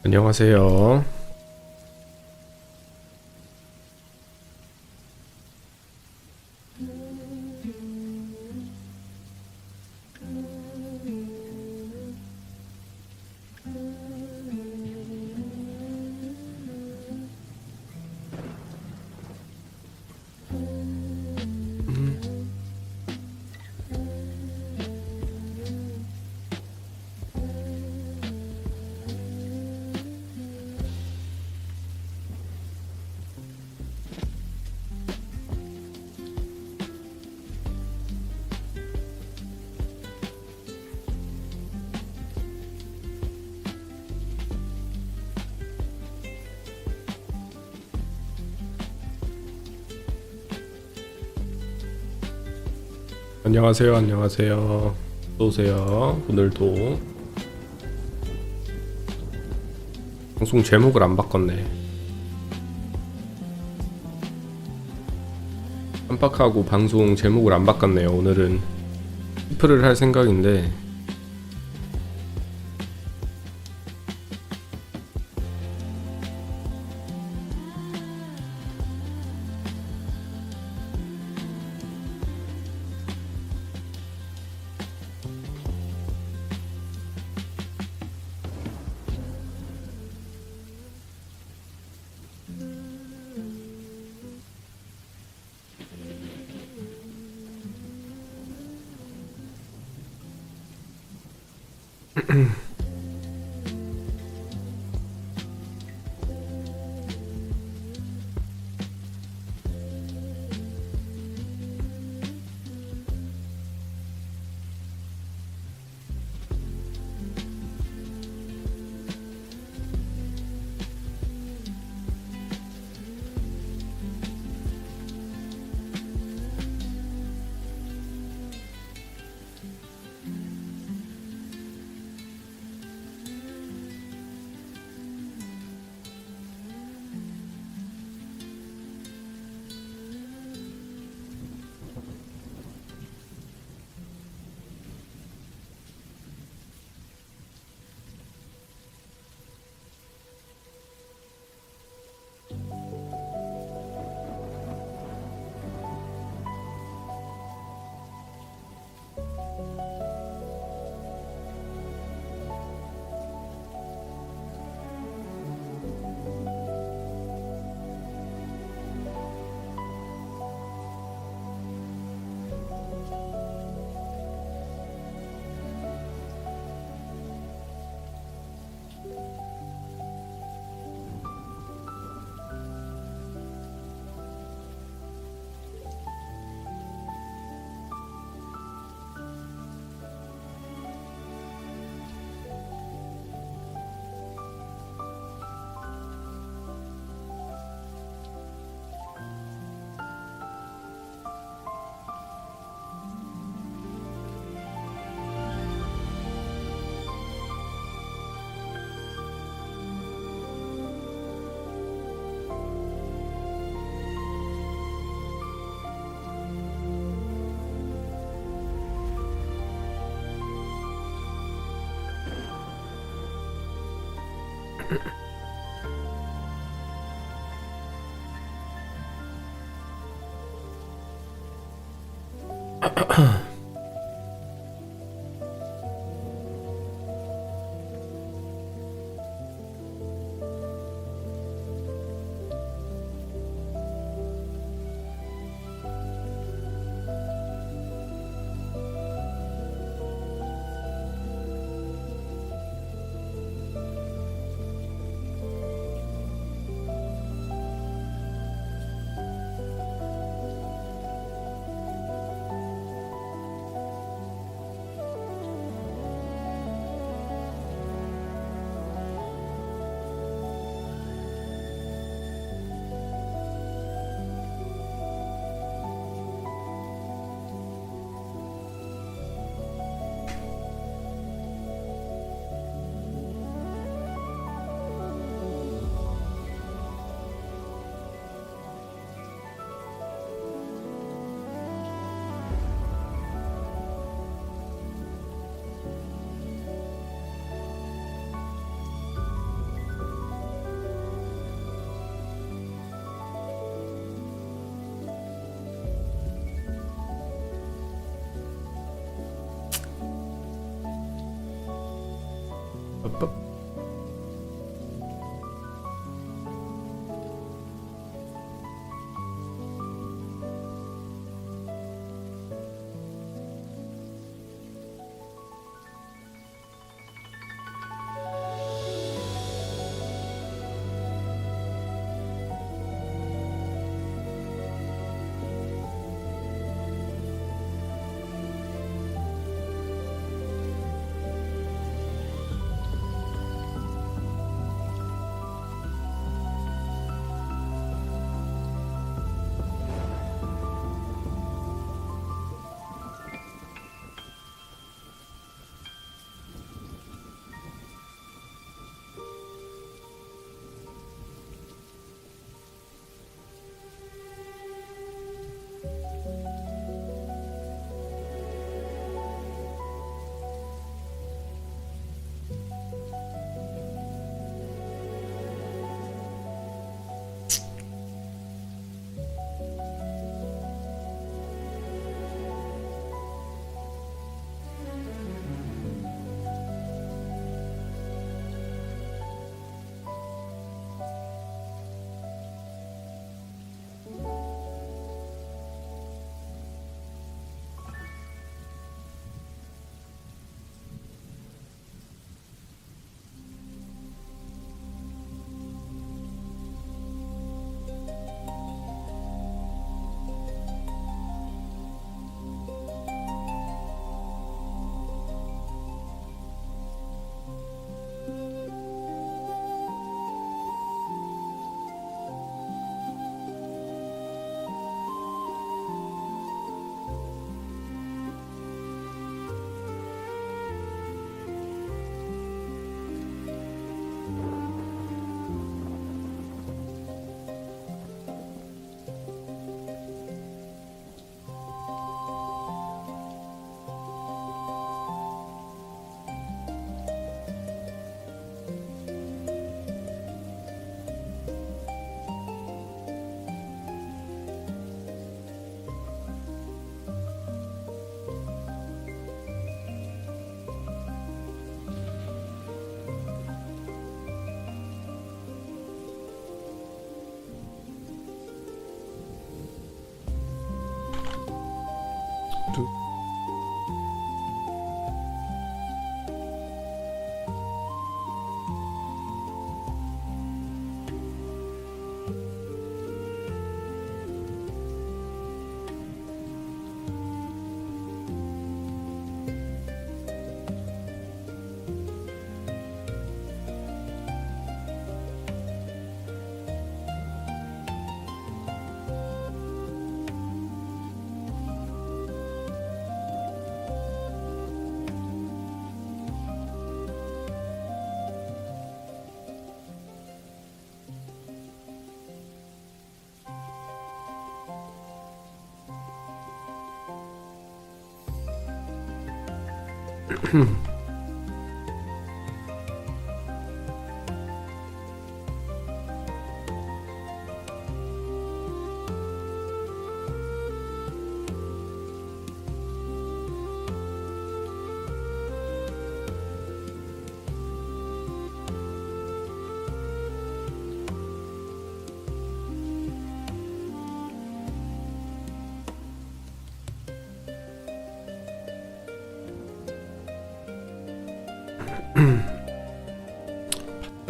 안녕하세요. 안녕하세요. 어서오세요. 오늘도 방송 제목을 안 바꿨네. 깜빡하고 방송 제목을 안 바꿨네요. 오늘은 스프를 할 생각인데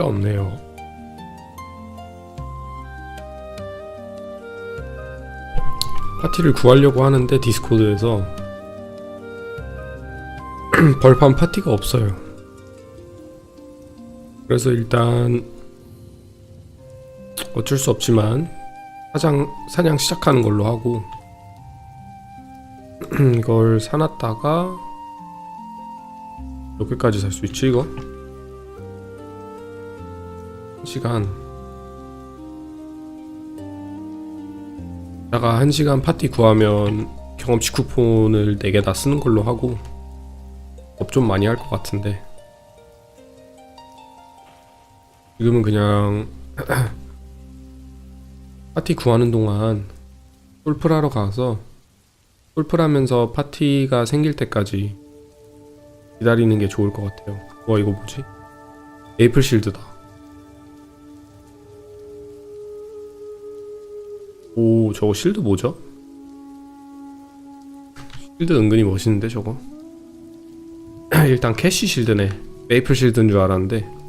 파티가 없네요. 파티를 구하려고 하는데 디스코드에서 벌판 파티가 없어요. 그래서 일단 어쩔 수 없지만 사냥 시작하는 걸로 하고 이걸 사놨다가 몇 개까지 살 수 있지 이거? 1시간 다가 1시간 파티 구하면 경험치 쿠폰을 4개 다 쓰는 걸로 하고 업 좀 많이 할 것 같은데 지금은 그냥 파티 구하는 동안 솔플 하러 가서 솔플 하면서 파티가 생길 때까지 기다리는 게 좋을 것 같아요. 와 이거 뭐지? 메이플 실드다. 오 저거 실드 뭐죠? 실드 은근히 멋있는데 저거? 일단 캐시 실드네. 메이플 실드인 줄 알았는데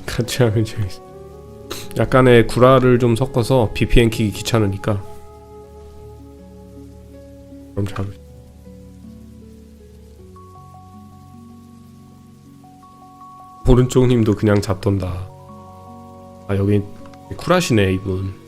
같이 하면 재밌어. 약간의 구라를 좀 섞어서 VPN 키기 귀찮으니까 그럼 잡을. 오른쪽 님도 그냥 잡던다. 아 여기 쿨하시네 이분.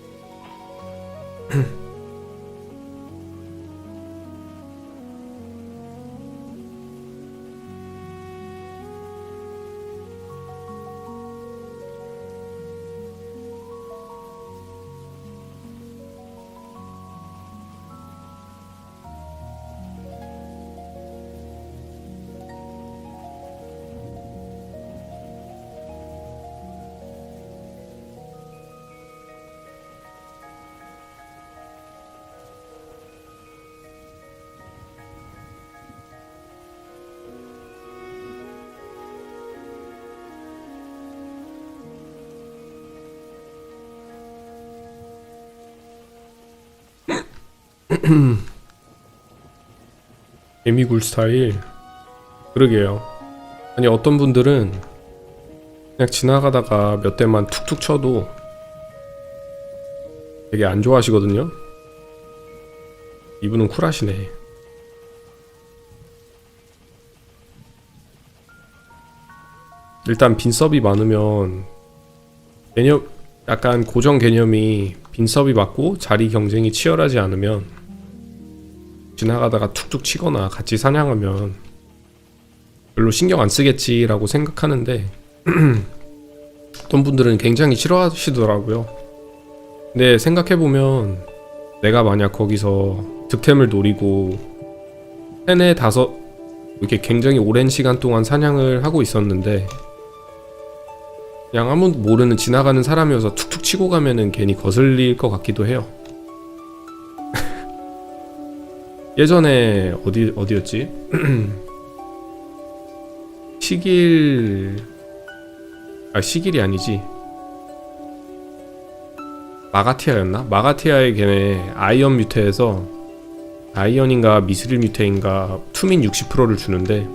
개미굴 스타일. 그러게요. 아니 어떤 분들은 그냥 지나가다가 몇 대만 툭툭 쳐도 되게 안 좋아하시거든요. 이분은 쿨하시네. 일단 빈섭이 많으면 개념 약간 고정 개념이 빈섭이 많고 자리 경쟁이 치열하지 않으면 지나가다가 툭툭 치거나 같이 사냥하면 별로 신경 안 쓰겠지라고 생각하는데 어떤 분들은 굉장히 싫어하시더라고요. 근데 생각해보면 내가 만약 거기서 득템을 노리고 3, 4, 5 이렇게 굉장히 오랜 시간 동안 사냥을 하고 있었는데 그냥 아무도 모르는 지나가는 사람이어서 툭툭 치고 가면은 괜히 거슬릴 것 같기도 해요. 예전에 어디였지? 시길이 아니지. 마가티아였나? 마가티아의 걔네 아이언 뮤테에서 아이언인가 미스릴 뮤테인가 투민 60%를 주는데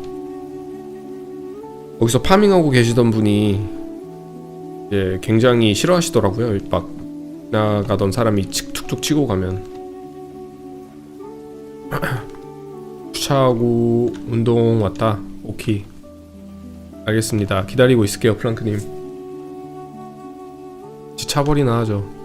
거기서 파밍하고 계시던 분이 이제 굉장히 싫어하시더라고요. 막 나가던 사람이 툭툭 치고 가면. 주차하고 운동 왔다. 오케이. 알겠습니다. 기다리고 있을게요, 플랑크님. 차버리나 하죠.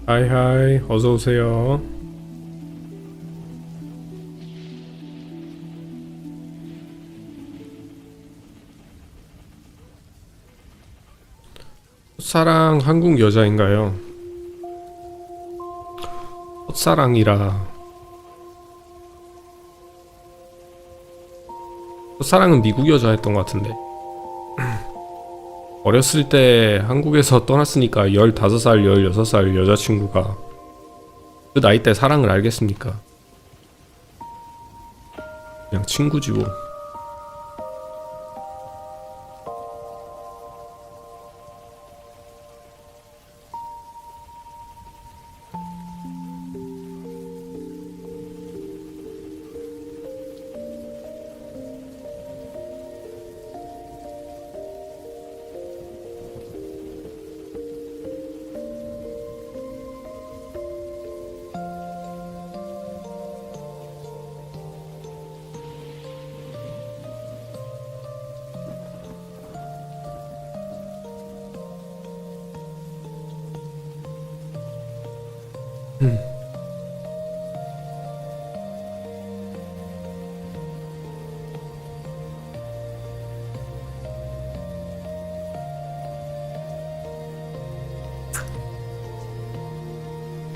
하이하이, 어서오세요. 첫사랑 한국 여자인가요? 첫사랑이라 첫사랑은 미국 여자였던 것 같은데 어렸을 때 한국에서 떠났으니까 15살, 16살 여자친구가 그 나이 때 사랑을 알겠습니까? 그냥 친구지 뭐.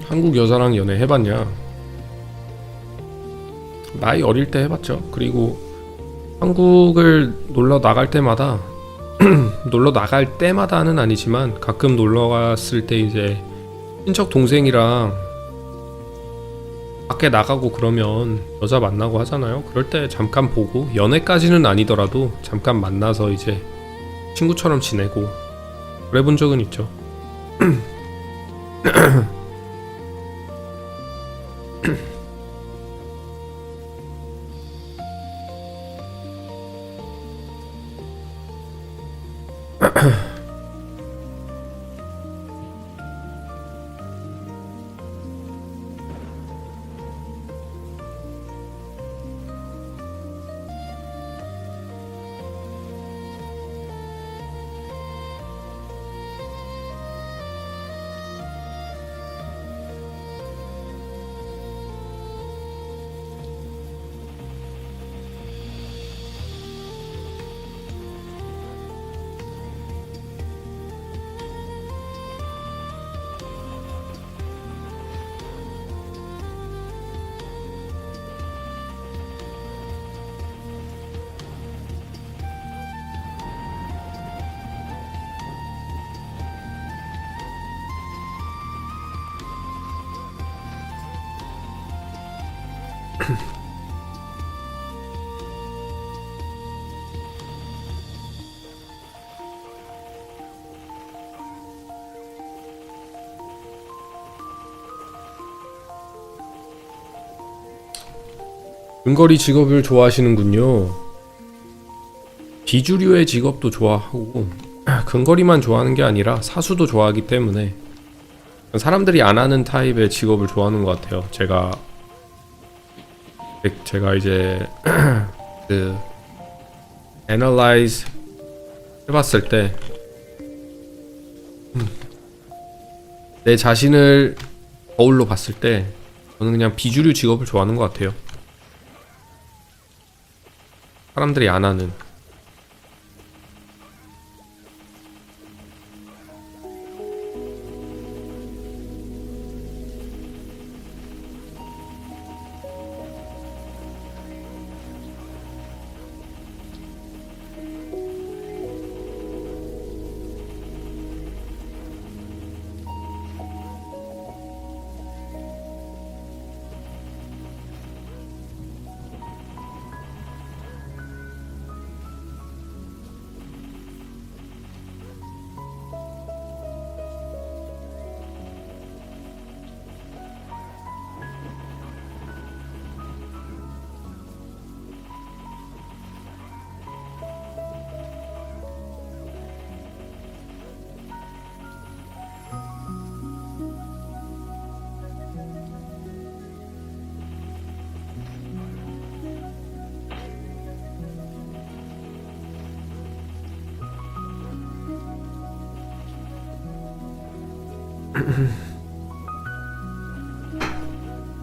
한국 여자랑 연애 해봤냐? 나이 어릴 때 해봤죠. 그리고 한국을 놀러 나갈 때마다 놀러 나갈 때마다는 아니지만 가끔 놀러 갔을 때 이제 친척 동생이랑 밖에 나가고 그러면 여자 만나고 하잖아요. 그럴 때 잠깐 보고 연애까지는 아니더라도 잠깐 만나서 이제 친구처럼 지내고 그래 본 적은 있죠. 근거리 직업을 좋아하시는군요. 비주류의 직업도 좋아하고 근거리만 좋아하는 게 아니라 사수도 좋아하기 때문에 사람들이 안 하는 타입의 직업을 좋아하는 것 같아요. 제가 이제 그 analyze 해봤을 때 내 자신을 거울로 봤을 때 저는 그냥 비주류 직업을 좋아하는 것 같아요. 사람들이 안 하는.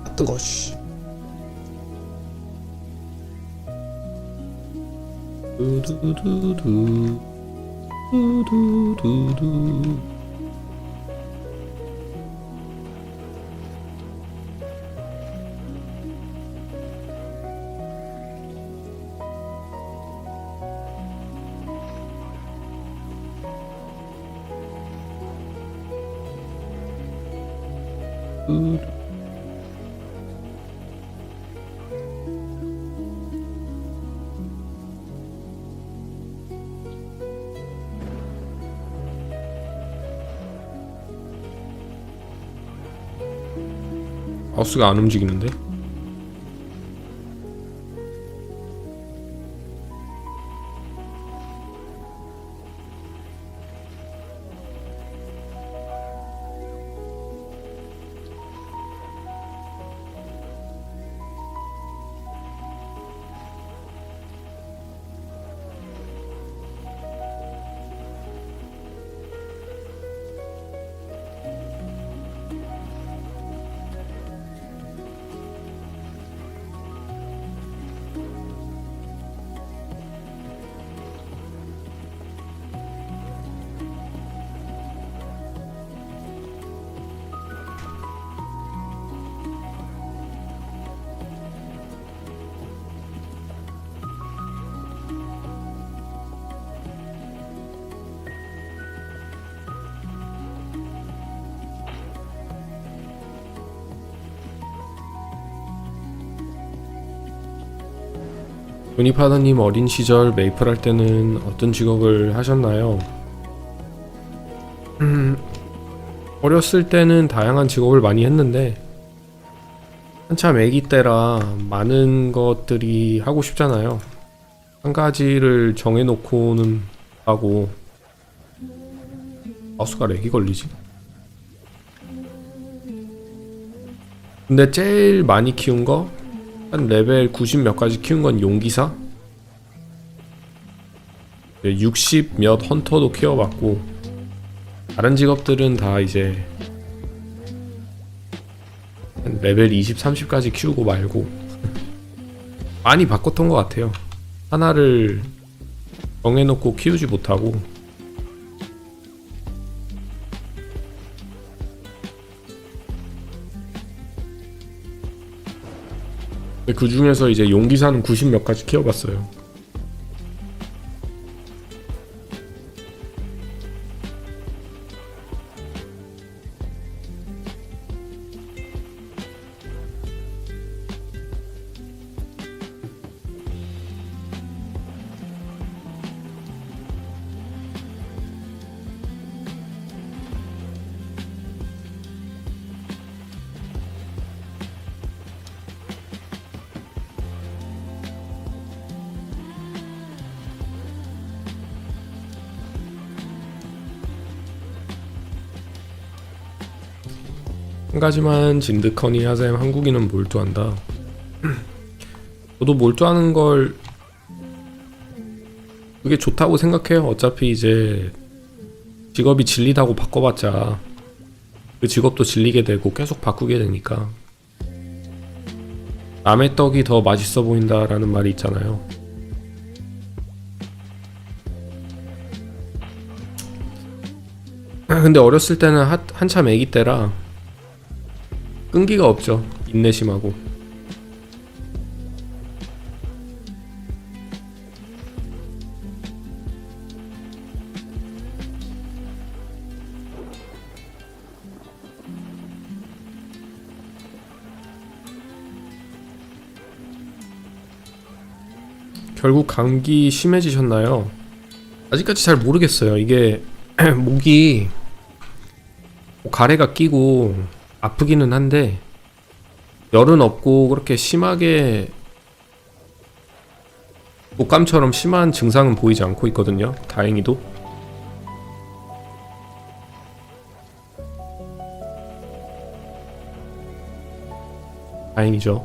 아 뜨거 씨. 두두두두 두두두두. 마우스가 안 움직이는데? 조니파더님 어린 시절 메이플 할 때는 어떤 직업을 하셨나요? 어렸을 때는 다양한 직업을 많이 했는데 한참 애기 때라 많은 것들이 하고 싶잖아요. 한 가지를 정해놓고는 하고. 마우스가 렉이 걸리지? 근데 제일 많이 키운 거? 한 레벨 90 몇 가지 키운 건 용기사? 60 몇 헌터도 키워봤고, 다른 직업들은 다 이제 한 레벨 20, 30까지 키우고 말고 많이 바꿨던 것 같아요. 하나를 정해놓고 키우지 못하고. 그 중에서 이제 용기사는 90 몇 가지 키워봤어요. 한 가지만 진득하니 하셈. 한국인은 몰두한다. 저도 몰두하는 걸 그게 좋다고 생각해요. 어차피 이제 직업이 질리다고 바꿔봤자 그 직업도 질리게 되고 계속 바꾸게 되니까. 남의 떡이 더 맛있어 보인다라는 말이 있잖아요. 근데 어렸을 때는 한참 애기 때라 끈기가 없죠. 인내심하고. 결국 감기 심해지셨나요? 아직까지 잘 모르겠어요. 이게 목이 가래가 끼고 아프기는 한데 열은 없고 그렇게 심하게 독감처럼 심한 증상은 보이지 않고 있거든요. 다행히도. 다행이죠.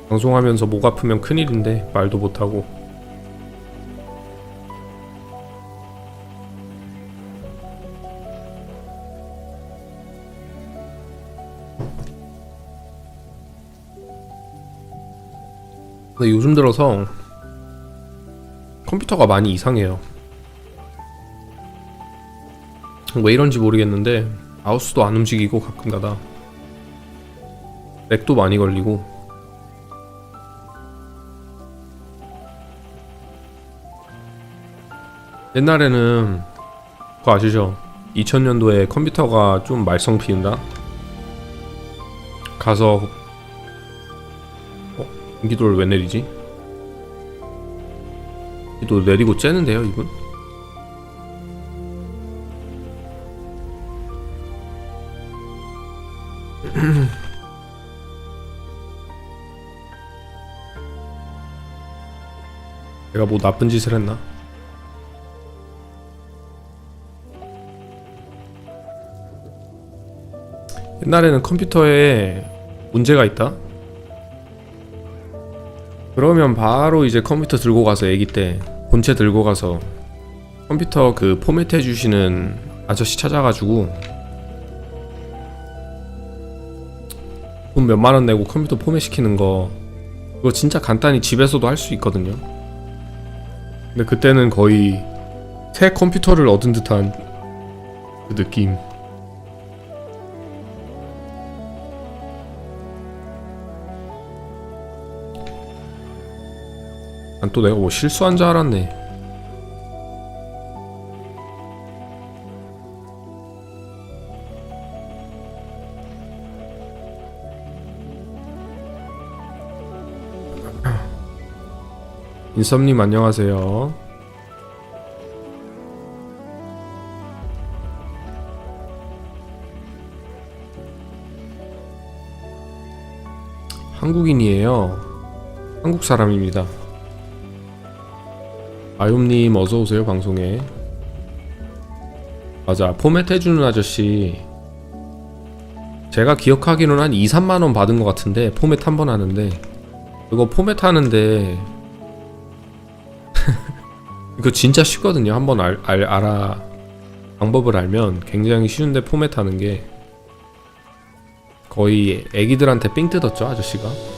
방송하면서 목 아프면 큰일인데 말도 못하고. 근데 요즘 들어서 컴퓨터가 많이 이상해요. 왜 이런지 모르겠는데 마우스도 안 움직이고 가끔가다 렉도 많이 걸리고. 옛날에는 그거 아시죠? 2000년도에 컴퓨터가 좀 말썽 피운다? 가서 인기도를 왜 내리지? 또 내리고 째는데요, 이분? 내가 뭐 나쁜 짓을 했나? 옛날에는 컴퓨터에 문제가 있다? 그러면 바로 이제 컴퓨터 들고 가서 애기 때 본체 들고 가서 컴퓨터 그 포맷 해주시는 아저씨 찾아가지고 돈 몇만원 내고 컴퓨터 포맷 시키는 거 그거 진짜 간단히 집에서도 할 수 있거든요. 근데 그때는 거의 새 컴퓨터를 얻은 듯한 그 느낌. 난 또 내가 뭐 실수한 줄 알았네. 인썸님 안녕하세요. 한국인이에요. 한국 사람입니다. 아욤님 어서오세요 방송에. 맞아, 포맷 해주는 아저씨 제가 기억하기로는 한 2-3만원 받은 것 같은데 포맷 한 번 하는데 그거 포맷 하는데 이거 진짜 쉽거든요. 한번 알아 방법을 알면 굉장히 쉬운데 포맷 하는 게 거의 애기들한테 삥 뜯었죠 아저씨가.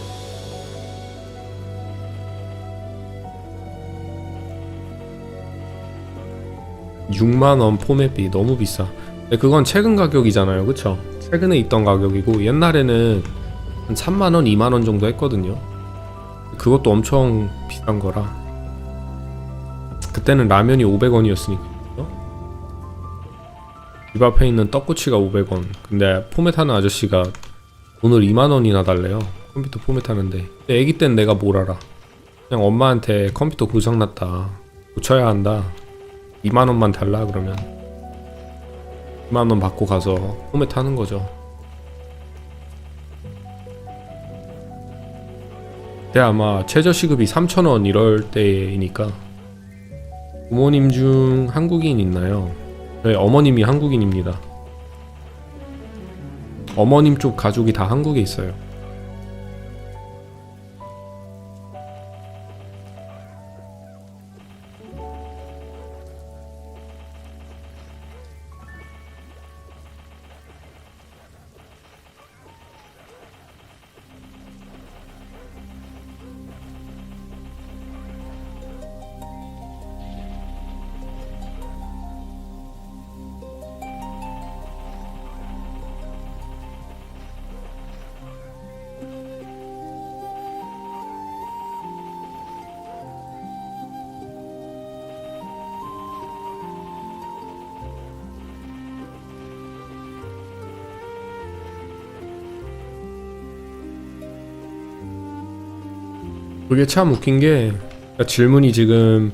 (6만원) 포맷비 너무 비싸. 근데 그건 최근 가격이잖아요, 그쵸? 최근에 있던 가격이고 옛날에는 한 3만원, 2만원 정도 했거든요. 그것도 엄청 비싼 거라. 그때는 라면이 500원이었으니까 집 앞에 있는 떡꼬치가 500원. 근데 포맷하는 아저씨가 돈을 2만원이나 달래요, 컴퓨터 포맷하는데. 근데 애기 땐 내가 뭘 알아. 그냥 엄마한테 컴퓨터 고장났다, 고쳐야 한다, 2만원만 달라 그러면 2만원 받고 가서 포맷 하는 거죠. 그때 아마 최저시급이 3,000원 이럴 때이니까. 부모님 중 한국인 있나요? 저희 어머님이 한국인입니다. 어머님 쪽 가족이 다 한국에 있어요. 그게 참 웃긴 게 질문이 지금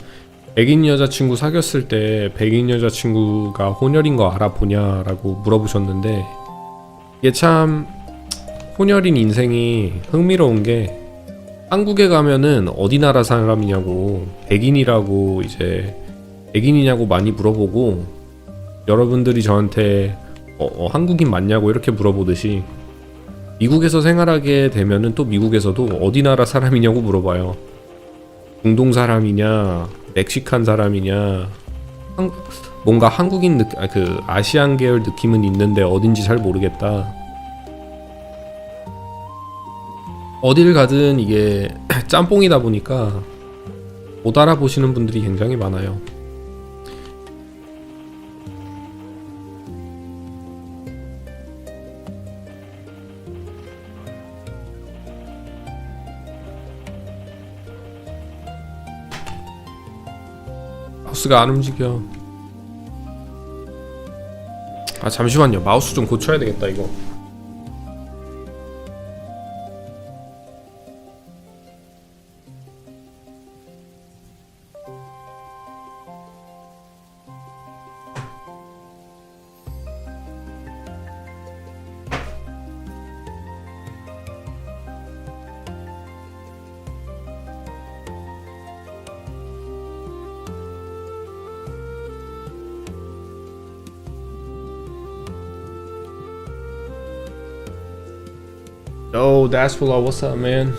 백인 여자친구 사귀었을 때 백인 여자친구가 혼혈인 거 알아보냐라고 물어보셨는데 이게 참 혼혈인 인생이 흥미로운 게 한국에 가면은 어디 나라 사람이냐고 백인이라고 이제 백인이냐고 많이 물어보고 여러분들이 저한테 한국인 맞냐고 이렇게 물어보듯이 미국에서 생활하게 되면은 또 미국에서도 어디 나라 사람이냐고 물어봐요. 중동 사람이냐, 멕시칸 사람이냐, 뭔가 한국인 그 아시안 계열 느낌은 있는데 어딘지 잘 모르겠다. 어딜 가든 이게 짬뽕이다 보니까 못 알아보시는 분들이 굉장히 많아요. 마우스가 안 움직여. 아 잠시만요. 마우스 좀 고쳐야 되겠다 이거. Yo, that's Hola, what's up, man?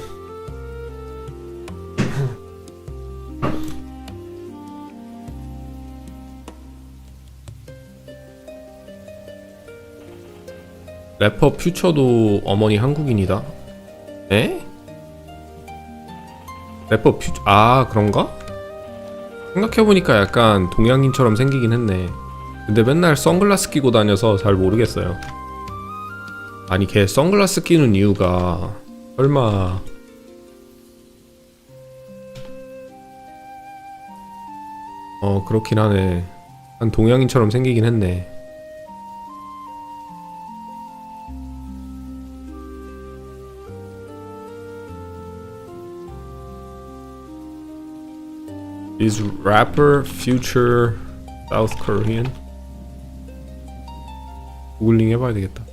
래퍼 퓨처도 어머니 한국인이다. 에? 래퍼 퓨처 그런가? 생각해보니까 약간 동양인처럼 생기긴 했네. 근데 맨날 선글라스 끼고 다녀서 잘 모르겠어요. 아니 걔 선글라스 끼는 이유가 설마 그렇긴 하네. 한 동양인처럼 생기긴 했네. Is rapper future South Korean? 구글링 해봐야 되겠다.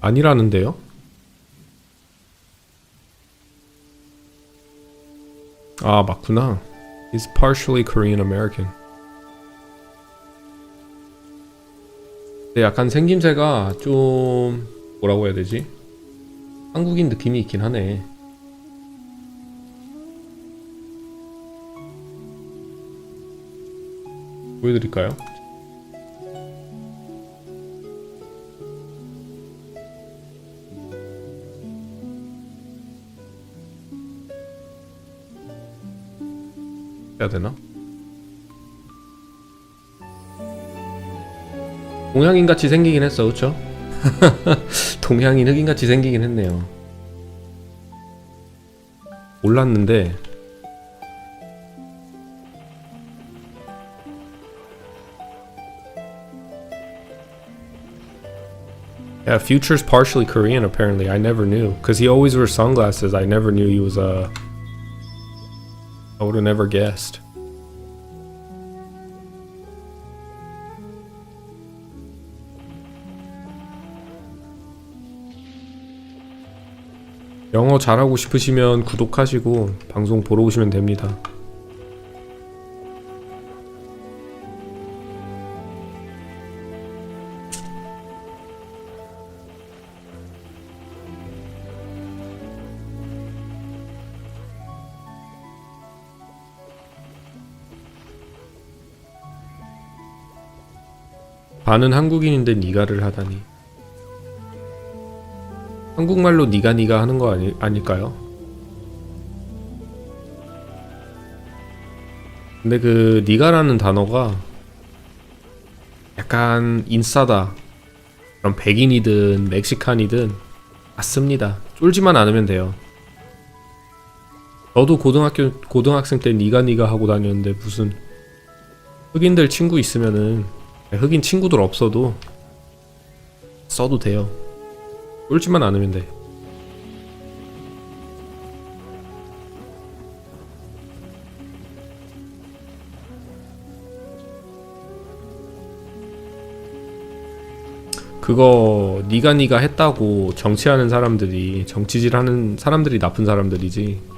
아니라는데요? 아 맞구나. He's partially Korean American. 근데 약간 생김새가 좀 뭐라고 해야 되지? 한국인 느낌이 있긴 하네. 보여드릴까요? 해야 되나? 동양인 같이 생기긴 했어, 그쵸? 동양인 흑인 같이 생기긴 했네요. 몰랐는데 Yeah, Future's partially Korean apparently. I never knew. Because he always wears sunglasses. I never knew he was I would have never guessed. 영어 잘하고 싶으시면 구독하시고 방송 보러 오시면 됩니다. 반은 한국인인데 니가를 하다니. 한국말로 니가 하는 거 아닐까요? 근데 그 니가라는 단어가 약간 인싸다, 그럼 백인이든 멕시칸이든 맞습니다. 쫄지만 않으면 돼요. 저도 고등학생 때 니가 하고 다녔는데 무슨 흑인들 친구 있으면은, 흑인 친구들 없어도 써도 돼요. 쫄지만 않으면 돼. 그거 니가 했다고 정치하는 사람들이, 정치질하는 사람들이 나쁜 사람들이지.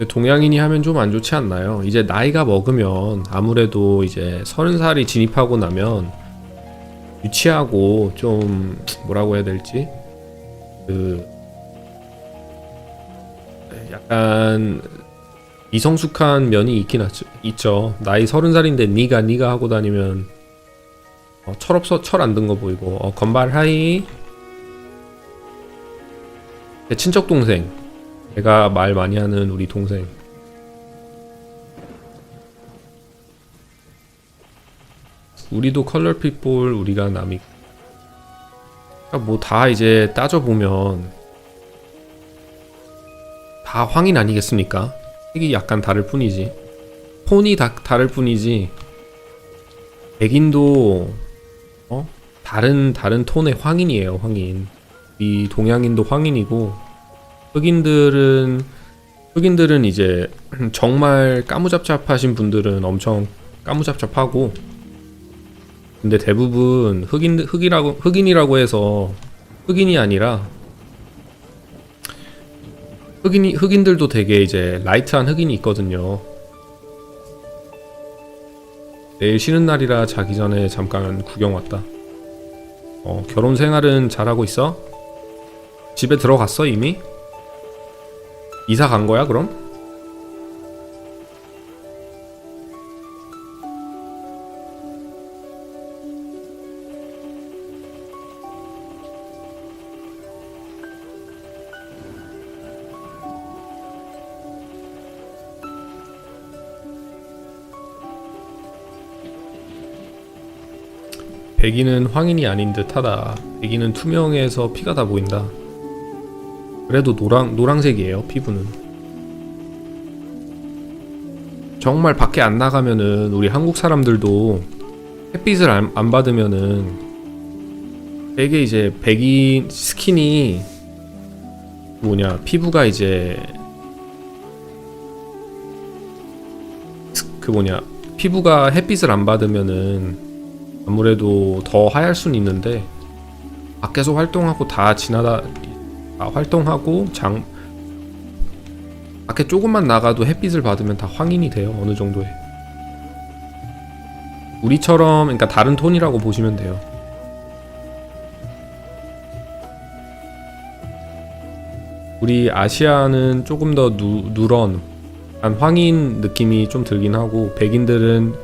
동양인이 하면 좀 안 좋지 않나요? 이제 나이가 먹으면 아무래도 이제 30살이 진입하고 나면 유치하고 좀 뭐라고 해야 될지, 그 약간 미성숙한 면이 있죠. 나이 30살인데 니가 하고 다니면 철 안 든 거 보이고. 건발 하이. 제 친척 동생, 제가 말 많이 하는 우리 동생. 우리도 컬러 핏볼, 우리가 남이. 뭐 다 이제 따져보면 다 황인 아니겠습니까? 색이 약간 다를 뿐이지, 톤이 다를 뿐이지. 백인도 다른 톤의 황인이에요. 황인. 이 동양인도 황인이고, 흑인들은 이제 정말 까무잡잡하신 분들은 엄청 까무잡잡하고, 근데 대부분 흑인이라고 해서 흑인이 아니라, 흑인들도 되게 이제 라이트한 흑인이 있거든요. 내일 쉬는 날이라 자기 전에 잠깐 구경 왔다. 결혼 생활은 잘하고 있어? 집에 들어갔어 이미? 이사 간 거야 그럼? 백인은 황인이 아닌 듯하다. 백인은 투명해서 피가 다 보인다. 그래도 노랑색이에요 피부는. 정말 밖에 안 나가면은, 우리 한국 사람들도 햇빛을 안 받으면은 되게 이제 백인 스킨이 피부가 이제 피부가 햇빛을 안 받으면은 아무래도 더 하얄 수는 있는데, 밖에서 활동하고 활동하고 밖에 조금만 나가도 햇빛을 받으면 다 황인이 돼요. 어느 정도에. 우리처럼, 그러니까 다른 톤이라고 보시면 돼요. 우리 아시아는 조금 더 누런 황인 느낌이 좀 들긴 하고, 백인들은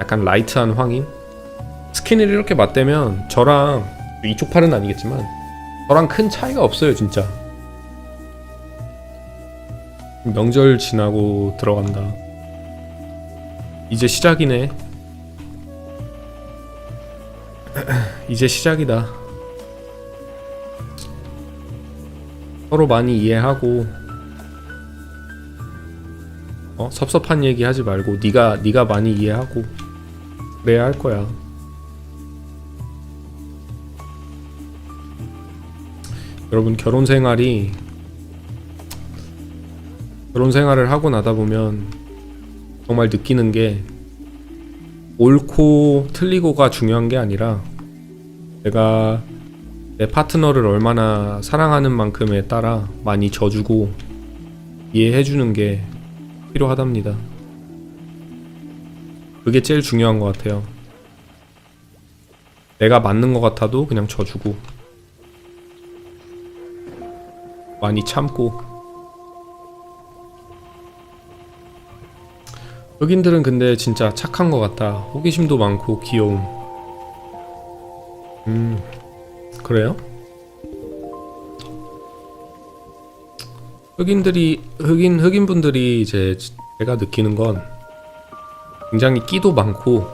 약간 라이트한 황인? 스킨을 이렇게 맞대면 저랑, 이쪽 팔은 아니겠지만 저랑 큰 차이가 없어요 진짜. 명절 지나고 들어간다. 이제 시작이네. 이제 시작이다. 서로 많이 이해하고, 섭섭한 얘기 하지 말고 네가 많이 이해하고 그래야 할 거야. 여러분, 결혼 생활을 하고 나다 보면 정말 느끼는 게, 옳고 틀리고가 중요한 게 아니라 내가 내 파트너를 얼마나 사랑하는 만큼에 따라 많이 져주고 이해해주는 게 필요하답니다. 그게 제일 중요한 것 같아요. 내가 맞는 것 같아도 그냥 져주고 많이 참고. 흑인들은 근데 진짜 착한 것 같다. 호기심도 많고 귀여움. 그래요? 흑인분들이 이제 제가 느끼는 건 굉장히 끼도 많고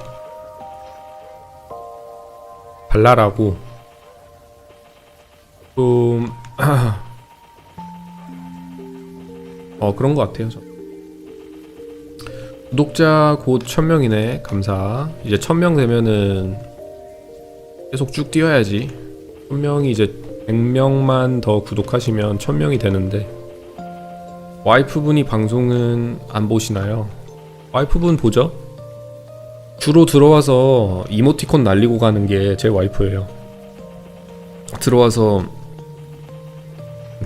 발랄하고 좀 그런 것 같아요. 구독자 곧 1000명이네. 감사. 이제 1000명 되면은 계속 쭉 뛰어야지. 1000명이 이제 100명만 더 구독하시면 1000명이 되는데, 와이프분이 방송은 안 보시나요? 와이프분 보죠? 주로 들어와서 이모티콘 날리고 가는 게 제 와이프예요. 들어와서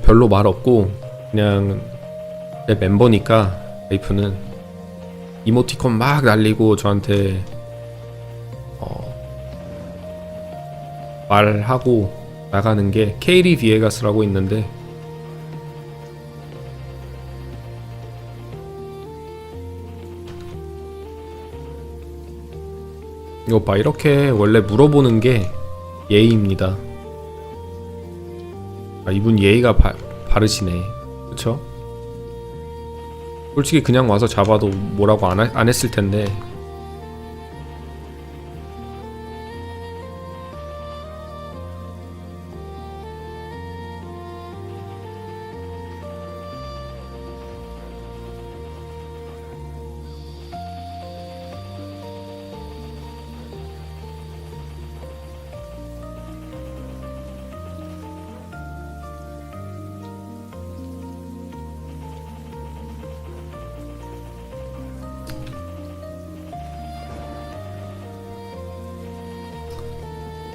별로 말 없고 그냥 내 멤버니까 와이프는 이모티콘 막 날리고 저한테 말하고 나가는 게 케이리 비에가스라고 있는데, 이거 봐, 이렇게 원래 물어보는 게 예의입니다. 이분 예의가 바르시네. 그쵸? 솔직히 그냥 와서 잡아도 뭐라고 안 했을 텐데.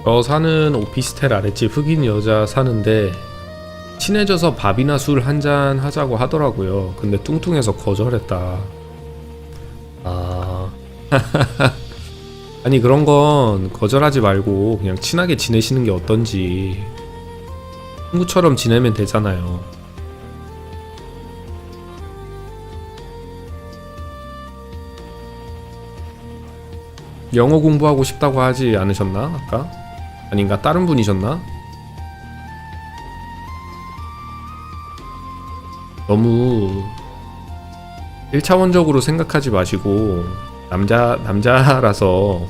저 사는 오피스텔 아랫집 흑인 여자 사는데 친해져서 밥이나 술 한잔 하자고 하더라고요. 근데 뚱뚱해서 거절했다. 아니, 그런 건 거절하지 말고 그냥 친하게 지내시는 게 어떤지. 친구처럼 지내면 되잖아요. 영어 공부하고 싶다고 하지 않으셨나? 아까? 아닌가? 다른 분이셨나? 너무 1차원적으로 생각하지 마시고 남자라서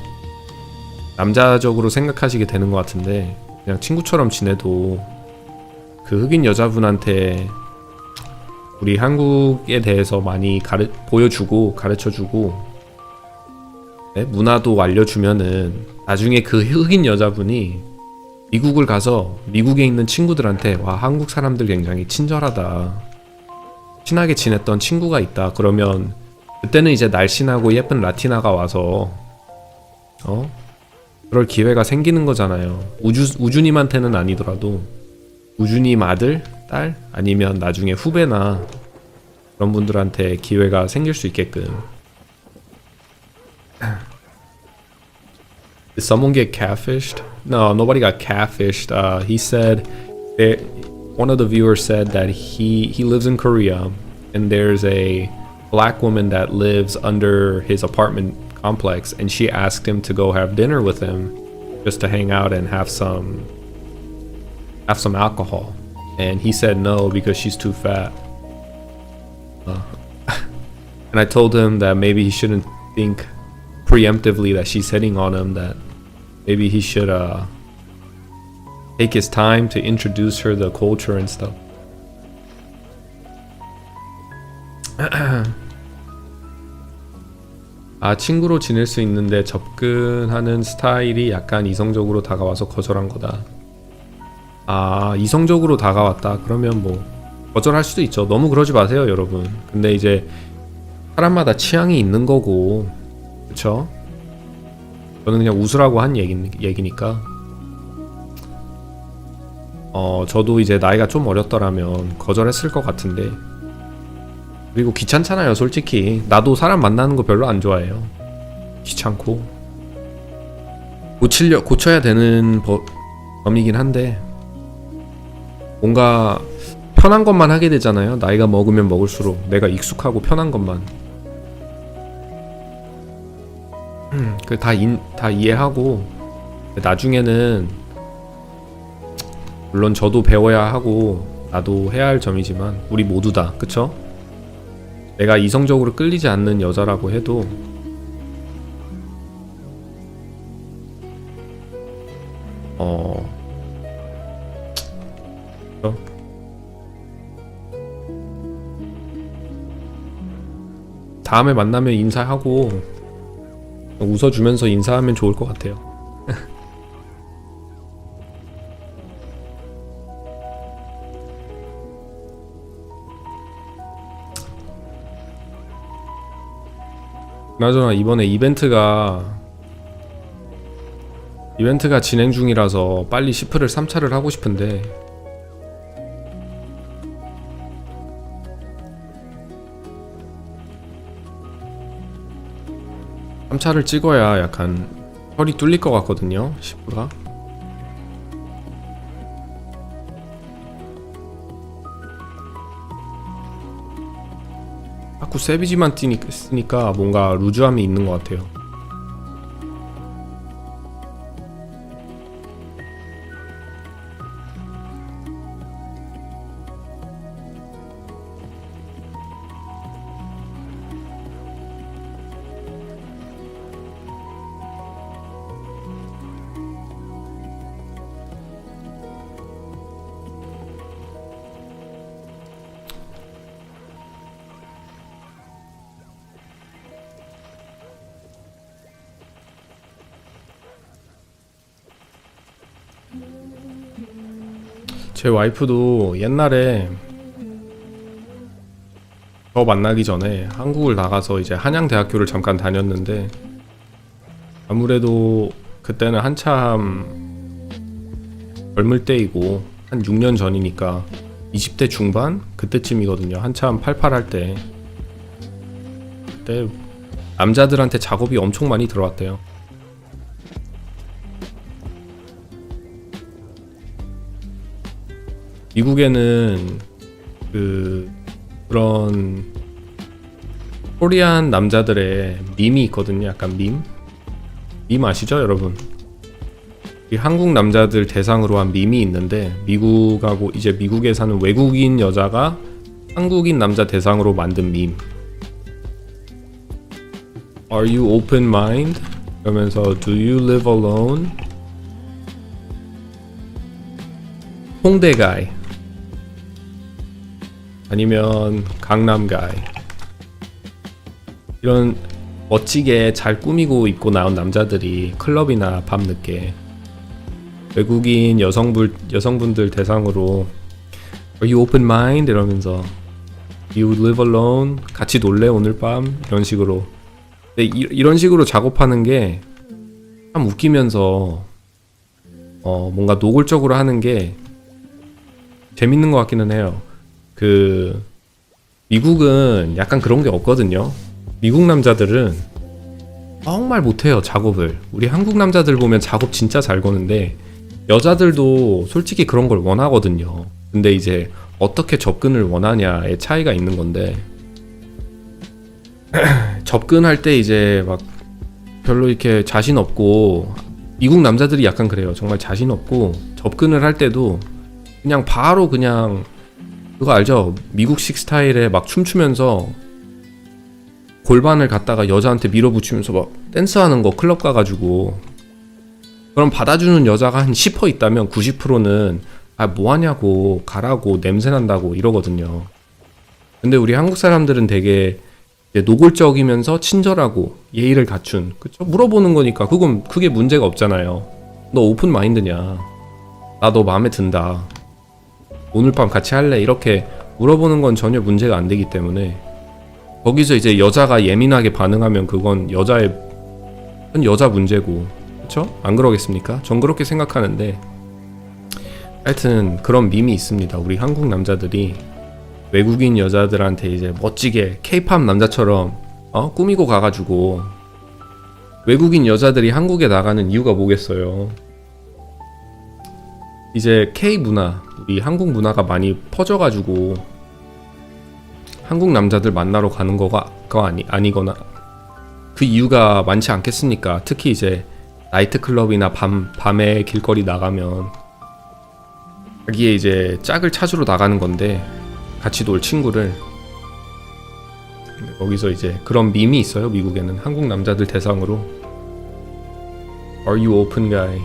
남자적으로 생각하시게 되는 것 같은데, 그냥 친구처럼 지내도 그 흑인 여자분한테 우리 한국에 대해서 많이 보여주고 가르쳐주고, 네? 문화도 알려주면은 나중에 그 흑인 여자분이 미국을 가서 미국에 있는 친구들한테 와, 한국 사람들 굉장히 친절하다, 친하게 지냈던 친구가 있다, 그러면 그때는 이제 날씬하고 예쁜 라티나가 와서 그럴 기회가 생기는 거잖아요. 우주님한테는 아니더라도 우주님 아들, 딸, 아니면 나중에 후배나 그런 분들한테 기회가 생길 수 있게끔. Did someone get catfished? No, nobody got catfished. He said that one of the viewers said that he lives in Korea and there's a black woman that lives under his apartment complex, and she asked him to go have dinner with him just to hang out and have some alcohol, and he said no because she's too fat. And I told him that maybe he shouldn't think preemptively that she's hitting on him, that maybe he should take his time to introduce her the culture and stuff. 친구로 지낼 수 있는데 접근하는 스타일이 약간 이성적으로 다가와서 거절한 거다. 이성적으로 다가왔다. 그러면 뭐 거절할 수도 있죠. 너무 그러지 마세요, 여러분. 근데 이제 사람마다 취향이 있는 거고, 그쵸? 저는 그냥 웃으라고 한 얘기니까. 저도 이제 나이가 좀 어렸더라면 거절했을 것 같은데, 그리고 귀찮잖아요 솔직히. 나도 사람 만나는 거 별로 안 좋아해요. 귀찮고 고쳐야 되는 범이긴 한데 뭔가 편한 것만 하게 되잖아요. 나이가 먹으면 먹을수록 내가 익숙하고 편한 것만. 다 이해하고 나중에는 물론 저도 배워야 하고 나도 해야 할 점이지만 우리 모두 다 그쵸? 내가 이성적으로 끌리지 않는 여자라고 해도 다음에 만나면 인사하고 웃어주면서 인사하면 좋을 것 같아요. 그나저나 이번에 이벤트가 진행 중이라서 빨리 시프를 3차를 하고 싶은데 차를 찍어야 약간 혈이 뚫릴 것 같거든요. 시프가 자꾸 세비지만 쓰니까 뭔가 루즈함이 있는 것 같아요. 제 와이프도 옛날에 저 만나기 전에 한국을 나가서 이제 한양대학교를 잠깐 다녔는데 아무래도 그때는 한참 젊을 때이고 한 6년 전이니까 20대 중반? 그때쯤이거든요. 한참 팔팔할 때. 그때 남자들한테 작업이 엄청 많이 들어왔대요. 미국에는 그런 코리안 남자들의 밈이 있거든요. 약간 밈 아시죠, 여러분? 이 한국 남자들 대상으로 한 밈이 있는데 미국하고 이제 미국에 사는 외국인 여자가 한국인 남자 대상으로 만든 밈. Are you open mind? 그러면서 Do you live alone? 홍대 가이 아니면 강남 가이 이런 멋지게 잘 꾸미고 입고 나온 남자들이 클럽이나 밤늦게 외국인 여성분들 대상으로 Are you open mind? 이러면서 You live alone? 같이 놀래 오늘 밤? 이런 식으로. 근데 이런 식으로 작업하는 게 참 웃기면서 뭔가 노골적으로 하는 게 재밌는 것 같기는 해요. 미국은 약간 그런 게 없거든요. 미국 남자들은 정말 못해요, 작업을. 우리 한국 남자들 보면 작업 진짜 잘 거는데 여자들도 솔직히 그런 걸 원하거든요. 근데 이제 어떻게 접근을 원하냐의 차이가 있는 건데 접근할 때 이제 막 별로 이렇게 자신 없고 미국 남자들이 약간 그래요. 정말 자신 없고 접근을 할 때도 그냥 바로 그냥 그거 알죠? 미국식 스타일에 막 춤추면서 골반을 갖다가 여자한테 밀어붙이면서 막 댄스하는 거 클럽 가가지고 그럼 받아주는 여자가 한 10% 있다면 90%는 아 뭐하냐고 가라고 냄새난다고 이러거든요. 근데 우리 한국 사람들은 되게 노골적이면서 친절하고 예의를 갖춘 그쵸? 물어보는 거니까 그게 문제가 없잖아요. 너 오픈 마인드냐? 나 너 마음에 든다. 오늘 밤 같이 할래? 이렇게 물어보는 건 전혀 문제가 안 되기 때문에 거기서 이제 여자가 예민하게 반응하면 그건 여자 문제고 그쵸? 안 그러겠습니까? 전 그렇게 생각하는데 하여튼 그런 밈이 있습니다. 우리 한국 남자들이 외국인 여자들한테 이제 멋지게 케이팝 남자처럼 꾸미고 가가지고 외국인 여자들이 한국에 나가는 이유가 뭐겠어요. 이제 K 문화, 우리 한국 문화가 많이 퍼져가지고 한국 남자들 만나러 가는 거가 아니거나 그 이유가 많지 않겠습니까? 특히 이제 나이트클럽이나 밤에 길거리 나가면 자기의 이제 짝을 찾으러 나가는 건데, 같이 놀 친구를. 거기서 이제 그런 밈이 있어요. 미국에는 한국 남자들 대상으로 Are you open guy?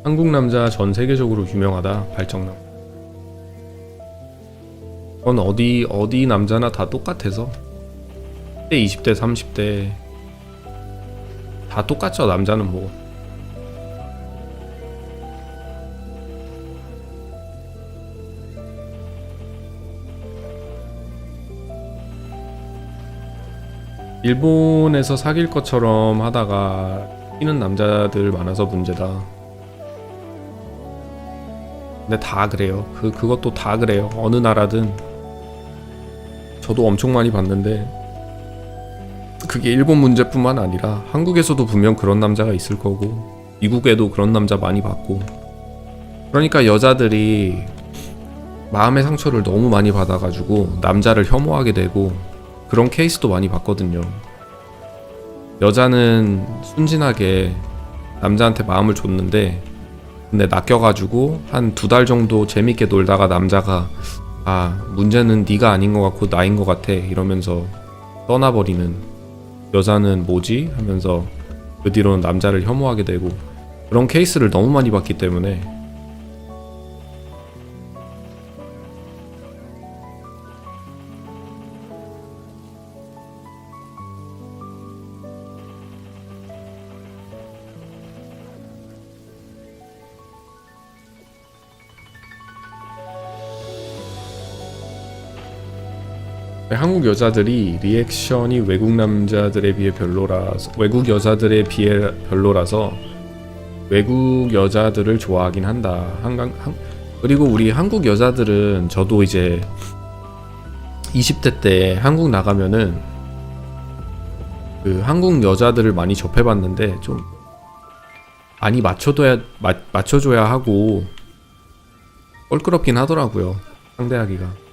한국 남자 전 세계적으로 유명하다. 발정남. 그건 어디 남자나 다 똑같아서 10대, 20대, 30대 다 똑같죠. 남자는 뭐. 일본에서 사귈 것처럼 하다가 뛰는 남자들 많아서 문제다. 근데 다 그래요. 그것도 다 그래요. 어느 나라든. 저도 엄청 많이 봤는데 그게 일본 문제뿐만 아니라 한국에서도 분명 그런 남자가 있을 거고 미국에도 그런 남자 많이 봤고. 그러니까 여자들이 마음의 상처를 너무 많이 받아가지고 남자를 혐오하게 되고 그런 케이스도 많이 봤거든요. 여자는 순진하게 남자한테 마음을 줬는데 근데 낚여가지고 한 2달 정도 재밌게 놀다가 남자가 문제는 네가 아닌 것 같고 나인 것 같아 이러면서 떠나버리는, 여자는 뭐지? 하면서 그 뒤로는 남자를 혐오하게 되고 그런 케이스를 너무 많이 봤기 때문에. 한국 여자들이 리액션이 외국 여자들에 비해 별로라서 외국 여자들을 좋아하긴 한다. 그리고 우리 한국 여자들은, 저도 이제 20대 때 한국 나가면은 그 한국 여자들을 많이 접해봤는데 좀 많이 맞춰줘야 하고 껄끄럽긴 하더라고요. 상대하기가.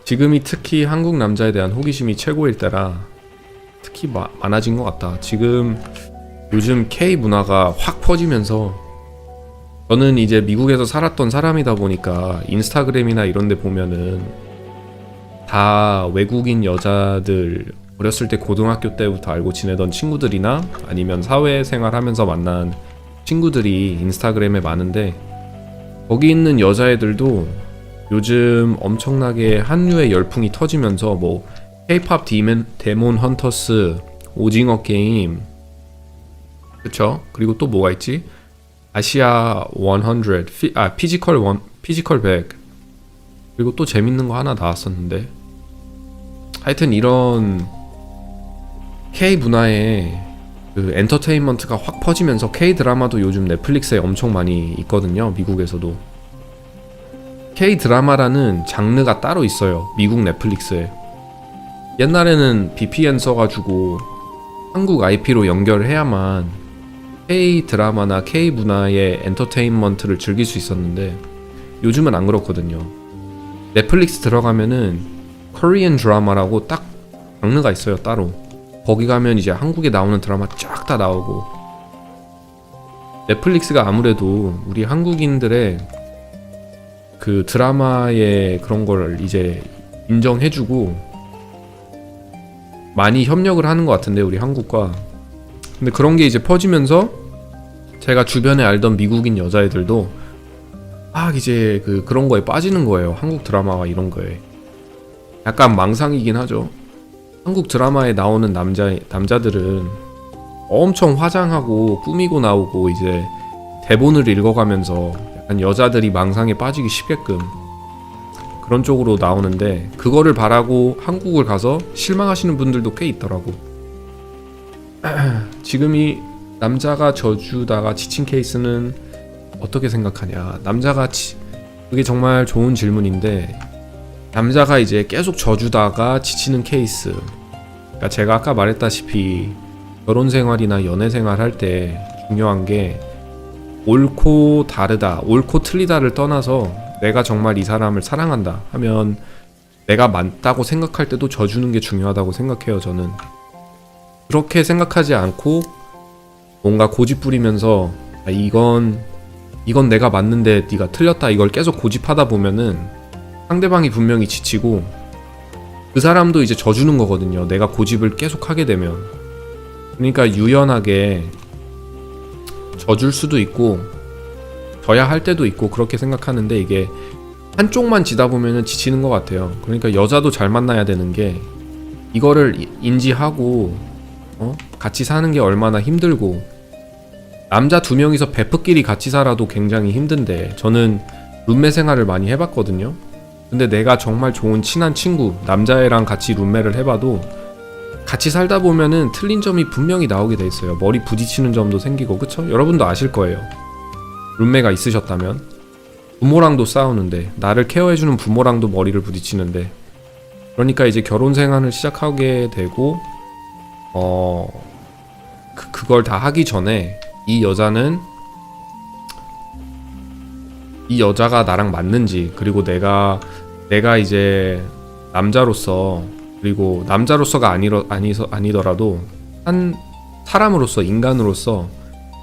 지금이 특히 한국 남자에 대한 호기심이 최고일 때라 특히 많아진 것 같다. 지금 요즘 K 문화가 확 퍼지면서, 저는 이제 미국에서 살았던 사람이다 보니까 인스타그램이나 이런 데 보면은 다 외국인 여자들, 어렸을 때 고등학교 때부터 알고 지내던 친구들이나 아니면 사회생활 하면서 만난 친구들이 인스타그램에 많은데, 거기 있는 여자애들도 요즘 엄청나게 한류의 열풍이 터지면서 뭐 K-pop 데몬 헌터스, 오징어 게임, 그쵸? 그리고 또 뭐가 있지? 아시아 100, 피지컬 100, 그리고 또 재밌는 거 하나 나왔었는데, 하여튼 이런 K 문화에 그 엔터테인먼트가 확 퍼지면서 K 드라마도 요즘 넷플릭스에 엄청 많이 있거든요. 미국에서도 K 드라마라는 장르가 따로 있어요. 미국 넷플릭스에. 옛날에는 VPN 써가지고 한국 IP로 연결해야만 K 드라마나 K 문화의 엔터테인먼트를 즐길 수 있었는데 요즘은 안 그렇거든요. 넷플릭스 들어가면은 코리안 드라마라고 딱 장르가 있어요. 따로. 거기 가면 이제 한국에 나오는 드라마 쫙 다 나오고, 넷플릭스가 아무래도 우리 한국인들의 그 드라마의 그런 걸 이제 인정해주고 많이 협력을 하는 것 같은데, 우리 한국과. 근데 그런 게 이제 퍼지면서 제가 주변에 알던 미국인 여자애들도 막 이제 그런 거에 빠지는 거예요. 한국 드라마와 이런 거에. 약간 망상이긴 하죠. 한국 드라마에 나오는 남자들은 엄청 화장하고 꾸미고 나오고 이제 대본을 읽어가면서 약간 여자들이 망상에 빠지기 쉽게끔 그런 쪽으로 나오는데, 그거를 바라고 한국을 가서 실망하시는 분들도 꽤 있더라고. 지금이 남자가 져주다가 지친 케이스는 어떻게 생각하냐. 그게 정말 좋은 질문인데, 남자가 이제 계속 져주다가 지치는 케이스, 그러니까 제가 아까 말했다시피 결혼 생활이나 연애 생활 할 때 중요한 게 옳고 다르다, 옳고 틀리다를 떠나서 내가 정말 이 사람을 사랑한다 하면 내가 맞다고 생각할 때도 져주는 게 중요하다고 생각해요. 저는 그렇게 생각하지 않고 뭔가 고집 부리면서 이건 내가 맞는데 네가 틀렸다, 이걸 계속 고집하다 보면은 상대방이 분명히 지치고 그 사람도 이제 져주는 거거든요. 내가 고집을 계속 하게 되면. 그러니까 유연하게 져줄 수도 있고 져야 할 때도 있고 그렇게 생각하는데, 이게 한쪽만 지다 보면은 지치는 것 같아요. 그러니까 여자도 잘 만나야 되는 게, 이거를 인지하고 같이 사는 게 얼마나 힘들고, 남자 2명이서 베프끼리 같이 살아도 굉장히 힘든데, 저는 룸메 생활을 많이 해봤거든요. 근데 내가 정말 좋은 친한 친구, 남자애랑 같이 룸메를 해봐도 같이 살다 보면은 틀린 점이 분명히 나오게 돼 있어요. 머리 부딪히는 점도 생기고, 그쵸? 여러분도 아실 거예요. 룸메가 있으셨다면. 부모랑도 싸우는데, 나를 케어해주는 부모랑도 머리를 부딪히는데, 그러니까 이제 결혼 생활을 시작하게 되고 그걸 다 하기 전에 이 여자가 나랑 맞는지, 그리고 내가 이제 남자로서, 그리고 남자로서가 아니더라도 한 사람으로서, 인간으로서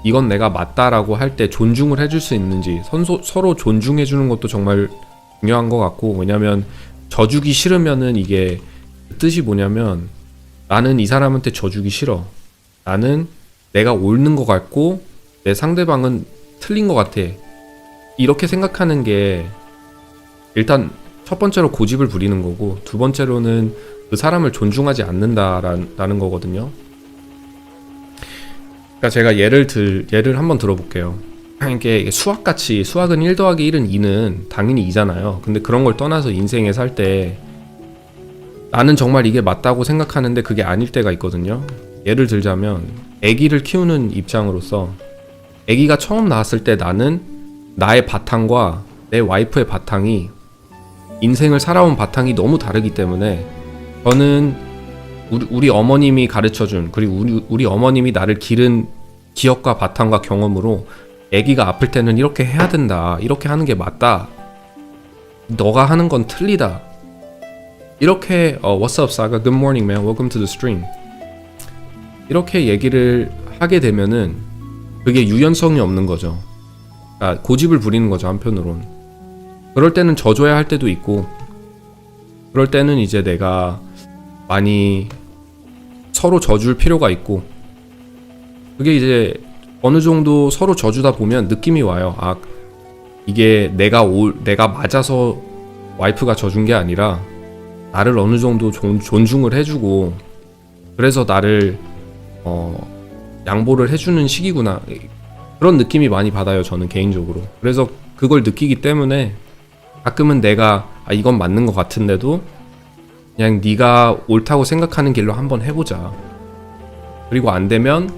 이건 내가 맞다라고 할 때 존중을 해줄 수 있는지, 서로 존중해주는 것도 정말 중요한 것 같고, 왜냐면 져주기 싫으면은 이게 뜻이 뭐냐면, 나는 이 사람한테 져주기 싫어, 나는 내가 옳는 것 같고 내 상대방은 틀린 것 같아, 이렇게 생각하는 게 일단 첫 번째로 고집을 부리는 거고, 두 번째로는 그 사람을 존중하지 않는다라는 거거든요. 그러니까 제가 예를 한번 들어볼게요. 이게 수학은 1 더하기 1은 2는 당연히 2잖아요. 근데 그런 걸 떠나서 인생에 살 때 나는 정말 이게 맞다고 생각하는데 그게 아닐 때가 있거든요. 예를 들자면 아기를 키우는 입장으로서, 아기가 처음 나왔을 때 나는 나의 바탕과 내 와이프의 바탕이, 인생을 살아온 바탕이 너무 다르기 때문에, 저는 우리 어머님이 가르쳐준, 그리고 우리 어머님이 나를 기른 기억과 바탕과 경험으로 아기가 아플 때는 이렇게 해야 된다, 이렇게 하는 게 맞다, 너가 하는 건 틀리다, 이렇게 What's up, Saga? Good morning, man. Welcome to the stream. 이렇게 얘기를 하게 되면은 그게 유연성이 없는 거죠. 그러니까 고집을 부리는 거죠, 한편으론. 그럴 때는 져줘야 할 때도 있고, 그럴 때는 이제 내가 많이 서로 져줄 필요가 있고, 그게 이제 어느 정도 서로 져주다 보면 느낌이 와요. 이게 내가 맞아서 와이프가 져준 게 아니라 나를 어느 정도 존중을 해주고, 그래서 나를 양보를 해주는 시기구나, 그런 느낌이 많이 받아요, 저는 개인적으로. 그래서 그걸 느끼기 때문에 가끔은 내가 이건 맞는 것 같은데도 그냥 네가 옳다고 생각하는 길로 한번 해보자, 그리고 안 되면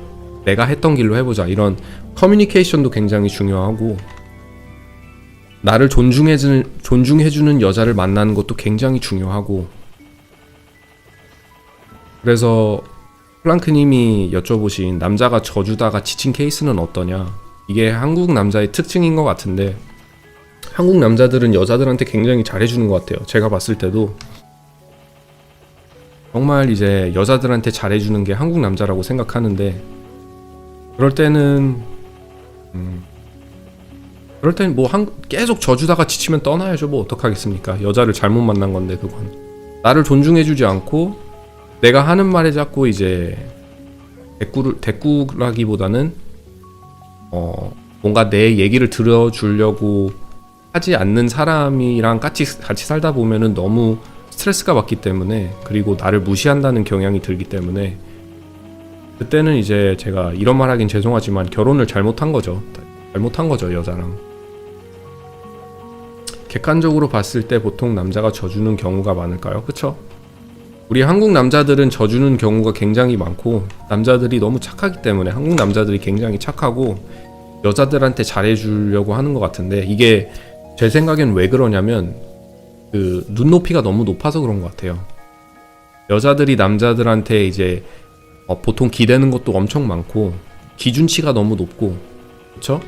내가 했던 길로 해보자, 이런 커뮤니케이션도 굉장히 중요하고, 나를 존중해주는 여자를 만나는 것도 굉장히 중요하고. 그래서 플랑크님이 여쭤보신 남자가 져주다가 지친 케이스는 어떠냐, 이게 한국 남자의 특징인 것 같은데, 한국 남자들은 여자들한테 굉장히 잘해주는 것 같아요. 제가 봤을 때도 정말 이제 여자들한테 잘해주는 게 한국 남자라고 생각하는데, 그럴 때는 뭐 계속 져주다가 지치면 떠나야죠. 뭐 어떡하겠습니까? 여자를 잘못 만난 건데, 그건. 나를 존중해주지 않고 내가 하는 말에 자꾸 이제 대꾸라기보다는 뭔가 내 얘기를 들어주려고 하지 않는 사람이랑 같이 살다 보면은 너무 스트레스가 받기 때문에, 그리고 나를 무시한다는 경향이 들기 때문에, 그때는 이제 제가 이런 말 하긴 죄송하지만 결혼을 잘못한 거죠. 잘못한 거죠, 여자랑. 객관적으로 봤을 때 보통 남자가 져주는 경우가 많을까요? 그쵸? 우리 한국 남자들은 져주는 경우가 굉장히 많고, 남자들이 너무 착하기 때문에, 한국 남자들이 굉장히 착하고 여자들한테 잘해주려고 하는 것 같은데, 이게 제 생각엔 왜 그러냐면 그 눈높이가 너무 높아서 그런 것 같아요. 여자들이 남자들한테 이제 보통 기대는 것도 엄청 많고 기준치가 너무 높고, 그쵸?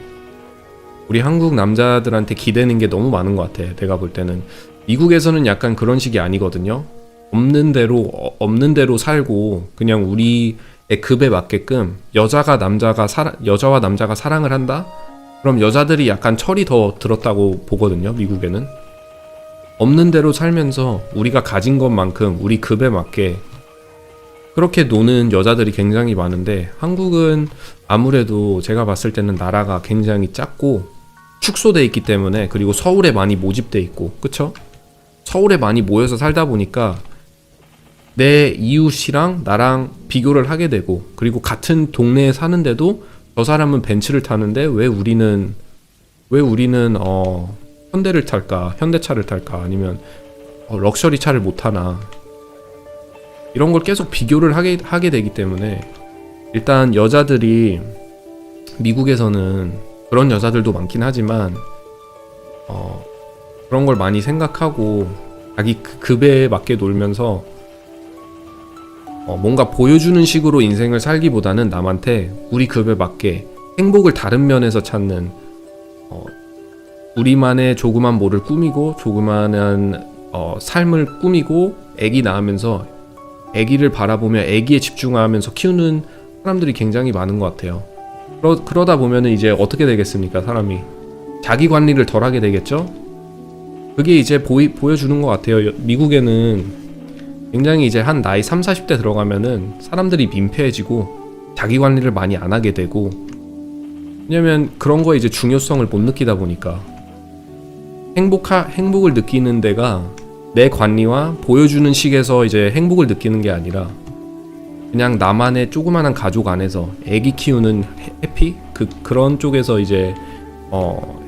우리 한국 남자들한테 기대는 게 너무 많은 것 같아. 내가 볼 때는 미국에서는 약간 그런 식이 아니거든요. 없는 대로 살고 그냥 우리의 급에 맞게끔 여자와 남자가 사랑을 한다? 그럼 여자들이 약간 철이 더 들었다고 보거든요, 미국에는. 없는 대로 살면서 우리가 가진 것만큼 우리 급에 맞게 그렇게 노는 여자들이 굉장히 많은데, 한국은 아무래도 제가 봤을 때는 나라가 굉장히 작고 축소돼 있기 때문에, 그리고 서울에 많이 모집돼 있고, 그쵸? 서울에 많이 모여서 살다 보니까 내 이웃이랑 나랑 비교를 하게 되고, 그리고 같은 동네에 사는데도 저 사람은 벤츠를 타는데 왜 우리는 현대를 탈까, 현대차를 탈까, 아니면 럭셔리 차를 못 타나, 이런 걸 계속 비교를 하게 되기 때문에, 일단 여자들이 미국에서는 그런 여자들도 많긴 하지만 그런 걸 많이 생각하고 자기 급에 맞게 놀면서 뭔가 보여주는 식으로 인생을 살기보다는 남한테 우리 급에 맞게 행복을 다른 면에서 찾는, 우리만의 조그만 뭐를 꾸미고 조그만한 삶을 꾸미고 애기 낳으면서 애기를 바라보며 애기에 집중하면서 키우는 사람들이 굉장히 많은 것 같아요. 그러다 보면은 이제 어떻게 되겠습니까? 사람이 자기 관리를 덜 하게 되겠죠? 그게 이제 보여주는 것 같아요. 미국에는 굉장히 이제 한 나이 30, 40대 들어가면은 사람들이 민폐해지고 자기 관리를 많이 안 하게 되고, 왜냐면 그런 거에 이제 중요성을 못 느끼다 보니까, 행복을 느끼는 데가 내 관리와 보여주는 식에서 이제 행복을 느끼는 게 아니라 그냥 나만의 조그마한 가족 안에서 애기 키우는 해피? 그런 쪽에서 이제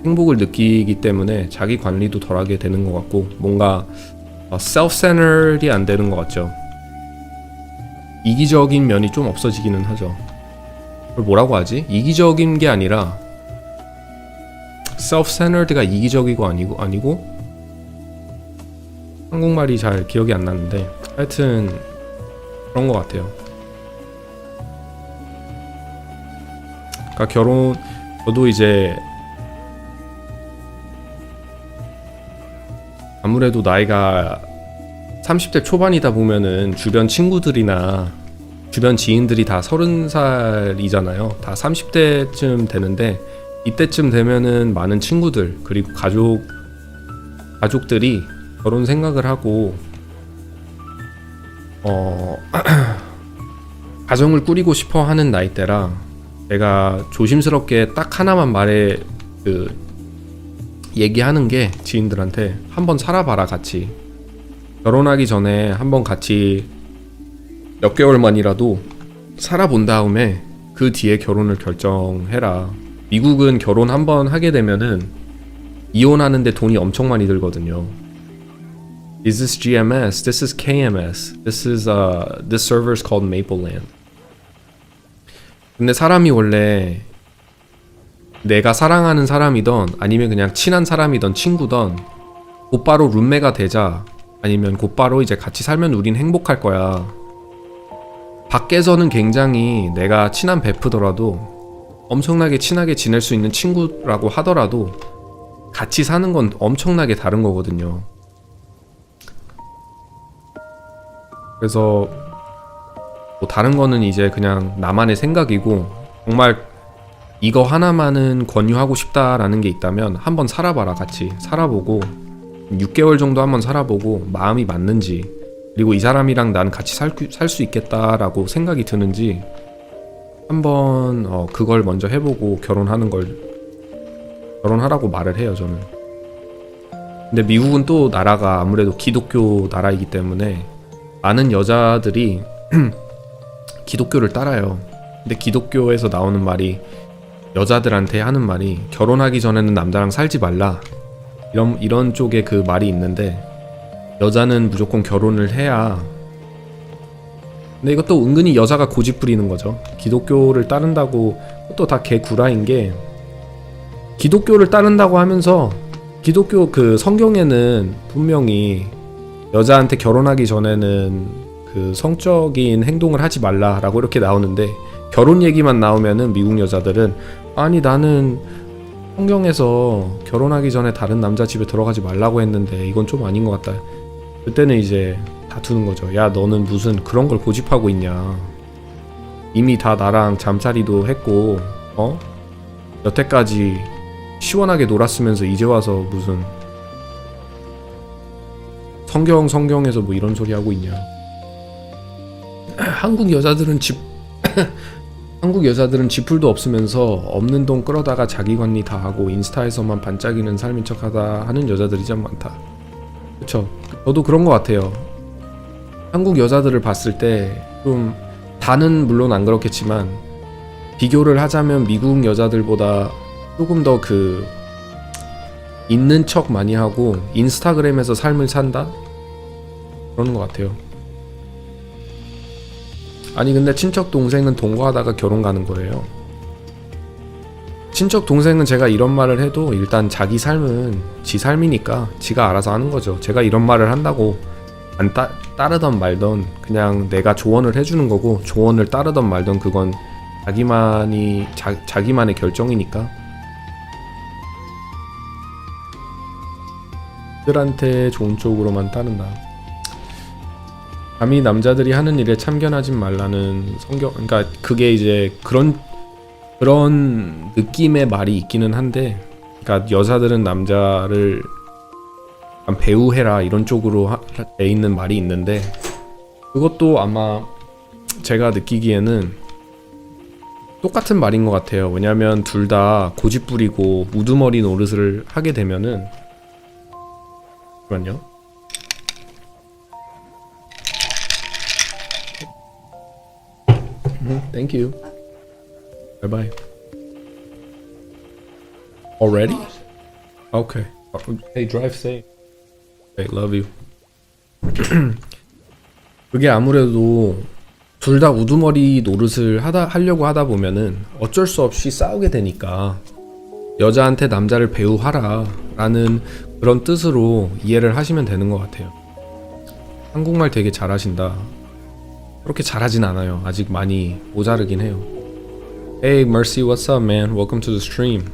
행복을 느끼기 때문에 자기 관리도 덜하게 되는 것 같고, 뭔가 self-centered이 안 되는 것 같죠. 이기적인 면이 좀 없어지기는 하죠. 그걸 뭐라고 하지? 이기적인 게 아니라 self-centered가 이기적이고 아니고 한국말이 잘 기억이 안 나는데, 하여튼 그런 것 같아요. 그러니까 저도 이제 아무래도 나이가 30대 초반이다 보면은 주변 친구들이나 주변 지인들이 다 30살이잖아요. 다 30대쯤 되는데, 이때쯤 되면은 많은 친구들 그리고 가족들이 결혼 생각을 하고 가정을 꾸리고 싶어 하는 나이대라, 내가 조심스럽게 딱 하나만 얘기하는 게, 지인들한테 한번 살아봐라, 같이 결혼하기 전에 한번 같이 몇 개월만이라도 살아본 다음에 그 뒤에 결혼을 결정해라. 미국은 결혼 한번 하게 되면은 이혼하는데 돈이 엄청 많이 들거든요. This is GMS, this is KMS, this server is called MapleLand. 근데 사람이 원래 내가 사랑하는 사람이던 아니면 그냥 친한 사람이던 친구던 곧바로 룸메가 되자, 아니면 곧바로 이제 같이 살면 우린 행복할 거야. 밖에서는 굉장히 내가 친한 베프더라도, 엄청나게 친하게 지낼 수 있는 친구라고 하더라도 같이 사는 건 엄청나게 다른 거거든요. 그래서 뭐 다른 거는 이제 그냥 나만의 생각이고, 정말 이거 하나만은 권유하고 싶다라는 게 있다면 한번 살아봐라. 같이 살아보고 6개월 정도 한번 살아보고 마음이 맞는지, 그리고 이 사람이랑 난 같이 살 수 있겠다라고 생각이 드는지 한번 그걸 먼저 해보고 결혼하라고 말을 해요, 저는. 근데 미국은 또 나라가 아무래도 기독교 나라이기 때문에 많은 여자들이 기독교를 따라요. 근데 기독교에서 나오는 말이 여자들한테 하는 말이 결혼하기 전에는 남자랑 살지 말라 이런 쪽의 그 말이 있는데, 여자는 무조건 결혼을 해야. 근데 이것도 은근히 여자가 고집 부리는 거죠. 기독교를 따른다고, 또 다 개구라인 게, 기독교를 따른다고 하면서 기독교 그 성경에는 분명히 여자한테 결혼하기 전에는 그 성적인 행동을 하지 말라라고 이렇게 나오는데, 결혼 얘기만 나오면은 미국 여자들은 아니 나는 성경에서 결혼하기 전에 다른 남자 집에 들어가지 말라고 했는데 이건 좀 아닌 것 같다. 그때는 이제 다투는 거죠. 야 너는 무슨 그런 걸 고집하고 있냐. 이미 다 나랑 잠자리도 했고 여태까지 시원하게 놀았으면서 이제 와서 무슨 성경에서 뭐 이런 소리 하고 있냐. 한국 여자들은 지풀도 없으면서 없는 돈 끌어다가 자기 관리 다 하고 인스타에서만 반짝이는 삶인 척하다 하는 여자들이 참 많다. 그쵸? 저도 그런 것 같아요. 한국 여자들을 봤을 때 좀, 다는 물론 안 그렇겠지만 비교를 하자면 미국 여자들보다 조금 더 그 있는 척 많이 하고 인스타그램에서 삶을 산다? 그러는 것 같아요. 아니 근데 친척 동생은 동거하다가 결혼 가는 거예요. 친척 동생은 제가 이런 말을 해도 일단 자기 삶은 지 삶이니까 지가 알아서 하는 거죠. 제가 이런 말을 한다고 안 따르던 말던 그냥 내가 조언을 해주는 거고, 조언을 따르던 말던 그건 자기만의 결정이니까. 들한테 좋은 쪽으로만 따른다. 감히 남자들이 하는 일에 참견하지 말라는 성경, 그러니까 그게 이제 그런 느낌의 말이 있기는 한데, 그러니까 여자들은 남자를 배우해라 이런 쪽으로 돼 있는 말이 있는데, 그것도 아마 제가 느끼기에는 똑같은 말인 것 같아요. 왜냐면 둘 다 고집 부리고 우두머리 노릇을 하게 되면은, 잠깐만요. Thank you. Bye bye. Already? Okay. Hey, drive safe. Okay, love you. 그게 아무래도 둘 다 우두머리 노릇을 하려고 하다 보면은 어쩔 수 없이 싸우게 되니까 여자한테 남자를 배우하라 라는 그런 뜻으로 이해를 하시면 되는 것 같아요. 한국말 되게 잘하신다. 그렇게 잘하진 않아요. 아직 많이 모자르긴 해요. Hey Mercy, what's up man? Welcome to the stream.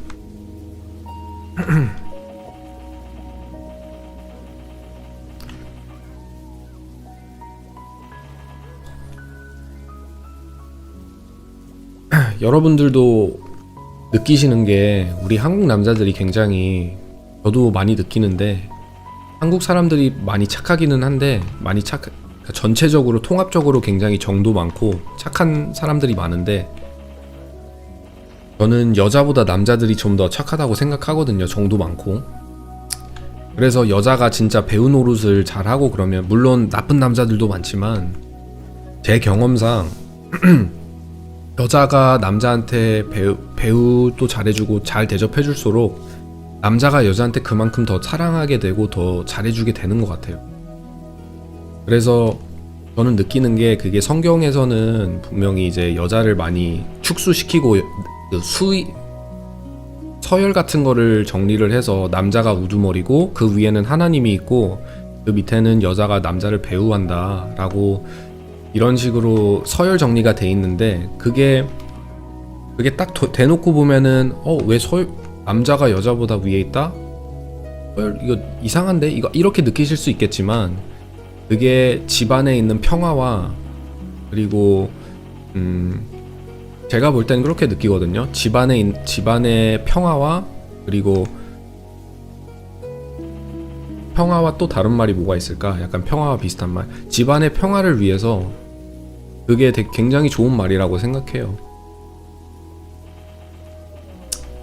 여러분들도 느끼시는 게 우리 한국 남자들이 굉장히, 저도 많이 느끼는데 한국 사람들이 많이 착하기는 한데 전체적으로 통합적으로 굉장히 정도 많고 착한 사람들이 많은데, 저는 여자보다 남자들이 좀 더 착하다고 생각하거든요. 정도 많고. 그래서 여자가 진짜 배우 노릇을 잘하고 그러면, 물론 나쁜 남자들도 많지만 제 경험상 여자가 남자한테 배우도 잘해주고 잘 대접해줄수록 남자가 여자한테 그만큼 더 사랑하게 되고 더 잘해주게 되는 것 같아요. 그래서 저는 느끼는 게, 그게 성경에서는 분명히 이제 여자를 많이 축소시키고 서열 같은 거를 정리를 해서 남자가 우두머리고 그 위에는 하나님이 있고 그 밑에는 여자가 남자를 배우한다 라고 이런 식으로 서열 정리가 돼 있는데, 그게 딱 대놓고 보면은 왜 남자가 여자보다 위에 있다? 이거 이상한데? 이렇게 느끼실 수 있겠지만, 그게 집안에 있는 평화와, 그리고 제가 볼 때는 그렇게 느끼거든요. 집안의 평화와, 그리고 평화와 또 다른 말이 뭐가 있을까? 약간 평화와 비슷한 말. 집안의 평화를 위해서 그게 굉장히 좋은 말이라고 생각해요.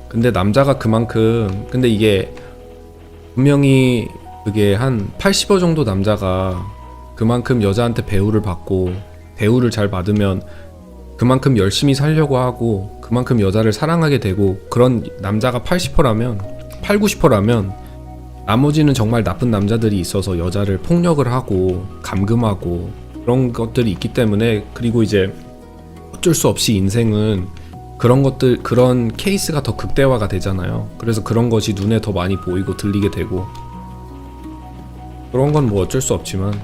근데 남자가 그만큼, 근데 이게 분명히 그게 한 80% 정도 남자가 그만큼 여자한테 배우를 받고 대우를 잘 받으면 그만큼 열심히 살려고 하고 그만큼 여자를 사랑하게 되고 그런 남자가 80%라면 8, 90%라면 나머지는 정말 나쁜 남자들이 있어서 여자를 폭력을 하고 감금하고 그런 것들이 있기 때문에 그리고 이제 어쩔 수 없이 인생은 그런 것들 그런 케이스가 더 극대화가 되잖아요. 그래서 그런 것이 눈에 더 많이 보이고 들리게 되고 그런 건 뭐 어쩔 수 없지만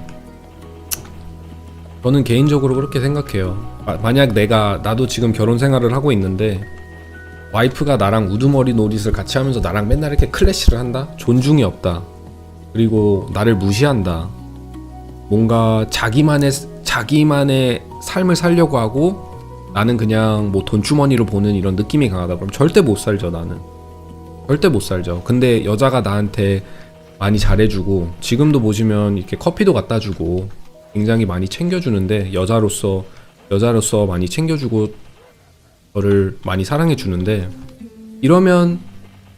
저는 개인적으로 그렇게 생각해요. 만약 나도 지금 결혼 생활을 하고 있는데 와이프가 나랑 우두머리 노릇을 같이 하면서 나랑 맨날 이렇게 클래시를 한다? 존중이 없다. 그리고 나를 무시한다. 뭔가 자기만의 삶을 살려고 하고 나는 그냥 뭐 돈주머니로 보는 이런 느낌이 강하다. 그럼 절대 못 살죠, 나는. 절대 못 살죠. 근데 여자가 나한테 많이 잘해주고 지금도 보시면 이렇게 커피도 갖다 주고 굉장히 많이 챙겨주는데 여자로서 많이 챙겨주고 저를 많이 사랑해 주는데 이러면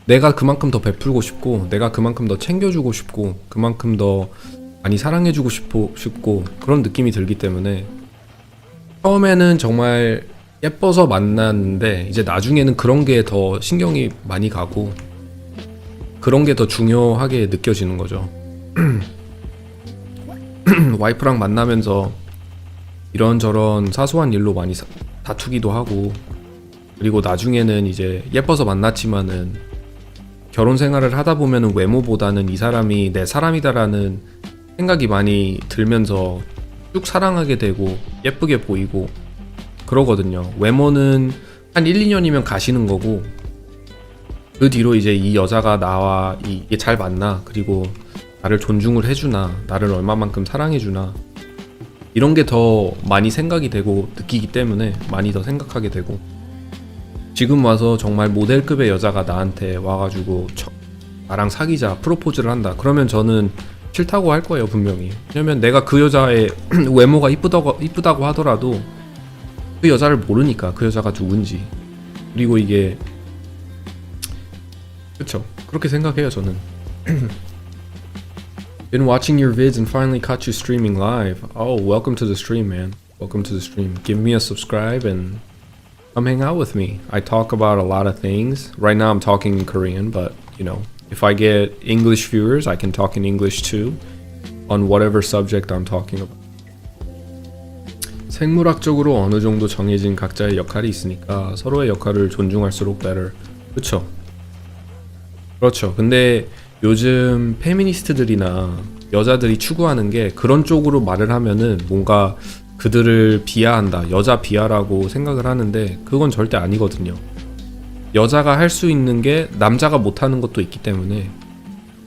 내가 그만큼 더 베풀고 싶고 내가 그만큼 더 챙겨주고 싶고 그만큼 더 많이 사랑해 주고 싶고 그런 느낌이 들기 때문에 처음에는 정말 예뻐서 만났는데 이제 나중에는 그런 게 더 신경이 많이 가고 그런 게 더 중요하게 느껴지는 거죠. 와이프랑 만나면서 이런저런 사소한 일로 많이 다투기도 하고 그리고 나중에는 이제 예뻐서 만났지만은 결혼 생활을 하다 보면은 외모보다는 이 사람이 내 사람이다라는 생각이 많이 들면서 쭉 사랑하게 되고 예쁘게 보이고 그러거든요. 외모는 한 1, 2년이면 가시는 거고 그 뒤로 이제 이 여자가 나와 이게 잘 맞나 그리고 나를 존중을 해주나 나를 얼마만큼 사랑해주나 이런 게 더 많이 생각이 되고 느끼기 때문에 많이 더 생각하게 되고 지금 와서 정말 모델급의 여자가 나한테 와가지고 나랑 사귀자 프로포즈를 한다 그러면 저는 싫다고 할 거예요 분명히. 왜냐면 내가 그 여자의 외모가 이쁘다고 하더라도 그 여자를 모르니까 그 여자가 누군지 그리고 이게 그쵸 그렇게 생각해요 저는. Been watching your vids and finally caught you streaming live. Oh, welcome to the stream, man. Welcome to the stream. Give me a subscribe and come hang out with me. I talk about a lot of things. Right now I'm talking in Korean, but you know, if I get English viewers, I can talk in English too on whatever subject I'm talking about. 생물학적으로 어느 정도 정해진 각자의 역할이 있으니까 서로의 역할을 존중할수록 better. 그쵸? 그렇죠. 근데 요즘 페미니스트들이나 여자들이 추구하는 게 그런 쪽으로 말을 하면은 뭔가 그들을 비하한다, 여자 비하라고 생각을 하는데 그건 절대 아니거든요. 여자가 할 수 있는 게 남자가 못하는 것도 있기 때문에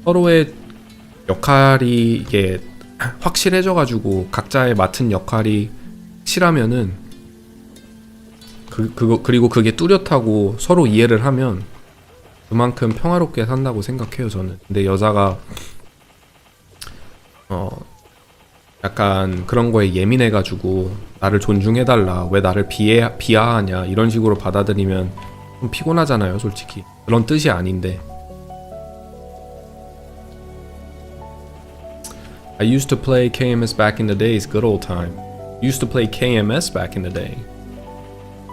서로의 역할이 이게 확실해져가지고 각자의 맡은 역할이 확실하면은 그리고 그게 뚜렷하고 서로 이해를 하면 그만큼 평화롭게 산다고 생각해요 저는. 근데 여자가 약간 그런 거에 예민해가지고 나를 존중해달라 왜 나를 비하하냐 이런 식으로 받아들이면 좀 피곤하잖아요 솔직히. 그런 뜻이 아닌데. I used to play KMS back in the days, good old time. Used to play KMS back in the day.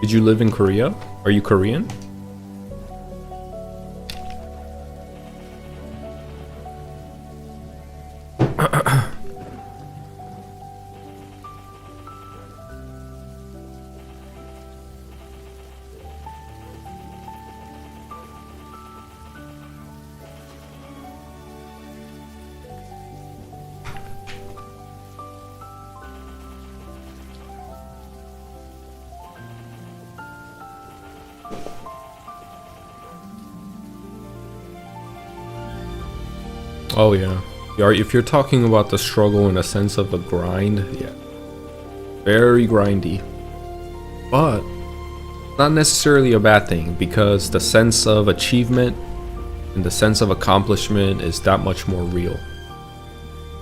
Did you live in Korea? Are you Korean? Oh yeah. If you're talking about the struggle in a sense of a grind, yeah. Very grindy. But not necessarily a bad thing because the sense of achievement and the sense of accomplishment is that much more real.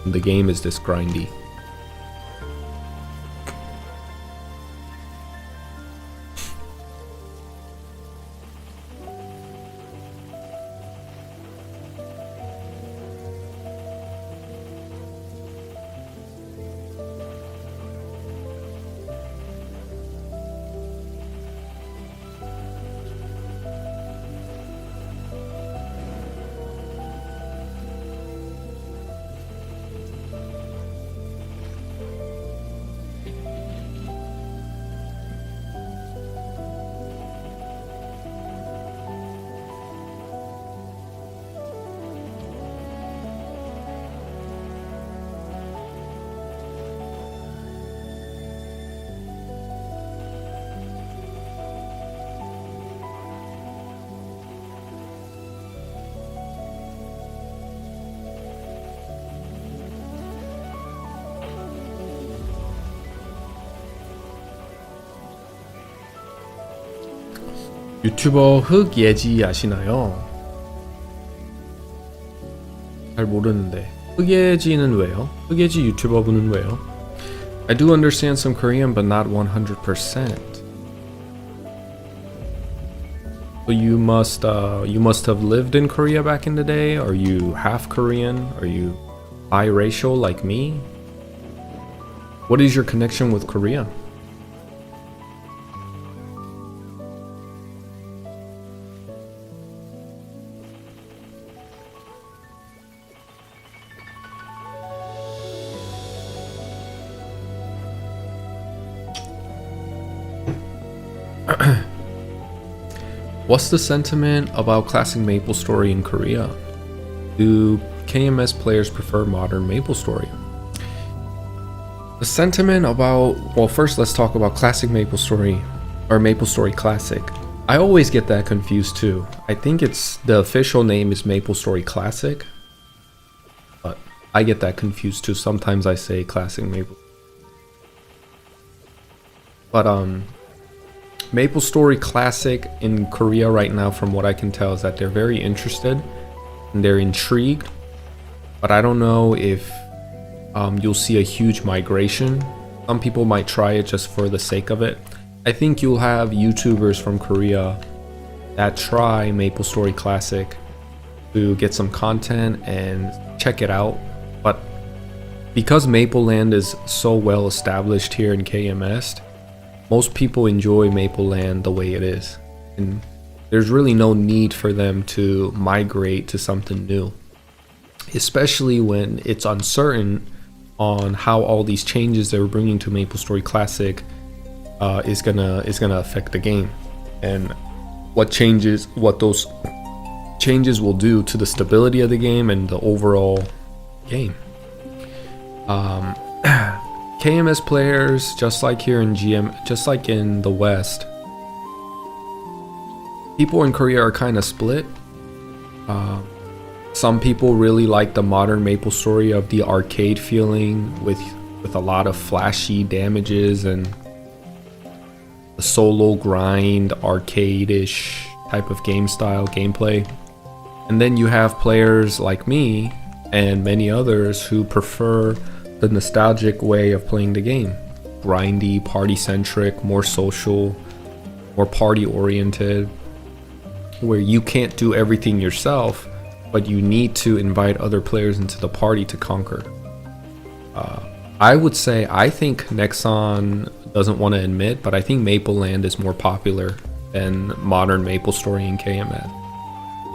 And the game is this grindy. 유튜버 흑예지 아시나요? 잘 모르는데. 흑예지는 왜요? 흑예지 유튜버분은 왜요? I do understand some Korean but not 100%. So you must have lived in Korea back in the day? Are you half Korean? Are you biracial like me? What is your connection with Korea? What's the sentiment about classic MapleStory in Korea? Do KMS players prefer modern MapleStory? The sentiment about, well, first let's talk about classic MapleStory or MapleStory Classic. I always get that confused too. I think it's the official name is MapleStory Classic, but I get that confused too. Sometimes I say Classic Maple. But MapleStory Classic in Korea right now, from what I can tell, is that they're very interested and they're intrigued. But I don't know if you'll see a huge migration. Some people might try it just for the sake of it. I think you'll have YouTubers from Korea that try MapleStory Classic to get some content and check it out. But because Maple Land is so well established here in KMS, most people enjoy Maple Land the way it is, and there's really no need for them to migrate to something new, especially when it's uncertain on how all these changes they're bringing to MapleStory Classic is gonna affect the game, and what those changes will do to the stability of the game and the overall game. KMS players, just like here in just like in the West, people in Korea are kind of split. Some people really like the modern MapleStory of the arcade feeling with a lot of flashy damages and the solo grind, arcade-ish type of gameplay. And then you have players like me and many others who prefer the nostalgic way of playing the game. Grindy, party-centric, more social, more party-oriented, where you can't do everything yourself, but you need to invite other players into the party to conquer. I would say, I think Nexon doesn't want to admit, but I think Maple Land is more popular than modern MapleStory in KMS.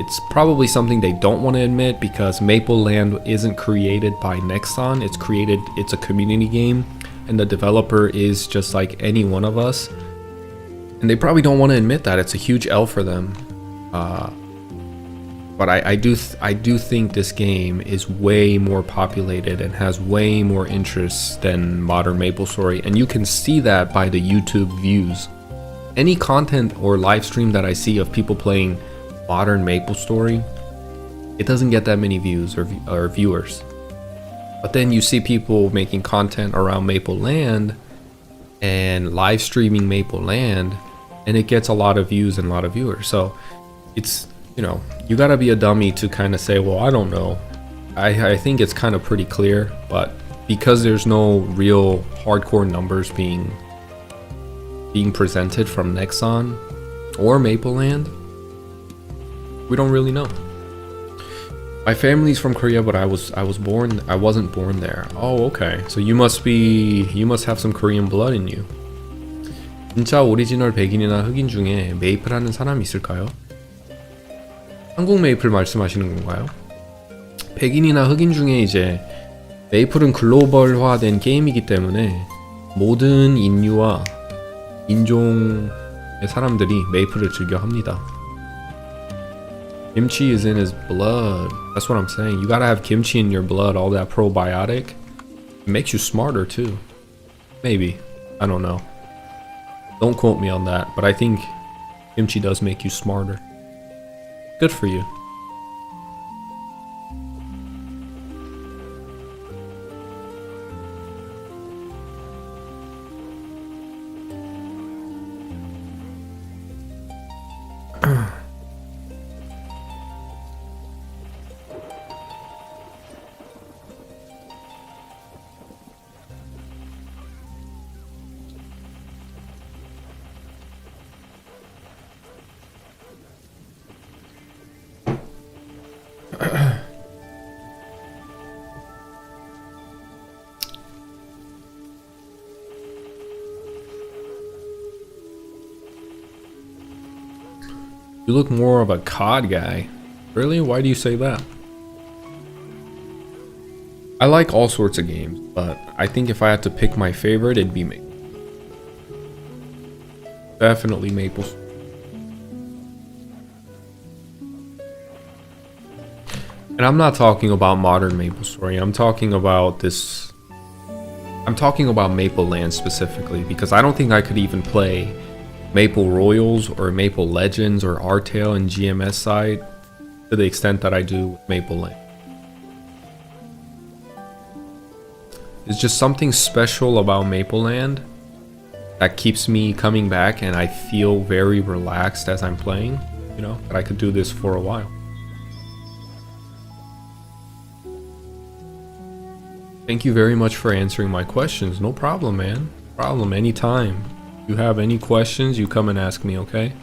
It's probably something they don't want to admit because Maple Land isn't created by Nexon. It's a community game, and the developer is just like any one of us. And they probably don't want to admit that. It's a huge L for them. But I do think this game is way more populated and has way more interest than modern MapleStory, and you can see that by the YouTube views. Any content or live stream that I see of people playing modern MapleStory, it doesn't get that many views or viewers. But then you see people making content around Maple Land and live streaming Maple Land, and it gets a lot of views and a lot of viewers. So it's, you gotta be a dummy to kind of say, well, I don't know. I think it's kind of pretty clear, but because there's no real hardcore numbers being presented from Nexon or Maple Land, we don't really know. My family's from Korea, but I wasn't born there. Oh, okay. So you must have some Korean blood in you. 진짜 오리지널 백인이나 흑인 중에 메이플 하는 사람이 있을까요? 한국 메이플 말씀하시는 건가요? 백인이나 흑인 중에 이제 메이플은 글로벌화된 게임이기 때문에 모든 인류와 인종의 사람들이 메이플을 즐겨 합니다. Kimchi is in his blood. That's what I'm saying. You gotta have kimchi in your blood, all that probiotic. It makes you smarter too. Maybe. I don't know. Don't quote me on that, but I think kimchi does make you smarter. Good for you. You look more of a COD guy. Really? Why do you say that? I like all sorts of games, but I think if I had to pick my favorite, it'd be Maple. Definitely Maple. And I'm not talking about modern MapleStory. I'm talking about this. I'm talking about Maple Land specifically because I don't think I could even play Maple Royals or Maple Legends or Artail and GMS side to the extent that I do with Maple Land. There's just something special about Maple Land that keeps me coming back, and I feel very relaxed as I'm playing, you know, that I could do this for a while. Thank you very much for answering my questions. No problem, man. No problem, anytime. If you have any questions, you come and ask me, okay?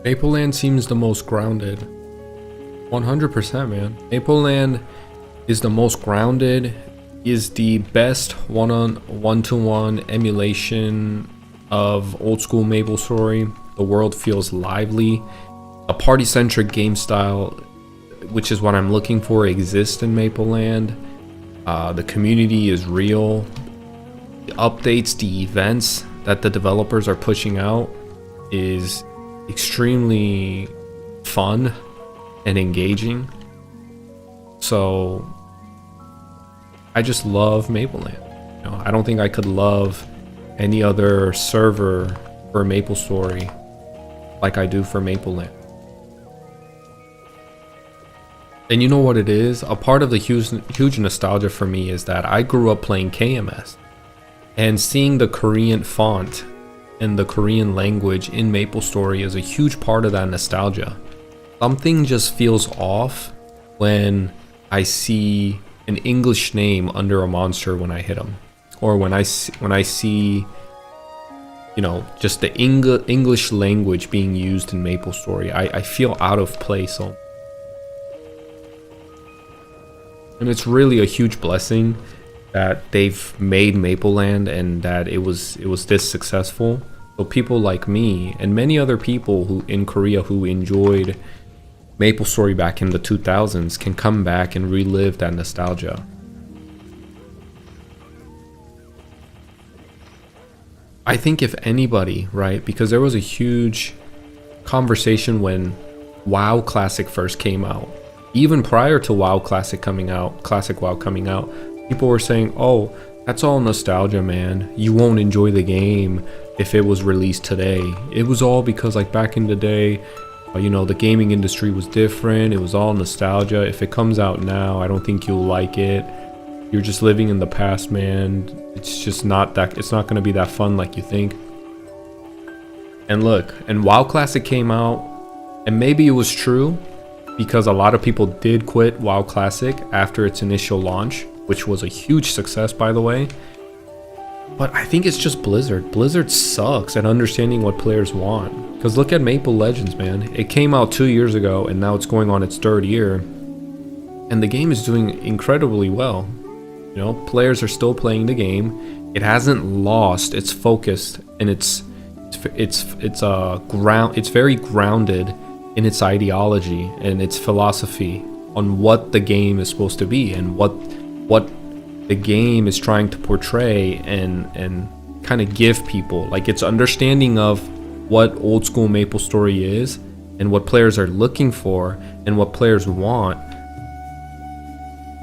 Maple Land seems the most grounded. 100%, man. Maple Land is the most grounded, is the best one-to-one emulation of old school MapleStory. The world feels lively. A party-centric game style, which is what I'm looking for, exists in Maple Land. The community is real. The updates, the events that the developers are pushing out is extremely fun and engaging. So I just love Maple Land. You know, I don't think I could love any other server for MapleStory like I do for Maple Land. And you know what it is? A part of the huge nostalgia for me is that I grew up playing KMS, and seeing the Korean font and the Korean language in MapleStory is a huge part of that nostalgia. Something just feels off when I see an English name under a monster when I hit him, or when I see, you know, just the English language being used in MapleStory. I feel out of place. And it's really a huge blessing that they've made Maple Land and that it was this successful. So people like me and many other people who in Korea who enjoyed MapleStory back in the 2000s can come back and relive that nostalgia. I think if anybody, right, because there was a huge conversation when WoW Classic first came out. Even prior to WoW Classic coming out, Classic WoW coming out, people were saying, oh, that's all nostalgia, man. You won't enjoy the game if it was released today. It was all because, like, back in the day, you know, the gaming industry was different. It was all nostalgia. If it comes out now, I don't think you'll like it. You're just living in the past, man. It's just not that, it's not going to be that fun like you think. And look, and WoW Classic came out, and maybe it was true because a lot of people did quit WoW Classic after its initial launch, which was a huge success, by the way. But I think it's just Blizzard. Blizzard sucks at understanding what players want. Because look at Maple Legends, man. It came out 2 years ago, and now it's going on its 3rd year. And the game is doing incredibly well. You know, players are still playing the game. It hasn't lost its focus, and it's very grounded in its ideology and its philosophy on what the game is supposed to be and what the game is trying to portray and kind of give people, like its understanding of what old school MapleStory is and what players are looking for and what players want.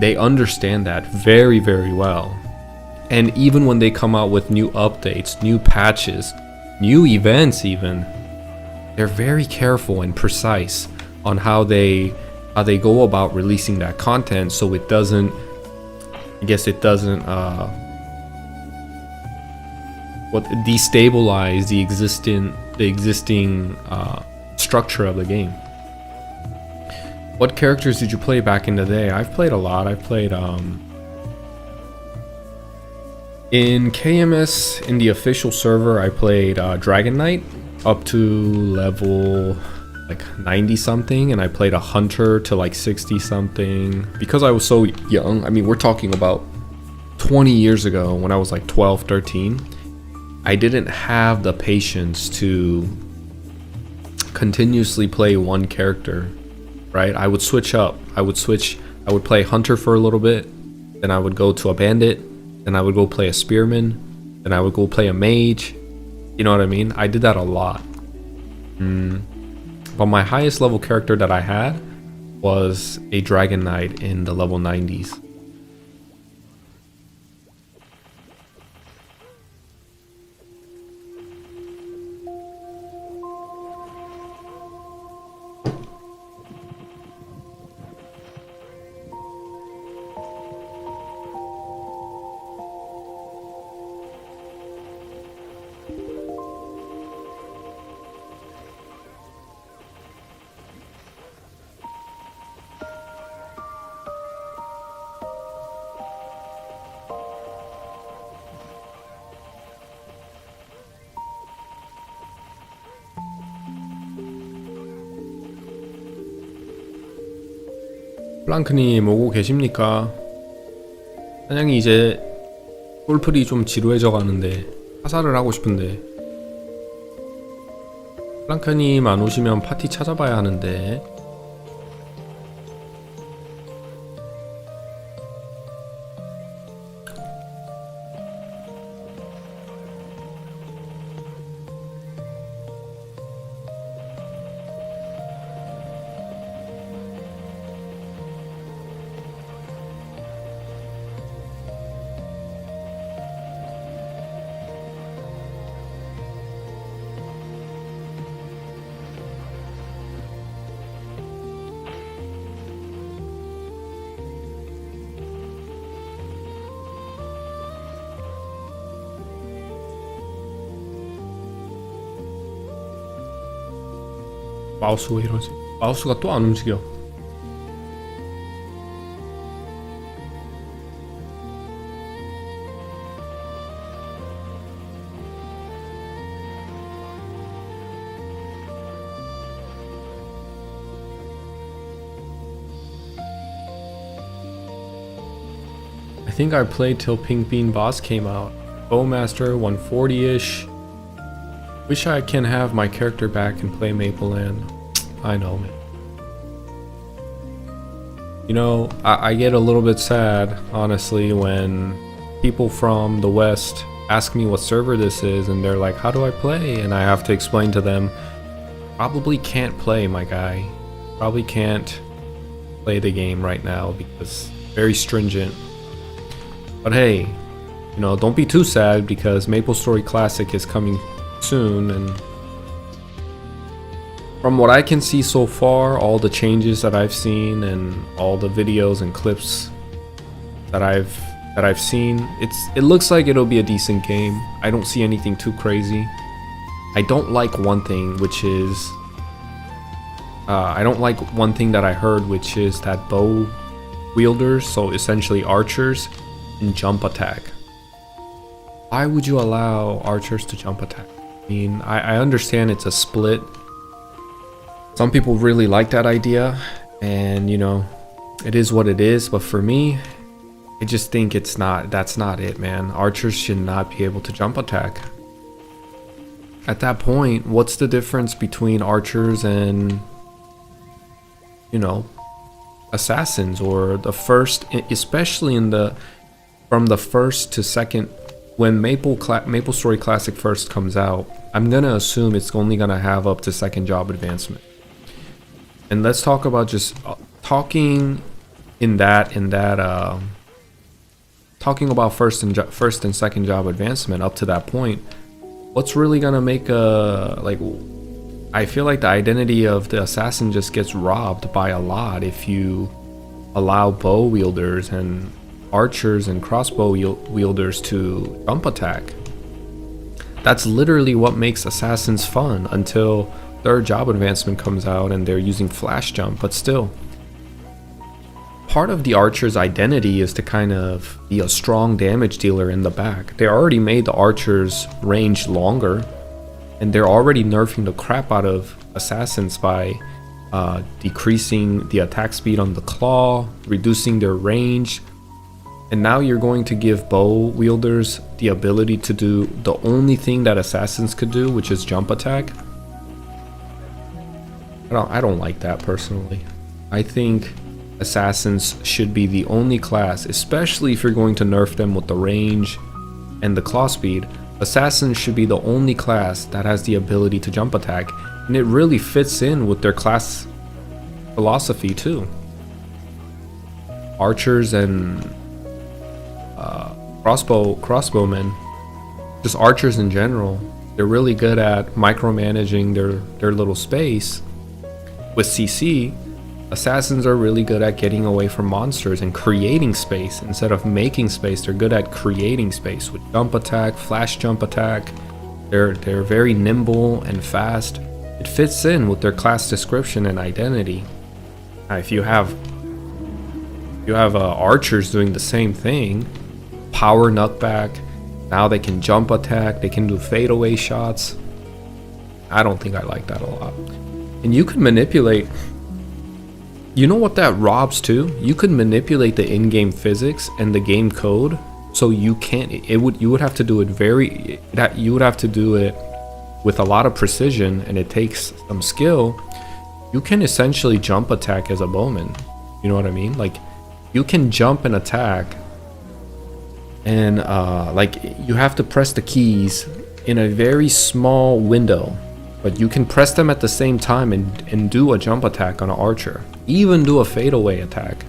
They understand that very, very well. And even when they come out with new updates, new patches, new events even, they're very careful and precise on how they go about releasing that content, so it doesn't, destabilize the existing structure of the game. What characters did you play back in the day? I've played a lot. I've played in KMS, in the official server, I played Dragon Knight up to level like 90 something, and I played a hunter to like 60 something because I was so young. I mean, we're talking about 20 years ago when I was like 12, 13. I didn't have the patience to continuously play one character, right? I would switch up. I would play hunter for a little bit, then I would go to a bandit, then I would go play a spearman, then I would go play a mage. You know what I mean? I did that a lot. But my highest level character that I had was a Dragon Knight in the level 90s. 플랑크님 오고 계십니까? 사냥이 이제 꿀플이 좀 지루해져 가는데 하사를 하고 싶은데 플랑크님 안 오시면 파티 찾아봐야 하는데. 마우스 왜 이러지? 마우스가 또 안 움직여. I think I played till Pink Bean Boss came out. Bowmaster 140-ish. Wish I can have my character back and play Maple Land. I know, man. You know, I get a little bit sad, honestly, when people from the West ask me what server this is, and they're like, how do I play? And I have to explain to them, probably can't play, my guy. Probably can't play the game right now because very stringent. But hey, you know, don't be too sad because MapleStory Classic is coming soon, and from what I can see so far, all the changes that I've seen and all the videos and clips that I've seen, it looks like it'll be a decent game. I don't see anything too crazy. I don't like one thing, which is I don't like one thing that I heard, which is that bow wielders, so essentially archers, can jump attack. Why would you allow archers to jump attack? I mean, I understand it's a split. Some people really like that idea, and you know, it is what it is, but for me, I just think that's not it, man. Archers should not be able to jump attack. At that point, what's the difference between archers and, you know, assassins, or the first, especially in the from the first to second, when MapleStory Classic first comes out, I'm gonna assume it's only gonna have up to second job advancement. And let's talk about just talking talking about first and second job advancement up to that point. What's really gonna make I feel like the identity of the assassin just gets robbed by a lot if you allow bow wielders and archers and crossbow wielders to jump attack. That's literally what makes assassins fun until third job advancement comes out and they're using flash jump. But still, part of the archer's identity is to kind of be a strong damage dealer in the back. They already made the archer's range longer, and they're already nerfing the crap out of assassins by decreasing the attack speed on the claw, reducing their range. And now you're going to give bow wielders the ability to do the only thing that assassins could do, which is jump attack. I don't like that personally. I think assassins should be the only class, especially if you're going to nerf them with the range and the claw speed. Assassins should be the only class that has the ability to jump attack, and it really fits in with their class philosophy too. Archers and crossbowmen, just archers in general, they're really good at micromanaging their little space. With CC, assassins are really good at getting away from monsters and creating space instead of making space. They're good at creating space with jump attack, flash jump attack. They're very nimble and fast. It fits in with their class description and identity. If you have archers doing the same thing, power nutback, now they can jump attack, they can do fadeaway shots. I don't think I like that a lot. And you could manipulate, you know what that robs too? You could manipulate the in-game physics and the game code, so you would have to do it with a lot of precision, and it takes some skill. You can essentially jump attack as a bowman. You know what I mean? Like, you can jump and attack, and you have to press the keys in a very small window, but you can press them at the same time and do a jump attack on an archer, even do a fadeaway attack,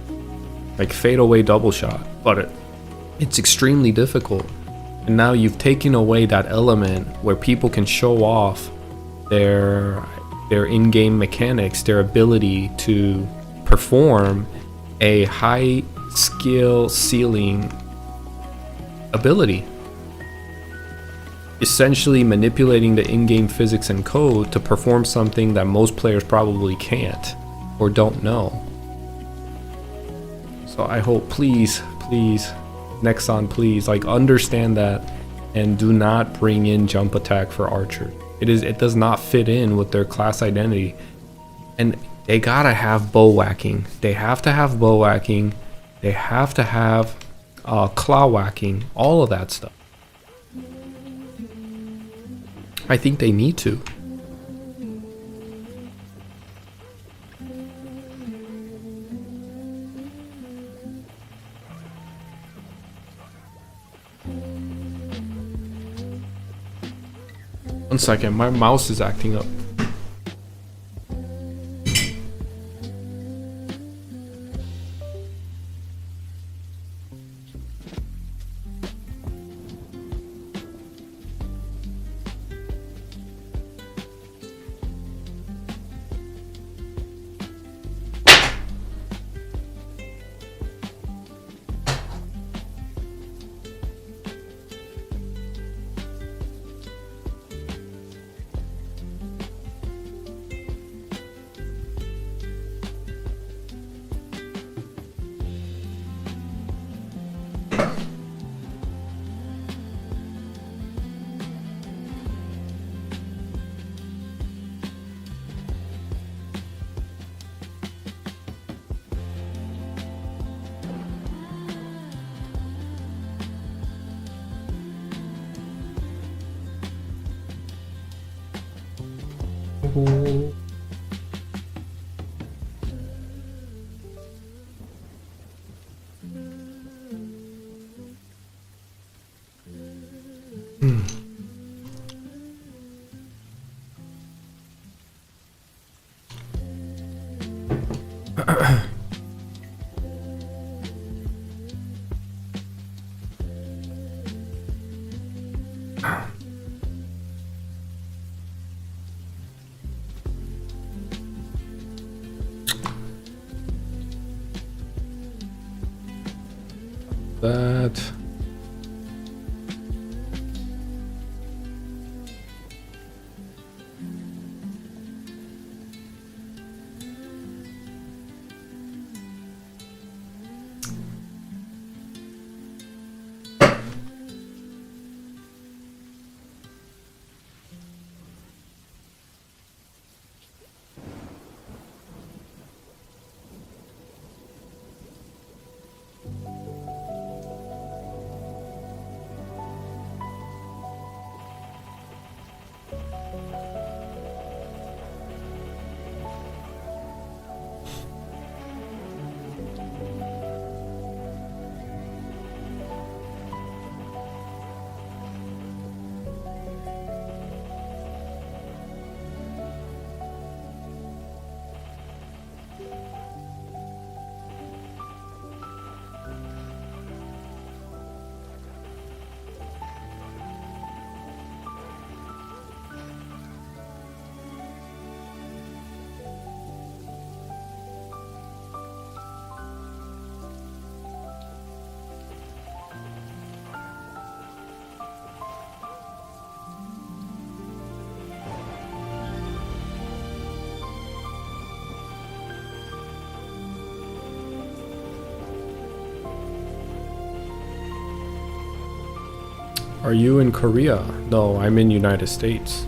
like fadeaway double shot. But it's extremely difficult, and now you've taken away that element where people can show off their in-game mechanics, their ability to perform a high skill ceiling ability, essentially manipulating the in-game physics and code to perform something that most players probably can't or don't know. So I hope, please, Nexon, please, understand that, and do not bring in jump attack for archers. It does not fit in with their class identity. And they gotta have bow whacking. They have to have bow whacking. They have to have claw whacking, all of that stuff. I think they need to. One second, my mouse is acting up. That. Are you in Korea? No, I'm in United States.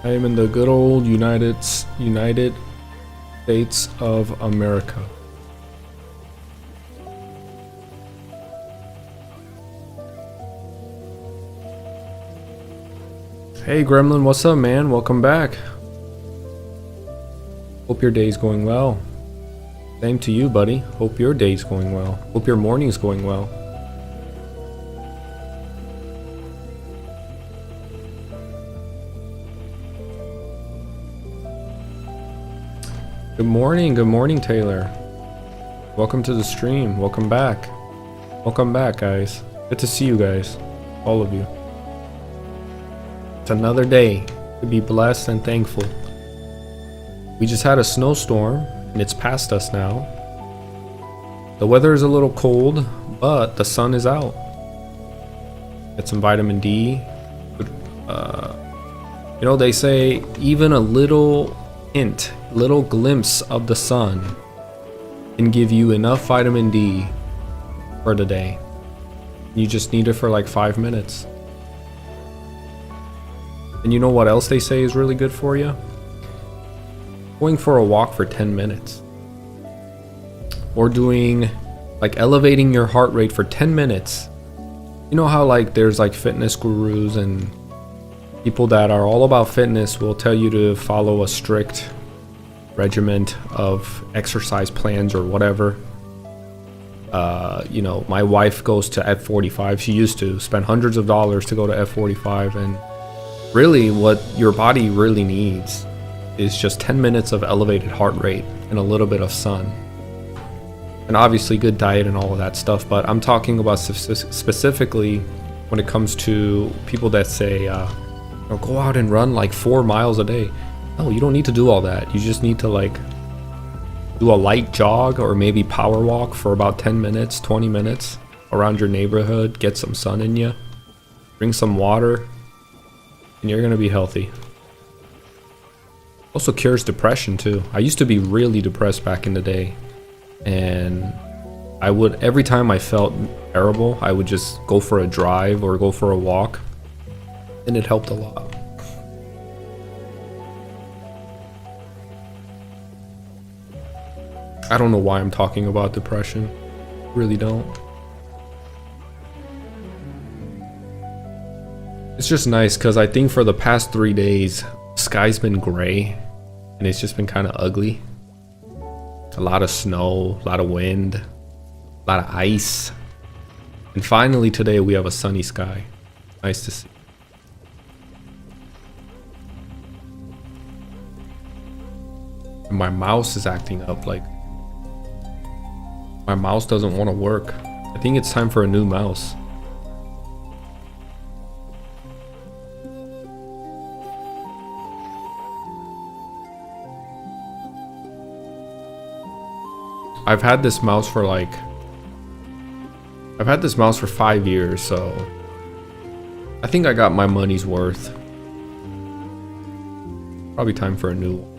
I am in the good old United States of America. Hey Gremlin, what's up, man? Welcome back. Hope your day's going well. Same to you, buddy. Hope your day's going well. Hope your morning's going well. Good morning, Taylor. Welcome to the stream. Welcome back. Welcome back, guys. Good to see you guys. All of you. It's another day to be blessed and thankful. We just had a snowstorm. And it's past us now. The weather is a little cold, but the sun is out. Get some vitamin D. You know, they say even a little hint, little glimpse of the sun can give you enough vitamin D for the day. You just need it for like 5 minutes. And you know what else they say is really good for you? Going for a walk for 10 minutes, or doing like elevating your heart rate for 10 minutes. You know how like there's like fitness gurus and people that are all about fitness will tell you to follow a strict regiment of exercise plans or whatever. You know, my wife goes to F45. She used to spend hundreds of dollars to go to F45, and really what your body really needs is just 10 minutes of elevated heart rate and a little bit of sun. And obviously good diet and all of that stuff, but I'm talking about specifically when it comes to people that say, go out and run like 4 miles a day. No, you don't need to do all that. You just need to like do a light jog or maybe power walk for about 10 minutes, 20 minutes around your neighborhood, get some sun in you, drink some water, and you're gonna be healthy. Also cures depression too. I used to be really depressed back in the day, and I would, every time I felt terrible, I would just go for a drive or go for a walk, and it helped a lot. I don't know why I'm talking about depression. Really don't. It's just nice because I think for the past 3 days, sky's been gray and it's just been kind of ugly. A lot of snow, a lot of wind, a lot of ice. And finally today we have a sunny sky. Nice to see. My mouse is acting up, like my mouse doesn't want to work. I think it's time for a new mouse. I've had this mouse for 5 years, so I think I got my money's worth. Probably time for a new one.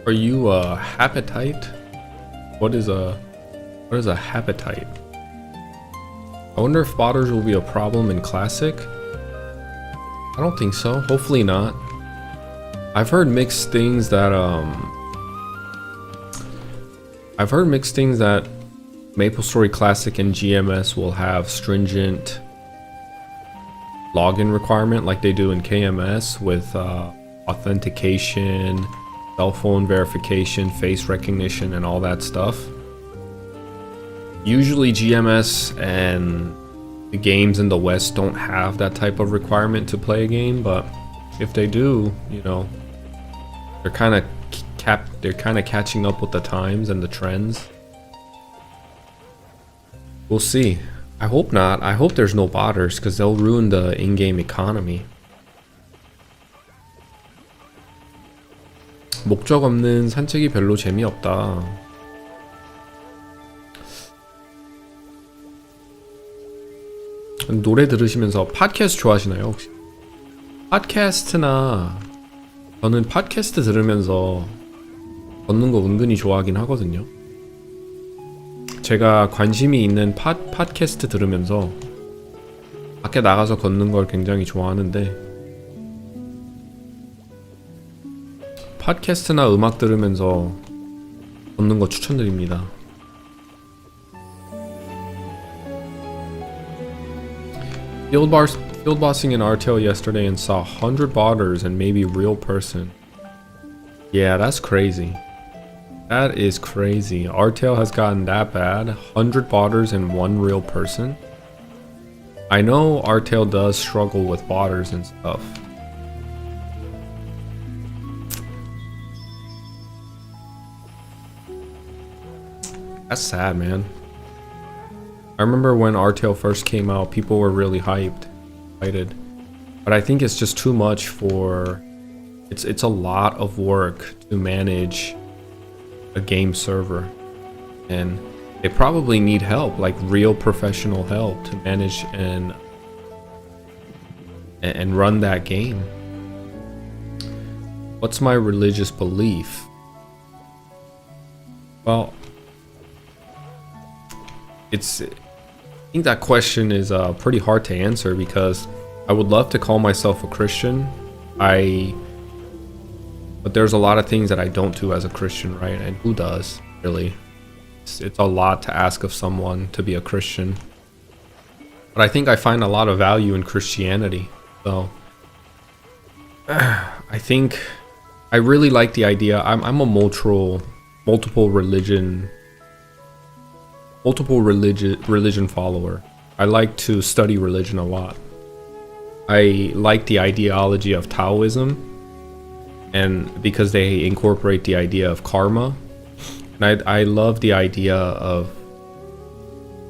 Are you a hapatite? What is a hapatite? I wonder if botters will be a problem in classic. I don't think so. Hopefully not. I've heard mixed things that MapleStory Classic and GMS will have stringent login requirement like they do in KMS with authentication, cell phone verification, face recognition, and all that stuff. Usually GMS and the games in the West don't have that type of requirement to play a game, but if they do, you know, they're kind of catching up with the times and the trends. We'll see. I hope not. I hope there's no botters because they'll ruin the in-game economy. 목적 없는 산책이 별로 재미없다. 노래 들으시면서 팟캐스트 좋아하시나요 혹시? 팟캐스트나 저는 팟캐스트 들으면서 걷는 거 은근히 좋아하긴 하거든요. 제가 관심이 있는 팟캐스트 들으면서 밖에 나가서 걷는 걸 굉장히 좋아하는데 팟캐스트나 음악 들으면서 걷는 거 추천드립니다. Field bossing in RTL yesterday and saw 100 botters and maybe real person. Yeah, that's crazy. That is crazy. RTL has gotten that bad. 100 botters and one real person. I know RTL does struggle with botters and stuff. That's sad, man. I remember when RTL first came out, people were really excited. But I think it's just too much for... It's a lot of work to manage a game server. And they probably need help, like real professional help to manage and run that game. What's my religious belief? Well, think that question is pretty hard to answer because I would love to call myself a Christian. But there's a lot of things that I don't do as a Christian, right? And who does, really? It's a lot to ask of someone to be a Christian. But I think I find a lot of value in Christianity. So I think I really like the idea. I'm a multiple religion follower. I like to study religion a lot. I like the ideology of Taoism, and because they incorporate the idea of karma. And I love the idea of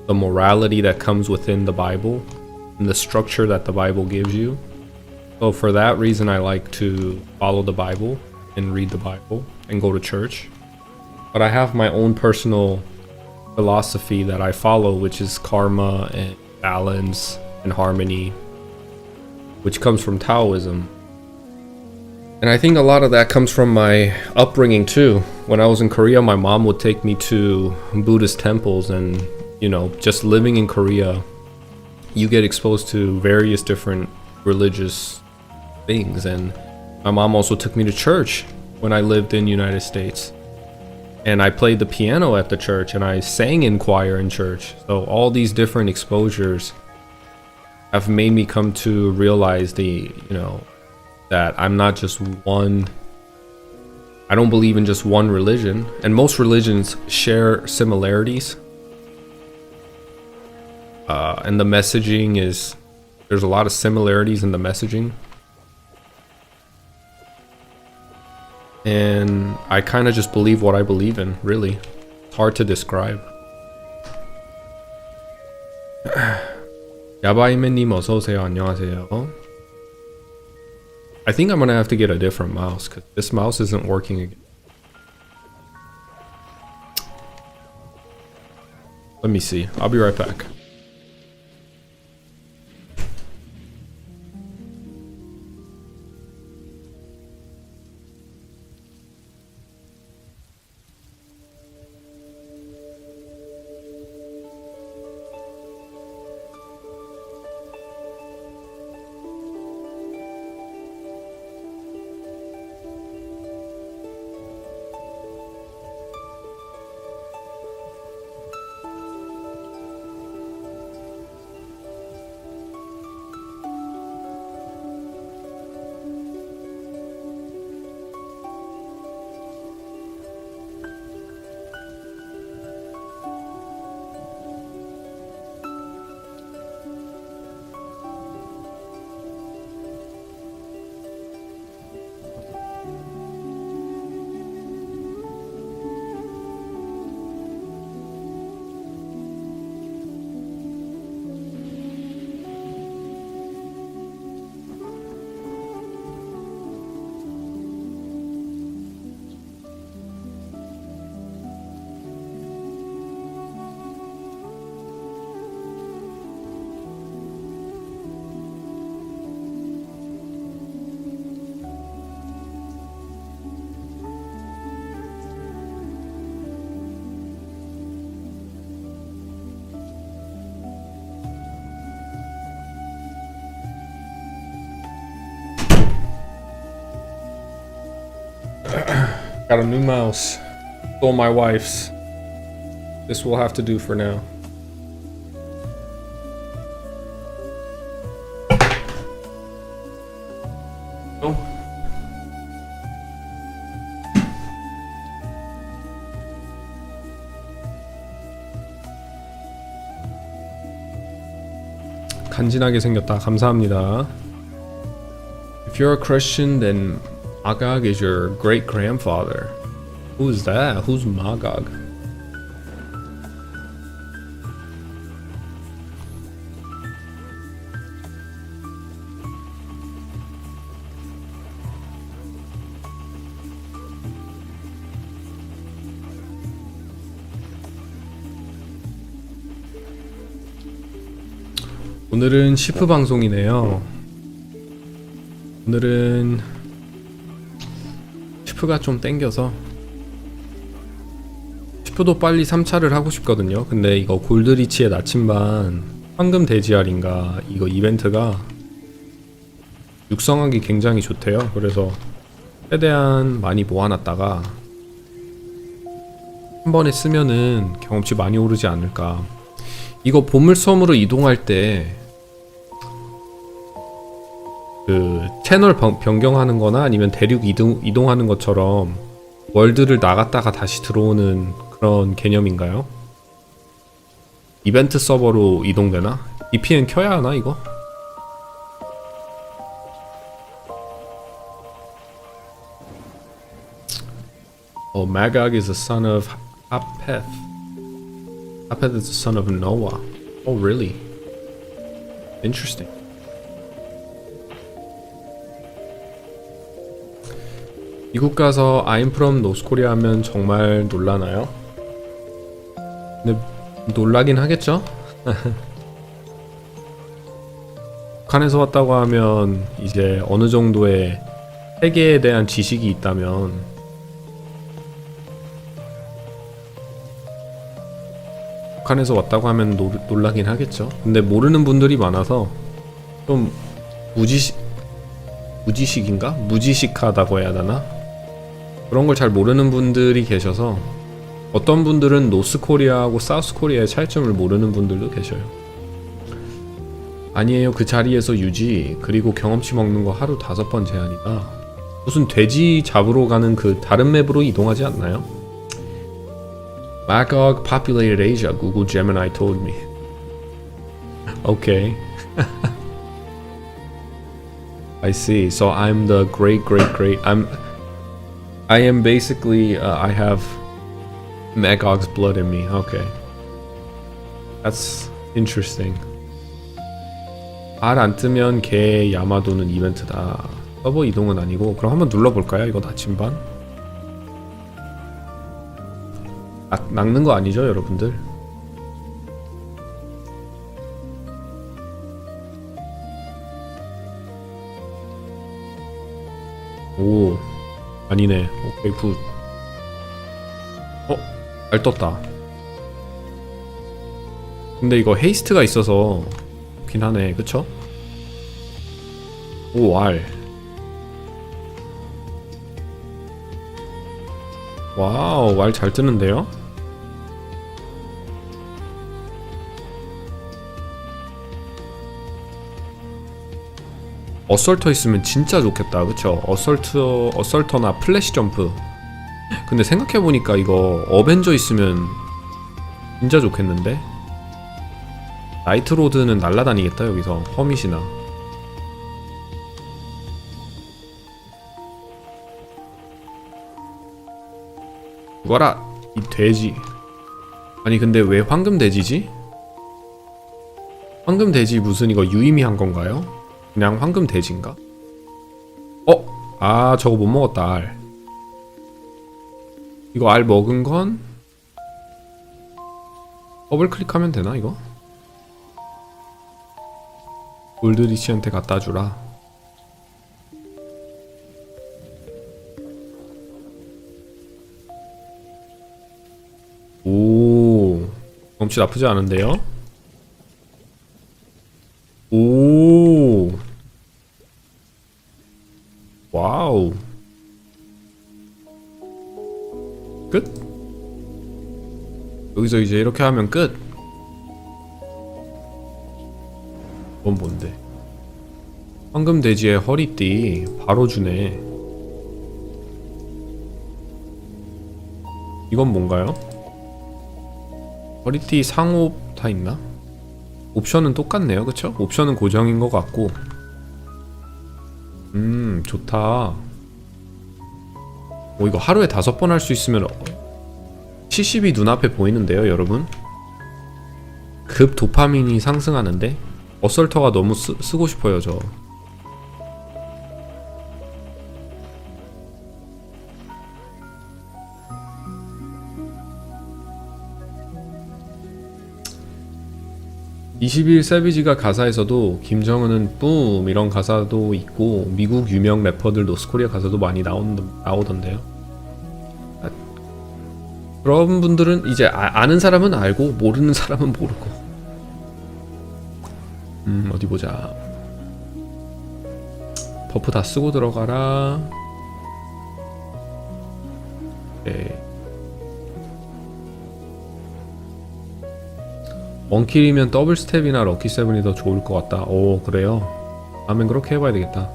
the morality that comes within the Bible and the structure that the Bible gives you. So for that reason, I like to follow the Bible and read the Bible and go to church. But I have my own personal philosophy that I follow, which is karma and balance and harmony, which comes from Taoism. And I think a lot of that comes from my upbringing too. When I was in Korea, my mom would take me to Buddhist temples, and just living in Korea, you get exposed to various different religious things. And my mom also took me to church when I lived in the United States. And I played the piano at the church, and I sang in choir in church. So all these different exposures have made me come to realize that I'm not just one. I don't believe in just one religion, and most religions share similarities. And the messaging there's a lot of similarities in the messaging. And I kind of just believe what I believe in, really. It's hard to describe. 야바이맨님 어서오세요. 안녕하세요. I think I'm gonna have to get a different mouse because this mouse isn't working again. Let me see. I'll be right back. Got a new mouse. Stole my wife's. This will have to do for now. Oh. 간지나게 생겼다. 감사합니다. If you're a Christian, then Magog is your great grandfather. Who's that? Who's Magog? 오늘은 시프 방송이네요. 오늘은 시프가 좀 땡겨서 표도 빨리 3차를 하고 싶거든요. 근데 이거 골드리치의 나침반 황금 대지알인가 이거 이벤트가 육성하기 굉장히 좋대요. 그래서 최대한 많이 모아놨다가 한 번에 쓰면은 경험치 많이 오르지 않을까. 이거 보물섬으로 이동할 때 그 채널 변경하는 거나 아니면 대륙 이동하는 것처럼 월드를 나갔다가 다시 들어오는 그런 개념인가요? 이벤트 서버로 이동되나? VPN 켜야 하나 이거? Magog is the son of Apeth. Apeth is the son of Noah. Oh really? Interesting. 미국 가서 I'm from North Korea 하면 정말 놀라나요? 근데 놀라긴 하겠죠? 북한에서 왔다고 하면 이제 어느 정도의 세계에 대한 지식이 있다면 북한에서 왔다고 하면 놀라긴 하겠죠. 근데 모르는 분들이 많아서 좀 무지식인가? 무지식하다고 해야 하나? 그런 걸 잘 모르는 분들이 계셔서 어떤 분들은 노스코리아하고 사우스코리아의 차이점을 모르는 분들도 계셔요. 아니에요. 그 자리에서 유지. 그리고 경험치 먹는 거 하루 5번 제한이다. 무슨 돼지 잡으러 가는 그 다른 맵으로 이동하지 않나요? Magog populated Asia. Google Gemini told me. Okay. I see. So I'm the great. I am basically. I have Magog's blood in me. Okay. That's interesting. 알 안 뜨면 개 야마도는 이벤트다. 서버 이동은 아니고. 그럼 한번 눌러볼까요? 이거 나침반? 낚는 거 아니죠, 여러분들? 오, 아니네. 오케이, 굿. 알 떴다. 근데 이거 헤이스트가 있어서 좋긴 하네, 그쵸? 오, 알. 와우, 알 잘 뜨는데요? 어설터 있으면 진짜 좋겠다, 그쵸? 어설터나 플래시 점프. 근데 생각해보니까 이거 어벤져 있으면 진짜 좋겠는데? 나이트로드는 날라다니겠다 여기서. 허밋이나. 죽어라 이 돼지. 아니 근데 왜 황금 돼지지? 황금 돼지 무슨 이거 유의미한 건가요? 그냥 황금 돼지인가? 아 저거 못 먹었다. 알. 이거 알 먹은 건 더블 클릭하면 되나 이거? 골드리치한테 갖다 주라. 오, 경치 나쁘지 않은데요? 오, 와우. 끝? 여기서 이제 이렇게 하면 끝. 이건 뭔데? 황금 돼지의 허리띠 바로 주네. 이건 뭔가요? 허리띠 상옵 다 있나? 옵션은 똑같네요, 그쵸? 옵션은 고정인 것 같고. 좋다. 이거 하루에 5번 할 수 있으면 70이 눈앞에 보이는데요, 여러분? 급 도파민이 상승하는데? 어설터가 너무 쓰고 싶어요, 저. (21) 세비지가 가사에서도 김정은은 뿜 이런 가사도 있고 미국 유명 래퍼들 노스코리아 가사도 많이 나오던데요. 그런 분들은 이제 아는 사람은 알고 모르는 사람은 모르고. 어디 보자. 버프 다 쓰고 들어가라. 오케이. 원킬이면 더블 스텝이나 럭키 세븐이 더 좋을 것 같다. 오, 그래요? 다음엔 그렇게 해봐야 되겠다.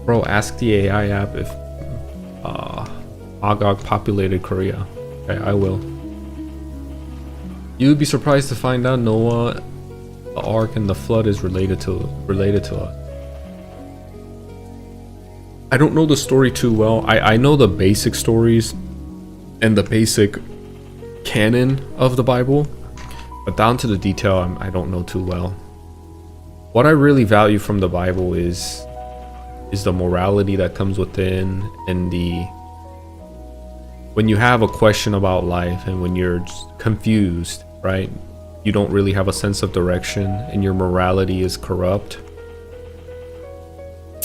Bro, ask the AI app if Agog populated Korea. Okay, I will. You'd be surprised to find out Noah, the Ark, and the Flood is related to us. I don't know the story too well. I know the basic stories and the basic canon of the Bible, but down to the detail, I don't know too well. What I really value from the Bible is the morality that comes within, and when you have a question about life and when you're confused, right? You don't really have a sense of direction and your morality is corrupt.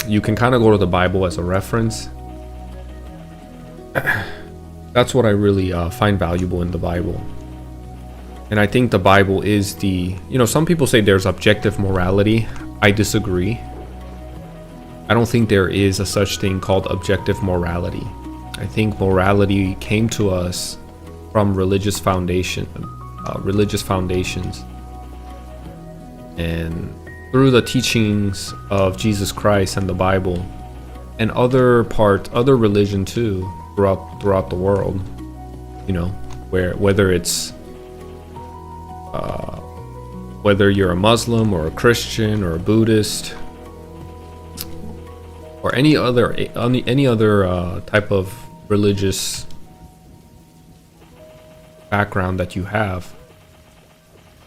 You can kind of go to the Bible as a reference. That's what I really find valuable in the Bible. And I think the Bible is some people say there's objective morality. I disagree. I don't think there is a such thing called objective morality. I think morality came to us from religious foundations, and through the teachings of Jesus Christ and the Bible, and other religion too throughout the world. Whether you're a Muslim or a Christian or a Buddhist, or any other type of religious background that you have,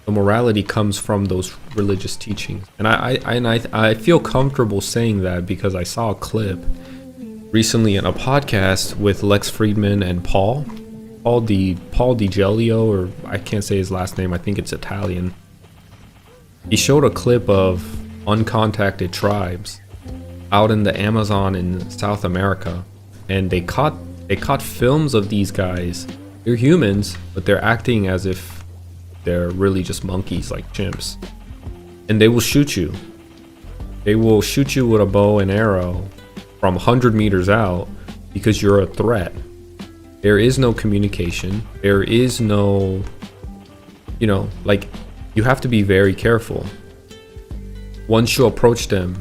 the morality comes from those religious teachings. And I feel comfortable saying that because I saw a clip recently in a podcast with Lex Friedman and Paul DiGelio, or I can't say his last name, I think it's Italian. He showed a clip of uncontacted tribes out in the Amazon in South America, and they caught films of these guys. They're humans, but they're acting as if they're really just monkeys, like chimps. And they will shoot you. They will shoot you with a bow and arrow from 100 meters out because you're a threat. There is no communication. There is no, you have to be very careful. Once you approach them,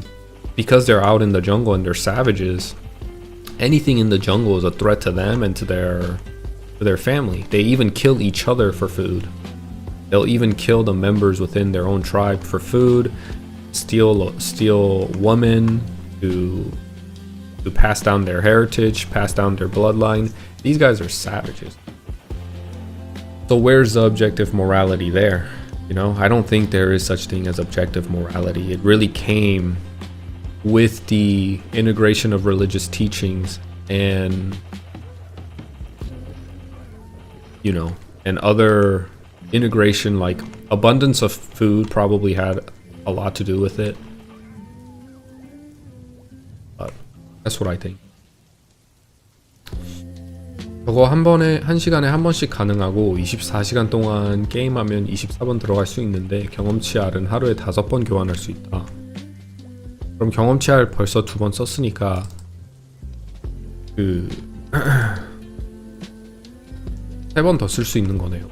because they're out in the jungle and they're savages, anything in the jungle is a threat to them and to their family. They even kill each other for food. They'll even kill the members within their own tribe for food, steal women to pass down their heritage, pass down their bloodline. These guys are savages. So where's the objective morality there? I don't think there is such thing as objective morality. It really came with the integration of religious teachings and and other integration, like abundance of food probably had a lot to do with it. But that's what I think. 저거 한 시간에 한 번씩 가능하고 24시간 동안 게임하면 24번 들어갈 수 있는데 경험치 R은 하루에 5번 교환할 수 있다. 그럼 경험치 R 벌써 2번 썼으니까 3번 더 쓸 수 있는 거네요.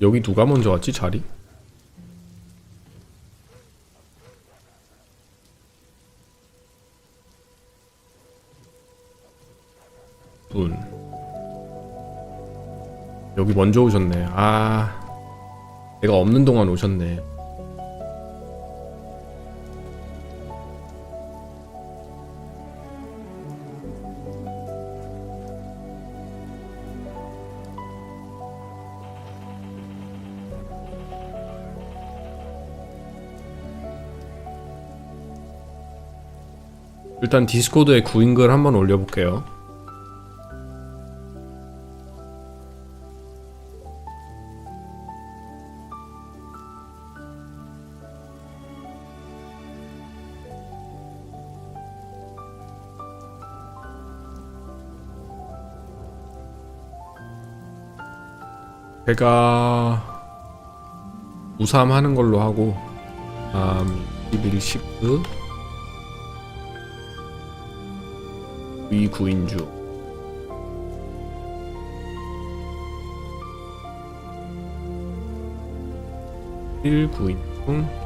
여기 누가 먼저 왔지, 자리? 분 여기 먼저 오셨네. 내가 없는 동안 오셨네. 일단 디스코드에 구인글 한번 올려볼게요. 제가 우삼 하는 걸로 하고 11 10급 위 9인주 1 9인중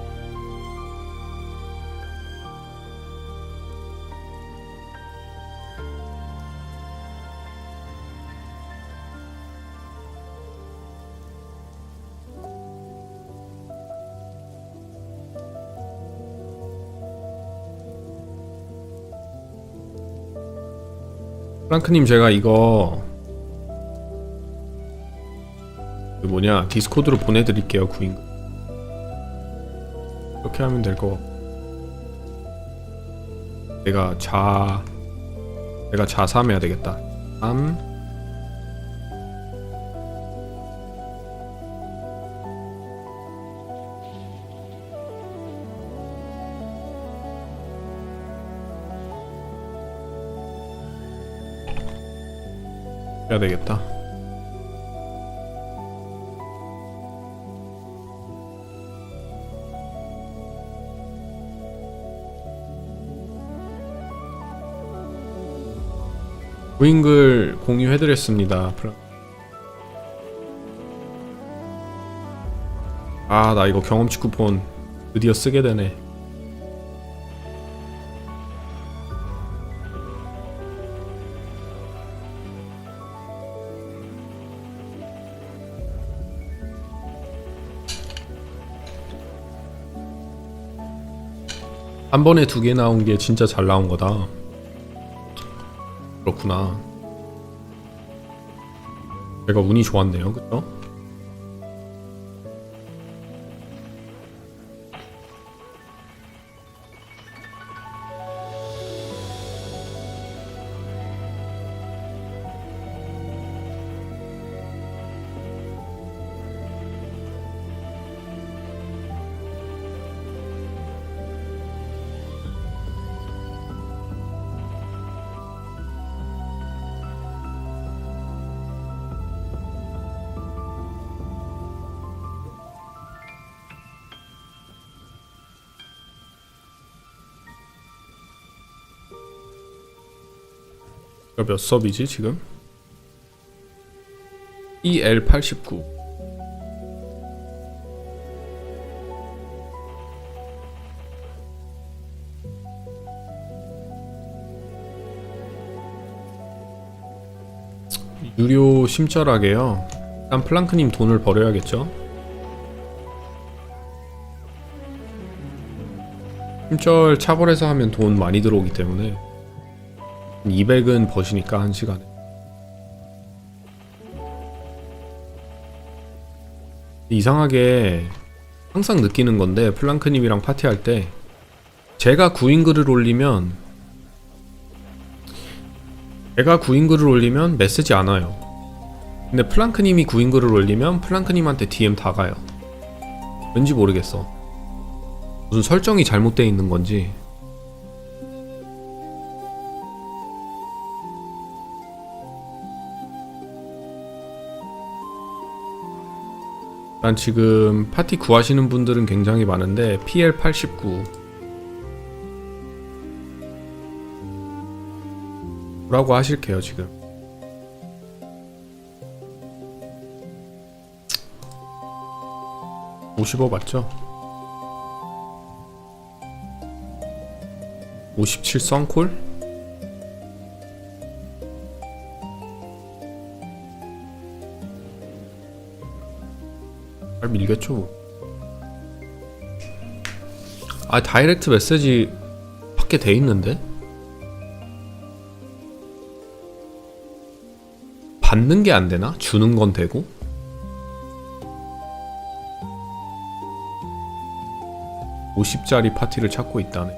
프랑크님 제가 이거 디스코드로 보내드릴게요. 구인 이렇게 하면 될 것 같고 내가 자3 해야 되겠다. 3 해야 되겠다. 구인글 공유해드렸습니다. 나 이거 경험치 쿠폰 드디어 쓰게 되네. 한 번에 2개 나온 게 진짜 잘 나온 거다. 그렇구나. 제가 운이 좋았네요. 그쵸? 몇 섭이지 지금? EL89 유료 심절하게요. 일단 플랑크님 돈을 버려야겠죠? 심절 차벌해서 하면 돈 많이 들어오기 때문에 200은 버시니까 1시간에. 이상하게 항상 느끼는 건데 플랑크님이랑 파티할 때 제가 구인글을 올리면 메시지 안 와요. 근데 플랑크님이 구인글을 올리면 플랑크님한테 DM 다 가요. 왠지 모르겠어. 무슨 설정이 잘못되어 있는 건지. 난 지금 파티 구하시는 분들은 굉장히 많은데 PL89 라고 하실게요. 지금 50억 맞죠? 57 썬콜? 잘 밀겠죠. 다이렉트 메시지 밖에 돼 있는데? 받는 게 안 되나? 주는 건 되고? (50짜리) 파티를 찾고 있다네.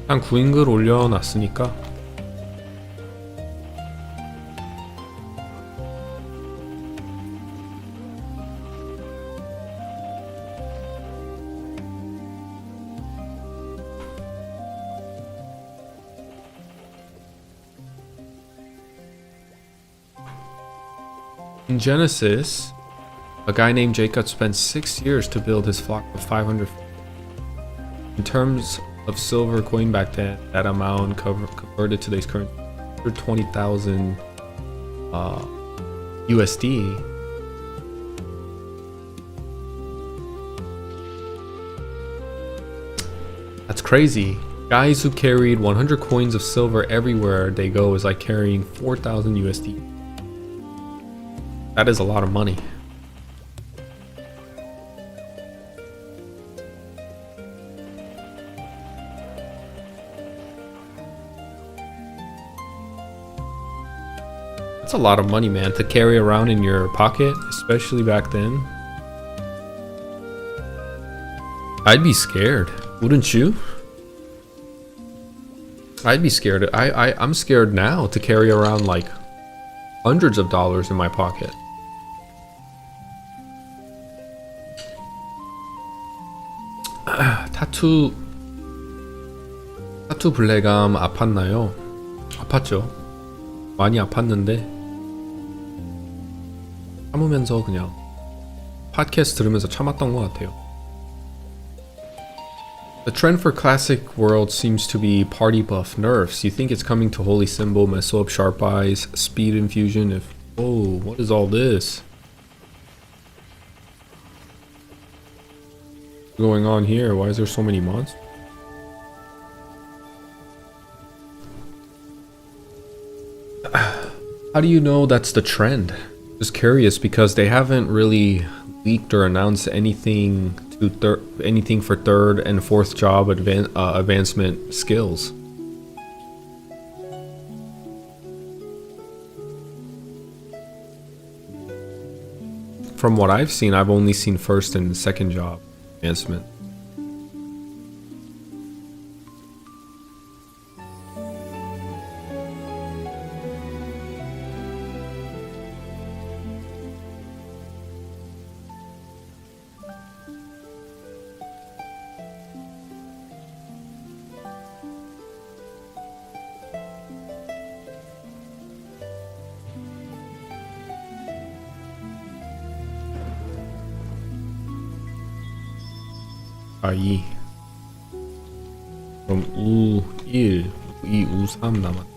그냥 구인글 올려놨으니까. In Genesis, a guy named Jacob spent 6 years to build his flock of 500. In terms of silver coin back then, that amount converted to today's currency, 120,000 USD. That's crazy. Guys who carried 100 coins of silver everywhere they go is like carrying 4,000 USD. That is a lot of money. That's a lot of money, man, to carry around in your pocket, especially back then. I'd be scared, wouldn't you? I'd be scared. I'm scared now to carry around like hundreds of dollars in my pocket. 타투 블랙암 아팠나요? 아팠죠. 많이 아팠는데 참으면서 그냥 팟캐스트 들으면서 참았던 것 같아요. The trend for classic world seems to be party buff nerfs. You think it's coming to Holy Symbol, Meso up Sharp Eyes, Speed Infusion? If oh, what is all this going on here? Why is there so many monsters? How do you know that's the trend? Just curious because they haven't really leaked or announced anything for third and fourth job advancement skills. From what I've seen, I've only seen first and second job advancement. 아, 2. 그럼 우 1, 우 3 남았.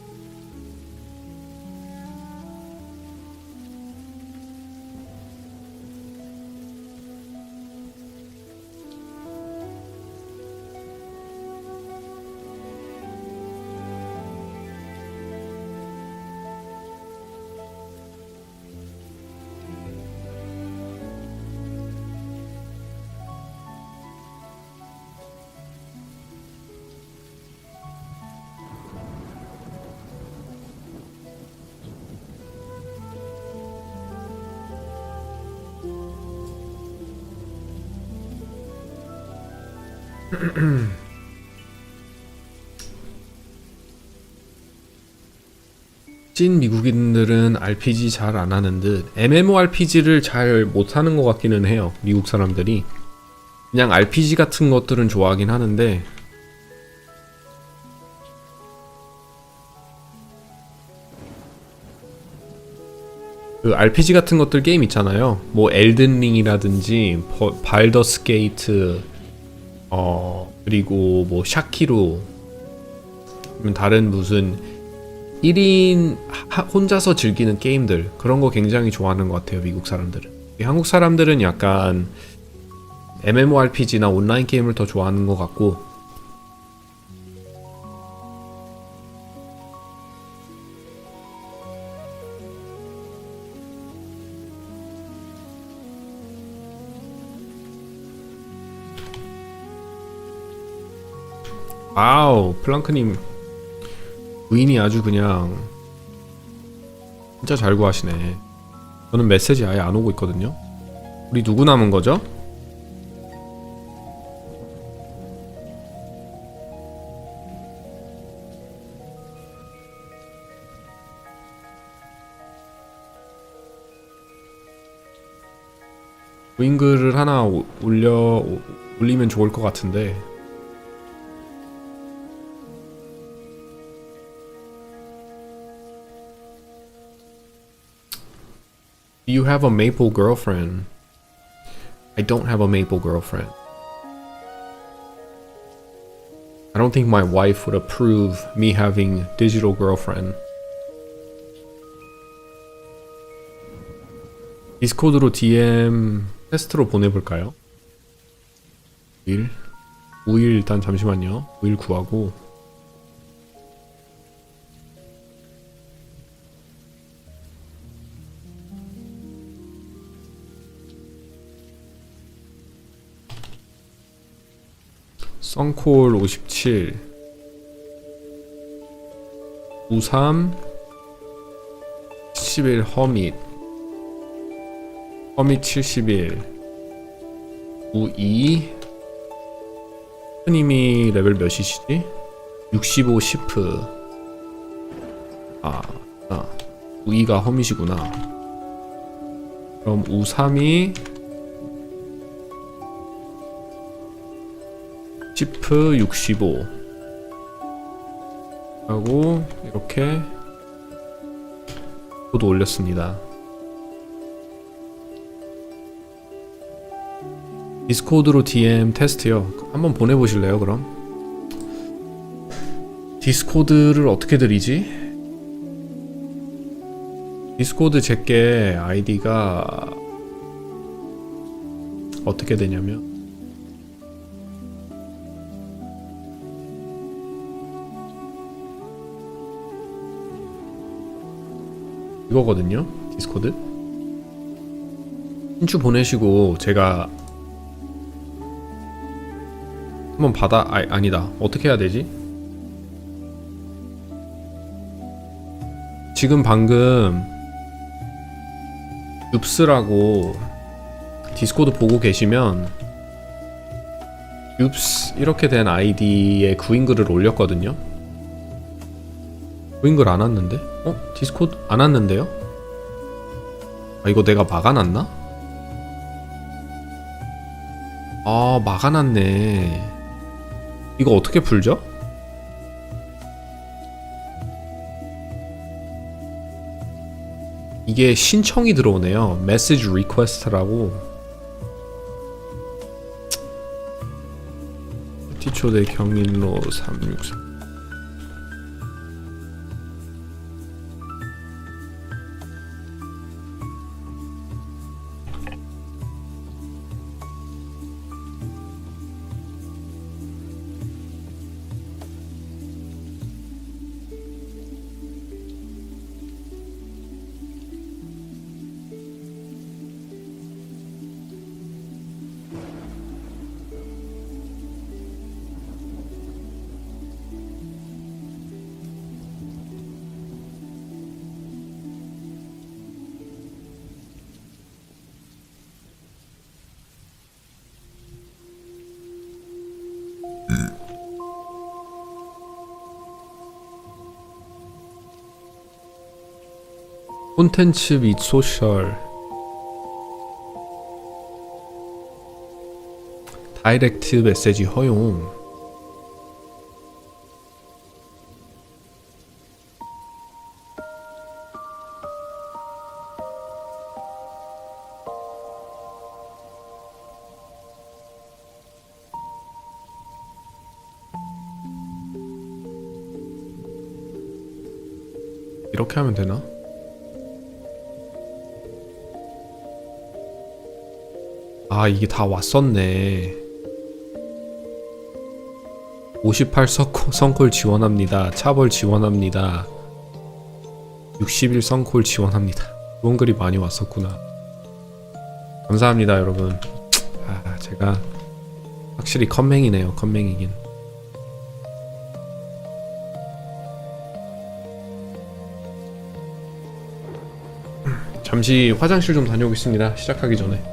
찐 미국인들은 RPG 잘 안 하는 듯. MMORPG를 잘 못하는 것 같기는 해요, 미국 사람들이. 그냥 RPG 같은 것들은 좋아하긴 하는데 그 RPG 같은 것들 게임 있잖아요. 뭐 엘든링이라든지 발더스 게이트, 그리고 뭐 샤키로, 다른 무슨 1인 혼자서 즐기는 게임들, 그런 거 굉장히 좋아하는 것 같아요, 미국 사람들은. 한국 사람들은 약간 MMORPG나 온라인 게임을 더 좋아하는 것 같고. 와우, 플랑크님 부인이 아주 그냥 진짜 잘 구하시네. 저는 메시지 아예 안 오고 있거든요. 우리 누구 남은 거죠? 구인글을 하나 올리면 좋을 것 같은데. Do you have a maple girlfriend? I don't have a maple girlfriend. I don't think my wife would approve me having digital girlfriend. 디스코드로 DM 테스트로 보내볼까요? 5일 일단 잠시만요. 5일 구하고 썬콜 57 53 71 허밋 71 92 스님이 레벨 몇이시지? 65 시프 92가 허밋이구나. 그럼 53이 시프 65 하고 이렇게 코드 올렸습니다. 디스코드로 DM 테스트요. 한번 보내보실래요 그럼? 디스코드를 어떻게 드리지? 디스코드 제게 아이디가 어떻게 되냐면 이거거든요. 디스코드 신추 보내시고 제가 한번 아니다. 어떻게 해야 되지? 지금 방금 읍스라고 디스코드 보고 계시면 읍스 이렇게 된 아이디에 구인글을 올렸거든요. 구인글 안 왔는데? 디스코드 안 왔는데요? 이거 내가 막아놨나? 막아놨네. 이거 어떻게 풀죠? 이게 신청이 들어오네요. Message Request라고. 티초대 경인로 363. 콘텐츠 및 소셜 다이렉트 메시지 허용. 이렇게 하면 되나? 이게 다 왔었네. 58 선콜 지원합니다. 차벌 지원합니다. 60일 선콜 지원합니다. 좋은 글이 많이 왔었구나. 감사합니다 여러분. 제가 확실히 컴맹이네요. 컴맹이긴. 잠시 화장실 좀 다녀오겠습니다. 시작하기 전에.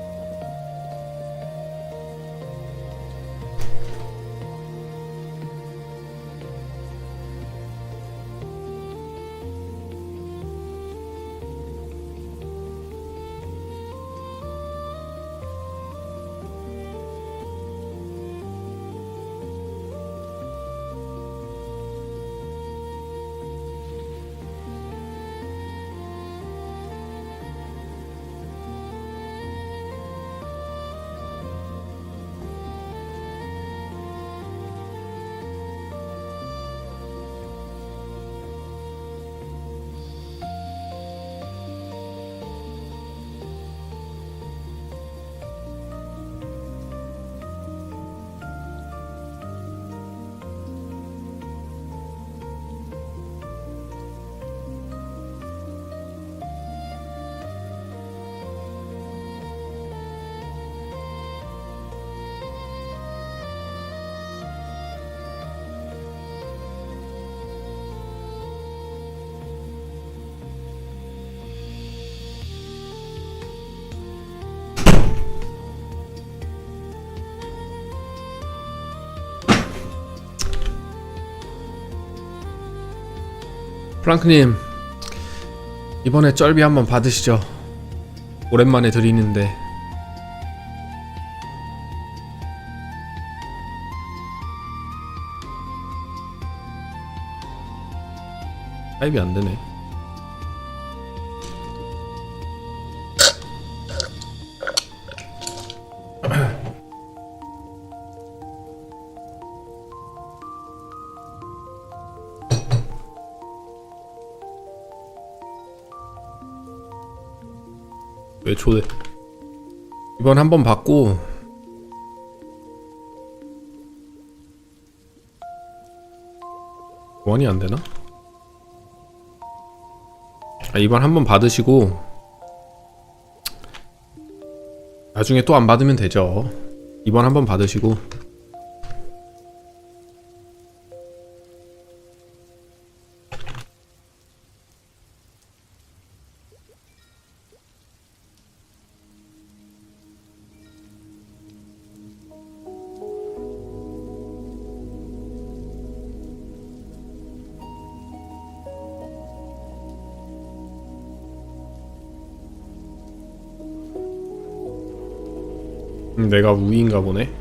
프랑크님, 이번에 쩔비 한번 받으시죠. 오랜만에 드리는데. 타입이 안 되네. 왜 초대? 이번 한번 받고 교환이 안 되나? 이번 한번 받으시고 나중에 또 안 받으면 되죠. 이번 한번 받으시고 내가 우위인가 보네.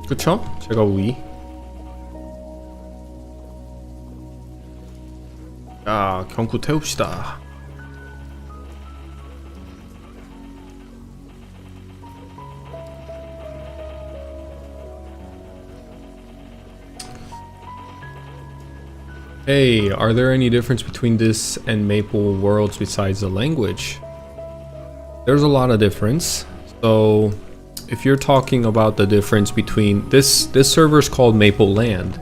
그쵸? 제가 우위. 야, 경쿠 태웁시다. Hey, are there any difference between this and Maple Worlds besides the language? There's a lot of difference. So, if you're talking about the difference between this server is called Maple Land,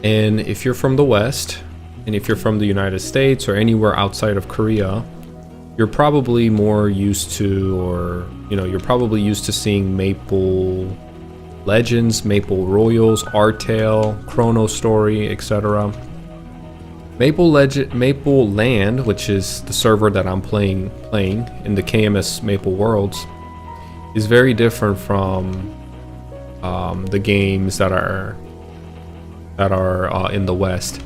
and if you're from the West, and if you're from the United States or anywhere outside of Korea, you're probably more used to, or you're probably used to seeing Maple Legends, Maple Royals, Artale, Chrono Story, etc. Maple Land, which is the server that I'm playing in the KMS Maple Worlds, is very different from the games that are in the West.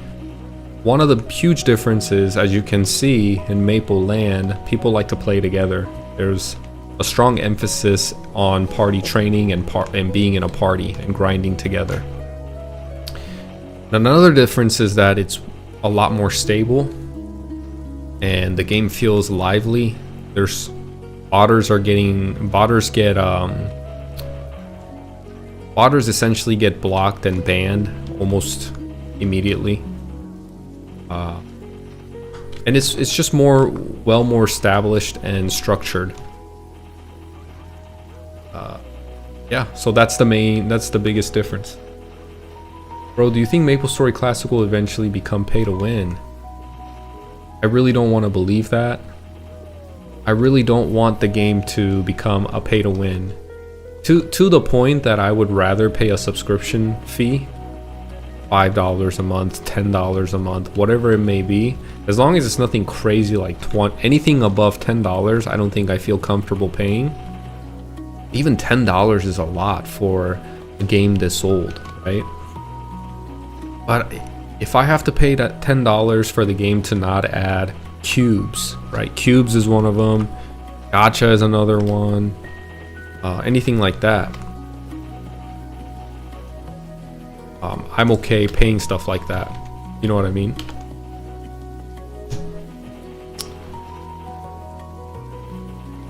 One of the huge differences, as you can see in Maple Land, people like to play together. There's a strong emphasis on party training and being in a party and grinding together. Another difference is that it's a lot more stable and the game feels lively. There's botters essentially get blocked and banned almost immediately, and it's just more established and structured. Yeah, so that's the biggest difference. Bro, do you think MapleStory Classic will eventually become pay to win? I really don't want to believe that. I really don't want the game to become a pay to win. To the point that I would rather pay a subscription fee, $5 a month, $10 a month, whatever it may be. As long as it's nothing crazy like anything above $10, I don't think I feel comfortable paying. Even $10 is a lot for a game this old, right? But if I have to pay that $10 for the game to not add cubes, right? Cubes is one of them. Gacha is another one. Anything like that. I'm okay paying stuff like that. You know what I mean?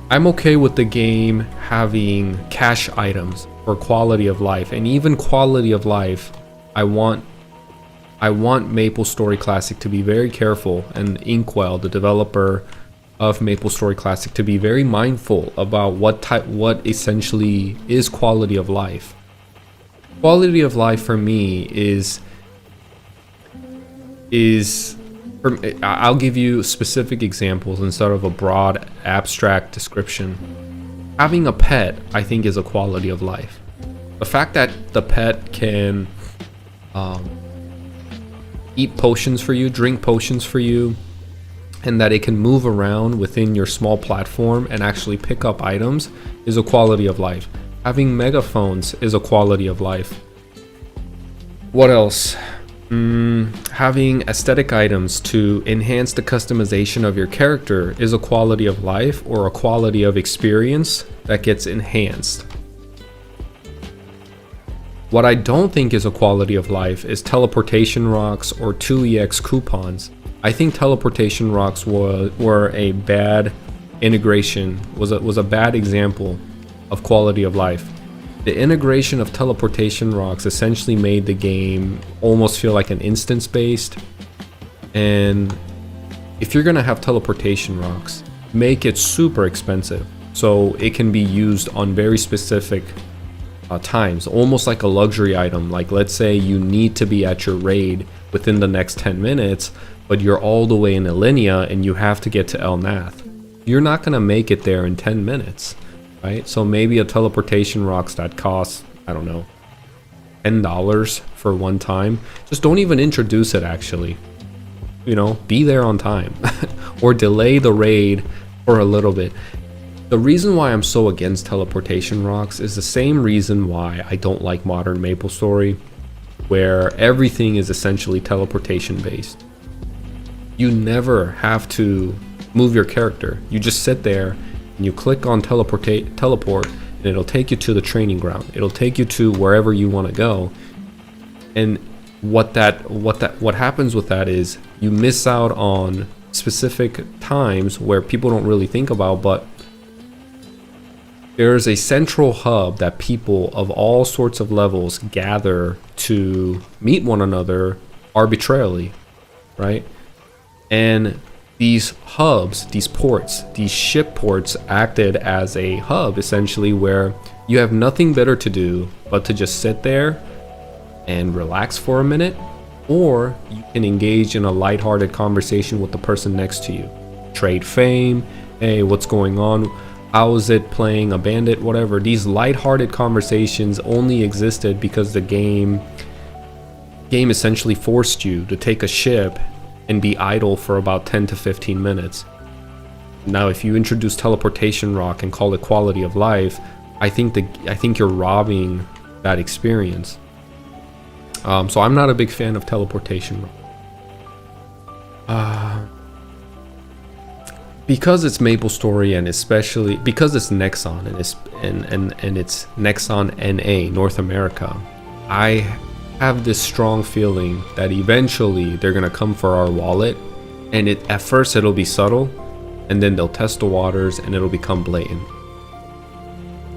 I'm okay with the game having cash items for quality of life, and even quality of life, I want MapleStory Classic to be very careful, and Inkwell, the developer of MapleStory Classic, to be very mindful about what essentially is quality of life. Quality of life for me is I'll give you specific examples instead of a broad abstract description. Having a pet, I think, is a quality of life. The fact that the pet can eat potions for you, drink potions for you, and that it can move around within your small platform and actually pick up items is a quality of life. Having megaphones is a quality of life. What else? Having aesthetic items to enhance the customization of your character is a quality of life or a quality of experience that gets enhanced. What I don't think is a quality of life is teleportation rocks or 2EX coupons. I think teleportation rocks were a bad integration, was a bad example of quality of life. The integration of teleportation rocks essentially made the game almost feel like an instance based. And if you're gonna have teleportation rocks, make it super expensive so it can be used on very specific times, almost like a luxury item. Like, let's say you need to be at your raid within the next 10 minutes, but you're all the way in Alinea and you have to get to El Nath. You're not gonna make it there in 10 minutes, right? So maybe a teleportation rocks that costs, I don't know, $10 for one time. Just don't even introduce it, actually. You know, be there on time or delay the raid for a little bit. The reason why I'm so against teleportation rocks is the same reason why I don't like modern MapleStory, where everything is essentially teleportation based. You never have to move your character. You just sit there and you click on teleport and it'll take you to the training ground. It'll take you to wherever you want to go. And what happens with that is you miss out on specific times where people don't really think about, but there's a central hub that people of all sorts of levels gather to meet one another arbitrarily, right? And these hubs, these ports, these ship ports acted as a hub essentially where you have nothing better to do but to just sit there and relax for a minute, or you can engage in a lighthearted conversation with the person next to you. Trade fame, hey, what's going on? How is it playing a bandit, whatever. These lighthearted conversations only existed because the game essentially forced you to take a ship and be idle for about 10 to 15 minutes. Now, if you introduce teleportation rock and call it quality of life, I think you're robbing that experience. So I'm not a big fan of teleportation rock. Because it's MapleStory, and especially because it's Nexon and it's Nexon NA North America, I have this strong feeling that eventually they're gonna come for our wallet, and at first it'll be subtle, and then they'll test the waters and it'll become blatant.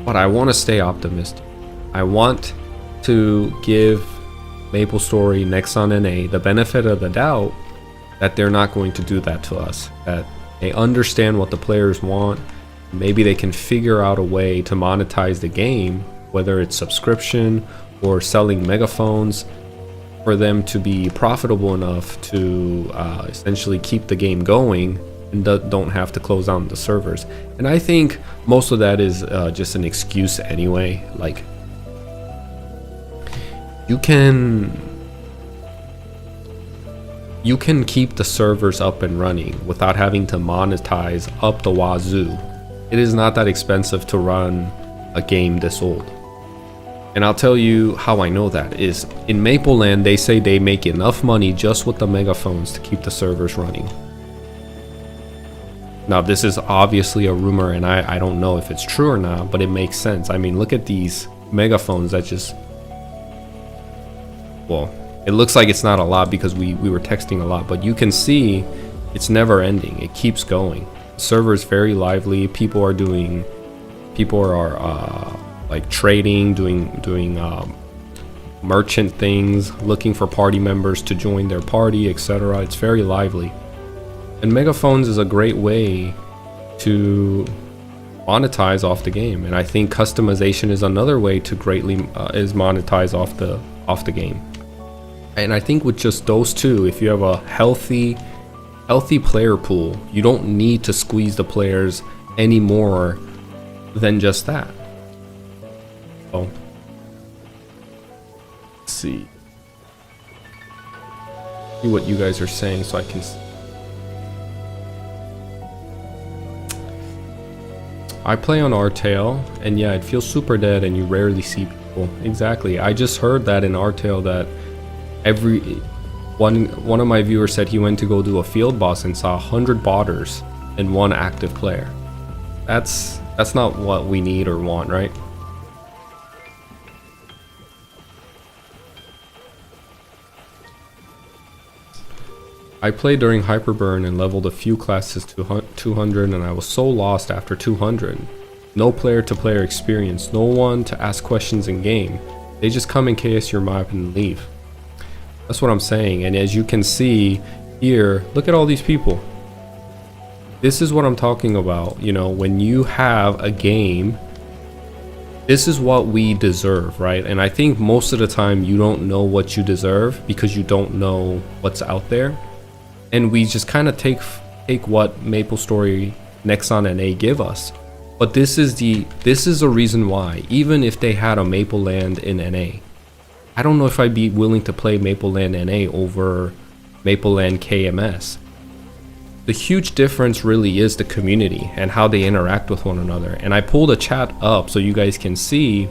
But I want to stay optimistic. I want to give MapleStory, Nexon NA the benefit of the doubt that they're not going to do that to us, that they understand what the players want. Maybe they can figure out a way to monetize the game, whether it's subscription or selling megaphones, for them to be profitable enough to essentially keep the game going and don't have to close down the servers. And I think most of that is just an excuse anyway. Like, you can keep the servers up and running without having to monetize up the wazoo. It is not that expensive to run a game this old. And I'll tell you how I know that is in Mapleland, they say they make enough money just with the megaphones to keep the servers running. Now, this is obviously a rumor, and I don't know if it's true or not, but it makes sense. I mean, look at these megaphones that just, well, it looks like it's not a lot because we were texting a lot, but you can see it's never ending. It keeps going. The server is very lively. People are like trading, doing merchant things, looking for party members to join their party, etc. It's very lively. And megaphones is a great way to monetize off the game. And I think customization is another way to greatly is monetize off the game. And I think with just those two, if you have a healthy player pool, you don't need to squeeze the players any more than just that. So, let's see what you guys are saying so I can. I play on Artail, and yeah, it feels super dead, and you rarely see people. Exactly. I just heard that in Artail that One of my viewers said he went to go do a field boss and saw 100 botters and 1 active player. That's not what we need or want, right? I played during Hyperburn and leveled a few classes to 200 and I was so lost after 200. No player-to-player experience, no one to ask questions in game. They just come and KS your map and leave. That's what I'm saying, and as you can see here, look at all these people. This is what I'm talking about, you know, when you have a game, this is what we deserve, right? And I think most of the time you don't know what you deserve because you don't know what's out there. And we just kind of take what MapleStory, Nexon, and A give us. But this is the reason why, even if they had a Maple Land in NA, I don't know if I'd be willing to play Maple Land NA over Maple Land KMS. The huge difference really is the community and how they interact with one another. And I pulled a chat up so you guys can see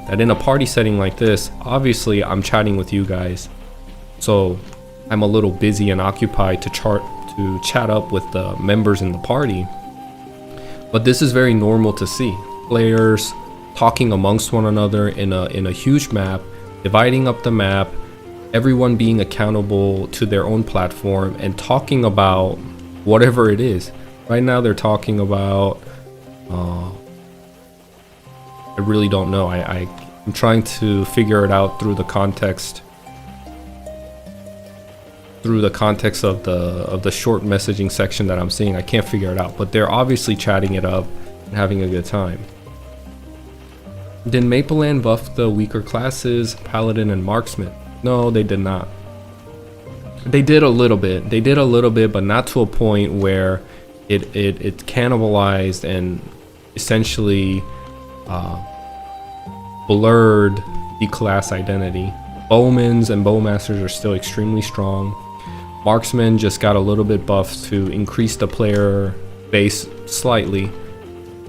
that in a party setting like this, obviously I'm chatting with you guys. So I'm a little busy and occupied to chat up with the members in the party. But this is very normal to see. Players talking amongst one another in a huge map, dividing up the map, everyone being accountable to their own platform and talking about whatever it is. Right now they're talking about I really don't know. I'm trying to figure it out through the context of the short messaging section that I'm seeing. I can't figure it out, but they're obviously chatting it up and having a good time. Did Maple Land buff the weaker classes, Paladin and Marksman? No, they did not. They did a little bit, but not to a point where it cannibalized and essentially blurred the class identity. Bowmans and Bowmasters are still extremely strong. Marksman just got a little bit buffed to increase the player base slightly,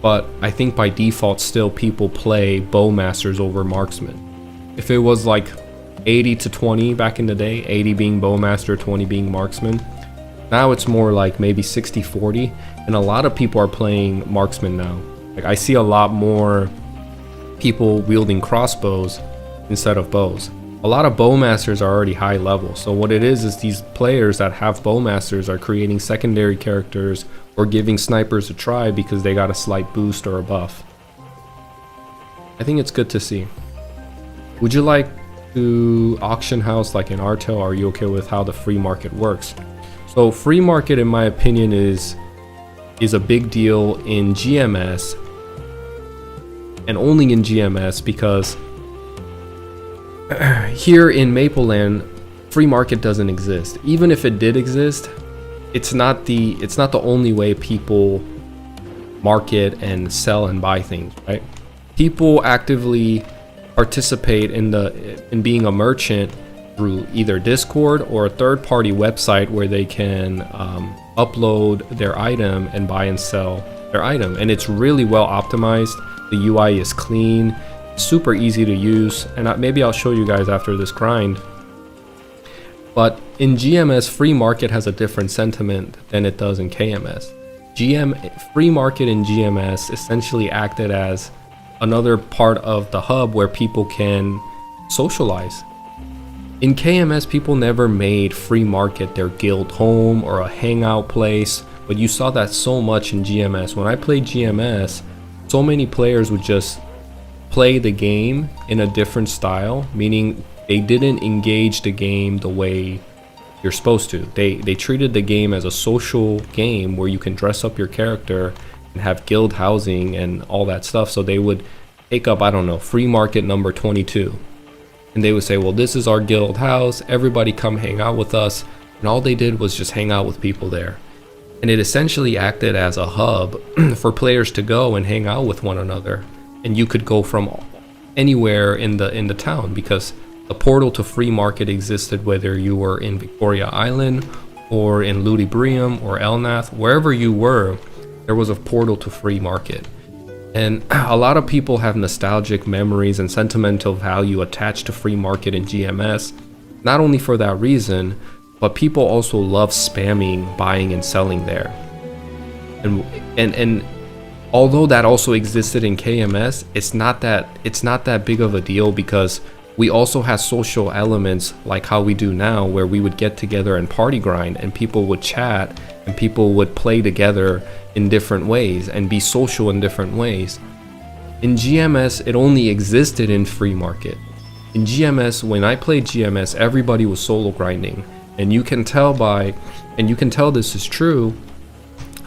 but I think by default still people play Bowmasters over Marksman. If it was like 80 to 20 back in the day, 80 being Bowmaster, 20 being Marksman, now it's more like maybe 60-40, and a lot of people are playing Marksman now. Like I see a lot more people wielding crossbows instead of bows. A lot of Bowmasters are already high level, so what it is these players that have Bowmasters are creating secondary characters or giving snipers a try because they got a slight boost or a buff. I think it's good to see. Would you like to auction house like in Artel? Are you okay with how the free market works? So free market, in my opinion, is a big deal in GMS, and only in GMS, because here in Maple Land, free market doesn't exist. Even if it did exist, it's not the only way people market and sell and buy things, right? People actively participate in being a merchant through either Discord or a third-party website where they can upload their item and buy and sell their item, and it's really well optimized. The UI is clean, super easy to use, and maybe I'll show you guys after this grind. But in GMS, free market has a different sentiment than it does in KMS. Free market in GMS essentially acted as another part of the hub where people can socialize. In KMS, people never made free market their guild home or a hangout place, but you saw that so much in GMS. When I played GMS, so many players would just play the game in a different style, meaning they didn't engage the game the way you're supposed to. They treated the game as a social game where you can dress up your character and have guild housing and all that stuff. So they would take up, I don't know, free market number 22, and they would say, well, this is our guild house, everybody come hang out with us. And all they did was just hang out with people there, and it essentially acted as a hub for players to go and hang out with one another. And you could go from anywhere in the town, because the portal to free market existed whether you were in Victoria Island or in Ludibrium or Elnath. Wherever you were, there was a portal to free market. And a lot of people have nostalgic memories and sentimental value attached to free market in GMS, not only for that reason, but people also love spamming, buying and selling there. And although that also existed in KMS, it's not that big of a deal because we also had social elements like how we do now, where we would get together and party grind and people would chat and people would play together in different ways and be social in different ways. In GMS, it only existed in free market. In GMS, when I played GMS, everybody was solo grinding. And you can tell this is true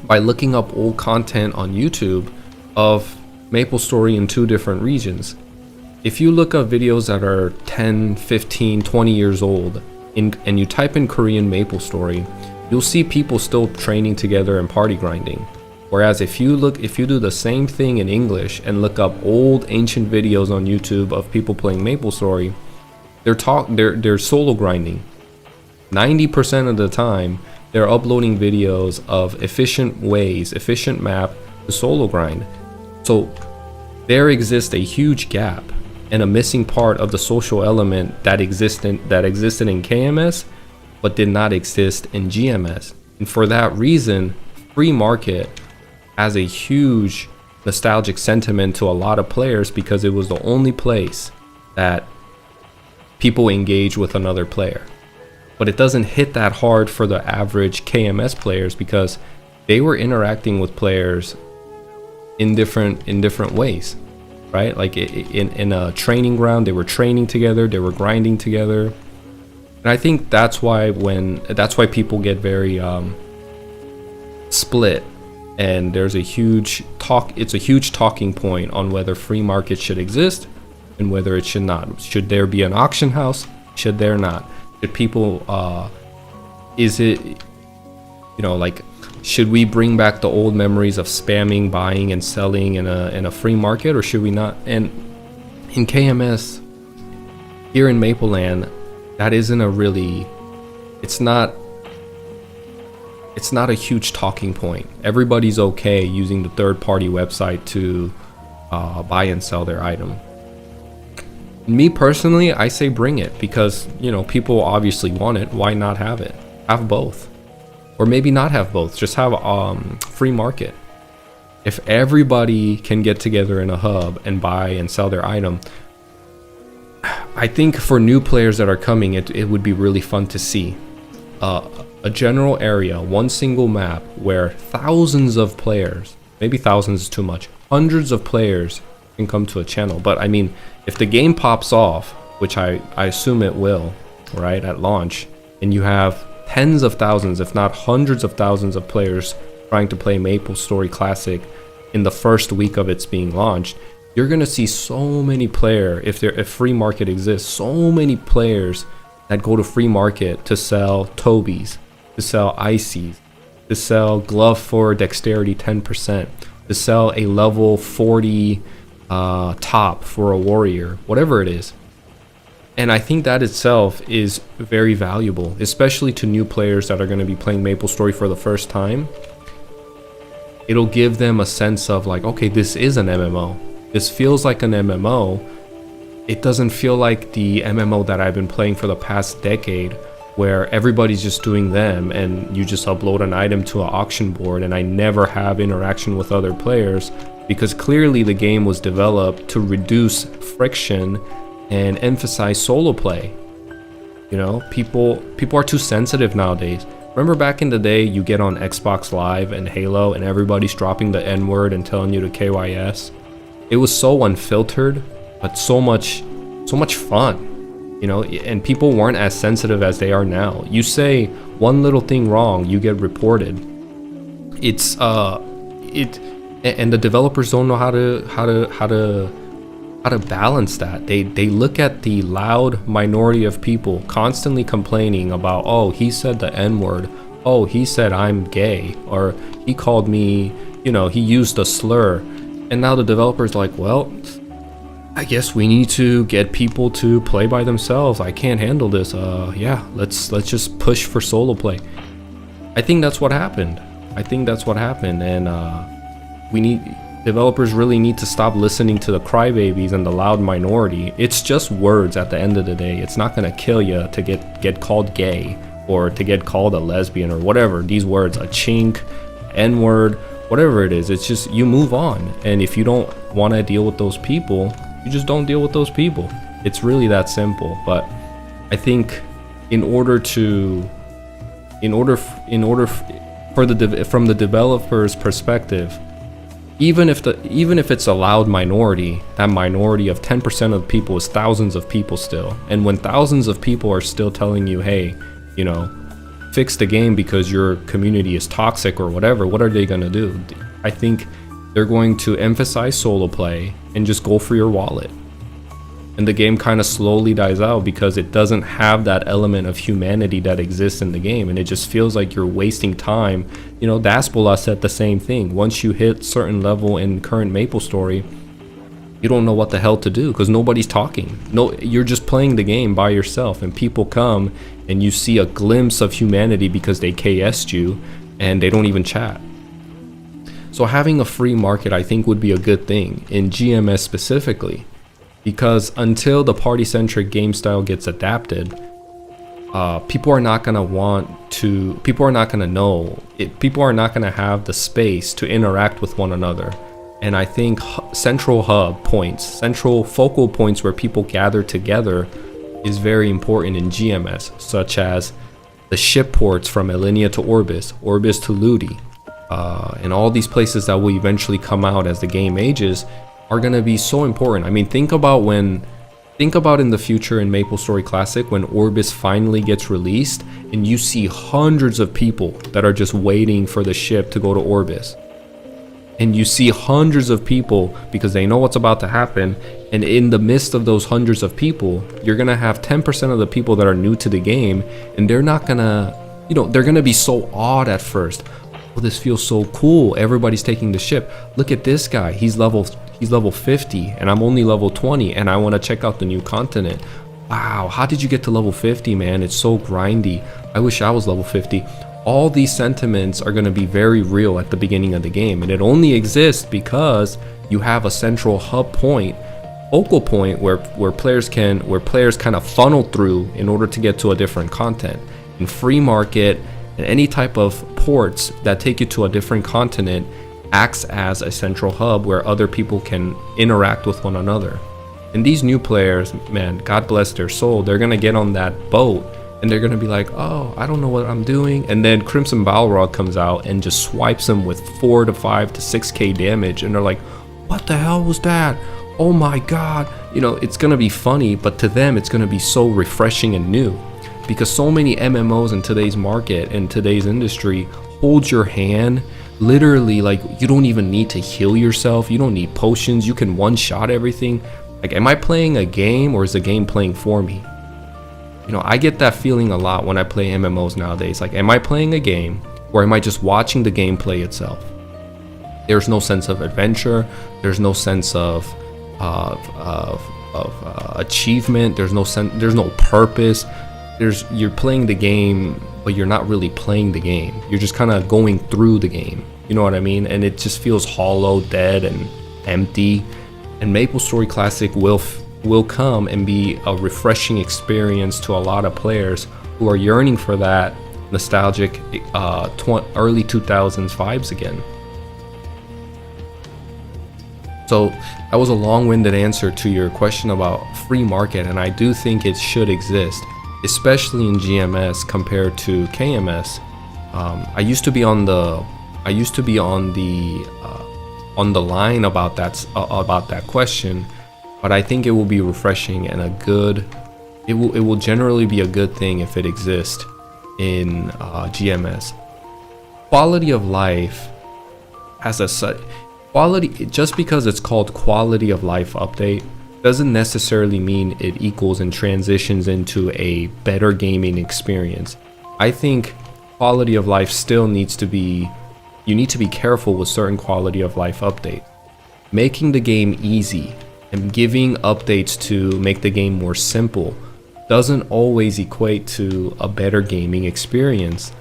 by looking up old content on YouTube of MapleStory in 2 different regions. If you look up videos that are 10, 15, 20 years old and you type in Korean MapleStory, you'll see people still training together and party grinding. Whereas if you do the same thing in English and look up old ancient videos on YouTube of people playing MapleStory, they're solo grinding. 90% of the time, they're uploading videos of efficient map to solo grind. So there exists a huge gap and a missing part of the social element that existed in KMS, but did not exist in GMS. And for that reason, free market has a huge nostalgic sentiment to a lot of players because it was the only place that people engage with another player. But it doesn't hit that hard for the average KMS players because they were interacting with players in different ways, right? Like in a training ground, they were training together, they were grinding together. And I think that's why people get very split. And there's a huge talking point on whether free market should exist and whether it should not. Should there be an auction house? Should there not? Should people should we bring back the old memories of spamming, buying and selling in a free market, or should we not? And in KMS here in Mapleland, that isn't it's not a huge talking point. Everybody's okay using the third-party website to buy and sell their item. Me personally, I say bring it because, people obviously want it. Why not have it? Have both. Or maybe not have both. Just have free market. If everybody can get together in a hub and buy and sell their item, I think for new players that are coming, it would be really fun to see. A general area, one single map where thousands of players, maybe thousands is too much, hundreds of players can come to a channel. But I mean, if the game pops off, which I assume it will, right, at launch, and you have tens of thousands, if not hundreds of thousands of players trying to play MapleStory Classic in the first week of its being launched, you're gonna see so many players, if free market exists, so many players that go to free market to sell Tobies, to sell Icies, to sell glove for dexterity 10%, to sell a level 40 top for a warrior, whatever it is. And I think that itself is very valuable, especially to new players that are going to be playing MapleStory for the first time. It'll give them a sense of like, okay, this is an MMO. This feels like an MMO. It doesn't feel like the MMO that I've been playing for the past decade, where everybody's just doing them and you just upload an item to an auction board and I never have interaction with other players, because clearly the game was developed to reduce friction and emphasize solo play. People are too sensitive nowadays. Remember back in the day, you get on Xbox Live and Halo and everybody's dropping the N-word and telling you to KYS. It was so unfiltered, but so much fun. And people weren't as sensitive as they are now. You say one little thing wrong, you get reported. And the developers don't know how to balance that. They look at the loud minority of people constantly complaining about, oh, he said the N-word, oh, he said I'm gay, or he called me, he used a slur. And now the developer's like, well, I guess we need to get people to play by themselves. I can't handle this. Let's just push for solo play. I think that's what happened. And developers really need to stop listening to the crybabies and the loud minority. It's just words at the end of the day. It's not gonna kill you to get called gay or to get called a lesbian or whatever, these words, a chink, n-word, whatever it is, it's just you move on. And if you don't want to deal with those people, you just don't deal with those people. It's really that simple. But I think from the developer's perspective, even if it's a loud minority, that minority of 10% of people is thousands of people still. And when thousands of people are still telling you, hey, you know, fix the game because your community is toxic or whatever, what are they gonna do? I think they're going to emphasize solo play and just go for your wallet. And the game kind of slowly dies out because it doesn't have that element of humanity that exists in the game, and it just feels like you're wasting time. You know, Daspola said the same thing. Once you hit certain level in current MapleStory, you don't know what the hell to do because nobody's talking. No, you're just playing the game by yourself, and people come and you see a glimpse of humanity because they KS'd you and they don't even chat. So having a free market, I think, would be a good thing in GMS specifically. Because until the party-centric game style gets adapted, people are not gonna have the space to interact with one another. And I think central focal points where people gather together is very important in GMS, such as the ship ports from Elinia to Orbis, Orbis to Ludi, and all these places that will eventually come out as the game ages are gonna be so important. I mean, think about in the future in MapleStory Classic when Orbis finally gets released and you see hundreds of people that are just waiting for the ship to go to Orbis. And you see hundreds of people because they know what's about to happen, and in the midst of those hundreds of people, you're gonna have 10% of the people that are new to the game, and they're not gonna, they're gonna be so awed at first. Oh, this feels so cool. Everybody's taking the ship. Look at this guy. He's level 50 and I'm only level 20 and I want to check out the new continent. Wow, how did you get to level 50, man? It's so grindy. I wish I was level 50. All these sentiments are going to be very real at the beginning of the game, and it only exists because you have a central hub point, focal point where players kind of funnel through in order to get to a different content. In free market and any type of ports that take you to a different continent acts as a central hub where other people can interact with one another. And these new players, man, God bless their soul, they're gonna get on that boat and they're gonna be like, oh, I don't know what I'm doing. And then Crimson Balrog comes out and just swipes them with 4 to 5 to 6k damage, and they're like, what the hell was that? Oh my god. It's gonna be funny, but to them it's gonna be so refreshing and new. Because so many MMOs in today's market and today's industry hold your hand. Literally, like, you don't even need to heal yourself. You don't need potions. You can one-shot everything. Like, am I playing a game or is the game playing for me? I get that feeling a lot when I play MMOs nowadays. Like, am I playing a game or am I just watching the game play itself? There's no sense of adventure. There's no sense of achievement. There's no purpose. You're playing the game, but you're not really playing the game. You're just kind of going through the game. You know what I mean? And it just feels hollow, dead, and empty. And MapleStory Classic will come and be a refreshing experience to a lot of players who are yearning for that nostalgic early 2000s vibes again. So that was a long-winded answer to your question about free market, and I do think it should exist, especially in GMS compared to KMS. I used to be on the line about that question, but I think it will be refreshing and it will generally be a good thing if it exists in GMS. Quality of life has just because it's called quality of life update doesn't necessarily mean it equals and transitions into a better gaming experience. I think quality of life still needs to be, you need to be careful with certain quality of life updates. Making the game easy and giving updates to make the game more simple doesn't always equate to a better gaming experience.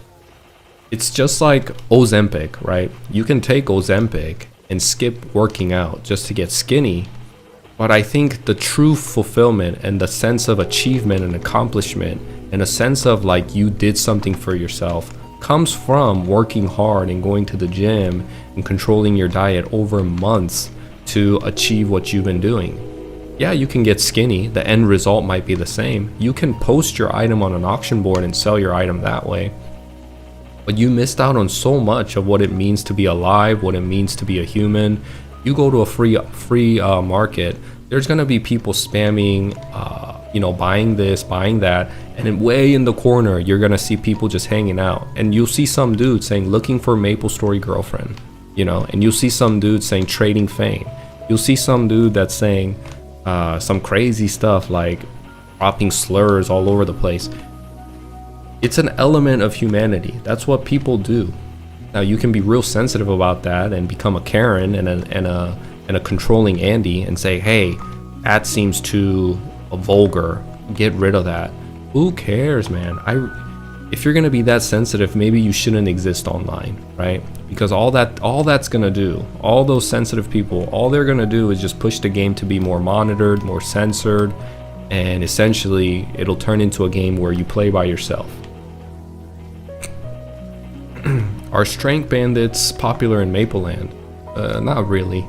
It's just like Ozempic, right? You can take Ozempic and skip working out just to get skinny, but I think the true fulfillment and the sense of achievement and accomplishment and a sense of like you did something for yourself comes from working hard and going to the gym and controlling your diet over months to achieve what you've been doing. Yeah, you can get skinny. The end result might be the same. You can post your item on an auction board and sell your item that way. But you missed out on so much of what it means to be alive, what it means to be a human. You go to a free market, there's gonna be people spamming, buying this, buying that, and then way in the corner, you're gonna see people just hanging out. And you'll see some dude saying, looking for MapleStory girlfriend, and you'll see some dude saying trading fame. You'll see some dude that's saying some crazy stuff like dropping slurs all over the place. It's an element of humanity. That's what people do. Now you can be real sensitive about that and become a Karen and a controlling Andy and say, hey, that seems too vulgar. Get rid of that. Who cares, man? If you're gonna be that sensitive, maybe you shouldn't exist online, right? Because all that's gonna do, all those sensitive people, all they're gonna do is just push the game to be more monitored, more censored, and essentially it'll turn into a game where you play by yourself. Are strength bandits popular in Mapleland? Not really,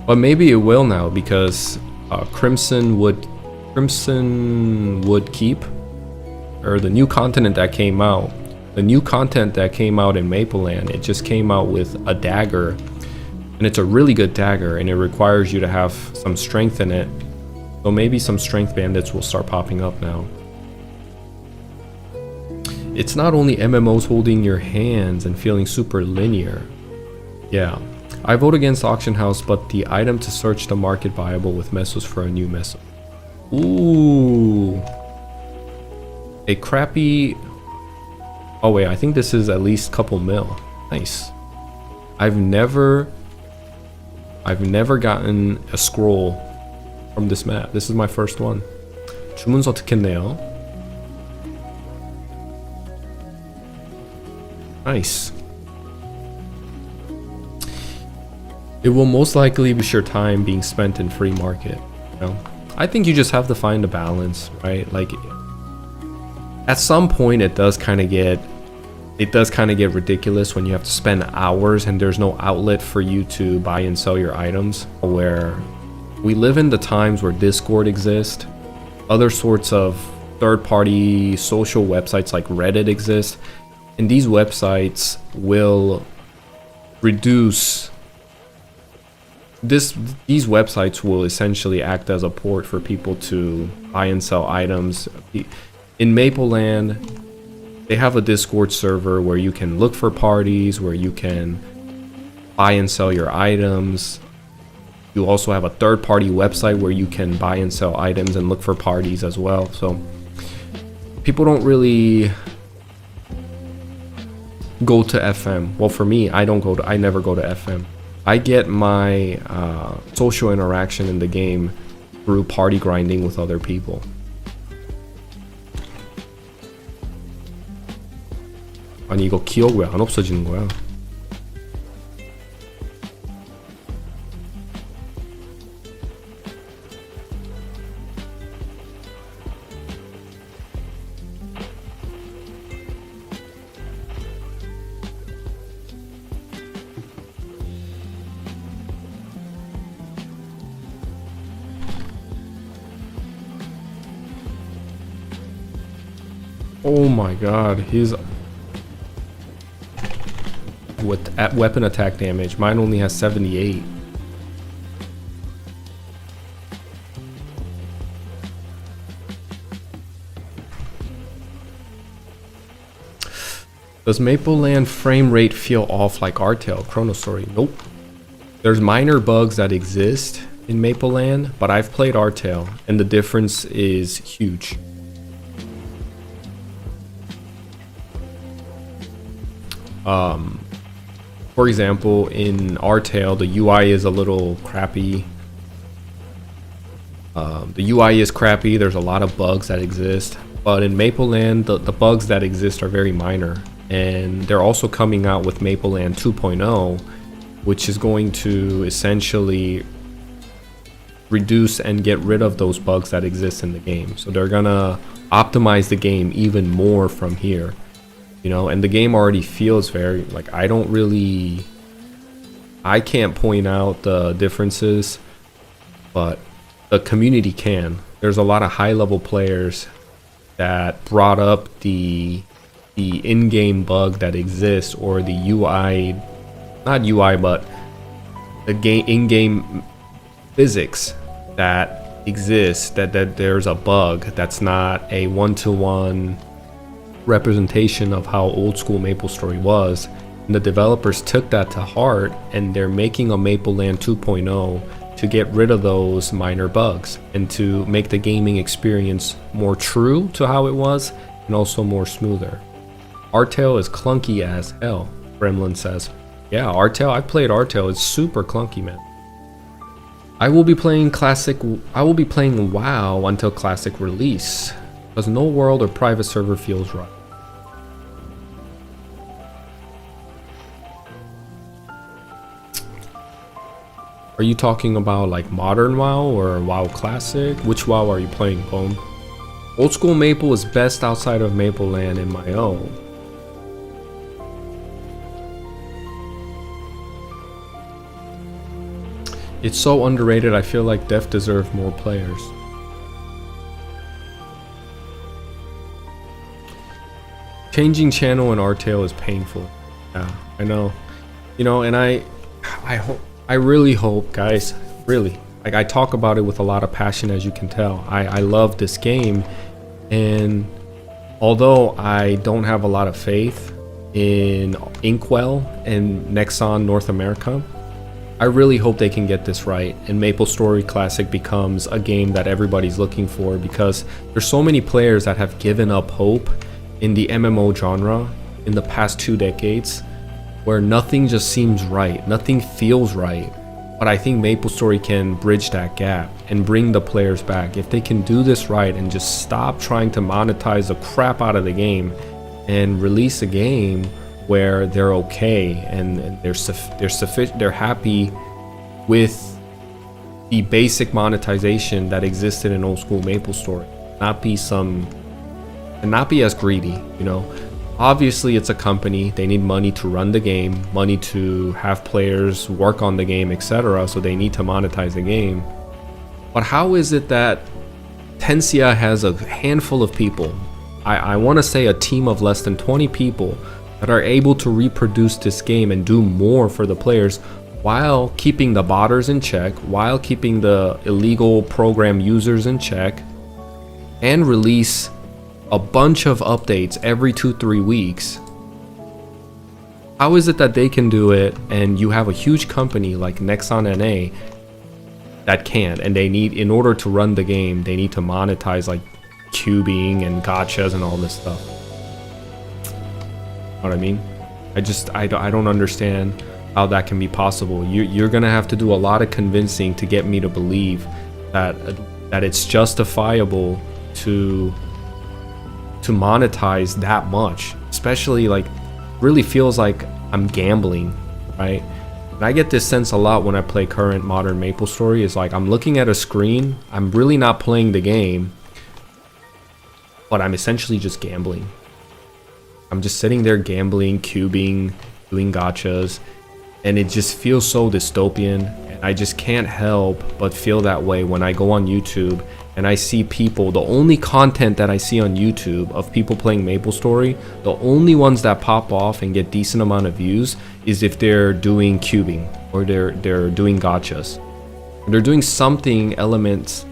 but maybe it will now because Crimson Wood Keep, or the new content that came out in Mapleland, it just came out with a dagger, and it's a really good dagger, and it requires you to have some strength in it. So maybe some strength bandits will start popping up now. It's not only MMOs holding your hands and feeling super linear. Yeah, I vote against Auction House, but the item to search the market viable with mesos for a new meso. Ooh. A crappy... Oh wait, I think this is at least couple mil. Nice. I've never gotten a scroll from this map. This is my first one. 주문서 듣겠네요. Nice. It will most likely be your time being spent in free market. I think you just have to find a balance, right? Like, at some point, it does kind of get ridiculous when you have to spend hours and there's no outlet for you to buy and sell your items. Where we live in the times where Discord exists, other sorts of third-party social websites like Reddit exist. And these websites will reduce these websites will essentially act as a port for people to buy and sell items. In Mapleland, they have a Discord server where you can look for parties, where you can buy and sell your items. You also have a third-party website where you can buy and sell items and look for parties as well. So people don't really go to FM. Well, for me, I never go to FM. I get my social interaction in the game through party grinding with other people. 아니 이거 기억 왜 안 없어지는 거야? Oh my god, he's with at weapon attack damage. Mine only has 78. Does Mapleland frame rate feel off like Artale Chrono Story? Nope. There's minor bugs that exist in Mapleland, but I've played Artale and the difference is huge. For example, in Artale, the UI is a little crappy. The UI is crappy. There's a lot of bugs that exist, but in Mapleland, the bugs that exist are very minor. And they're also coming out with Mapleland 2.0, which is going to essentially reduce and get rid of those bugs that exist in the game. So they're gonna optimize the game even more from here, you know. And the game already feels very like, I can't point out the differences, but the community can. There's a lot of high-level players that brought up the in-game bug that exists, or the UI, not UI, but the in-game physics that exists, that there's a bug that's not a one-to-one representation of how old school MapleStory was. And the developers took that to heart, and they're making a MapleLand 2.0 to get rid of those minor bugs and to make the gaming experience more true to how it was, and also more smoother. Artail is clunky as hell, Gremlin says. Yeah, Artail, I've played Artail, it's super clunky, man. I will be playing WoW until Classic release, because no world or private server feels right. Are you talking about like modern WoW or WoW Classic? Which WoW are you playing, Bone? Old school Maple is best outside of MapleLand in my own. It's so underrated, I feel like Def deserves more players. Changing channel in Artail is painful. Yeah, I know. You know, and I really hope, guys, really, like, I talk about it with a lot of passion, as you can tell. I love this game, and although I don't have a lot of faith in Inkwell and Nexon North America, I really hope they can get this right and MapleStory Classic becomes a game that everybody's looking for, because there's so many players that have given up hope in the MMO genre in the past 2 decades, where nothing just seems right, nothing feels right. But I think MapleStory can bridge that gap and bring the players back. If they can do this right and just stop trying to monetize the crap out of the game and release a game where they're okay and they're happy with the basic monetization that existed in old school MapleStory, not be as greedy, you know. Obviously, it's a company. They need money to run the game, money to have players work on the game, etc. So they need to monetize the game. But how is it that Tensia has a handful of people, I want to say a team of less than 20 people, that are able to reproduce this game and do more for the players while keeping the botters in check, while keeping the illegal program users in check, and release a bunch of updates every 2-3 weeks? How is it that they can do it and you have a huge company like Nexon NA that can't? And they need, in order to run the game, they need to monetize like cubing and gotchas and all this stuff. You know what I mean? I don't understand how that can be possible. You're gonna have to do a lot of convincing to get me to believe that it's justifiable to monetize that much, especially like, really feels like I'm gambling, right? And I get this sense a lot when I play current modern MapleStory. Is like, I'm looking at a screen, I'm really not playing the game, but I'm essentially just gambling. I'm just sitting there gambling, cubing, doing gotchas, and it just feels so dystopian. And I just can't help but feel that way when I go on YouTube and I see people, the only content that I see on YouTube of people playing MapleStory, the only ones that pop off and get decent amount of views is if they're doing cubing or they're doing gotchas. They're doing some element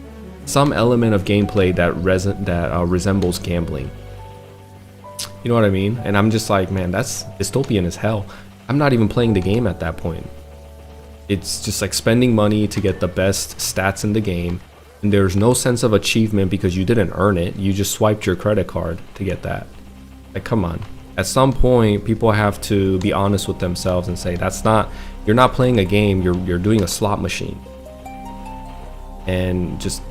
of gameplay that resembles gambling. You know what I mean? And I'm just like, man, that's dystopian as hell. I'm not even playing the game at that point. It's just like spending money to get the best stats in the game, and there's no sense of achievement because you didn't earn it. You just swiped your credit card to get that. Like, come on. At some point, people have to be honest with themselves and say, you're not playing a game, you're doing a slot machine. And just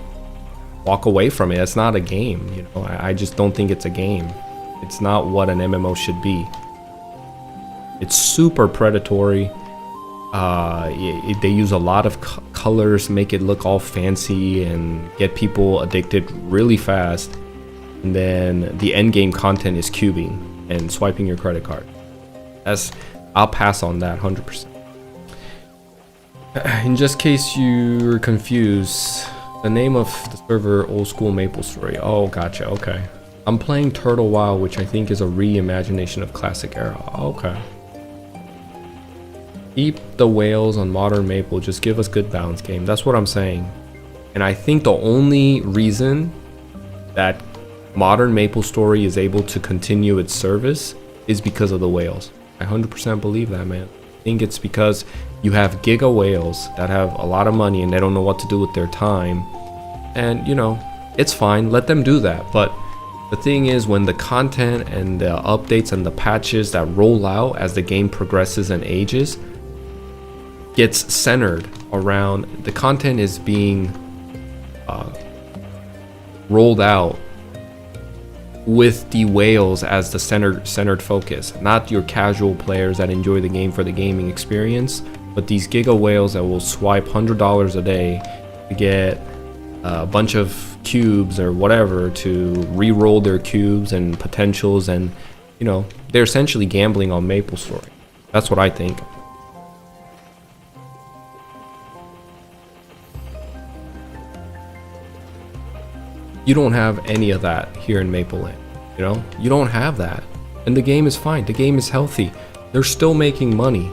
walk away from it. It's not a game, you know. I just don't think it's a game. It's not what an MMO should be. It's super predatory. They use a lot of colors, make it look all fancy and get people addicted really fast. And then the end game content is cubing and swiping your credit card. I'll pass on that 100%. In just case you're confused, the name of the server Old School MapleStory. Oh, gotcha. Okay. I'm playing Turtle Wow, which I think is a reimagination of classic era. Okay. Keep the whales on modern Maple. Just give us good balance game. That's what I'm saying. And I think the only reason that modern MapleStory is able to continue its service is because of the whales. I 100% believe that, man. I think it's because you have giga whales that have a lot of money and they don't know what to do with their time. And, you know, it's fine. Let them do that. But the thing is, when the content and the updates and the patches that roll out as the game progresses and ages gets centered around, the content is being rolled out with the whales as the centered focus, not your casual players that enjoy the game for the gaming experience, but these giga whales that will swipe $100 a day to get a bunch of cubes or whatever to re-roll their cubes and potentials, and you know, they're essentially gambling on MapleStory. That's what I think. You don't have any of that here in Mapleland. You know, you don't have that, and the game is fine. The game is healthy. They're still making money.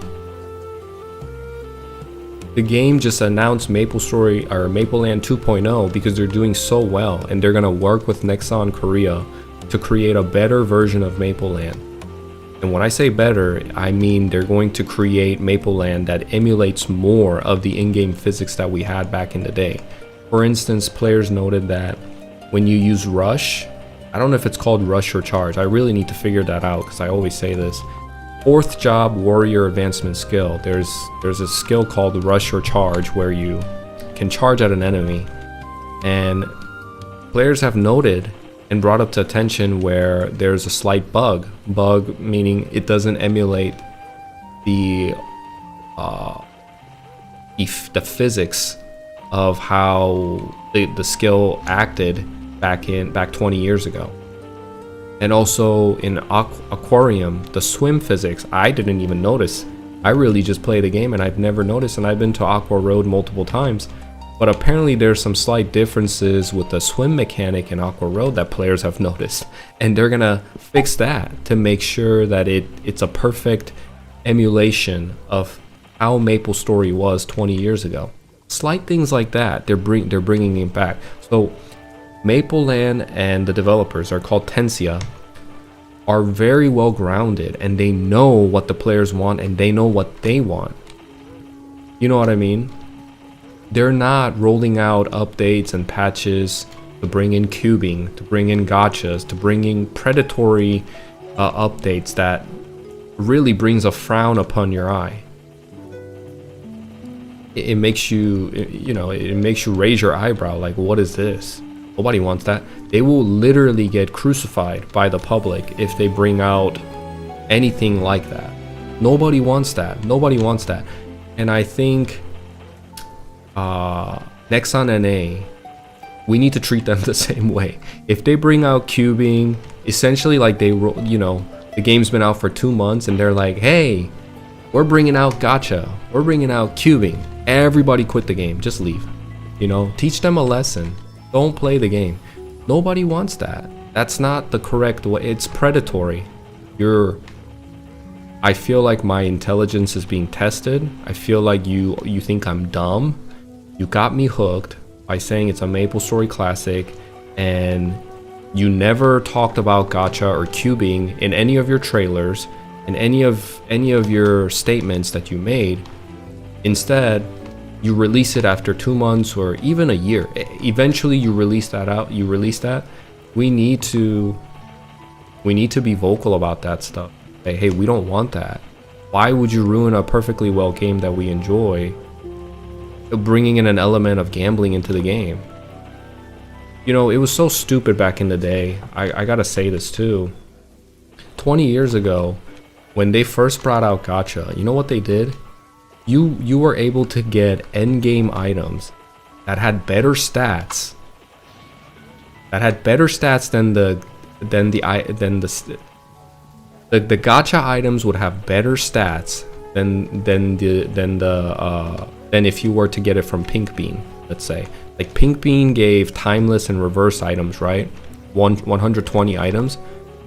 The game just announced MapleStory or Mapleland 2.0 because they're doing so well, and they're gonna work with Nexon Korea to create a better version of Mapleland. And when I say better, I mean they're going to create Mapleland that emulates more of the in-game physics that we had back in the day. For instance, players noted that when you use rush, I don't know if it's called rush or charge. I really need to figure that out because I always say this. Fourth job warrior advancement skill. There's a skill called rush or charge where you can charge at an enemy, and players have noted and brought up to attention where there's a slight bug. Bug meaning it doesn't emulate the physics of how the skill acted back 20 years ago. And also in Aquarium, the swim physics, I didn't even notice. I really just play the game and I've never noticed, and I've been to Aqua Road multiple times. But apparently there's some slight differences with the swim mechanic in Aqua Road that players have noticed. And they're gonna fix that to make sure that it's a perfect emulation of how MapleStory was 20 years ago. Slight things like that, they're bringing it back. So Mapleland and the developers are called Tensia, are very well grounded, and they know what the players want and they know what they want. You know what I mean? They're not rolling out updates and patches to bring in cubing, to bring in gachas, to bring in predatory updates that really brings a frown upon your eye. It makes you, it makes you raise your eyebrow like, what is this? Nobody wants that. They will literally get crucified by the public if they bring out anything like that. Nobody wants that. Nobody wants that. And I think Nexon NA, we need to treat them the same way. If they bring out cubing, essentially like the game's been out for 2 months and they're like, hey, we're bringing out gacha, we're bringing out cubing. Everybody quit the game, just leave. Teach them a lesson. Don't play the game. Nobody wants that. That's not the correct way. It's predatory. I feel like my intelligence is being tested. I feel like you think I'm dumb. You got me hooked by saying it's a MapleStory classic, and you never talked about gacha or cubing in any of your trailers and any of your statements that you made. Instead, you release it after 2 months or even a year. Eventually you release that. We need to be vocal about that stuff. Hey, we don't want that. Why would you ruin a perfectly well game that we enjoy, bringing in an element of gambling into the game? It was so stupid back in the day. I gotta say this too. 20 years ago, when they first brought out gacha, you know what they did? you were able to get end game items that had better stats. That had better stats than the gacha items would have better stats than if you were to get it from Pink Bean, let's say. Like Pink Bean gave timeless and reverse items, right? 120 items.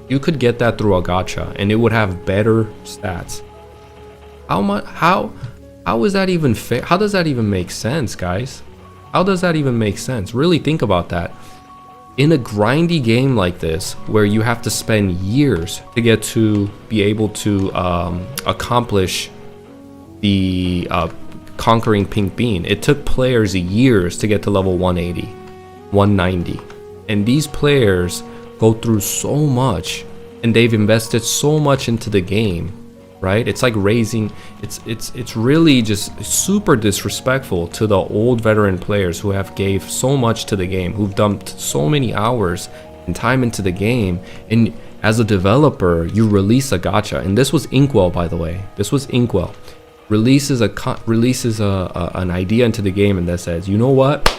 You could get that through a gacha and it would have better stats. How is that even fair? How does that even make sense, guys? How does that even make sense? Really think about that. In a grindy game like this, where you have to spend years to get to be able to accomplish the conquering Pink Bean, it took players years to get to level 180, 190. And these players go through so much, and they've invested so much into the game, right? It's like raising, it's really just super disrespectful to the old veteran players who have gave so much to the game, who've dumped so many hours and time into the game. And as a developer, you release a gacha, and this was Inkwell, by the way. This was Inkwell. Releases an idea into the game, and that says, you know what?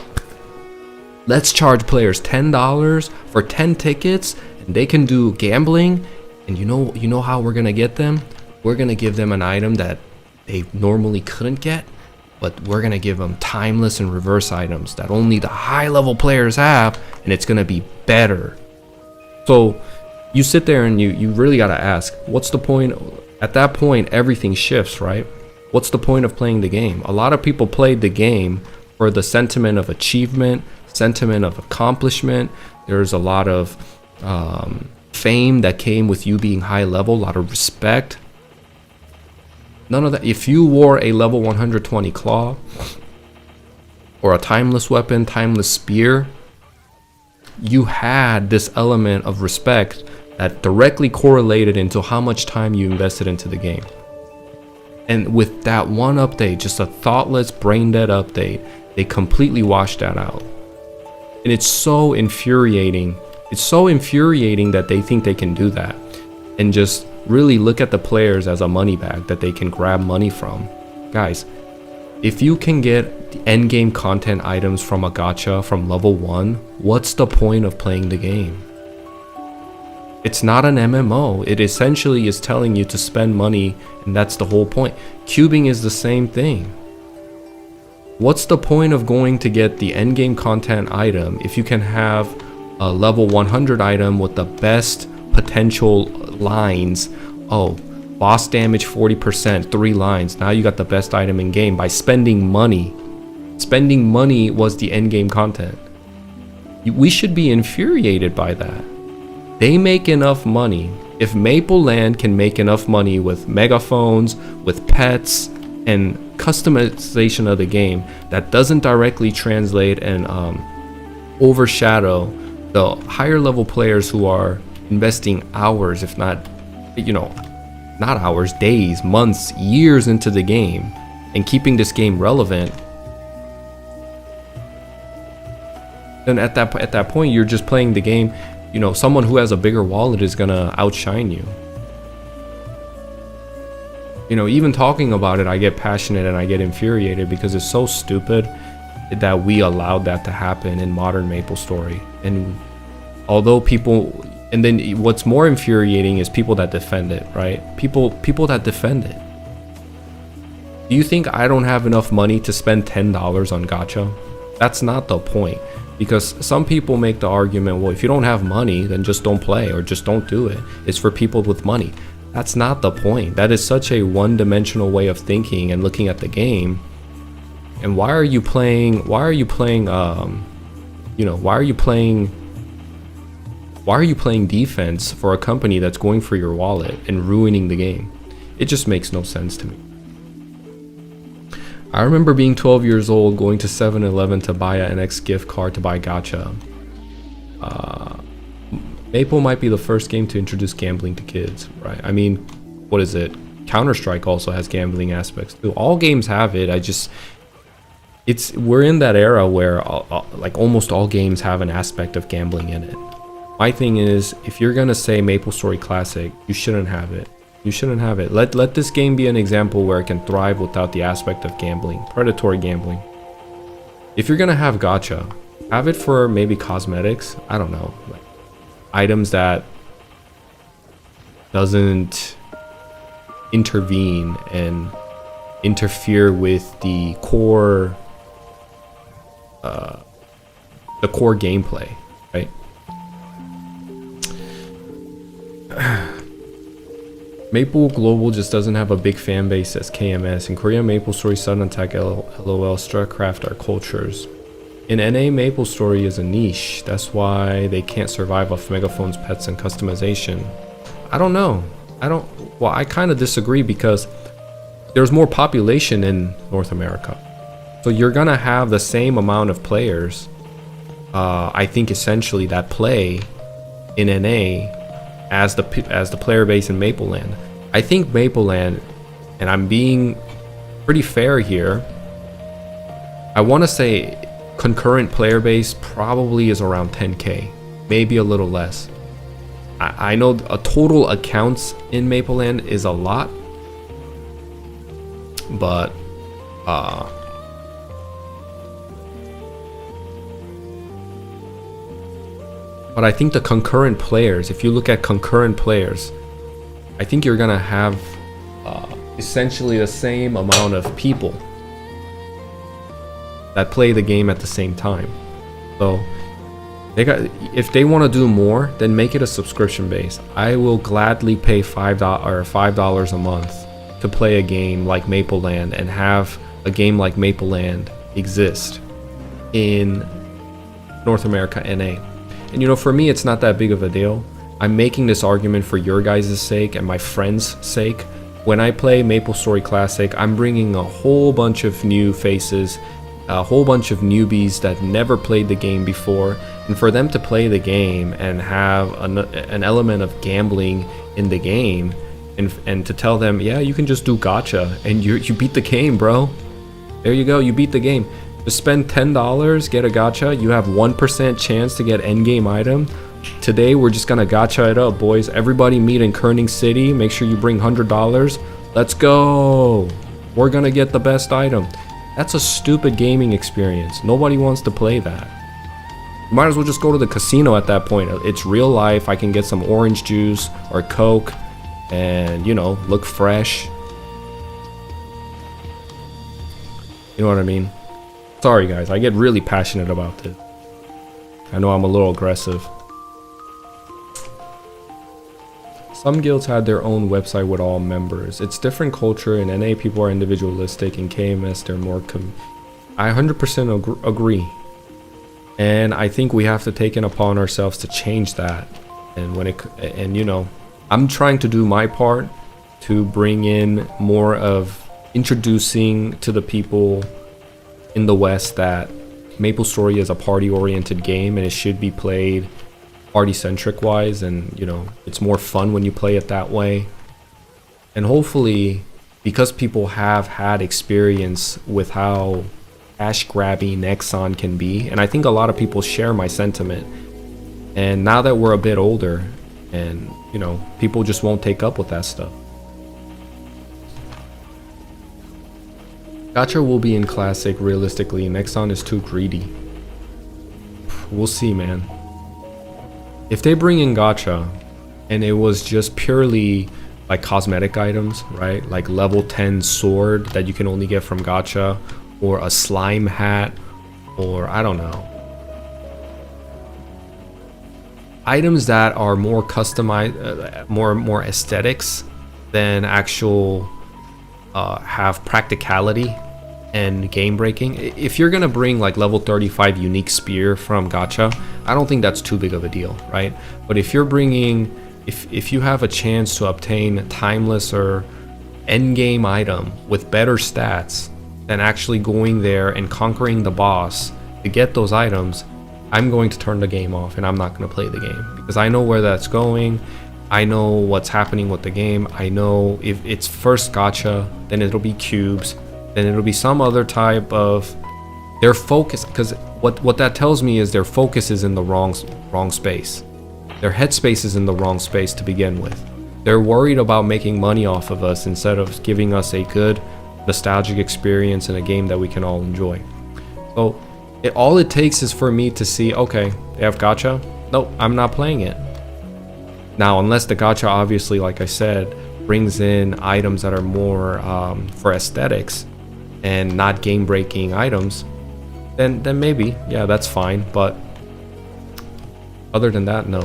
Let's charge players $10 for 10 tickets, and they can do gambling. And you know how we're gonna get them? We're gonna give them an item that they normally couldn't get, but we're gonna give them timeless and reverse items that only the high level players have, and it's gonna be better. So you sit there and you really gotta ask, what's the point? At that point, everything shifts, right? What's the point of playing the game? A lot of people played the game for the sentiment of achievement, sentiment of accomplishment. There's a lot of fame that came with you being high level, a lot of respect. None of that. If you wore a level 120 claw or a timeless weapon, timeless spear, you had this element of respect that directly correlated into how much time you invested into the game. And with that one update, just a thoughtless, brain-dead update, they completely washed that out. And it's so infuriating. It's so infuriating that they think they can do that and just really look at the players as a money bag that they can grab money from. Guys, if you can get the end game content items from a gacha from level 1, what's the point of playing the game? It's not an MMO. It essentially is telling you to spend money, and that's the whole point. Cubing is the same thing. What's the point of going to get the end game content item if you can have a level 100 item with the best potential lines? Oh, boss damage 40%, 3 lines. Now you got the best item in game by spending money. Spending money was the end game content. We should be infuriated by that. They make enough money. If Maple Land can make enough money with megaphones, with pets, and customization of the game that doesn't directly translate and overshadow the higher level players who are investing hours, if not, not hours, days, months, years into the game and keeping this game relevant, then at that point you're just playing the game. Someone who has a bigger wallet is gonna outshine you. Even talking about it, I get passionate and I get infuriated because it's so stupid that we allowed that to happen in modern MapleStory. And although people, and then what's more infuriating is people that defend it, right? People that defend it. Do you think I don't have enough money to spend $10 on gacha? That's not the point. Because some people make the argument, well, if you don't have money, then just don't play or just don't do it. It's for people with money. That's not the point. That is such a one-dimensional way of thinking and looking at the game. And why are you playing defense for a company that's going for your wallet and ruining the game? It just makes no sense to me. I remember being 12 years old, going to 7-Eleven to buy an NX gift card to buy gacha. Maple might be the first game to introduce gambling to kids, right? I mean, what is it? Counter-Strike also has gambling aspects too. All games have it. We're in that era where like almost all games have an aspect of gambling in it. My thing is, if you're gonna say MapleStory Classic, you shouldn't have it. You shouldn't have it. Let this game be an example where it can thrive without the aspect of gambling, predatory gambling. If you're gonna have gacha, have it for maybe cosmetics. I don't know, like items that doesn't intervene and interfere with the core gameplay, right? Maple Global just doesn't have a big fan base as KMS. In Korea, MapleStory, Sudden Attack, LOL, StarCraft are cultures. In NA, MapleStory is a niche. That's why they can't survive off megaphones, pets, and customization. I don't know. I kind of disagree because there's more population in North America. So you're gonna have the same amount of players, I think essentially, that play in NA as the player base in Mapleland. I think Mapleland, and I'm being pretty fair here, I want to say concurrent player base probably is around 10k, maybe a little less. I know a total accounts in Mapleland is a lot, but I think the concurrent players, if you look at concurrent players, I think you're gonna have essentially the same amount of people that play the game at the same time. So if they want to do more, then make it a subscription base. I will gladly pay $5 a month to play a game like Mapleland and have a game like Mapleland exist in North America NA. And you know, for me, it's not that big of a deal. I'm making this argument for your guys' sake and my friends' sake. When I play MapleStory Classic, I'm bringing a whole bunch of new faces, a whole bunch of newbies that never played the game before, and for them to play the game and have an element of gambling in the game, and to tell them, yeah, you can just do gacha and you beat the game, bro. There you go, you beat the game. Just spend $10, get a gacha, you have 1% chance to get endgame item. Today we're just gonna gacha it up, boys. Everybody meet in Kerning City, make sure you bring $100. Let's go, we're gonna get the best item. That's a stupid gaming experience. Nobody wants to play that. You might as well just go to the casino at that point. It's real life. I can get some orange juice or Coke and, you know, look fresh. You know what I mean? Sorry guys, I get really passionate about this. I know I'm a little aggressive. Some guilds had their own website with all members. It's different culture. In NA, people are individualistic. In KMS, they're more I 100% agree. And I think we have to take it upon ourselves to change that. And you know, I'm trying to do my part to bring in more of introducing to the people in the West that MapleStory is a party-oriented game and it should be played party-centric wise, and you know, it's more fun when you play it that way. And hopefully, because people have had experience with how cash-grabby Nexon can be, and I think a lot of people share my sentiment, and now that we're a bit older, and you know, people just won't take up with that stuff. Gacha will be in Classic, realistically. Nexon is too greedy. We'll see, man. If they bring in gacha and it was just purely like cosmetic items, right? Like level 10 sword that you can only get from gacha, or a slime hat, or I don't know. Items that are more customized, more aesthetics than actual have practicality and game breaking. If you're gonna bring like level 35 unique spear from gacha, I don't think that's too big of a deal, right? But if you're bringing, if you have a chance to obtain timeless or end game item with better stats than actually going there and conquering the boss to get those items, I'm going to turn the game off and I'm not going to play the game, because I know where that's going. I know what's happening with the game. I know if it's first gacha, then it'll be cubes, then it'll be some other type of their focus, because what that tells me is their focus is in the wrong space. Their headspace is in the wrong space to begin with. They're worried about making money off of us instead of giving us a good nostalgic experience in a game that we can all enjoy. So all it takes is for me to see, okay, they have gacha. Nope, I'm not playing it. Now, unless the gacha, obviously, like I said, brings in items that are more for aesthetics and not game-breaking items, then maybe, yeah, that's fine. But other than that, no.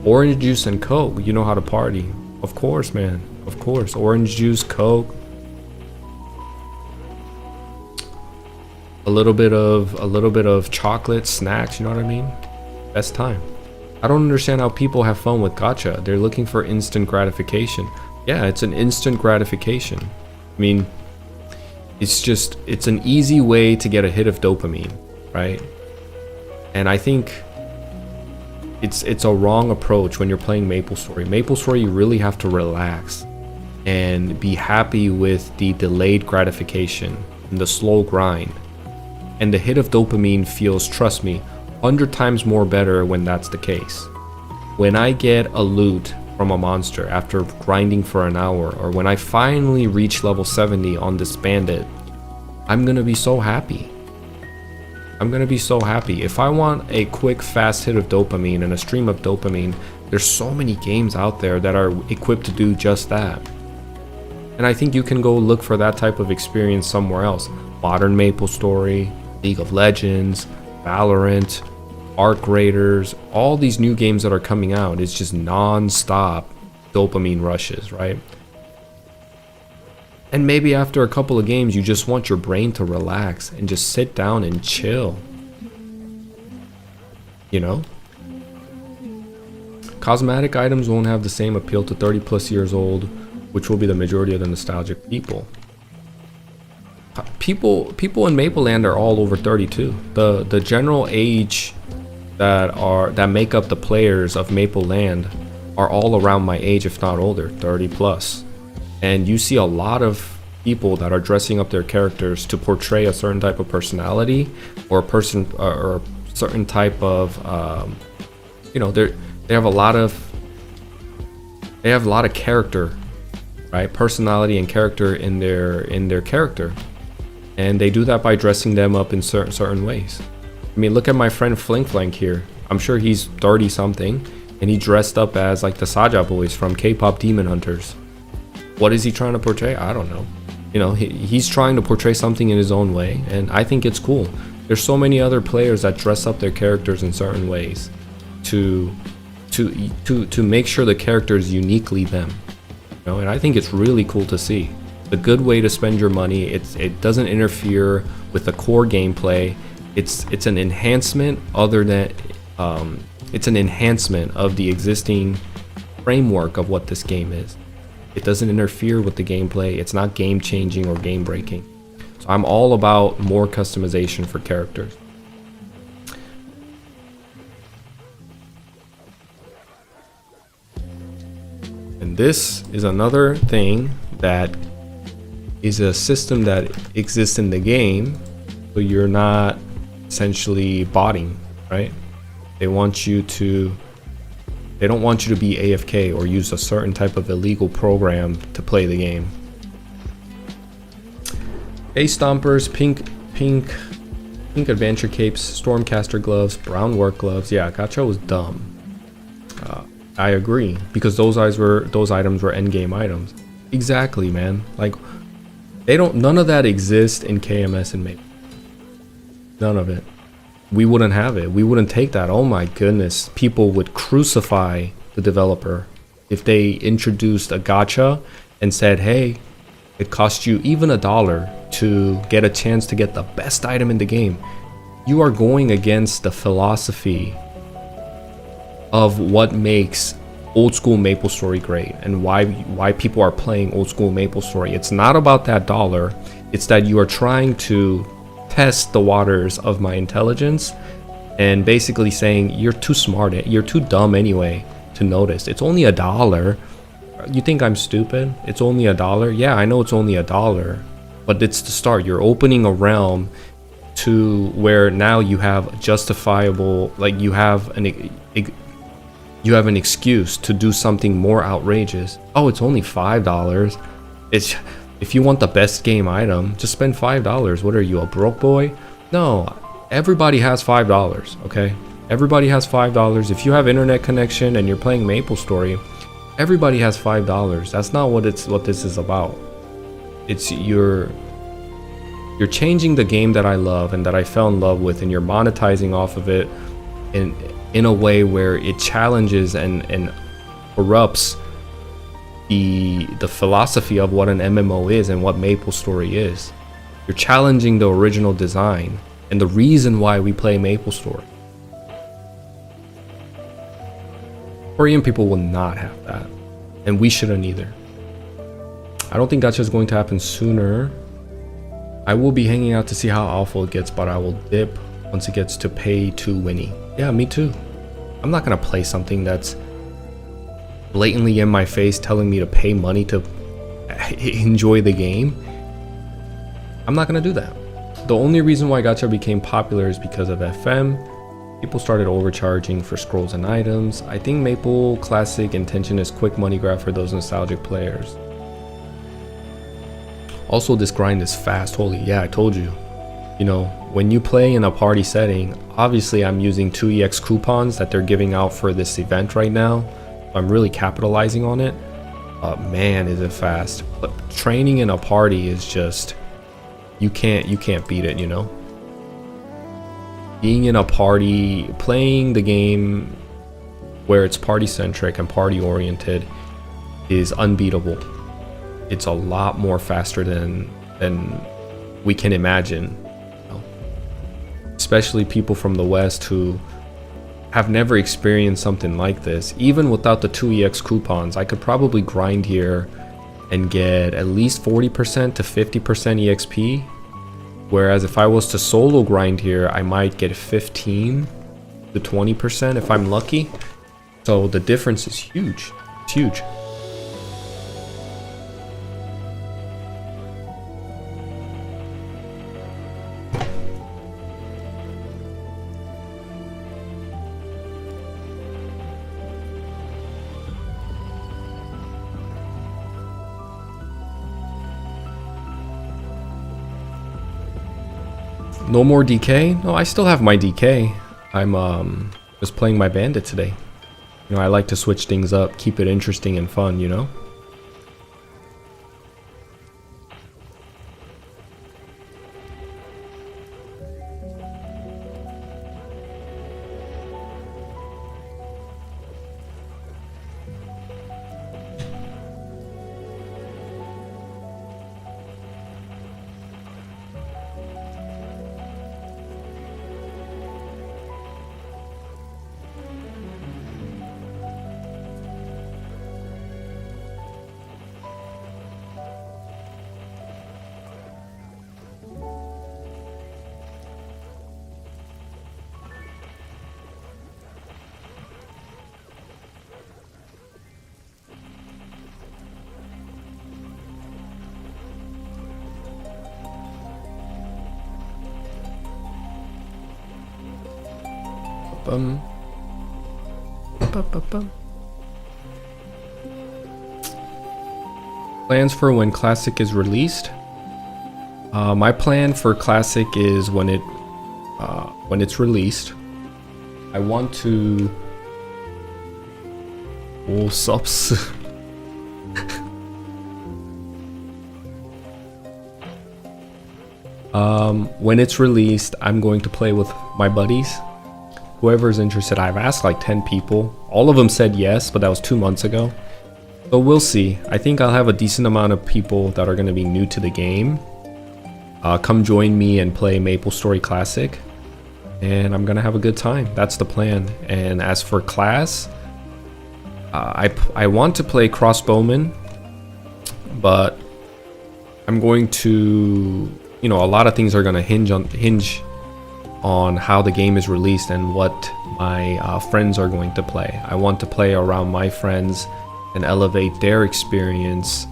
Orange juice and Coke, you know how to party. Of course, man. Of course. Orange juice, Coke. A little bit of chocolate, snacks, you know what I mean? Best time. I don't understand how people have fun with gacha. They're looking for instant gratification. Yeah, it's an instant gratification. I mean, it's an easy way to get a hit of dopamine, right? And I think it's a wrong approach when you're playing MapleStory. MapleStory, you really have to relax and be happy with the delayed gratification and the slow grind. And the hit of dopamine feels, trust me, 100 times more better when that's the case. When I get a loot from a monster after grinding for an hour, or when I finally reach level 70 on this bandit, I'm gonna be so happy. I'm gonna be so happy. If I want a quick, fast hit of dopamine and a stream of dopamine, there's so many games out there that are equipped to do just that. And I think you can go look for that type of experience somewhere else. Modern MapleStory, League of Legends, Valorant, Arc Raiders, all these new games that are coming out, it's just non-stop dopamine rushes, right? And maybe after a couple of games, you just want your brain to relax and just sit down and chill. You know? Cosmetic items won't have the same appeal to 30 plus years old, which will be the majority of the nostalgic people. People in Mapleland are all over 32. The general age that make up the players of Mapleland are all around my age, if not older, 30 plus. And you see a lot of people that are dressing up their characters to portray a certain type of personality or a person or a certain type of they have a lot of character, right? Personality and character in their character. And they do that by dressing them up in certain ways. I mean, look at my friend Flink Flank here. I'm sure he's 30 something, and he dressed up as like the Saja boys from K-pop Demon Hunters. What is he trying to portray? I don't know. You know, he's trying to portray something in his own way, and I think it's cool. There's so many other players that dress up their characters in certain ways to make sure the character is uniquely them. You know, and I think it's really cool to see. A good way to spend your money. It doesn't interfere with the core gameplay. It's an enhancement it's an enhancement of the existing framework of what this game is. It doesn't interfere with the gameplay. It's not game changing or game breaking. So I'm all about more customization for characters. And this is another thing that is a system that exists in the game, so you're not essentially botting, right? They don't want you to be AFK or use a certain type of illegal program to play the game. Ace Stompers, pink adventure capes, Stormcaster gloves, brown work gloves. Yeah, gacha was dumb. I agree, because those items were endgame items. Exactly, man. Like, none of that exists in KMS and Maple. None of it. We wouldn't have it. We wouldn't take that. Oh my goodness. People would crucify the developer if they introduced a gacha and said, hey, it costs you even $1 to get a chance to get the best item in the game. You are going against the philosophy of what makes old school MapleStory great and why people are playing old school MapleStory. It's not about that dollar. It's that you are trying to test the waters of my intelligence and basically saying you're too smart, you're too dumb anyway to notice. It's only $1. You think I'm stupid? It's only $1. Yeah, I know it's only $1, but it's the start. You're opening a realm to where now you have justifiable, like you have you have an excuse to do something more outrageous. Oh, it's only $5. It's if you want the best game item, just spend $5. What are you, a broke boy? No, everybody has $5, okay? Everybody has $5. If you have internet connection and you're playing MapleStory, everybody has $5. That's not what this is about. It's you're changing the game that I love and that I fell in love with, and you're monetizing off of it in a way where it challenges and corrupts the philosophy of what an MMO is and what MapleStory is. You're challenging the original design and the reason why we play MapleStory. Korean people will not have that, and we shouldn't either. I don't think gacha is going to happen sooner. I will be hanging out to see how awful it gets, but I will dip once it gets to pay to winning. Yeah, me too. I'm not gonna play something that's blatantly in my face telling me to pay money to enjoy the game. I'm not gonna do that. The only reason why gacha became popular is because of FM. People started overcharging for scrolls and items. I think Maple Classic intention is quick money grab for those nostalgic players. Also, this grind is fast. Holy, yeah, I told you. You know, when you play in a party setting, obviously I'm using 2EX coupons that they're giving out for this event right now. I'm really capitalizing on it. Man, is it fast. But training in a party is just, you can't beat it, you know? Being in a party, playing the game where it's party centric and party oriented is unbeatable. It's a lot more faster than we can imagine. You know? Especially people from the West who have never experienced something like this. Even without the 2EX coupons, I could probably grind here and get at least 40% to 50% EXP. Whereas if I was to solo grind here, I might get 15 to 20% if I'm lucky. So the difference is huge. It's huge. No more DK? No, I still have my DK. I'm just playing my bandit today. You know, I like to switch things up, keep it interesting and fun, you know? Plans for when Classic is released. My plan for Classic is when it's released, I want to. Oh, subs. When it's released, I'm going to play with my buddies. Whoever's interested. I've asked like 10 people. All of them said yes, but that was 2 months ago. So we'll see. I think I'll have a decent amount of people that are going to be new to the game. Come join me and play MapleStory Classic. And I'm going to have a good time. That's the plan. And as for class, I want to play Crossbowman. But I'm going to... You know, a lot of things are going to hinge on how the game is released and what my friends are going to play. I want to play around my friends and elevate their experience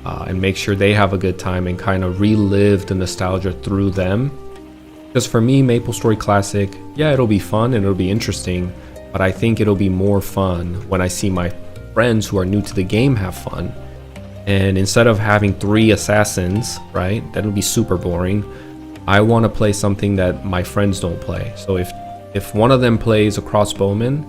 and make sure they have a good time and kind of relive the nostalgia through them. Because for me, MapleStory Classic, yeah, it'll be fun and it'll be interesting, but I think it'll be more fun when I see my friends who are new to the game have fun. And instead of having 3 assassins, right, that'll be super boring. I want to play something that my friends don't play. So if one of them plays a crossbowman,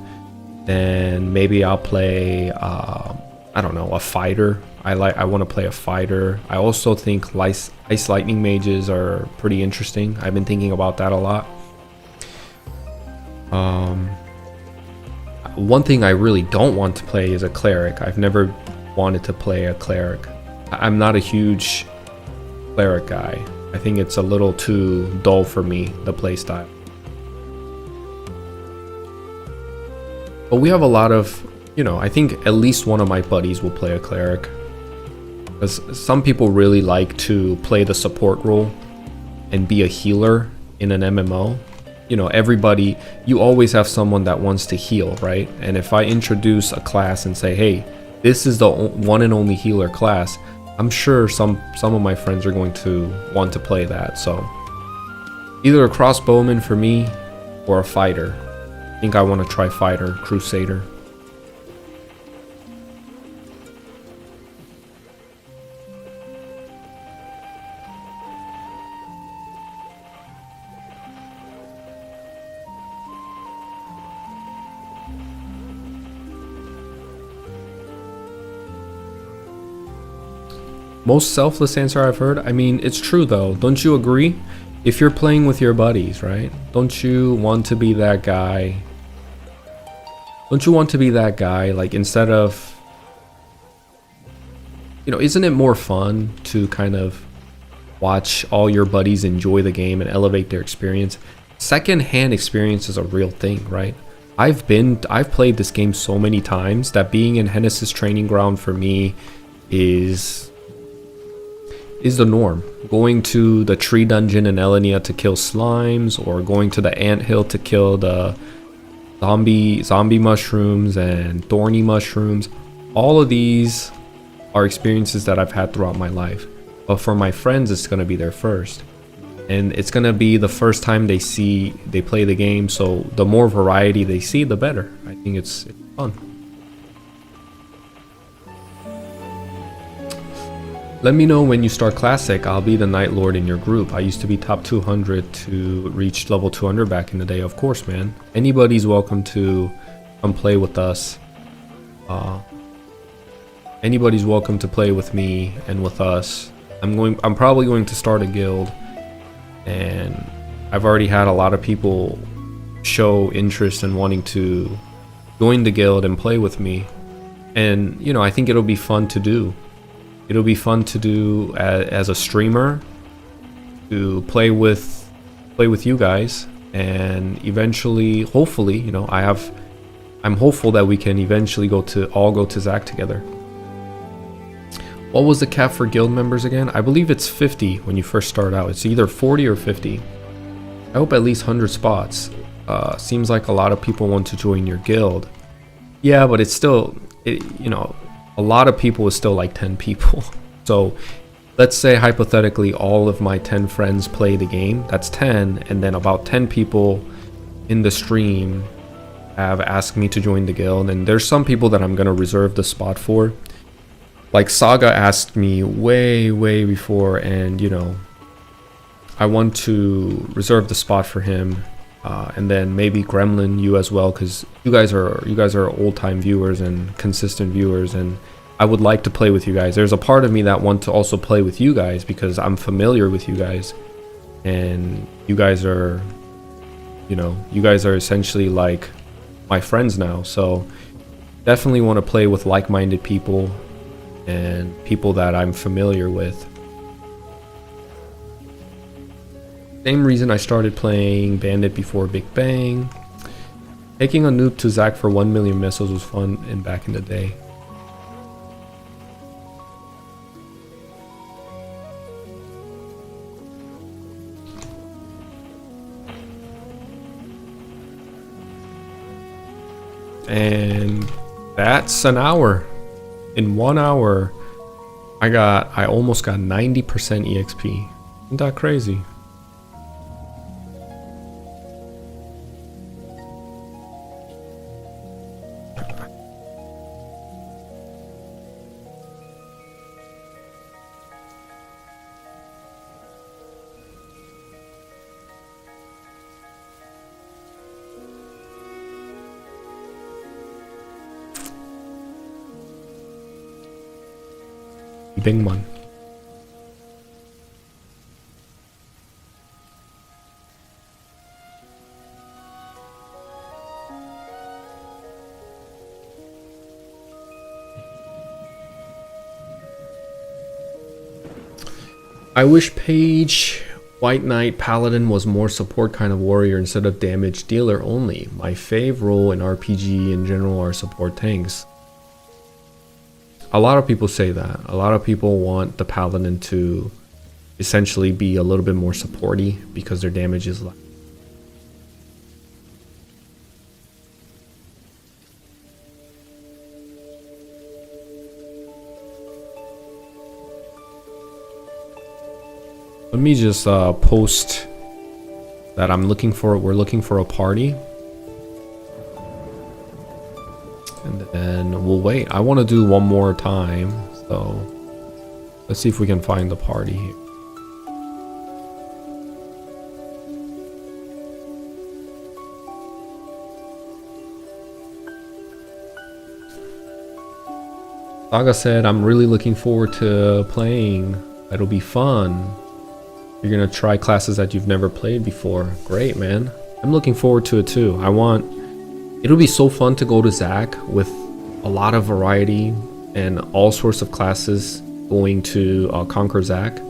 then maybe I'll play I don't know, a fighter. I want to play a fighter. I also think ice lightning mages are pretty interesting. I've been thinking about that a lot. One thing I really don't want to play is a cleric. I've never wanted to play a cleric. I'm not a huge cleric guy. I think it's a little too dull for me, the playstyle. But we have a lot of, you know, I think at least one of my buddies will play a cleric. Because some people really like to play the support role and be a healer in an MMO. You know, everybody, you always have someone that wants to heal, right? And if I introduce a class and say, hey, this is the one and only healer class, I'm sure some of my friends are going to want to play that. So either a crossbowman for me or a fighter. I think I want to try fighter, crusader. Most selfless answer I've heard. I mean, it's true though. Don't you agree? If you're playing with your buddies, right? Don't you want to be that guy? Don't you want to be that guy? Like, instead of, you know, isn't it more fun to kind of watch all your buddies enjoy the game and elevate their experience? Second-hand experience is a real thing, right? I've played this game so many times that being in Hennessy's training ground for me is the norm. Going to the tree dungeon in Elenia to kill slimes, or going to the anthill to kill the zombie mushrooms and thorny mushrooms. All of these are experiences that I've had throughout my life. But for my friends, it's gonna be their first. And it's gonna be the first time they play the game, so the more variety they see, the better. I think it's fun. Let me know when you start Classic. I'll be the Night Lord in your group. I used to be top 200 to reach level 200 back in the day. Of course, man. Anybody's welcome to come play with us. Anybody's welcome to play with me and with us. I'm probably going to start a guild, and I've already had a lot of people show interest in wanting to join the guild and play with me. And, you know, I think it'll be fun to do. It'll be fun to do as a streamer, to play with you guys, and eventually, hopefully, you know, I'm hopeful that we can eventually all go to Zach together. What was the cap for guild members again? I believe it's 50 when you first start out. It's either 40 or 50. I hope at least 100 spots. Seems like a lot of people want to join your guild. Yeah, but it's still, you know, a lot of people is still like 10 people. So let's say hypothetically all of my 10 friends play the game. That's 10, and then about 10 people in the stream have asked me to join the guild, and there's some people that I'm gonna reserve the spot for. Like Saga asked me way before, and you know, I want to reserve the spot for him. And then maybe Gremlin, you as well, because you guys are old-time viewers and consistent viewers, and I would like to play with you guys. There's a part of me that want to also play with you guys because I'm familiar with you guys, and you guys are, you know, you guys are essentially like my friends now. So definitely want to play with like-minded people and people that I'm familiar with. Same reason I started playing Bandit before Big Bang. Taking a noob to Zach for 1 million missiles was fun and back in the day. And that's an hour. In 1 hour, I almost got 90% EXP. Isn't that crazy? 200만. I wish Page White Knight Paladin was more support kind of warrior instead of damage dealer only. My fave role in RPG in general are support tanks. A lot of people say that. A lot of people want the Paladin to essentially be a little bit more supporty because their damage is less. Let me just post that we're looking for a party. And then we'll wait. I want to do one more time. So let's see if we can find the party here. Saga said, I'm really looking forward to playing. It'll be fun. You're gonna try classes that you've never played before. Great, man. I'm looking forward to it too. It'll be so fun to go to Zach with a lot of variety and all sorts of classes going to conquer Zach. You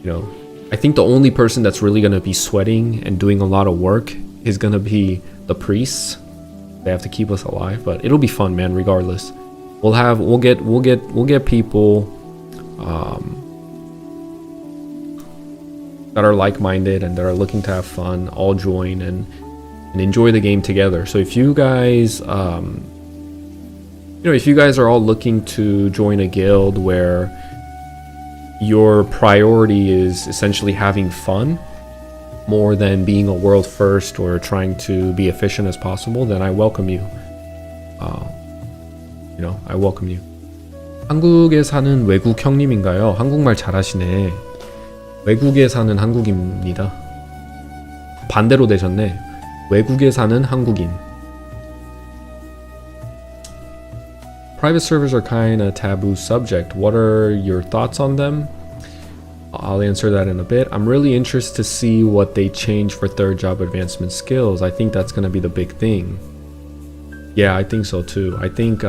know, I think the only person that's really gonna be sweating and doing a lot of work is gonna be the priests. They have to keep us alive, but it'll be fun, man. Regardless, we'll get people that are like-minded and that are looking to have fun, all join and enjoy the game together. So if you guys, if you guys are all looking to join a guild where your priority is essentially having fun more than being a world first or trying to be efficient as possible, then I welcome you. I welcome you. 한국에 사는 외국 형님인가요? 한국말 잘하시네. 외국에 사는 한국인입니다. 반대로 되셨네. 외국에 사는 한국인. Private servers are kind of taboo subject. What are your thoughts on them? I'll answer that in a bit. I'm really interested to see what they change for third job advancement skills. I think that's going to be the big thing. Yeah, I think so too. I think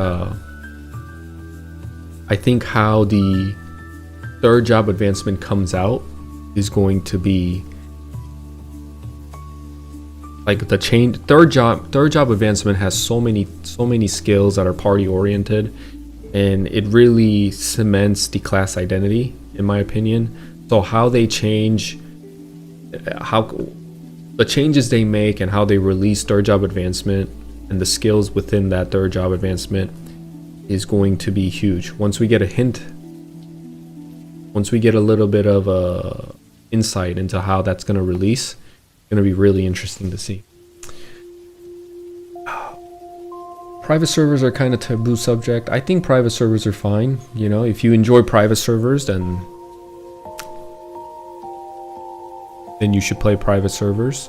how the third job advancement comes out is going to be like the change. Third job advancement has so many skills that are party oriented, and it really cements the class identity, in my opinion. So how they change, how the changes they make and how they release third job advancement and the skills within that third job advancement is going to be huge. Once we get a hint, once we get a little bit of a insight into how that's going to release, it's going to be really interesting to see. Private servers are kind of taboo subject. I think private servers are fine. You know, if you enjoy private servers, then you should play private servers.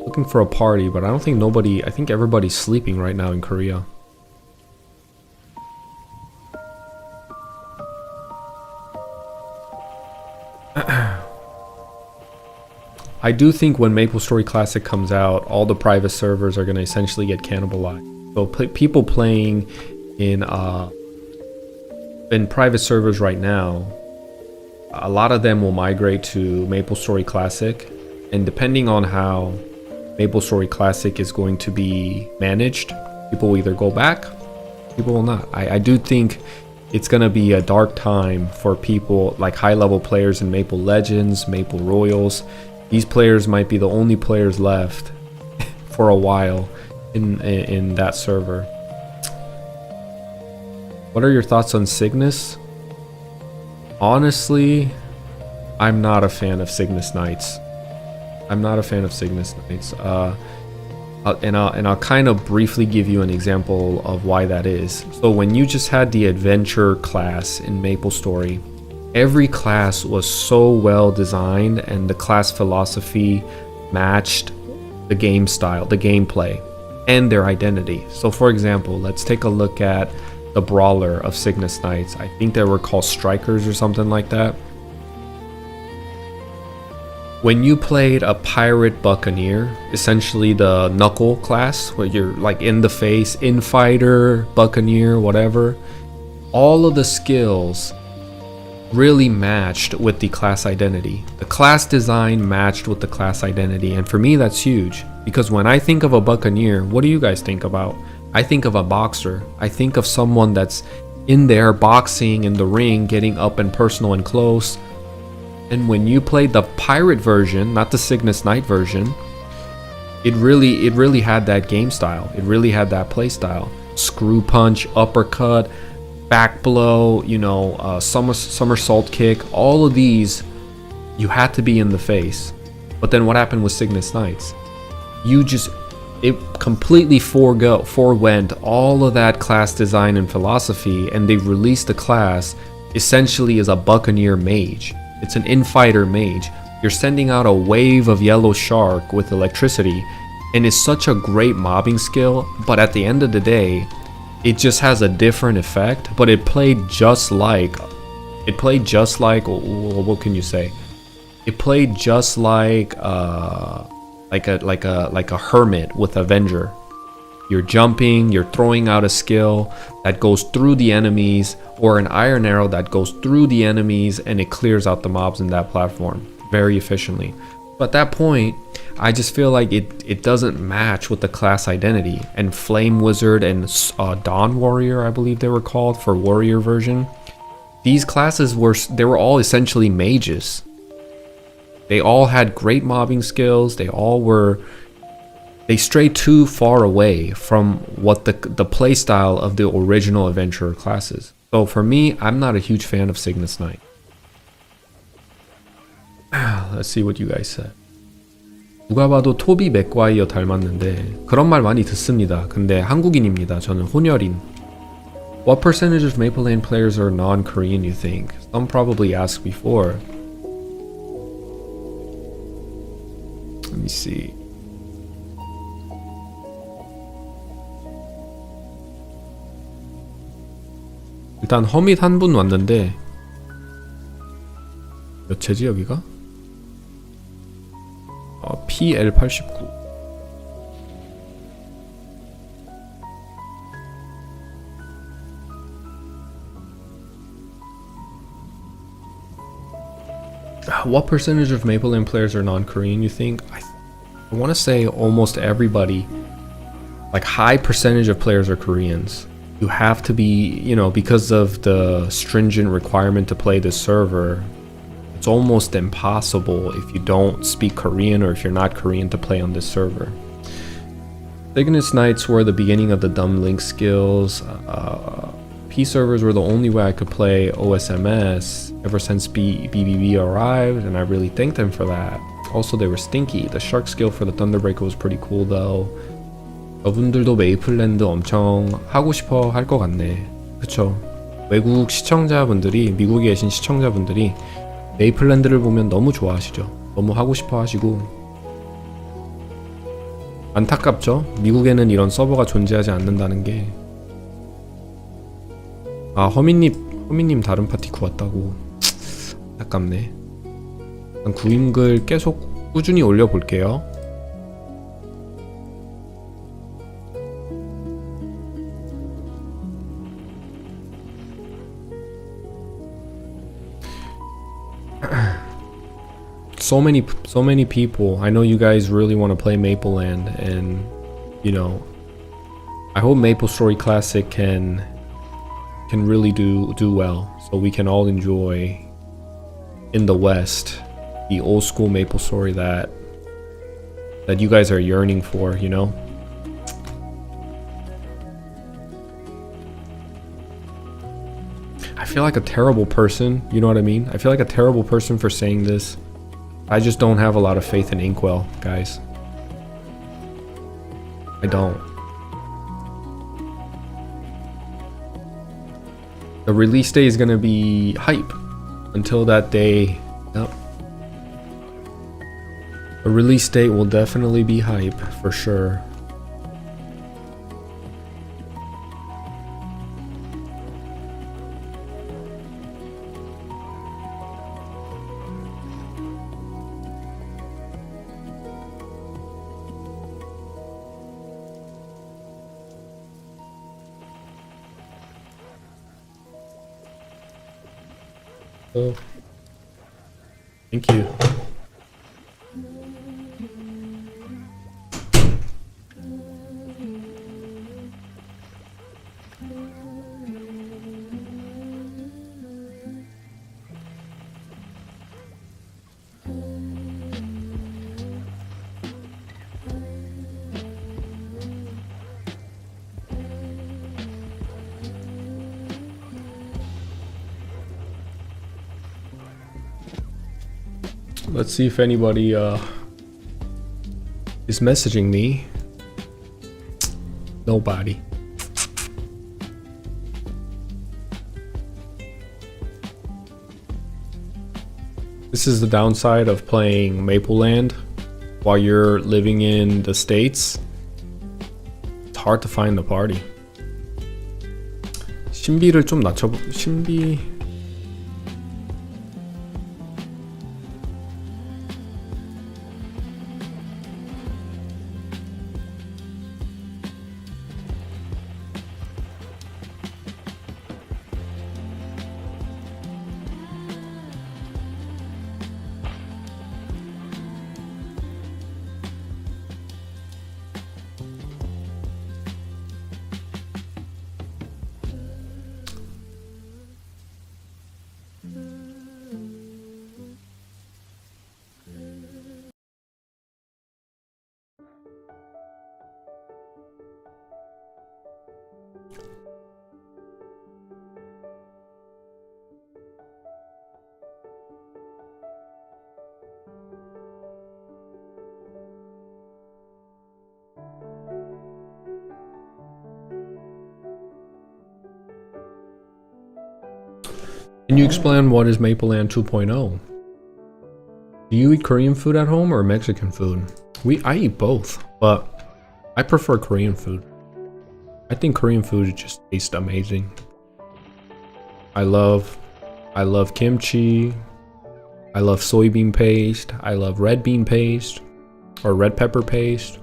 Looking for a party, but I think everybody's sleeping right now in Korea. I do think when MapleStory Classic comes out, all the private servers are going to essentially get cannibalized. So people playing in private servers right now, a lot of them will migrate to MapleStory Classic, and depending on how MapleStory Classic is going to be managed, people will either go back, people will not. I do think it's going to be a dark time for people like high-level players in Maple Legends, Maple Royals. These players might be the only players left for a while in that server. What are your thoughts on Cygnus? Honestly, I'm not a fan of Cygnus Knights. And I'll kind of briefly give you an example of why that is. So when you just had the adventure class in MapleStory, every class was so well designed and the class philosophy matched the game style, the gameplay, and their identity. So for example, let's take a look at the brawler of Cygnus Knights. I think they were called Strikers or something like that. When you played a pirate buccaneer, essentially the knuckle class, where you're like in the face, infighter, buccaneer, whatever, all of the skills really matched with the class identity. The class design matched with the class identity, and for me that's huge, because when I think of a buccaneer, what do you guys think about? I think of a boxer. I think of someone that's in there boxing in the ring, getting up and personal and close. And when you played the pirate version, not the Cygnus Knight version, it really had that game style. It really had that play style. Screw punch, uppercut, back blow, somersault kick, all of these, you had to be in the face. But then what happened with Cygnus Knights? It completely forewent all of that class design and philosophy, and they released the class essentially as a buccaneer mage. It's an infighter mage. You're sending out a wave of yellow shark with electricity, and it's such a great mobbing skill, but at the end of the day, it just has a different effect, but it played just like, what can you say? It played just like a hermit with Avenger. You're jumping, you're throwing out a skill that goes through the enemies, or an iron arrow that goes through the enemies, and it clears out the mobs in that platform very efficiently. But at that point, I just feel like it doesn't match with the class identity. And Flame Wizard and Dawn Warrior, I believe they were called for Warrior version, these classes were all essentially mages. They all had great mobbing skills. They strayed too far away from what the playstyle of the original adventurer classes. So for me, I'm not a huge fan of Cygnus Knight. Let's see what you guys said. 누가 봐도 토비 맥과이어 닮았는데 그런 말 많이 듣습니다. 근데 한국인입니다. 저는 혼혈인. What percentage of Maple Lane players are non-Korean, you think? Some probably asked before. Let me see. 일단 허밋 한 분 왔는데 몇 채지 여기가? PL89. What percentage of Maple Lane players are non-Korean, you think? I want to say almost everybody. Like high percentage of players are Koreans. You have to be, because of the stringent requirement to play this server, it's almost impossible if you don't speak Korean or if you're not Korean to play on this server. Cygnus Knights were the beginning of the dumb link skills. P servers were the only way I could play OSMS ever since BBB arrived, and I really thank them for that. Also, they were stinky. The shark skill for the Thunderbreaker was pretty cool though. 저분들도 메이플랜드 엄청 하고 싶어 할 것 같네. 그쵸? 외국 시청자분들이, 미국에 계신 시청자분들이 메이플랜드를 보면 너무 좋아하시죠. 너무 하고 싶어 하시고. 안타깝죠? 미국에는 이런 서버가 존재하지 않는다는 게. 허민님 다른 파티 구웠다고. 안타깝네. 구임글 계속 꾸준히 올려볼게요. So many people. I know you guys really want to play Maple Land, and I hope MapleStory Classic can really do well, so we can all enjoy in the West the old school MapleStory that you guys are yearning for, I feel like a terrible person, you know what I mean? I feel like a terrible person for saying this. I just don't have a lot of faith in Inkwell, guys. I don't. The release day is gonna be hype until that day. Yep. The release date will definitely be hype for sure. Oh. Thank you. Let's see if anybody is messaging me. Nobody. This is the downside of playing Maple Land while you're living in the States. It's hard to find the party. 신비를 좀 신비. Can you explain what is Maple Land 2.0? Do you eat Korean food at home or Mexican food? I eat both, but I prefer Korean food. I think Korean food just tastes amazing. I love kimchi. I love soybean paste. I love red bean paste or red pepper paste.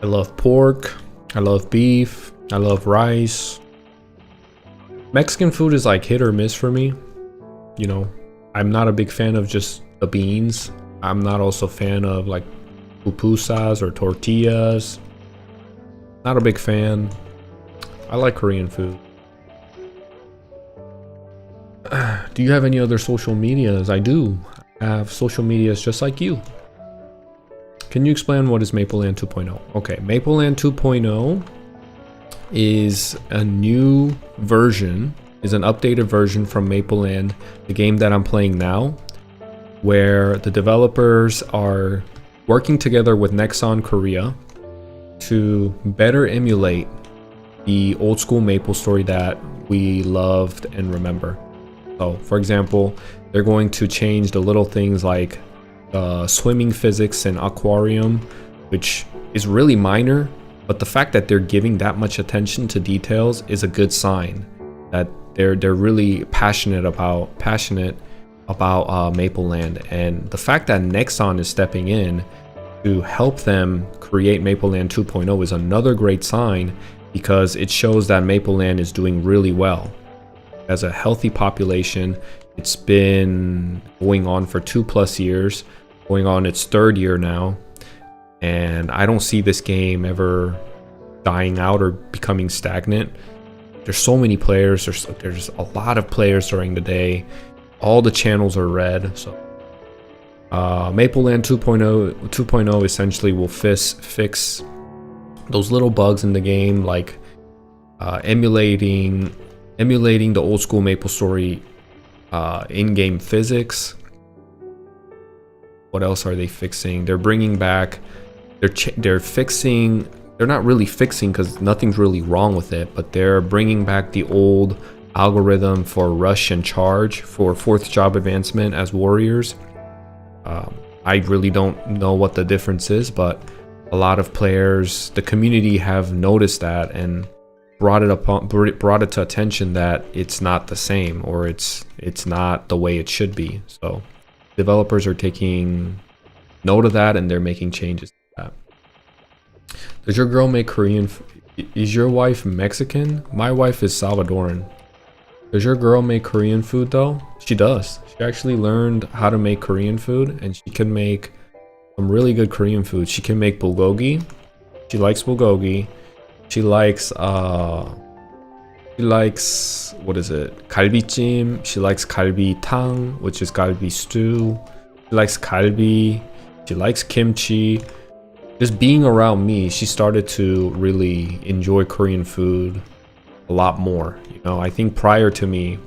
I love pork. I love beef. I love rice. Mexican food is like hit or miss for me. You know, I'm not a big fan of just the beans. I'm not also a fan of like pupusas or tortillas. Not a big fan. I like Korean food. Do you have any other social medias? I do. I have social medias just like you. Can you explain what is Maple Land 2.0? Okay, Maple Land 2.0 is a new version, is an updated version from Maple Land, the game that I'm playing now, where the developers are working together with Nexon Korea to better emulate the old school MapleStory that we loved and remember. So, for example, they're going to change the little things like swimming physics and aquarium, which is really minor, but the fact that they're giving that much attention to details is a good sign that they're really passionate about Maple Land. And the fact that Nexon is stepping in to help them create Maple Land 2.0 is another great sign, because it shows that Maple Land is doing really well. As a healthy population, it's been going on for 2+ years, going on its 3rd year now, and I don't see this game ever dying out or becoming stagnant. There's so many players, there's a lot of players during the day. All the channels are red, so Maple Land 2.0 essentially will fix those little bugs in the game, like emulating the old school MapleStory in-game physics. What else are they fixing? They're bringing back, they're fixing, they're not really fixing because nothing's really wrong with it, but they're bringing back the old algorithm for rush and charge for 4th job advancement as warriors. I really don't know what the difference is, but a lot of players, the community, have noticed that and brought it to attention that it's not the same, or it's not the way it should be. So developers are taking note of that and they're making changes to that. Does your girl make Korean? Is your wife Mexican? My wife is Salvadoran. Does your girl make Korean food though? She does. She actually learned how to make Korean food, and she can make some really good Korean food. She can make bulgogi. She likes bulgogi. She likes what is it? Galbijim. She likes galbi tang, which is galbi stew. She likes galbi. She likes kimchi. Just being around me, she started to really enjoy Korean food a lot more. You know, I think prior to me,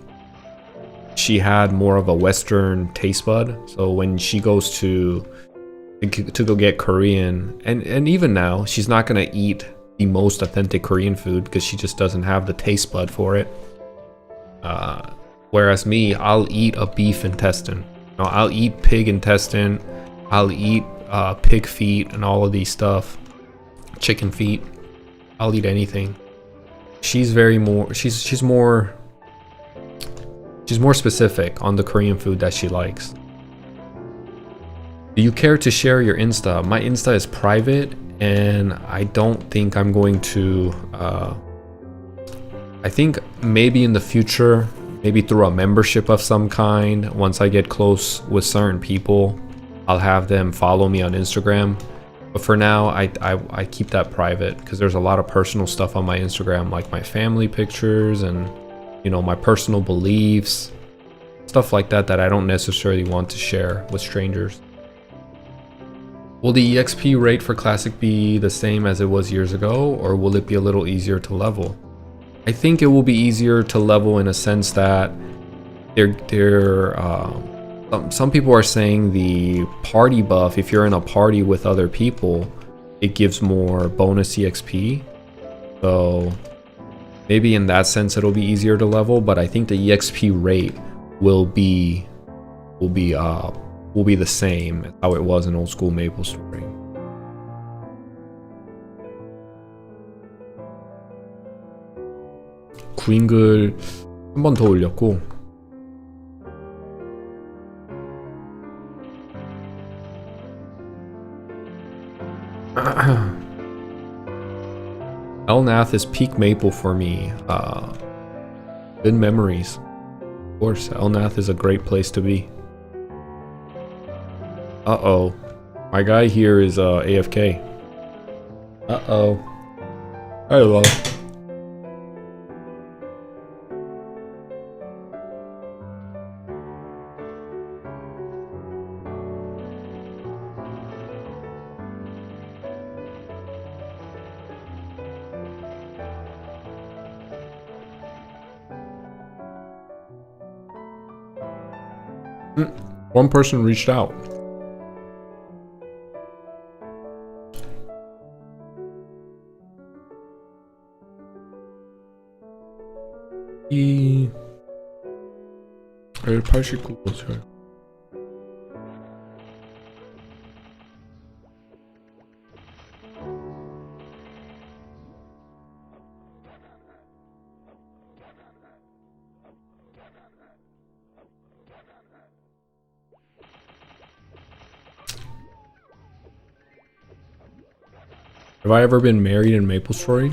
she had more of a Western taste bud. So when she goes to go get Korean, and even now, she's not gonna eat the most authentic Korean food because she just doesn't have the taste bud for it. Whereas me, I'll eat a beef intestine. You know, I'll eat pig intestine. I'll eat pig feet and all of these stuff. Chicken feet. I'll eat anything. She's more specific on the Korean food that she likes. Do you care to share your Insta? My Insta is private, and I don't think I'm going to. I think maybe in the future, maybe through a membership of some kind, once I get close with certain people, I'll have them follow me on Instagram. But for now, I keep that private because there's a lot of personal stuff on my Instagram, like my family pictures and, you know, my personal beliefs, stuff like that I don't necessarily want to share with strangers. Will the EXP rate for Classic be the same as it was years ago, or will it be a little easier to level? I think it will be easier to level in a sense that some people are saying the party buff, if you're in a party with other people, it gives more bonus EXP. So maybe in that sense it'll be easier to level, but I think the EXP rate will be the same as how it was in old school MapleStory. 구인글 한 번 더 올렸고, Elnath is peak Maple for me. Good memories. Of course, Elnath is a great place to be. Uh-oh. My guy here is AFK. Uh-oh. Hello. One person reached out. L89. Have I ever been married in MapleStory?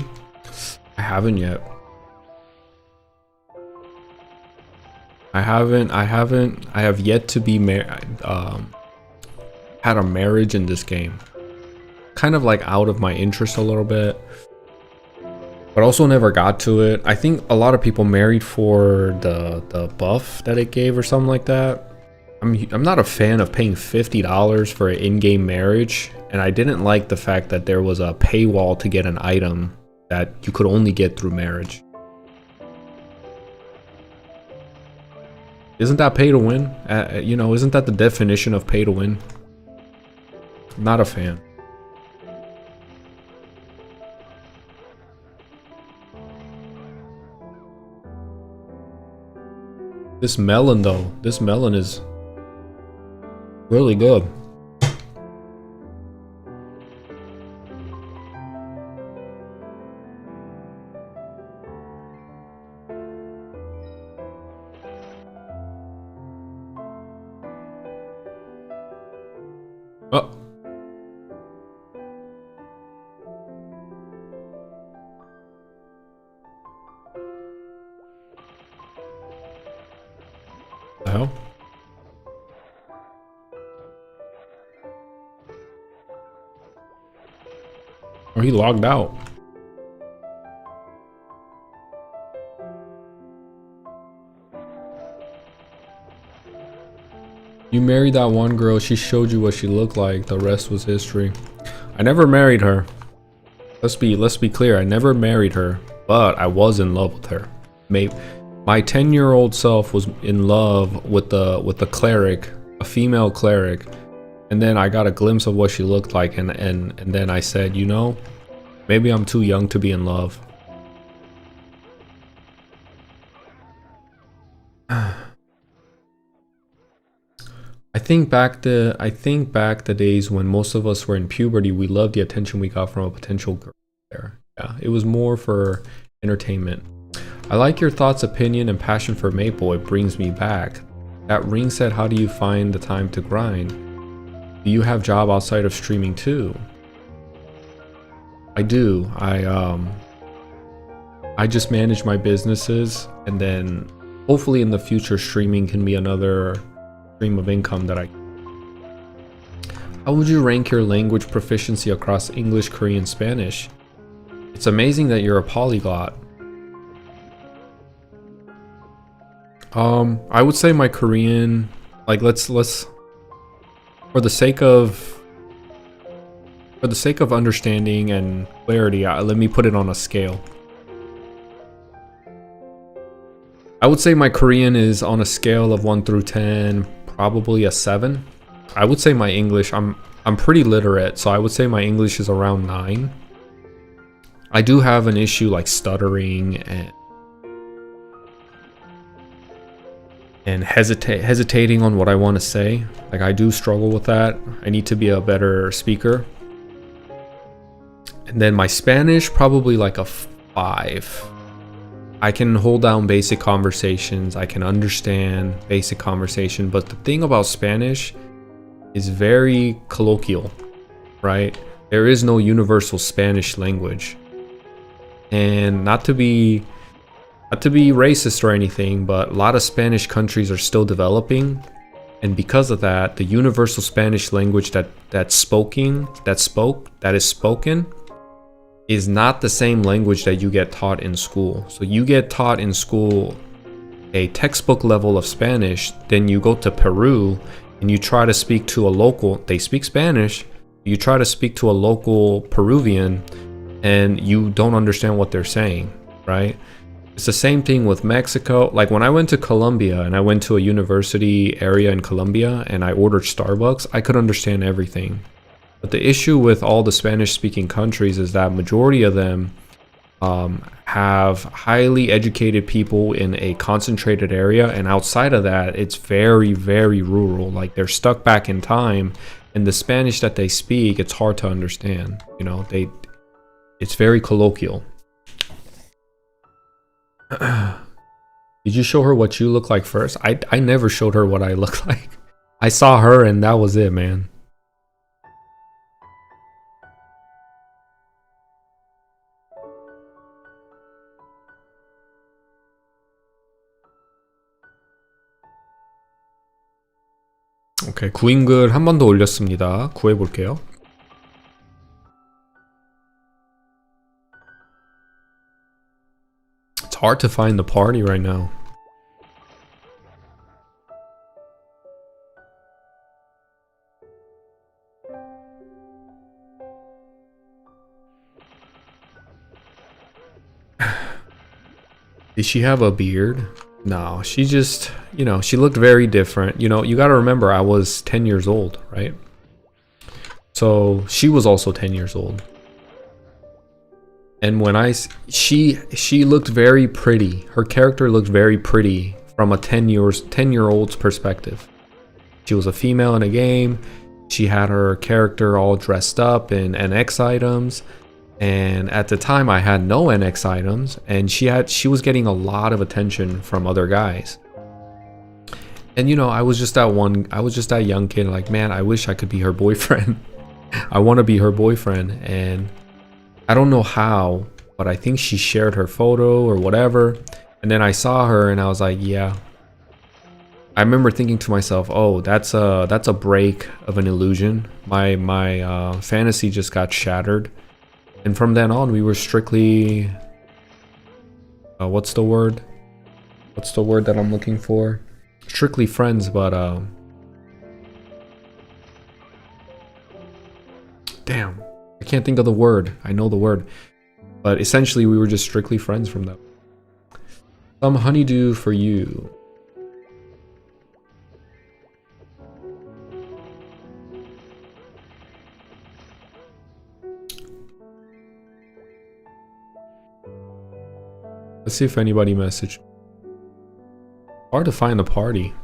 I haven't yet. I have yet to be had a marriage in this game. Kind of like out of my interest a little bit, but also never got to it. I think a lot of people married for the buff that it gave or something like that. I'm not a fan of paying $50 for an in-game marriage, and I didn't like the fact that there was a paywall to get an item that you could only get through marriage. Isn't that pay to win? You know, isn't that the definition of pay to win? Not a fan. This melon though, this melon is really good. Oh. The hell? Oh, he logged out. You married that one girl, she showed you what she looked like, the rest was history. I never married her. Let's be clear, I never married her, but I was in love with her. My 10-year-old self was in love with the cleric, a female cleric, and then I got a glimpse of what she looked like, and then I said, you know, maybe I'm too young to be in love. I think back the days when most of us were in puberty, we loved the attention we got from a potential girl there. Yeah, it was more for entertainment. I like your thoughts, opinion, and passion for Maple. It brings me back. That ring said, how do you find the time to grind? Do you have job outside of streaming too? I do. I just manage my businesses, and then hopefully in the future streaming can be another stream of income that I. How would you rank your language proficiency across English, Korean, Spanish? It's amazing that you're a polyglot. I would say my Korean, like let's for the sake of understanding and clarity, let me put it on a scale. I would say my Korean is on a scale of 1 through 10, probably a 7. I would say my English, I'm pretty literate, so I would say my English is around 9. I do have an issue like stuttering and hesitating on what I want to say. Like I do struggle with that. I need to be a better speaker. And then my Spanish, probably like a 5. I can hold down basic conversations. I can understand basic conversation. But the thing about Spanish is very colloquial, right? There is no universal Spanish language. And not to be racist or anything, but a lot of Spanish countries are still developing. And because of that, the universal Spanish language that is spoken is not the same language that you get taught in school. So you get taught in school a textbook level of Spanish, then you go to Peru and you try to speak to a local, they speak Spanish, you try to speak to a local Peruvian and you don't understand what they're saying, right? It's the same thing with Mexico. Like when I went to Colombia and I went to a university area in Colombia and I ordered Starbucks, I could understand everything. But the issue with all the Spanish-speaking countries is that majority of them have highly educated people in a concentrated area, and outside of that, it's very, very rural. Like they're stuck back in time, and the Spanish that they speak, it's hard to understand. You know, it's very colloquial. Did you show her what you look like first? I never showed her what I look like. I saw her, and that was it, man. 오케이, 구인글 한 번 더 올렸습니다. 구해볼게요. It's hard to find the party right now. Did she have a beard? No, she just, you know, she looked very different. You know, you gotta remember I was 10 years old, right? So she was also 10 years old. And when she looked very pretty. Her character looked very pretty from a 10-year-old's perspective. She was a female in a game. She had her character all dressed up in NX items. And at the time I had no NX items, and she was getting a lot of attention from other guys. And you know, I was just that young kid, like, man, I wish I could be her boyfriend. I want to be her boyfriend. And I don't know how, but I think she shared her photo or whatever. And then I saw her and I was like, yeah, I remember thinking to myself, "Oh, that's a break of an illusion. My fantasy just got shattered." And from then on, we were strictly what's the word? What's the word that I'm looking for? Strictly friends, but damn, I can't think of the word. I know the word, but essentially we were just strictly friends from that. Some honeydew for you. Let's see if anybody messaged. Hard to find a party.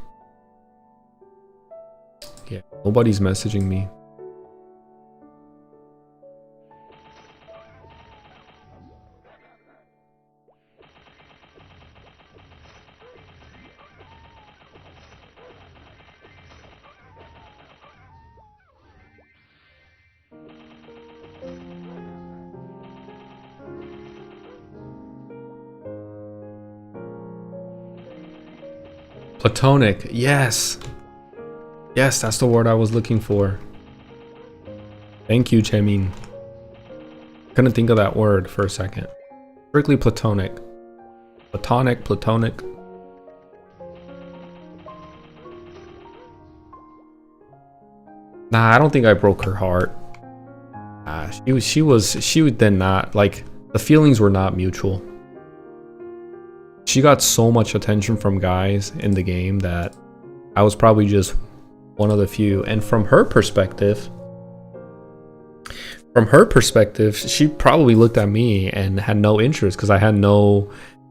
Yeah, nobody's messaging me. Platonic, yes. Yes, that's the word I was looking for. Thank you, Chemin. Couldn't think of that word for a second. Strictly platonic. Platonic. Nah, I don't think I broke her heart. She did not, like, the feelings were not mutual. She got so much attention from guys in the game that I was probably just one of the few. And from her perspective, she probably looked at me and had no interest because I had no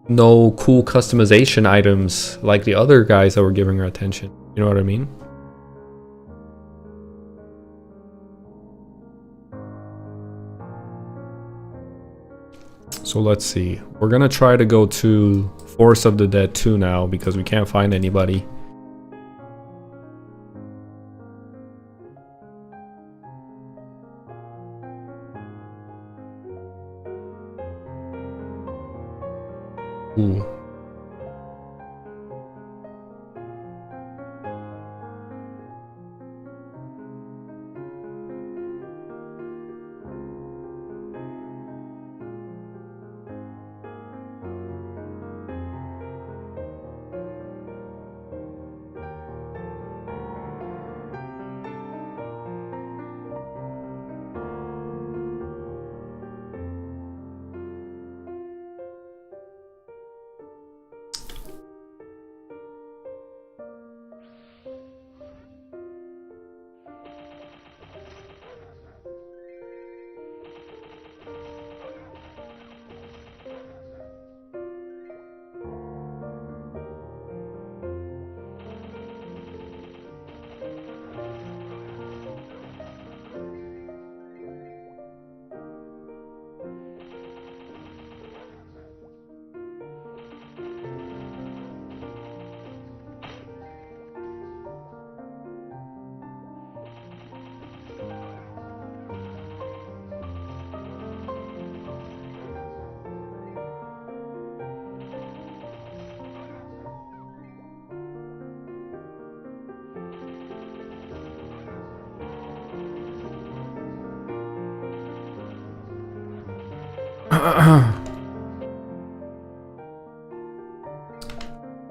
cool customization items like the other guys that were giving her attention. You know what I mean? So let's see. We're gonna try to go to Force of the Dead 2 now because we can't find anybody. Ooh.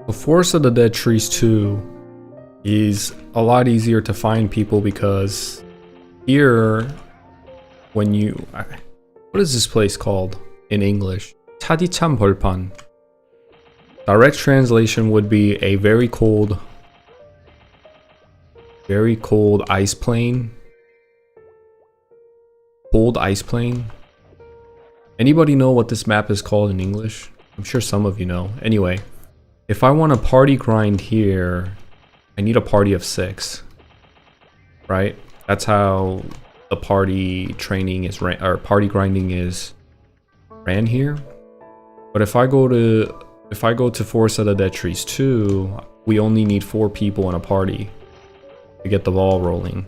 The Forest of the Dead Trees 2 is a lot easier to find people because here, when you... What is this place called in English? 차디찬 벌판. Direct translation would be a very cold ice plain. Cold ice plain. Anybody know what this map is called in English? I'm sure some of you know. Anyway, if I want a party grind here, I need a party of 6. Right? That's how the party training is ran, or party grinding is ran here. But if I go to Force of the Dead Trees 2, we only need 4 people in a party to get the ball rolling.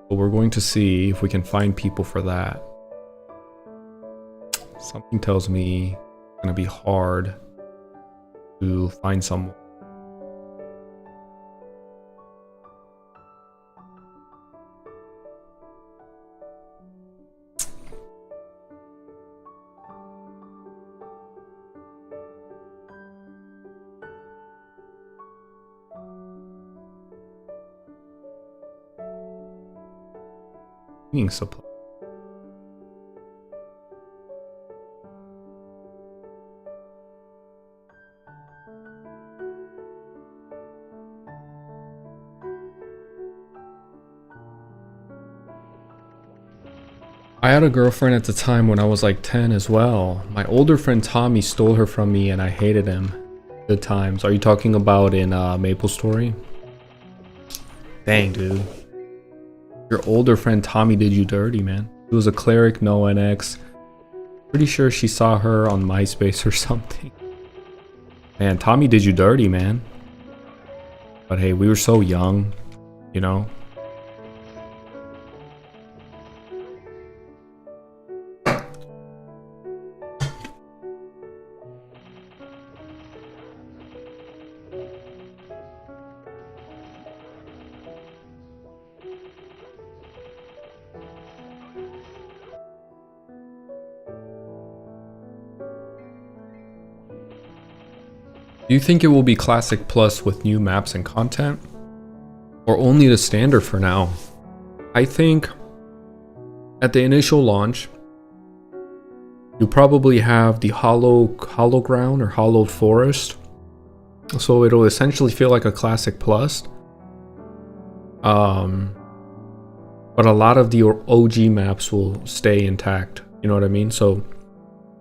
So we're going to see if we can find people for that. Something tells me it's gonna be hard to find someone. cleaning supply. I had a girlfriend at the time when I was like 10 as well. My older friend Tommy stole her from me and I hated him. Good times. Are you talking about in MapleStory? Dang, dude. Your older friend Tommy did you dirty, man. He was a cleric, no NX. Pretty sure she saw her on MySpace or something. Man, Tommy did you dirty, man. But hey, we were so young, you know? Do you think it will be Classic Plus with new maps and content? Or only the standard for now? I think at the initial launch, you probably have the hollow ground or hollowed forest. So it'll essentially feel like a Classic Plus. But a lot of the OG maps will stay intact. You know what I mean? So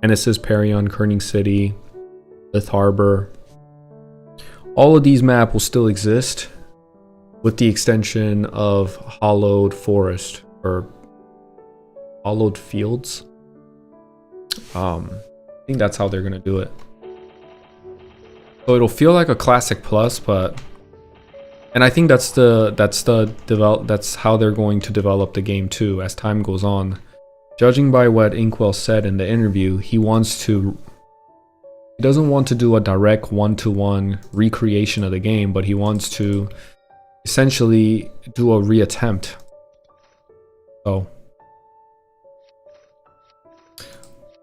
Genesis, Perion, Kerning City, Lith Harbor. All of these maps will still exist with the extension of hollowed forest or hollowed fields. I think that's how they're gonna do it. So it'll feel like a Classic Plus, and I think that's how they're going to develop the game too as time goes on. Judging by what Inkwell said in the interview, he doesn't want to do a direct one-to-one recreation of the game, but he wants to essentially do a reattempt. Oh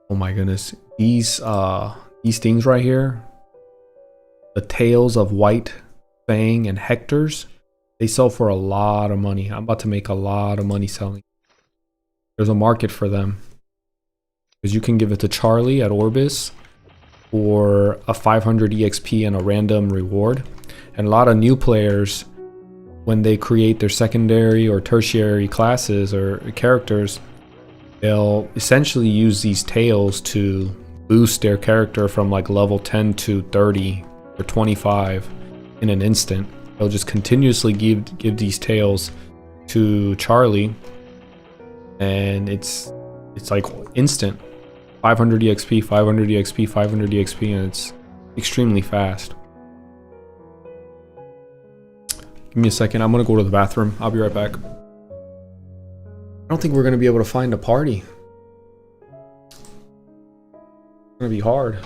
my goodness, these things right here, the tails of White, Fang, and Hector's, they sell for a lot of money. I'm about to make a lot of money selling. There's a market for them because you can give it to Charlie at Orbis for a 500 EXP and a random reward. And a lot of new players, when they create their secondary or tertiary classes or characters, they'll essentially use these tails to boost their character from like level 10 to 30 or 25 in an instant. They'll just continuously give these tails to Charlie, and it's like instant. 500 EXP, 500 EXP, 500 EXP, and it's extremely fast. Give me a second, I'm gonna go to the bathroom. I'll be right back. I don't think we're gonna be able to find a party. It's gonna be hard.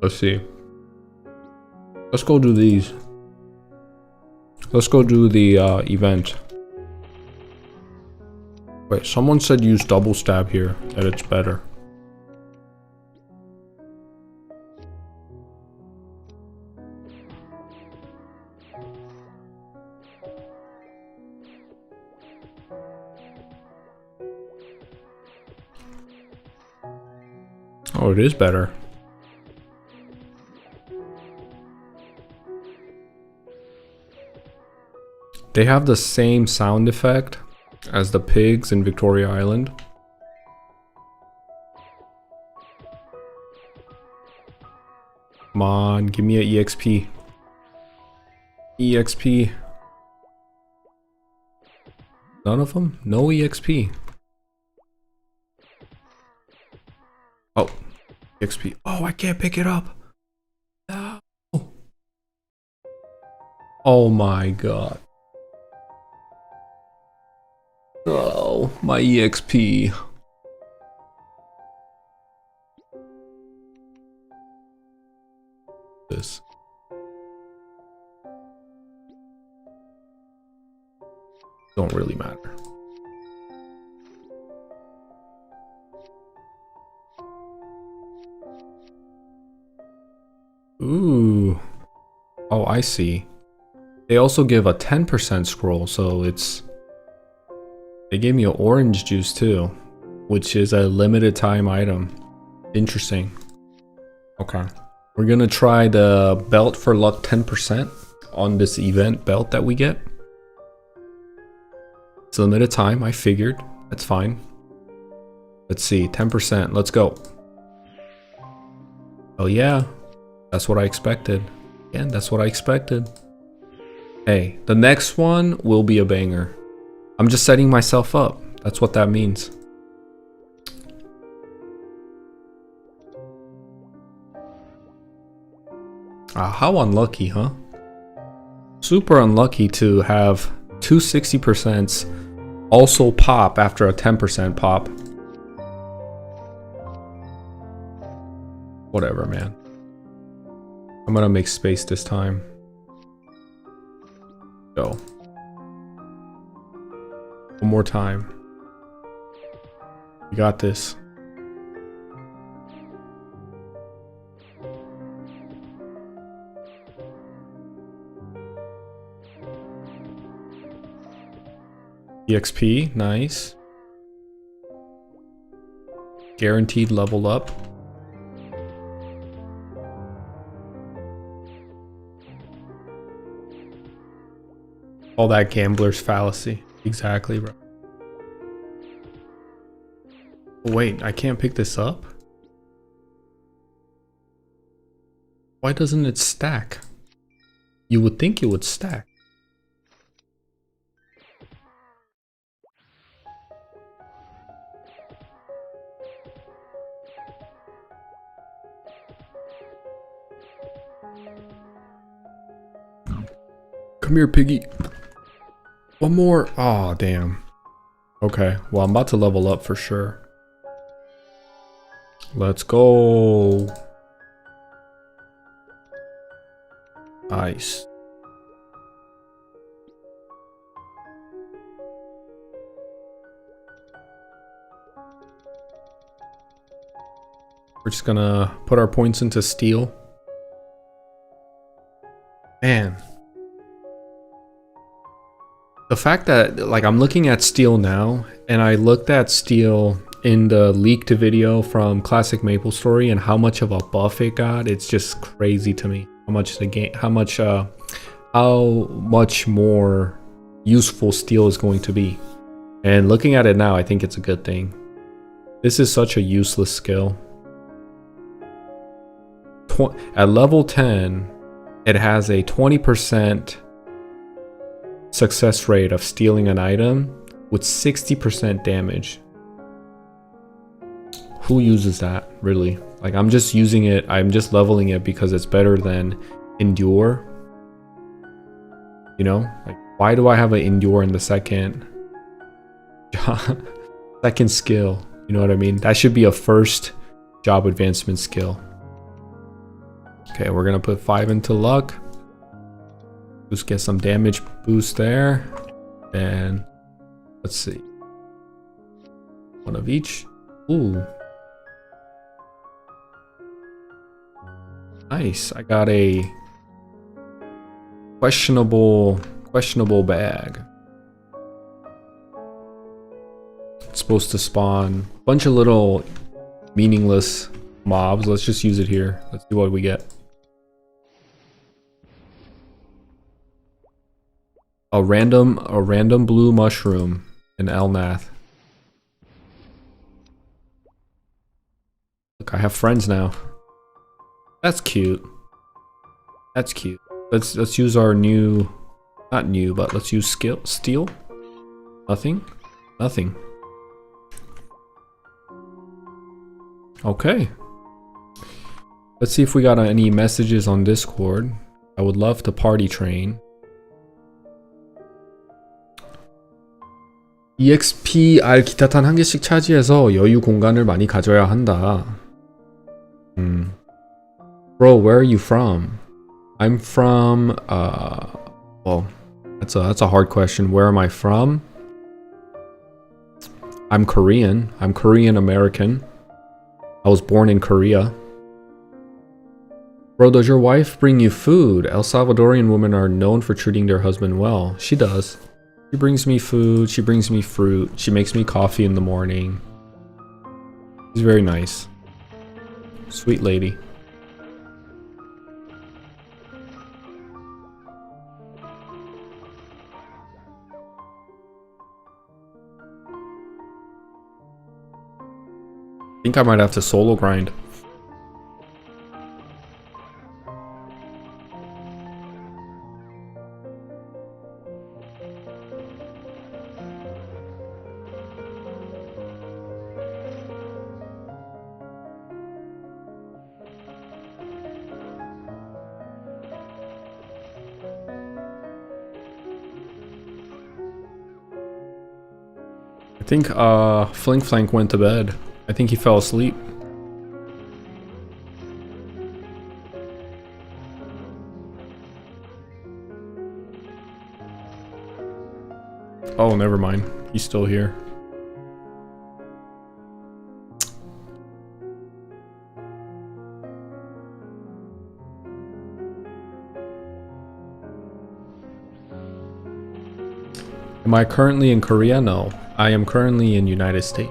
Let's see. Let's go do these. Let's go do the event. Wait, someone said use double stab here, that it's better. Oh, it is better. They have the same sound effect as the pigs in Victoria Island. Come on, give me an EXP. EXP. None of them? No EXP. Oh, EXP. Oh, I can't pick it up. No. Oh my god. Oh, my EXP. This. Don't really matter. Ooh. Oh, I see. They also give a 10% scroll, so it's... They gave me an orange juice too, which is a limited time item. Interesting. Okay. We're gonna try the belt for luck 10% on this event belt that we get. It's limited time, I figured. That's fine. Let's see, 10%. Let's go. Oh yeah. That's what I expected. Again, that's what I expected. Hey, the next one will be a banger. I'm just setting myself up. That's what that means. Ah, how unlucky, huh? Super unlucky to have two 60% also pop after a 10% pop. Whatever, man. I'm gonna make space this time. Go. One more time. You got this. EXP, nice. Guaranteed level up. All that gambler's fallacy. Exactly, bro. Wait, I can't pick this up? Why doesn't it stack? You would think it would stack. Come here, piggy. One more. Oh, damn. Okay, well, I'm about to level up for sure. Let's go. Nice. We're just gonna put our points into steel. Man. The fact that, like, I'm looking at steel now, and I looked at steel in the leaked video from Classic MapleStory and how much of a buff it got, it's just crazy to me. How much the game, how much more useful steel is going to be. And looking at it now, I think it's a good thing. This is such a useless skill. At level 10, it has a 20% success rate of stealing an item with 60% damage. Who uses that, really? Like, I'm just using it, I'm just leveling it because it's better than endure. You know? Like, why do I have an endure in the second skill? You know what I mean? That should be a first job advancement skill. Okay, we're gonna put 5 into luck. Just get some damage boost there. And let's see. One of each. Ooh. Nice. I got a questionable bag. It's supposed to spawn a bunch of little meaningless mobs. Let's just use it here. Let's see what we get. A random blue mushroom and Elnath. Look, I have friends now. That's cute. That's cute. Let's use our new, not new, but let's use steel. Nothing. Okay. Let's see if we got any messages on Discord. I would love to party train. EXP R 기타탄 한 개씩 차지해서 여유 공간을 많이 가져야 한다. Bro, where are you from? I'm from well, that's a hard question. Where am I from? I'm Korean. I'm Korean American. I was born in Korea. Bro, does your wife bring you food? El Salvadorian women are known for treating their husband well. She does. She brings me food, she brings me fruit, she makes me coffee in the morning. She's very nice. Sweet lady. I think I might have to solo grind. I think Flink Flank went to bed. I think he fell asleep. Oh, never mind. He's still here. Am I currently in Korea? No. I am currently in United States.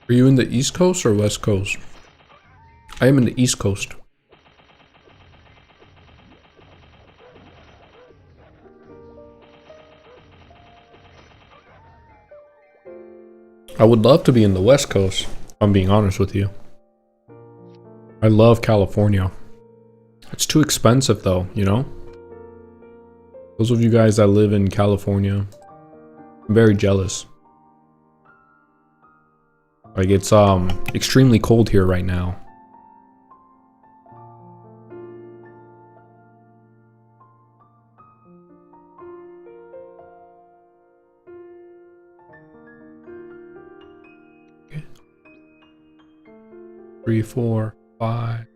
Are you in the East Coast or West Coast? I am in the East Coast. I would love to be in the West Coast, if I'm being honest with you. I love California. It's too expensive though, you know? Those of you guys that live in California, I'm very jealous. Like, it's extremely cold here right now. Okay. 3, 4, 5.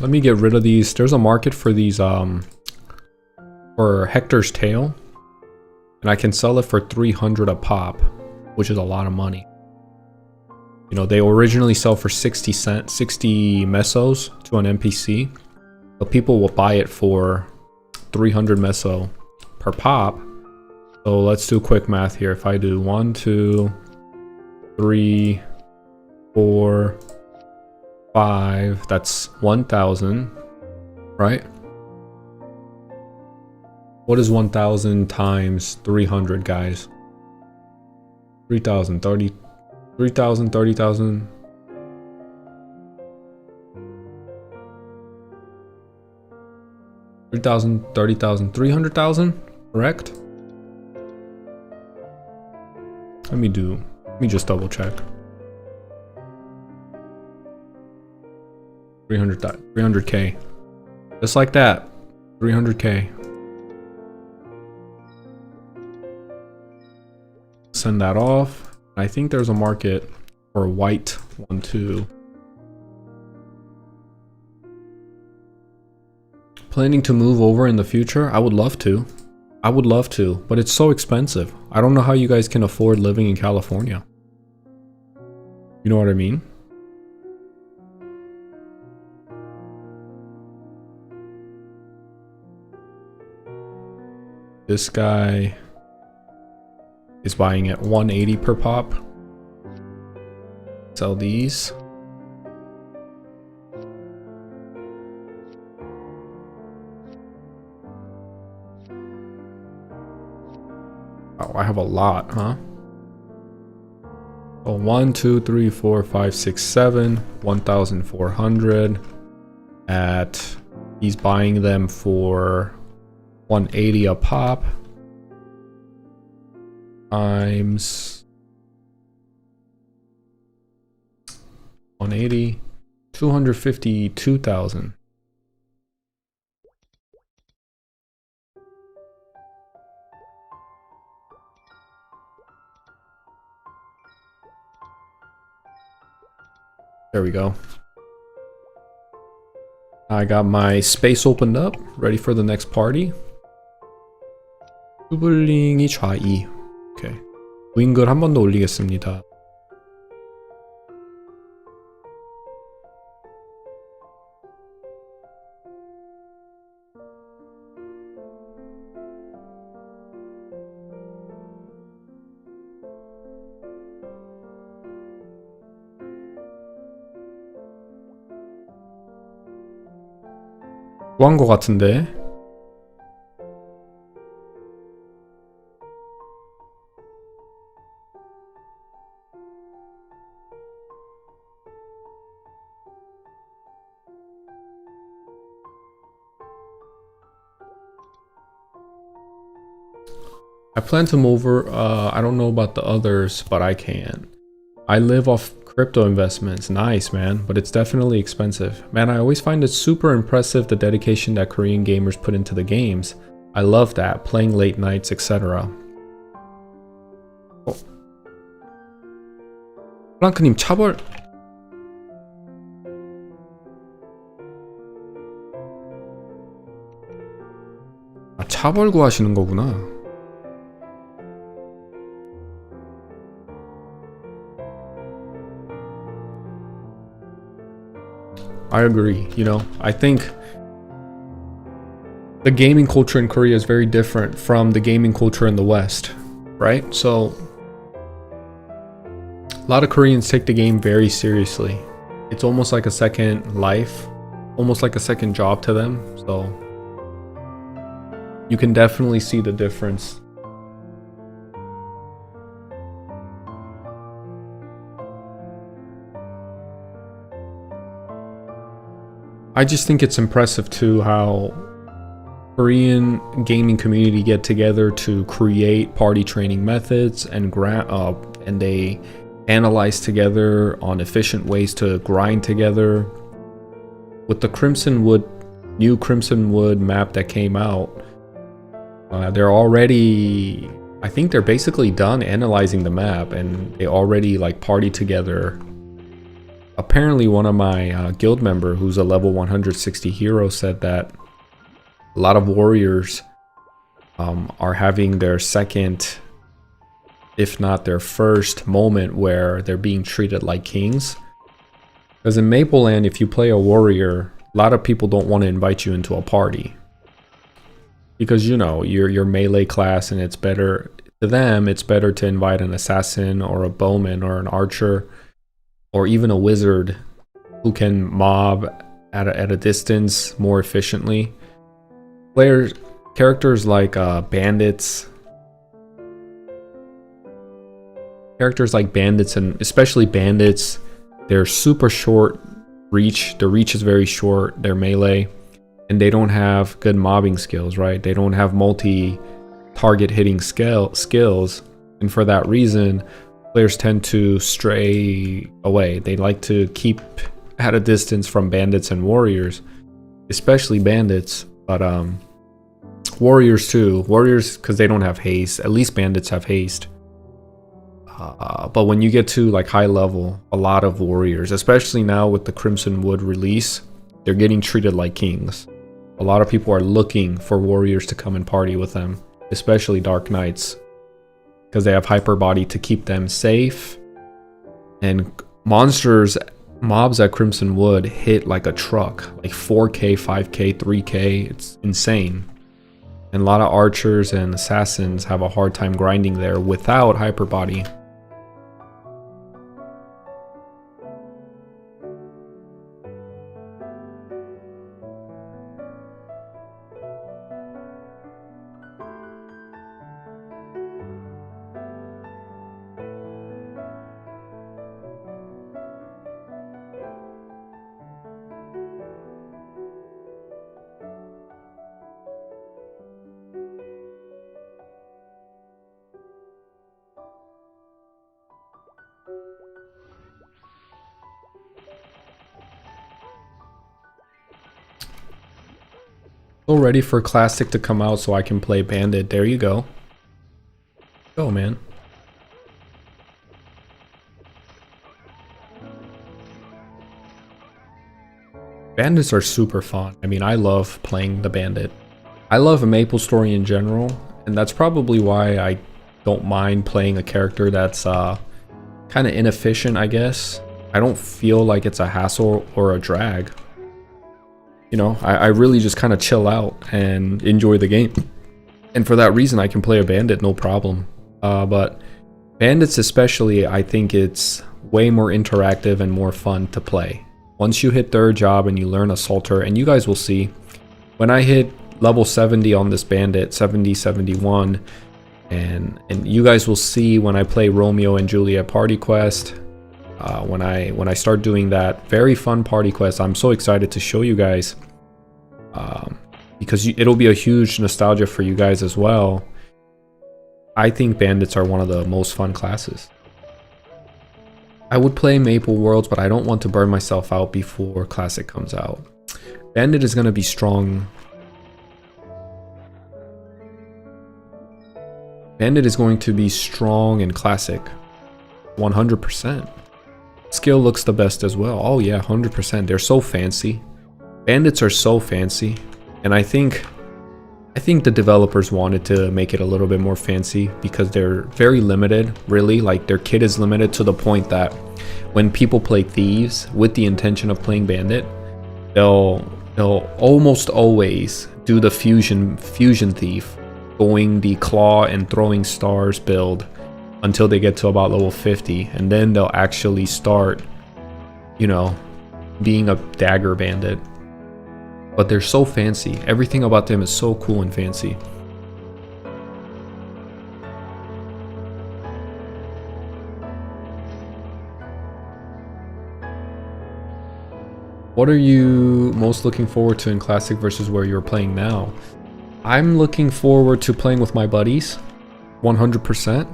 Let me get rid of these. There's a market for these for Hector's tail, and I can sell it for 300 a pop, which is a lot of money. You know, they originally sell for 60 cents, 60 mesos to an NPC, but people will buy it for 300 meso per pop. So let's do quick math here. If I do 1, 2, 3, 4, 5, that's 1,000, right? What is 1,000 times 300, guys? 3,000, 30, 3,000, 30,000. 3,000, 30,000, 300,000, correct? Let me just double check. 300K. Just like that. 300K. Send that off. I think there's a market for a white one too. Planning to move over in the future? I would love to. But it's so expensive. I don't know how you guys can afford living in California. You know what I mean? This guy is buying at 180 per pop. Sell these. Oh, I have a lot, huh? Oh, 1, 2, 3, 4, 5, 6, 7, 1,400 at, he's buying them for 180 a pop times 180, 252,000. There we go. I got my space opened up, ready for the next party. 슈블링이 좌2. 오케이. 우잉글 한 번 더 올리겠습니다. 좋아한 것 같은데. I plan to move over. I don't know about the others, but I can. I live off crypto investments. Nice, man, but it's definitely expensive. Man, I always find it super impressive the dedication that Korean gamers put into the games. I love that, playing late nights, etc. 프랑크님 차벌. 아, 차벌 구하시는 거구나. I agree. You know, I think the gaming culture in Korea is very different from the gaming culture in the West, right? So a lot of Koreans take the game very seriously. It's almost like a second life, almost like a second job to them. So you can definitely see the difference. I just think it's impressive too how Korean gaming community get together to create party training methods and they analyze together on efficient ways to grind together. With the new Crimson Wood map that came out, they're already, I think they're basically done analyzing the map and they already like party together. Apparently one of my guild member who's a level 160 hero said that a lot of warriors are having their second, if not their first moment where they're being treated like kings. Because in Mapleland, if you play a warrior, a lot of people don't want to invite you into a party. because you know your melee class, and it's better to them. It's better to invite an assassin or a bowman or an archer or even a wizard who can mob at a distance more efficiently. Characters like bandits and especially bandits, they're super short reach. Their reach is very short. They're melee, and they don't have good mobbing skills, right? They don't have multi-target hitting skills, and for that reason, players tend to stray away. They like to keep at a distance from bandits and warriors, especially bandits, but warriors too. Warriors, because they don't have haste. At least bandits have haste. But when you get to like high level, a lot of warriors, especially now with the Crimson Wood release, they're getting treated like kings. A lot of people are looking for warriors to come and party with them, especially Dark Knights, because they have hyper body to keep them safe. And mobs at Crimson Wood hit like a truck, like 4k, 5k, 3k. It's insane. And a lot of archers and assassins have a hard time grinding there without hyper body. So ready for Classic to come out so I can play Bandit. There you go. Go, man. Bandits are super fun. I mean, I love playing the Bandit. I love MapleStory in general, and that's probably why I don't mind playing a character that's kind of inefficient, I guess. I don't feel like it's a hassle or a drag. You know, I really just kind of chill out and enjoy the game. And for that reason, I can play a bandit, no problem. But bandits especially, I think it's way more interactive and more fun to play. Once you hit third job and you learn Assaulter, and you guys will see, when I hit level 70 on this bandit, 70, 71, and you guys will see when I play Romeo and Juliet Party Quest, when I start doing that very fun party quest, I'm so excited to show you guys, because it'll be a huge nostalgia for you guys as well. I think bandits are one of the most fun classes. I would play Maple Worlds, but I don't want to burn myself out before Classic comes out. Bandit is going to be strong. Bandit is going to be strong in Classic, 100%. Skill looks the best as well. Oh yeah, 100%. They're so fancy. Bandits are so fancy, and I think the developers wanted to make it a little bit more fancy because they're very limited, really. Like, their kit is limited to the point that when people play Thieves with the intention of playing Bandit, they'll almost always do the fusion thief, going the claw and throwing stars build until they get to about level 50, and then they'll actually start, you know, being a dagger bandit. But they're so fancy. Everything about them is so cool and fancy. What are you most looking forward to in Classic versus where you're playing now? I'm looking forward to playing with my buddies, 100%.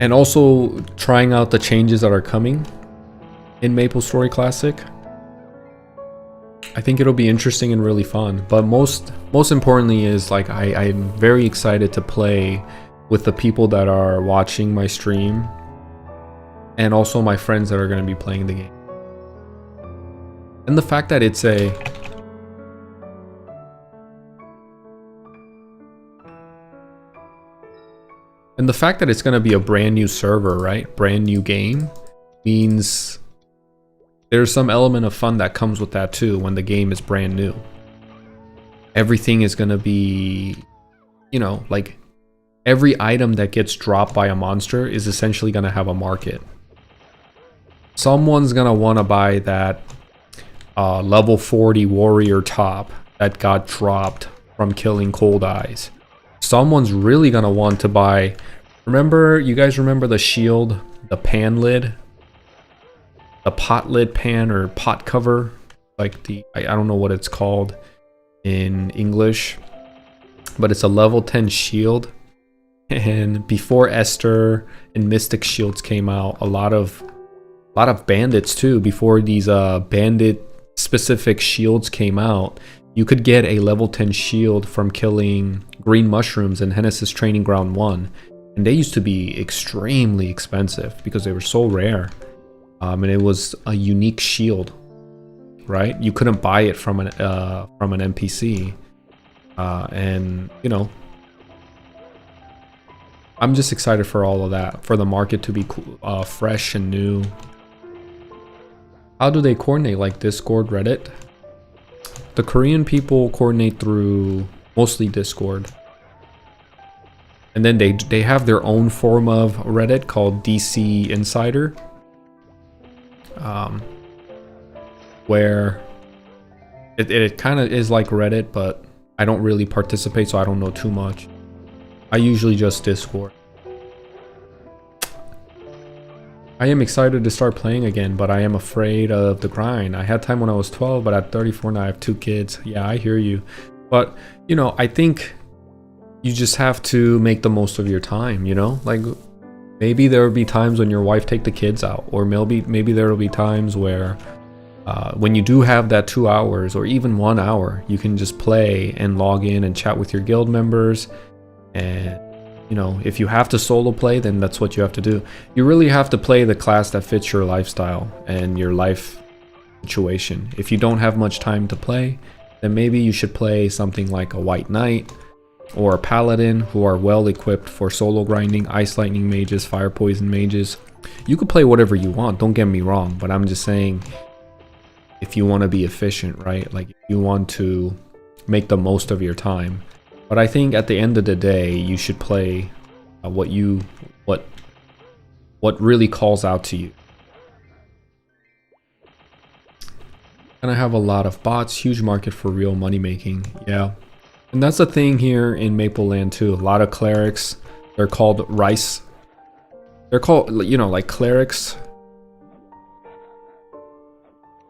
And also trying out the changes that are coming in MapleStory Classic. I think it'll be interesting and really fun. But most importantly is, like, I'm very excited to play with the people that are watching my stream, and also my friends that are going to be playing the game. And the fact that it's a going to be a brand new server, right? Brand new game means there's some element of fun that comes with that too when the game is brand new. Everything is gonna be, like every item that gets dropped by a monster is essentially gonna have a market. Someone's gonna wanna buy that level 40 warrior top that got dropped from killing Cold Eyes. Someone's really gonna want to buy, you guys remember the shield, the pan lid? The pot lid pan or pot cover? Like I don't know what it's called in English, but it's a level 10 shield. And before Esther and Mystic shields came out, a lot of bandits too, before these bandit specific shields came out, you could get a level 10 shield from killing green mushrooms in Genesis Training Ground 1. And they used to be extremely expensive because they were so rare. And it was a unique shield, right? You couldn't buy it from an NPC. And I'm just excited for all of that, for the market to be fresh and new. How do they coordinate? Like Discord, Reddit? The Korean people coordinate through mostly Discord. And then they have their own form of Reddit called DC Insider. Where it kind of is like Reddit, but I don't really participate, so I don't know too much. I usually just Discord. I am excited to start playing again, but I am afraid of the grind. I had time when I was 12, but at 34 now I have 2 kids. Yeah, I hear you. But, I think you just have to make the most of your time, Like, maybe there will be times when your wife take the kids out, or maybe there will be times where when you do have that 2 hours or even 1 hour, you can just play and log in and chat with your guild members. And if you have to solo play, then that's what you have to do. You really have to play the class that fits your lifestyle and your life situation. If you don't have much time to play, then maybe you should play something like a White Knight or a Paladin, who are well equipped for solo grinding, Ice Lightning mages, Fire Poison mages. You could play whatever you want, don't get me wrong, but I'm just saying, if you want to be efficient, right? Like, if you want to make the most of your time. But I think at the end of the day, you should play what really calls out to you. And I have a lot of bots, huge market for real money making. Yeah. And that's the thing here in Maple Land too. A lot of clerics, they're called rice. They're called, like clerics.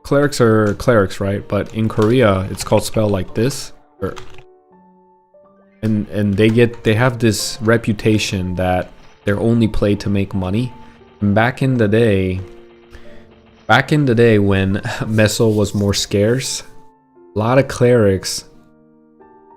Clerics are clerics, right? But in Korea, it's called spelled like this. And they have this reputation that they're only played to make money. And back in the day when Meso was more scarce, a lot of clerics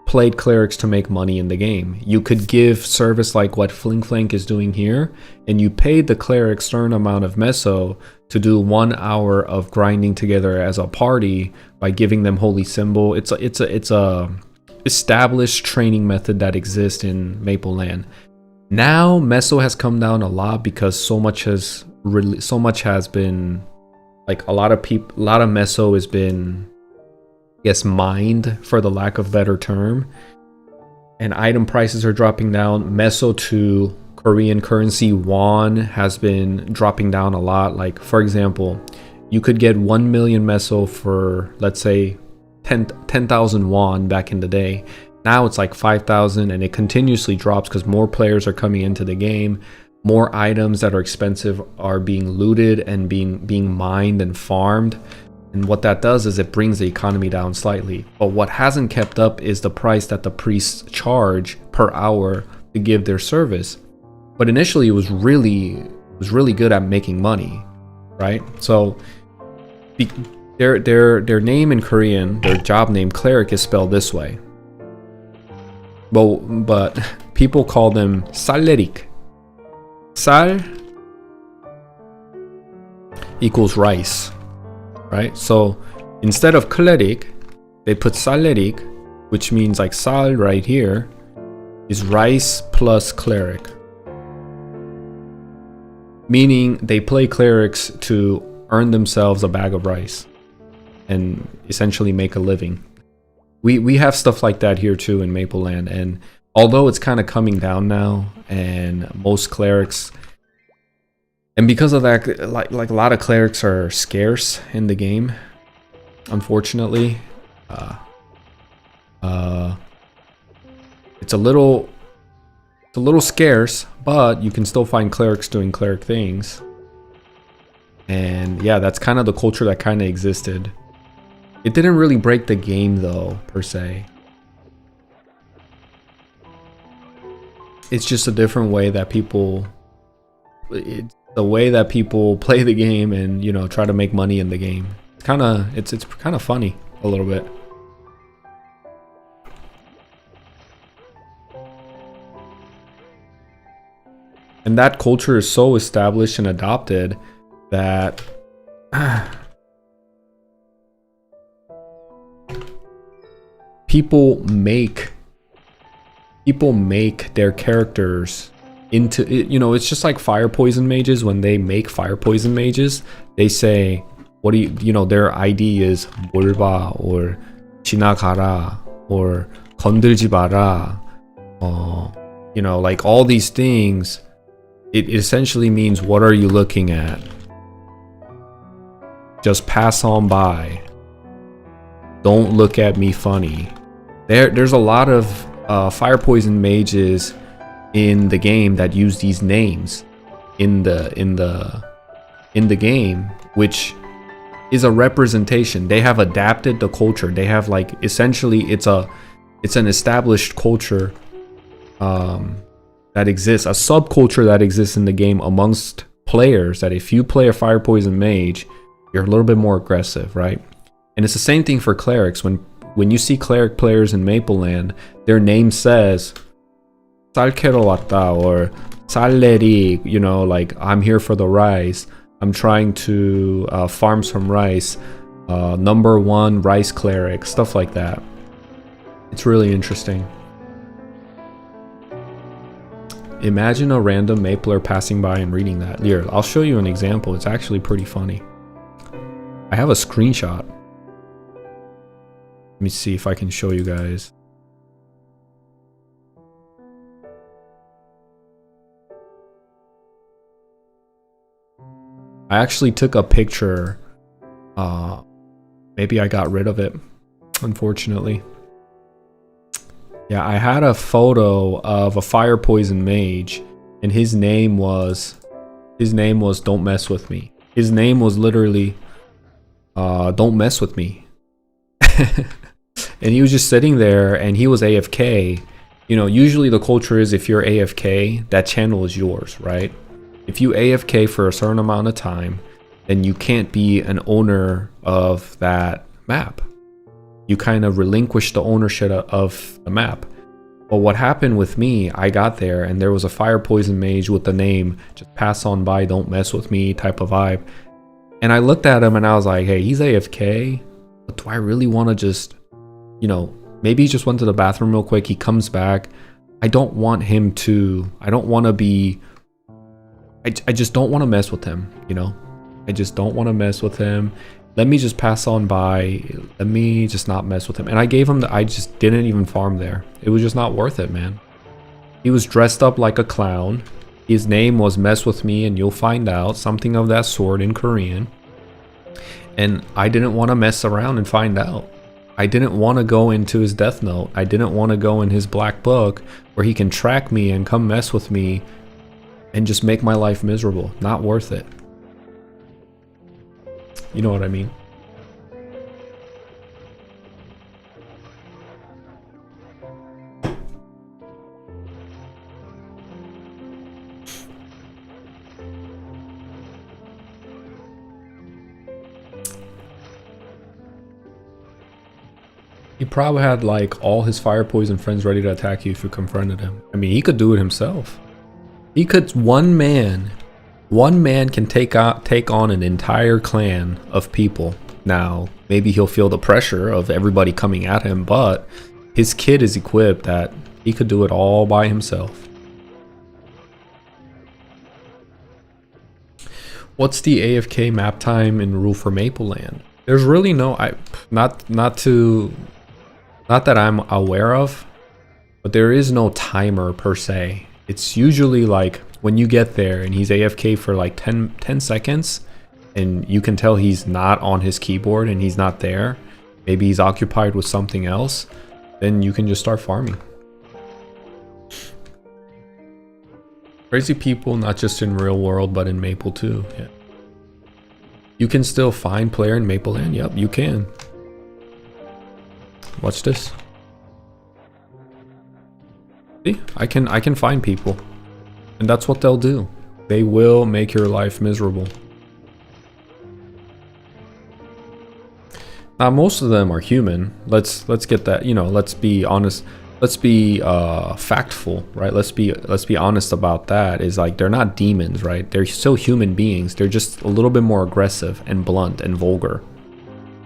played clerics to make money in the game. You could give service like what Fling Flank is doing here, and you paid the cleric certain amount of Meso to do 1 hour of grinding together as a party by giving them holy symbol. It's a established training method that exists in Maple Land. Now Meso has come down a lot because so much has been, like, a lot of Meso has been, I guess, mined, for the lack of better term, and item prices are dropping down. Meso to Korean currency won has been dropping down a lot. Like, for example, you could get 1 million Meso for, let's say, 10,000 won back in the day. Now it's like 5,000, and it continuously drops because more players are coming into the game. More items that are expensive are being looted and being mined and farmed. And what that does is it brings the economy down slightly. But what hasn't kept up is the price that the priests charge per hour to give their service. But initially it was really good at making money, right? So their name in Korean, their job name, cleric, is spelled this way. But people call them sallerik. Sal equals rice, right? So instead of cleric, they put sallerik, which means, like, sal right here is rice plus cleric. Meaning they play clerics to earn themselves a bag of rice and essentially make a living. We have stuff like that here too in Mapleland, and although it's kind of coming down now, and most clerics, and because of that, like a lot of clerics are scarce in the game, unfortunately. It's a little scarce, but you can still find clerics doing cleric things. And yeah, that's kind of the culture that kind of existed. It didn't really break the game though, per se. It's just a different way that people, it's the way that people play the game and, you know, try to make money in the game. It's kind of funny a little bit. And that culture is so established and adopted that people make their characters into, you know, it's just like fire poison mages. When they make fire poison mages, they say, what do you know, their ID is 몰봐 or 지나가라 or 건들지 마라, you know, like all these things. It essentially means, what are you looking at? Just pass on by. Don't look at me funny. There's a lot of fire poison mages in the game that use these names in the game, which is a representation. They have adapted the culture. They have, like, essentially it's an established culture that exists, a subculture that exists in the game amongst players, that if you play a fire poison mage, you're a little bit more aggressive, right? And it's the same thing for clerics. When you see cleric players in Mapleland, their name says 쌀캐러 왔다 or 쌀내리, you know, like, I'm here for the rice, I'm trying to farm some rice, number 1 rice cleric, stuff like that. It's really interesting. Imagine a random Mapler passing by and reading that. Here, I'll show you an example. It's actually pretty funny. I have a screenshot. Let me see if I can show you guys. I actually took a picture. Maybe I got rid of it, unfortunately. Yeah, I had a photo of a fire poison mage, and his name was Don't Mess With Me. His name was literally Don't Mess With Me. And he was just sitting there, and he was AFK. You know, usually the culture is, if you're AFK, that channel is yours, right? If you AFK for a certain amount of time, then you can't be an owner of that map. You kind of relinquish the ownership of the map. But what happened with me, I got there and there was a fire poison mage with the name just pass on by, don't mess with me type of vibe. And I looked at him and I was like, hey, he's AFK, but do I really want to just, you know, maybe he just went to the bathroom real quick, he comes back. I don't want him to, I don't want to be, I just don't want to mess with him, you know? I just don't want to mess with him. Let me just pass on by. Let me just not mess with him. And I gave him I just didn't even farm there. It was just not worth it, man. He was dressed up like a clown. His name was Mess With Me and You'll Find Out. Something of that sort in Korean. And I didn't want to mess around and find out. I didn't want to go into his death note. I didn't want to go in his black book where he can track me and come mess with me and just make my life miserable. Not worth it. You know what I mean? He probably had like all his fire poison friends ready to attack you if you confronted him. I mean, he could do it himself. He could, one man can take on an entire clan of people. Now, maybe he'll feel the pressure of everybody coming at him, but his kid is equipped that he could do it all by himself. What's the AFK map time in rule for Maple Land? There's really no not that I'm aware of, but there is no timer per se. It's usually like when you get there and he's AFK for like 10 seconds and you can tell he's not on his keyboard and he's not there. Maybe he's occupied with something else, then you can just start farming. Crazy people, not just in real world, but in Maple too. Yeah. You can still find player in Maple Land. Yep, you can. Watch this. See, I can find people, and that's what they'll do. They will make your life miserable. Now, most of them are human. Let's get that. You know, let's be honest. Let's be factful, right? Let's be honest about that. Is like they're not demons, right? They're still human beings. They're just a little bit more aggressive and blunt and vulgar,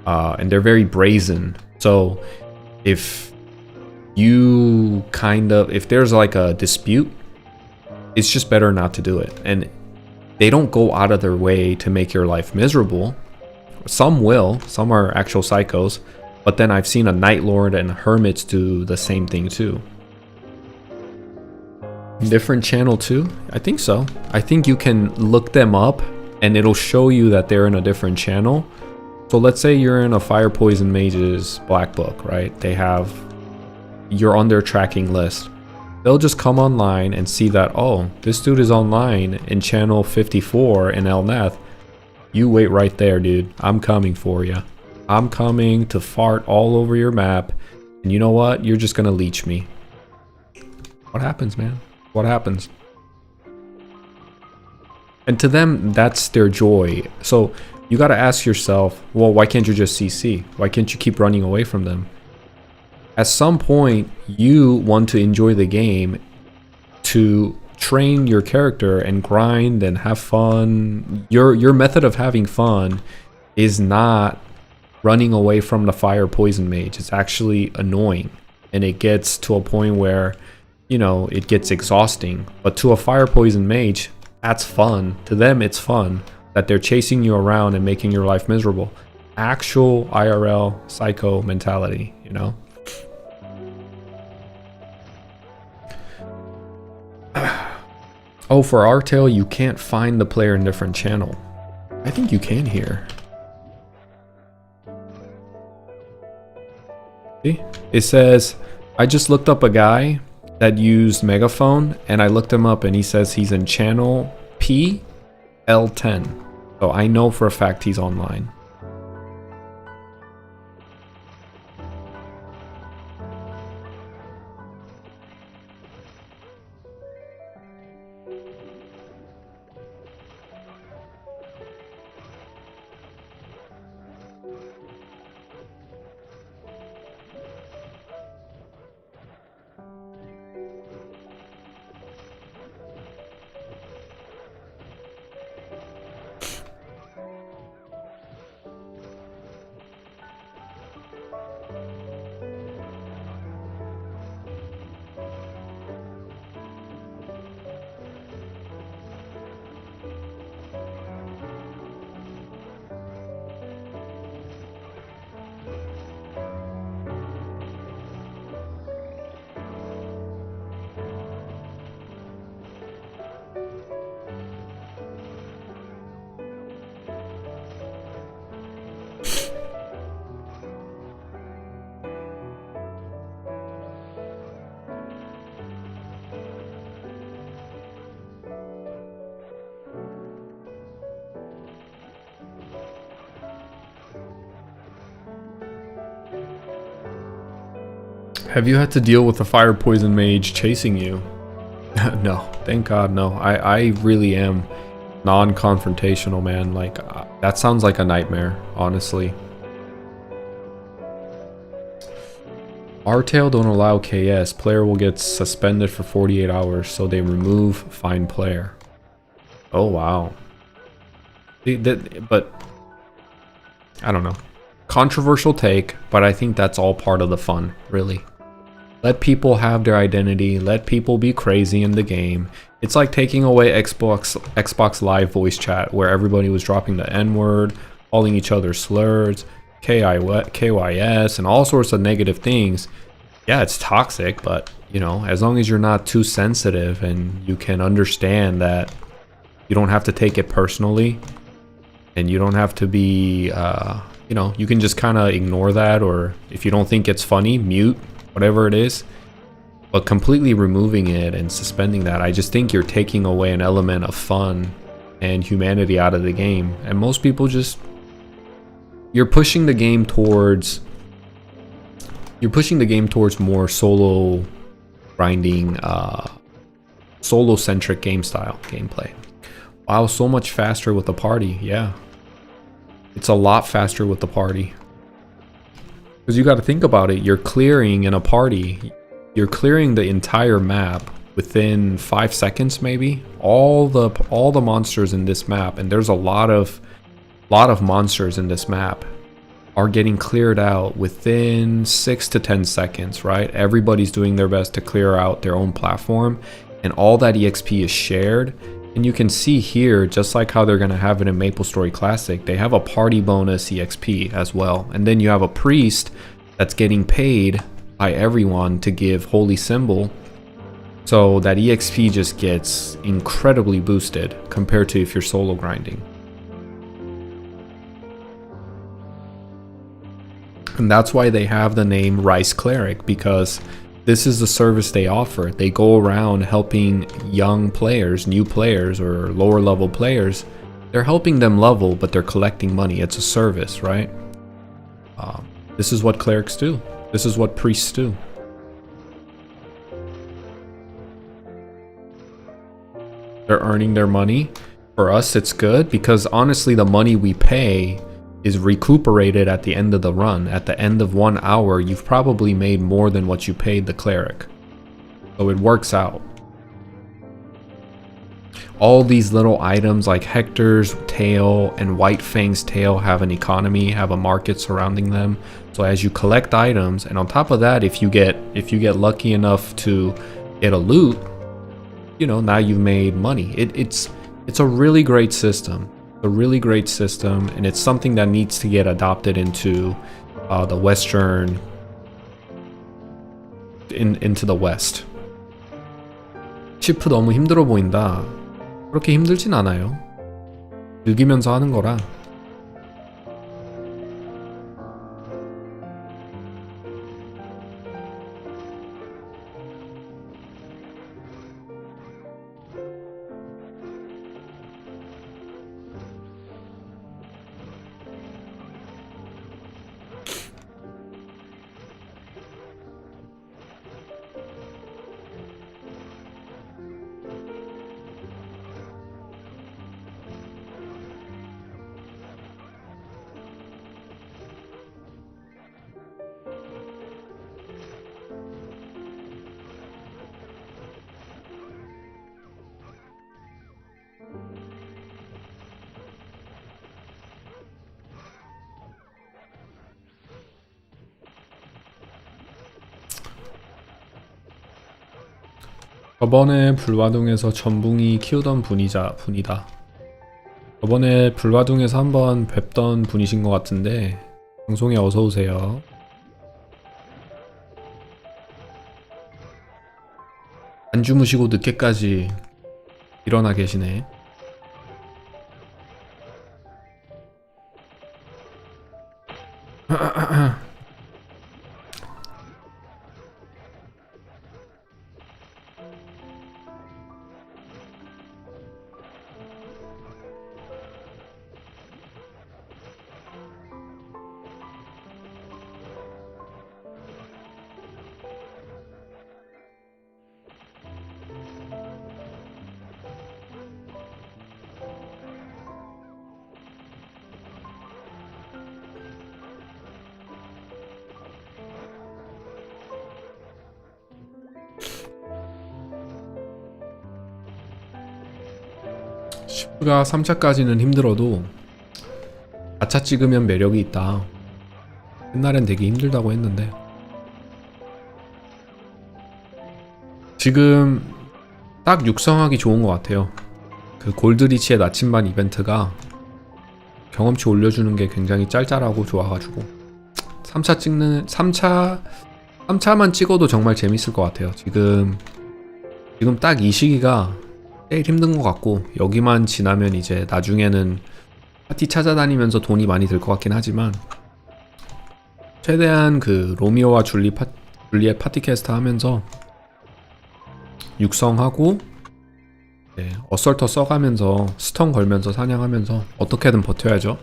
and they're very brazen. So, if there's like a dispute, it's just better not to do it. And they don't go out of their way to make your life miserable. Some will. Some are actual psychos. But then I've seen a Night Lord and Hermits do the same thing too. Different channel too? I think so. I think you can look them up and it'll show you that they're in a different channel. So let's say you're in a Fire Poison Mages Black Book, right? You're on their tracking list. They'll just come online and see that, oh, this dude is online in channel 54 in Elnath. You wait right there, dude. I'm coming for you. I'm coming to fart all over your map, and you know what? You're just gonna leech me. What happens, man? What happens? And to them, that's their joy. So you gotta ask yourself, well, why can't you just CC? Why can't you keep running away from them? At some point, you want to enjoy the game to train your character and grind and have fun. Your method of having fun is not running away from the Fire Poison Mage. It's actually annoying, and it gets to a point where, you know, it gets exhausting. But to a Fire Poison Mage, that's fun. To them, it's fun that they're chasing you around and making your life miserable. Actual IRL psycho mentality, you know? Oh, for Artale, you can't find the player in different channel. I think you can here. See? It says, I just looked up a guy that used Megaphone, and I looked him up and he says he's in channel PL10. So I know for a fact he's online. Have you had to deal with a Fire Poison Mage chasing you? No, thank God, no. I really am non-confrontational, man. Like, that sounds like a nightmare, honestly. Artale don't allow KS. Player will get suspended for 48 hours, so they remove find player. Oh, wow. But, I don't know. Controversial take, but I think that's all part of the fun, really. Let people have their identity, let people be crazy in the game. It's like taking away Xbox Live voice chat where everybody was dropping the N-word, calling each other slurs, KYS, and all sorts of negative things. Yeah, it's toxic, but you know, as long as you're not too sensitive and you can understand that you don't have to take it personally and you don't have to be, you know, you can just kind of ignore that, or if you don't think it's funny, mute, whatever it is. But completely removing it and suspending that, I just think you're taking away an element of fun and humanity out of the game. And most people just, you're pushing the game towards more solo grinding, solo-centric gameplay. Wow, so much faster with the party. Yeah, it's a lot faster with the party. Because you got to think about it. You're clearing in a party. You're clearing the entire map within 5 seconds, maybe. All the monsters in this map, and there's a lot of monsters in this map, are getting cleared out within 6 to 10 seconds, right? Everybody's doing their best to clear out their own platform, and all that EXP is shared. And you can see here, just like how they're gonna have it in MapleStory Classic, they have a party bonus EXP as well. And then you have a priest that's getting paid by everyone to give holy symbol. So that EXP just gets incredibly boosted compared to if you're solo grinding. And that's why they have the name Rice Cleric, because this is the service they offer. They go around helping young players, new players, or lower level players. They're helping them level, but they're collecting money. It's a service, right? This is what clerics do. This is what priests do. They're earning their money. For us, it's good because honestly, the money we pay is recuperated at the end of the run. At the end of 1 hour, you've probably made more than what you paid the cleric. So it works out. All these little items like Hector's tail and White Fang's tail have an economy, have a market surrounding them. So as you collect items, and on top of that, if you get lucky enough to get a loot, you know, now you've made money. It's a really great system. A really great system, and it's something that needs to get adopted into the Western, into the West. 치프 너무 힘들어 보인다. 그렇게 힘들진 않아요. 즐기면서 하는 거라. 저번에 불화동에서 전붕이 키우던 분이다. 저번에 불화동에서 한번 뵙던 분이신 것 같은데 방송에 어서 오세요. 안 주무시고 늦게까지 일어나 계시네. 시프가 3차까지는 힘들어도 4차 찍으면 매력이 있다. 옛날엔 되게 힘들다고 했는데 지금 딱 육성하기 좋은 것 같아요. 그 골드리치의 나침반 이벤트가 경험치 올려주는 게 굉장히 짤짤하고 좋아가지고 3차만 찍어도 정말 재밌을 것 같아요. 지금 딱 이 시기가 제일 힘든 것 같고, 여기만 지나면 이제 나중에는 파티 찾아다니면서 돈이 많이 들 것 같긴 하지만, 최대한 그 로미오와 줄리엣 파티 캐스트 하면서 육성하고, 네, 어설터 써가면서 스턴 걸면서 사냥하면서 어떻게든 버텨야죠.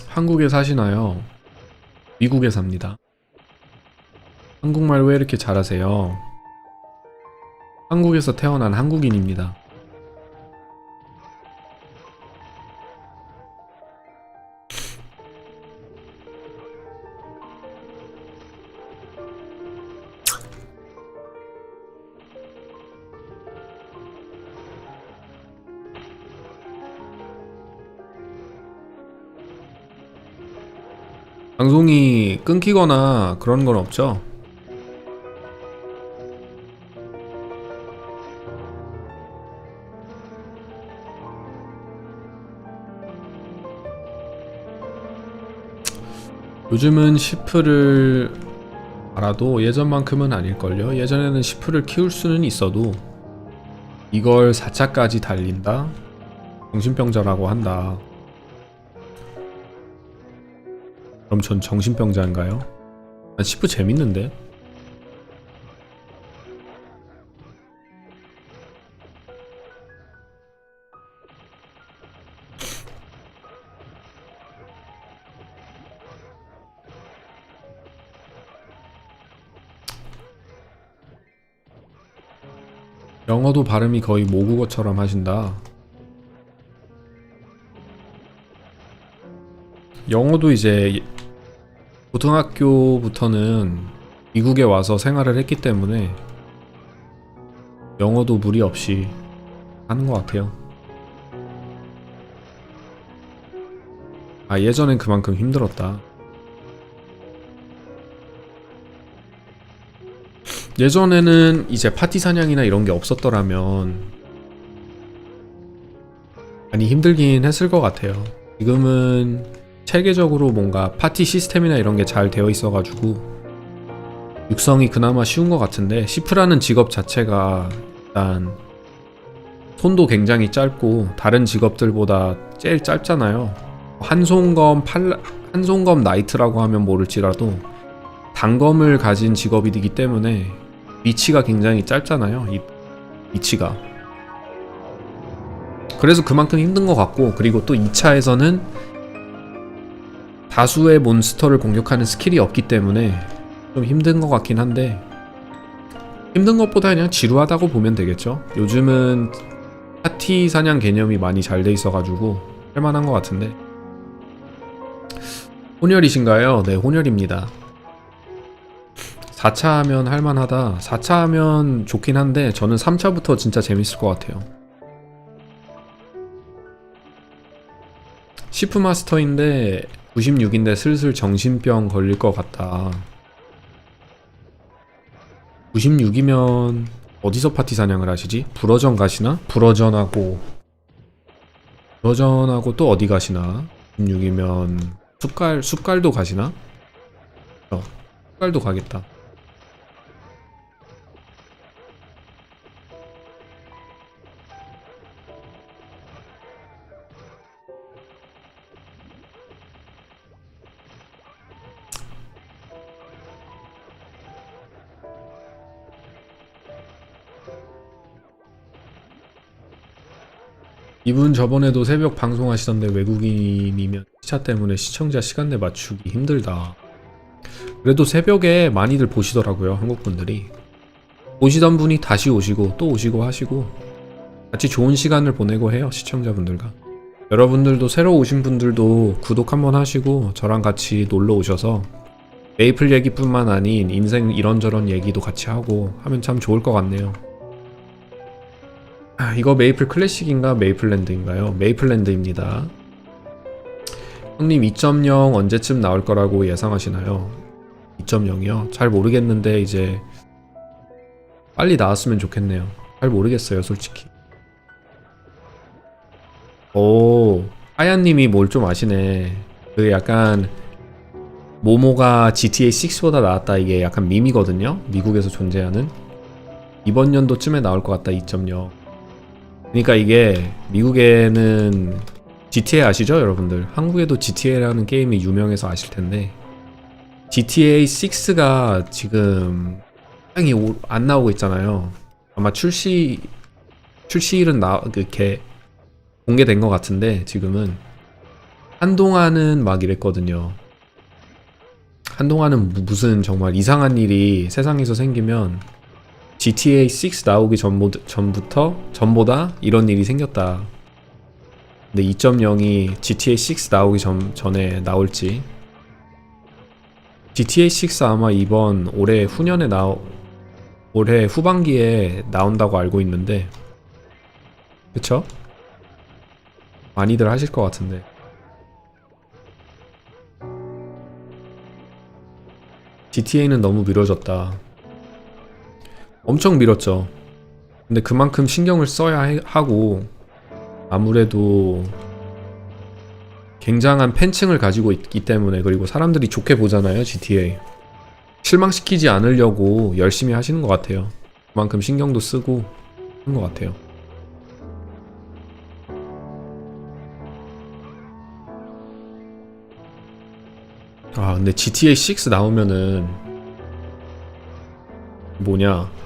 한국에 사시나요? 미국에 삽니다. 한국말 왜 이렇게 잘하세요? 한국에서 태어난 한국인입니다. 방송이 끊기거나 그런 건 없죠? 요즘은 시프를 알아도 예전만큼은 아닐걸요? 예전에는 시프를 키울 수는 있어도 이걸 4차까지 달린다? 정신병자라고 한다. 그럼 전 정신병자인가요? 난 시프 재밌는데? 영어도 발음이 거의 모국어처럼 하신다. 영어도 이제 고등학교부터는 미국에 와서 생활을 했기 때문에 영어도 무리 없이 하는 것 같아요. 아, 예전엔 그만큼 힘들었다. 예전에는 이제 파티 사냥이나 이런 게 없었더라면 많이 힘들긴 했을 것 같아요. 지금은 체계적으로 뭔가 파티 시스템이나 이런 게 잘 되어 있어가지고 육성이 그나마 쉬운 것 같은데, 시프라는 직업 자체가 일단 손도 굉장히 짧고 다른 직업들보다 제일 짧잖아요. 한송검 나이트라고 하면 모를지라도 단검을 가진 직업이기 때문에 위치가 굉장히 짧잖아요. 이 위치가. 그래서 그만큼 힘든 것 같고, 그리고 또 2차에서는 다수의 몬스터를 공격하는 스킬이 없기 때문에 좀 힘든 것 같긴 한데, 힘든 것보다 그냥 지루하다고 보면 되겠죠. 요즘은 파티 사냥 개념이 많이 잘 돼 있어가지고 할만한 것 같은데. 혼혈이신가요? 네, 혼혈입니다. 4차 하면 할만하다. 4차 하면 좋긴 한데 저는 3차부터 진짜 재밌을 것 같아요. 시프 마스터인데 96인데 슬슬 정신병 걸릴 것 같다. 96이면 어디서 파티 사냥을 하시지? 불어전 가시나? 불어전하고 또 어디 가시나? 96이면 숟갈도 가시나? 숟갈도 가겠다. 이분 저번에도 새벽 방송하시던데 외국인이면 시차 때문에 시청자 시간대 맞추기 힘들다. 그래도 새벽에 많이들 보시더라고요, 한국분들이. 보시던 분이 다시 오시고 또 오시고 하시고 같이 좋은 시간을 보내고 해요, 시청자분들과. 여러분들도 새로 오신 분들도 구독 한번 하시고 저랑 같이 놀러 오셔서 메이플 얘기뿐만 아닌 인생 이런저런 얘기도 같이 하고 하면 참 좋을 것 같네요. 이거 메이플 클래식인가 메이플랜드인가요? 메이플랜드입니다. 형님 2.0 언제쯤 나올 거라고 예상하시나요? 2.0이요? 잘 모르겠는데 이제 빨리 나왔으면 좋겠네요. 잘 모르겠어요, 솔직히. 오, 하얀님이 뭘 좀 아시네. 그 약간 모모가 GTA 6보다 나왔다, 이게 약간 밈이거든요. 미국에서 존재하는. 이번 연도쯤에 나올 것 같다, 2.0. 그러니까 이게 미국에는 GTA 아시죠, 여러분들? 한국에도 GTA라는 게임이 유명해서 아실 텐데 GTA 6가 지금 땅이 안 나오고 있잖아요. 아마 출시일은 그렇게 공개된 것 같은데 지금은 한동안은 막 이랬거든요. 한동안은 무슨 정말 이상한 일이 세상에서 생기면 GTA 6 나오기 전보다 이런 일이 생겼다. 근데 2.0이 GTA 6 나오기 전에 나올지. GTA 6 아마 이번 올해 후반기에 나온다고 알고 있는데, 그쵸? 많이들 하실 것 같은데. GTA는 너무 미뤄졌다. 엄청 미뤘죠. 근데 그만큼 신경을 써야 하고, 아무래도 굉장한 팬층을 가지고 있기 때문에, 그리고 사람들이 좋게 보잖아요, GTA. 실망시키지 않으려고 열심히 하시는 것 같아요. 그만큼 신경도 쓰고 하는 것 같아요. 아, 근데 GTA 6 나오면은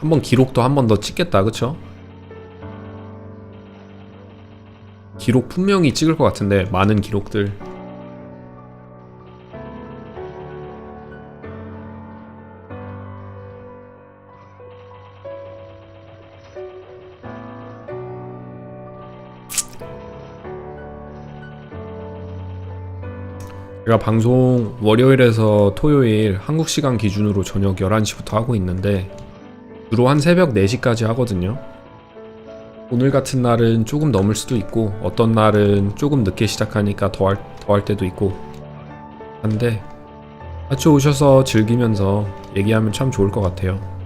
한번 기록도 한 번 더 찍겠다, 그쵸? 기록 분명히 찍을 것 같은데, 많은 기록들. 제가 방송 월요일에서 토요일 한국 시간 기준으로 저녁 11시부터 하고 있는데 주로 한 새벽 4시까지 하거든요. 오늘 같은 날은 조금 넘을 수도 있고 어떤 날은 조금 늦게 시작하니까 더 할 때도 있고 한데 같이 오셔서 즐기면서 얘기하면 참 좋을 것 같아요.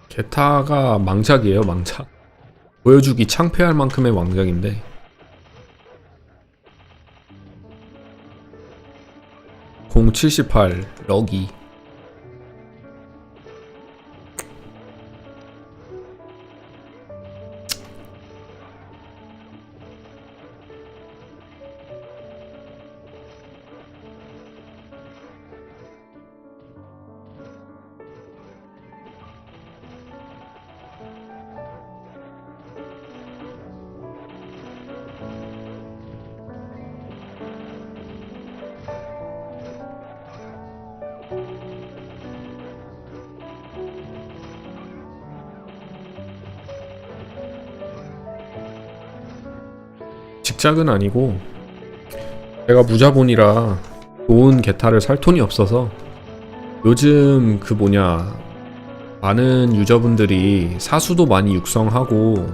게타가 망작이에요, 망작. 보여주기 창피할 만큼의 망작인데 078 럭이. 직작은 아니고 제가 무자본이라 좋은 게타를 살 돈이 없어서 요즘 많은 유저분들이 사수도 많이 육성하고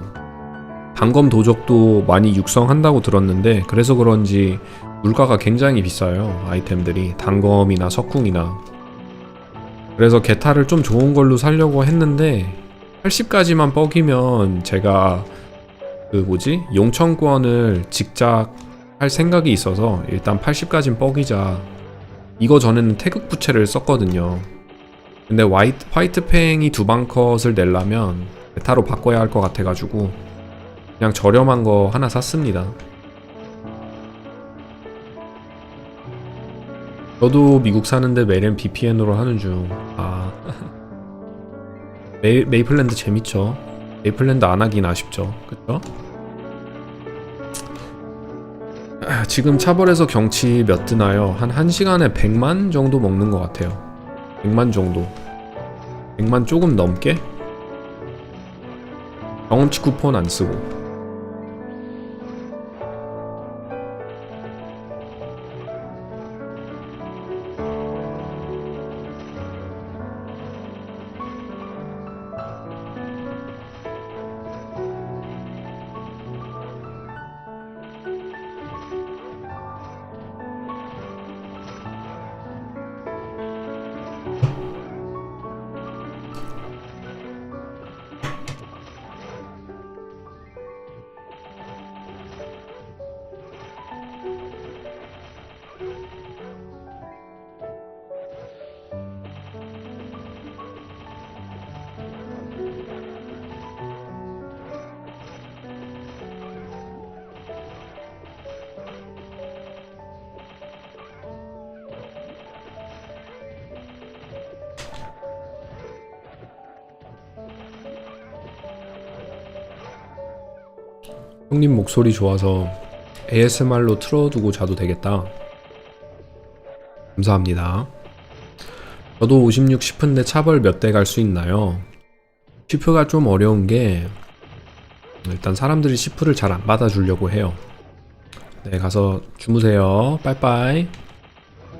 단검 도적도 많이 육성한다고 들었는데 그래서 그런지 물가가 굉장히 비싸요. 아이템들이 단검이나 석궁이나. 그래서 게타를 좀 좋은 걸로 사려고 했는데 80까지만 뻑이면 제가 용청권을 직작할 생각이 있어서 일단 80까진 뻑이자. 이거 전에는 태극 부채를 썼거든요. 근데 화이트팽이 두방컷을 내려면 베타로 바꿔야 할 것 같아가지고 그냥 저렴한 거 하나 샀습니다. 저도 미국 사는데 매일 VPN으로 하는 중. 메이플랜드 재밌죠. 메이플랜드 안 하긴 아쉽죠. 그쵸? 지금 차벌에서 경치 몇 드나요? 한 1시간에 100만 정도 먹는 것 같아요. 100만 정도. 100만 조금 넘게? 경험치 쿠폰 안 쓰고. 형님 목소리 좋아서 ASMR로 틀어두고 자도 되겠다. 감사합니다. 저도 56 싶은데 차벌 몇 대 갈 수 있나요? 시프가 좀 어려운 게 일단 사람들이 시프를 잘 안 받아주려고 해요. 네, 가서 주무세요. 빠이빠이.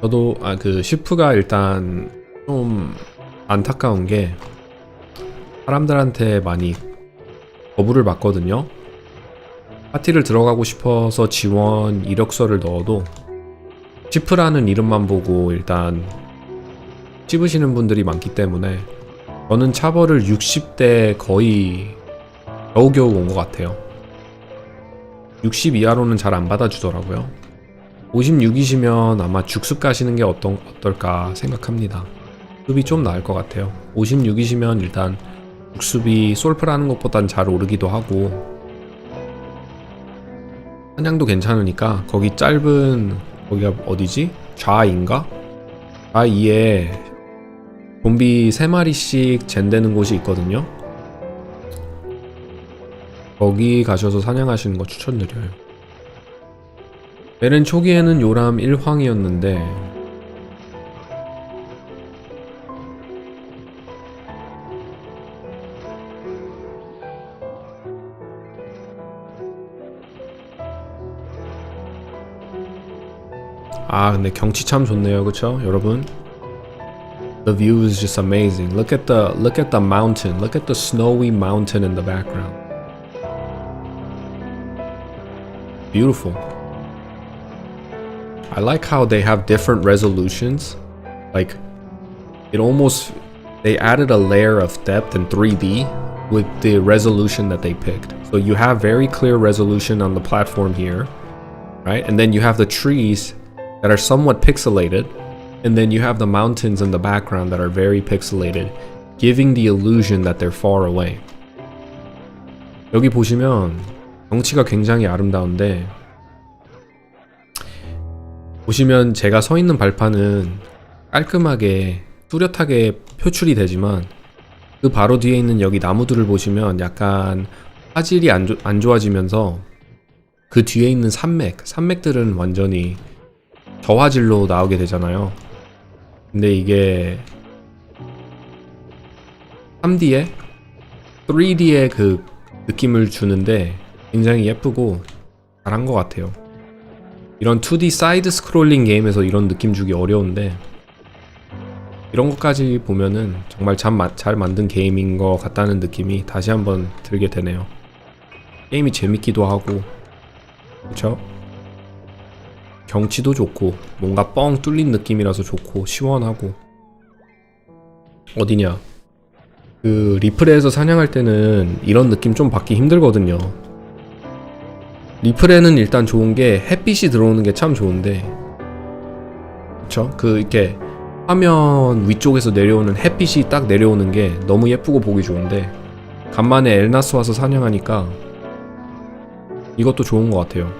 저도 그 시프가 일단 좀 안타까운 게 사람들한테 많이 거부를 받거든요. 파티를 들어가고 싶어서 지원 이력서를 넣어도 시프라는 이름만 보고 일단 찝으시는 분들이 많기 때문에 저는 차벌을 60대 거의 겨우겨우 온 것 같아요. 60 이하로는 잘 안 받아주더라고요. 56이시면 아마 죽습 가시는 게 어떨까 생각합니다. 숲이 좀 나을 것 같아요. 56이시면 일단 죽습이 솔프라는 것보단 잘 오르기도 하고 사냥도 괜찮으니까 거기 짧은 거기가 어디지? 좌인가? 좌이에 좀비 3마리씩 젠되는 곳이 있거든요. 거기 가셔서 사냥하시는 거 추천드려요. 맨 초기에는 요람 1황이었는데 근데 경치 참 좋네요. 그쵸 여러분? The view is just amazing. Look at the mountain. Look at the snowy mountain in the background. Beautiful. I like how they have different resolutions. Like they added a layer of depth in 3D with the resolution that they picked. So you have very clear resolution on the platform here, right? And then you have the trees that are somewhat pixelated, and then you have the mountains in the background that are very pixelated, giving the illusion that they're far away. 여기 보시면 경치가 굉장히 아름다운데 보시면 제가 서 있는 발판은 깔끔하게 뚜렷하게 표출이 되지만 그 바로 뒤에 있는 여기 나무들을 보시면 약간 화질이 안 좋아지면서 그 뒤에 있는 산맥들은 완전히 저화질로 나오게 되잖아요. 근데 이게 3D의 그 느낌을 주는데 굉장히 예쁘고 잘한 것 같아요. 이런 2D 사이드 스크롤링 게임에서 이런 느낌 주기 어려운데 이런 것까지 보면은 정말 잘 만든 게임인 것 같다는 느낌이 다시 한번 들게 되네요. 게임이 재밌기도 하고 그쵸? 경치도 좋고 뭔가 뻥 뚫린 느낌이라서 좋고 시원하고 어디냐 그 리플에서 사냥할 때는 이런 느낌 좀 받기 힘들거든요. 리플에는 일단 좋은 게 햇빛이 들어오는 게 참 좋은데 그쵸? 그 이렇게 화면 위쪽에서 내려오는 햇빛이 딱 내려오는 게 너무 예쁘고 보기 좋은데 간만에 엘나스 와서 사냥하니까 이것도 좋은 것 같아요.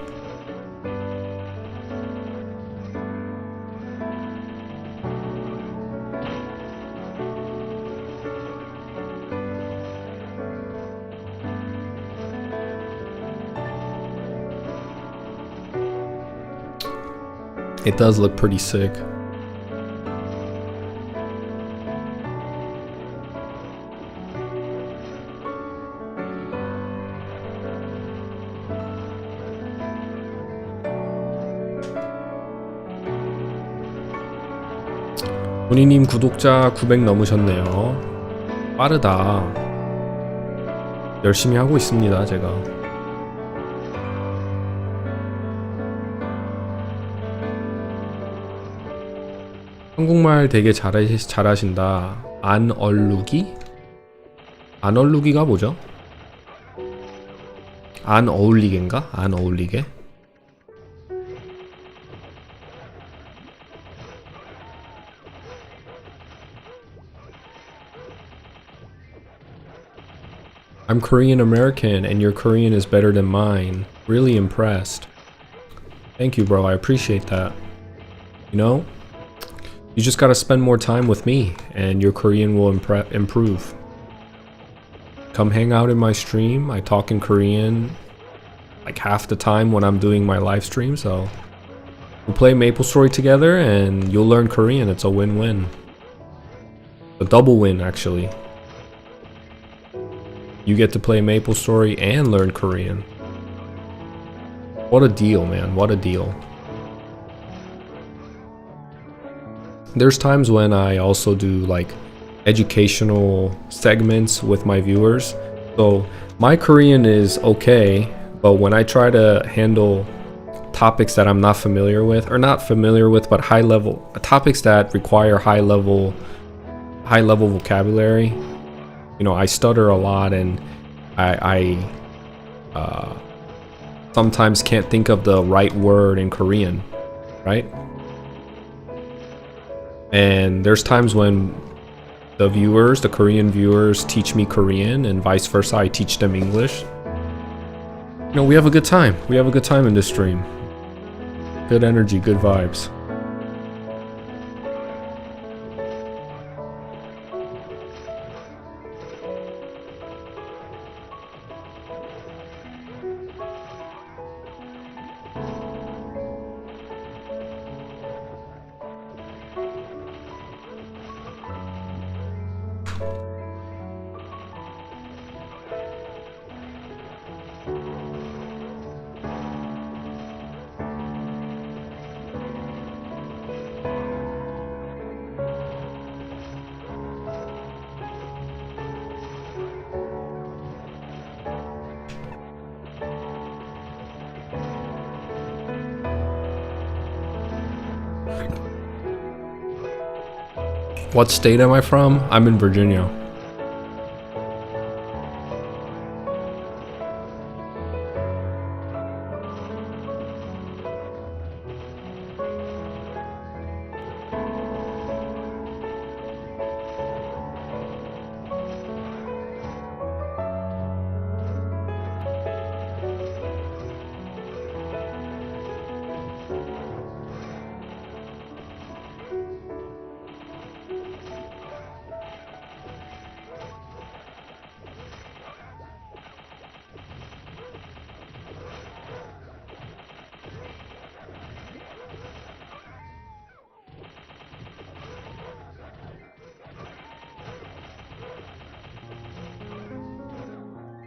It does look pretty sick. 본인님 구독자 900 넘으셨네요. 빠르다. 열심히 하고 있습니다, 제가. 한국말 되게 잘하신다. 안 얼루기? 안 얼루기가 뭐죠? 안 어울리게인가? 안 어울리게? I'm Korean American and your Korean is better than mine. Really impressed. Thank you, bro. I appreciate that. You know? You just gotta spend more time with me and your Korean will improve. Come hang out in my stream. I talk in Korean. like half the time when I'm doing my live stream. So we'll play MapleStory together and you'll learn Korean. It's a win-win. A double win, actually. You get to play MapleStory and learn Korean. What a deal, man. What a deal. There's times when I also do like educational segments with my viewers. So my Korean is okay, but when I try to handle topics that I'm not familiar with, or not familiar with, but high level topics that require high level vocabulary, you know, I stutter a lot, and I sometimes can't think of the right word in Korean, right? And there's times when the Korean viewers teach me Korean, and vice versa, I teach them English. You know, we have a good time. We have a good time in this stream. Good energy, good vibes. What state am I from? I'm in Virginia.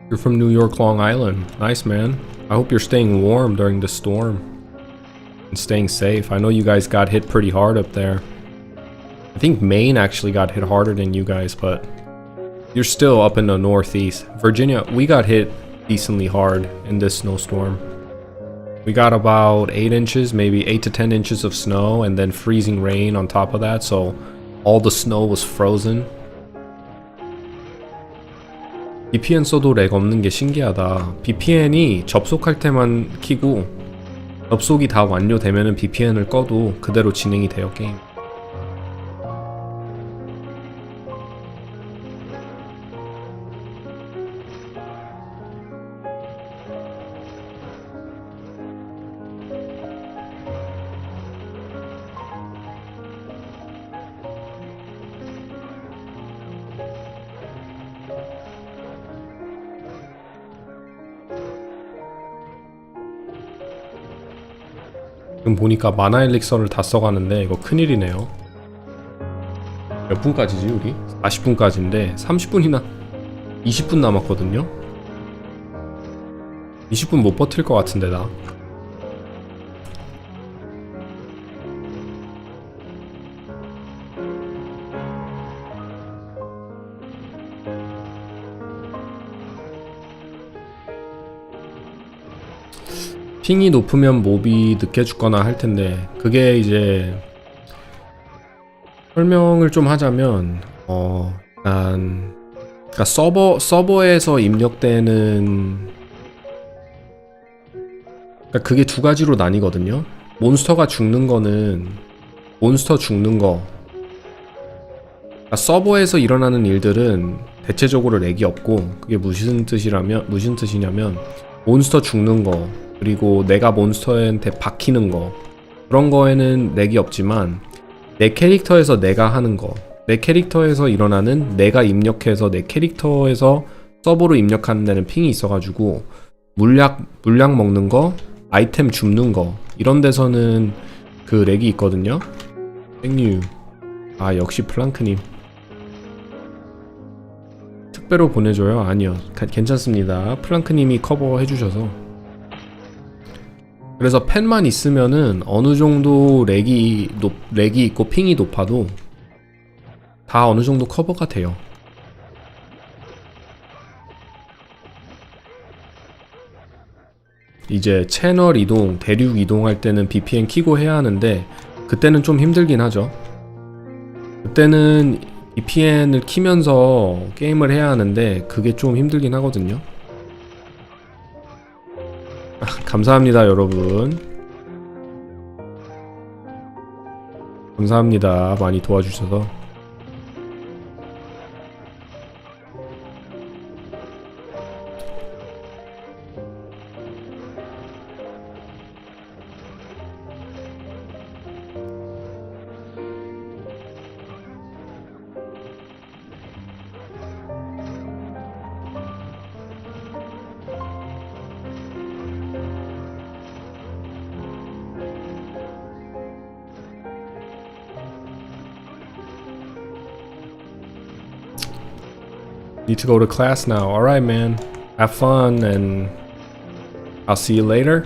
You're from New York, Long Island. Nice, man. I hope you're staying warm during the storm and staying safe. I know you guys got hit pretty hard up there. I think Maine actually got hit harder than you guys, but you're still up in the Northeast. Virginia, we got hit decently hard in this snowstorm. We got about 8 inches, maybe 8 to 10 inches of snow, and then freezing rain on top of that, so all the snow was frozen. VPN 써도 렉 없는 게 신기하다. VPN이 접속할 때만 키고 접속이 다 완료되면은 VPN을 꺼도 그대로 진행이 돼요, 게임. 지금 보니까 마나 엘릭서를 다 써가는데 이거 큰일이네요. 몇 분까지지 우리? 40분까지인데 30분이나 20분 남았거든요. 20분 못 버틸 것 같은데 나. 핑이 높으면 몹이 늦게 죽거나 할 텐데, 그게 이제 설명을 좀 하자면 그러니까 서버에서 입력되는, 그러니까 그게 두 가지로 나뉘거든요. 몬스터가 죽는 거는 몬스터 죽는 거, 그러니까 서버에서 일어나는 일들은 대체적으로 렉이 없고, 그게 무슨 뜻이냐면 몬스터 죽는 거, 그리고 내가 몬스터한테 박히는 거, 그런 거에는 렉이 없지만 내 캐릭터에서 내가 하는 거, 내 캐릭터에서 일어나는, 내가 입력해서 내 캐릭터에서 서버로 입력하는 데는 핑이 있어가지고 물약 먹는 거, 아이템 줍는 거 이런 데서는 그 렉이 있거든요. 생유. 아 역시 플랑크님. 특배로 보내줘요? 아니요, 괜찮습니다. 플랑크님이 커버해 주셔서. 그래서 펜만 있으면은 어느 정도 렉이 있고 핑이 높아도 다 어느 정도 커버가 돼요. 이제 채널 이동, 대륙 이동할 때는 VPN 키고 해야 하는데 그때는 좀 힘들긴 하죠. 그때는 VPN을 키면서 게임을 해야 하는데 그게 좀 힘들긴 하거든요. 감사합니다 여러분. 감사합니다 많이 도와주셔서. Need to go to class now. Alright, man. Have fun and I'll see you later.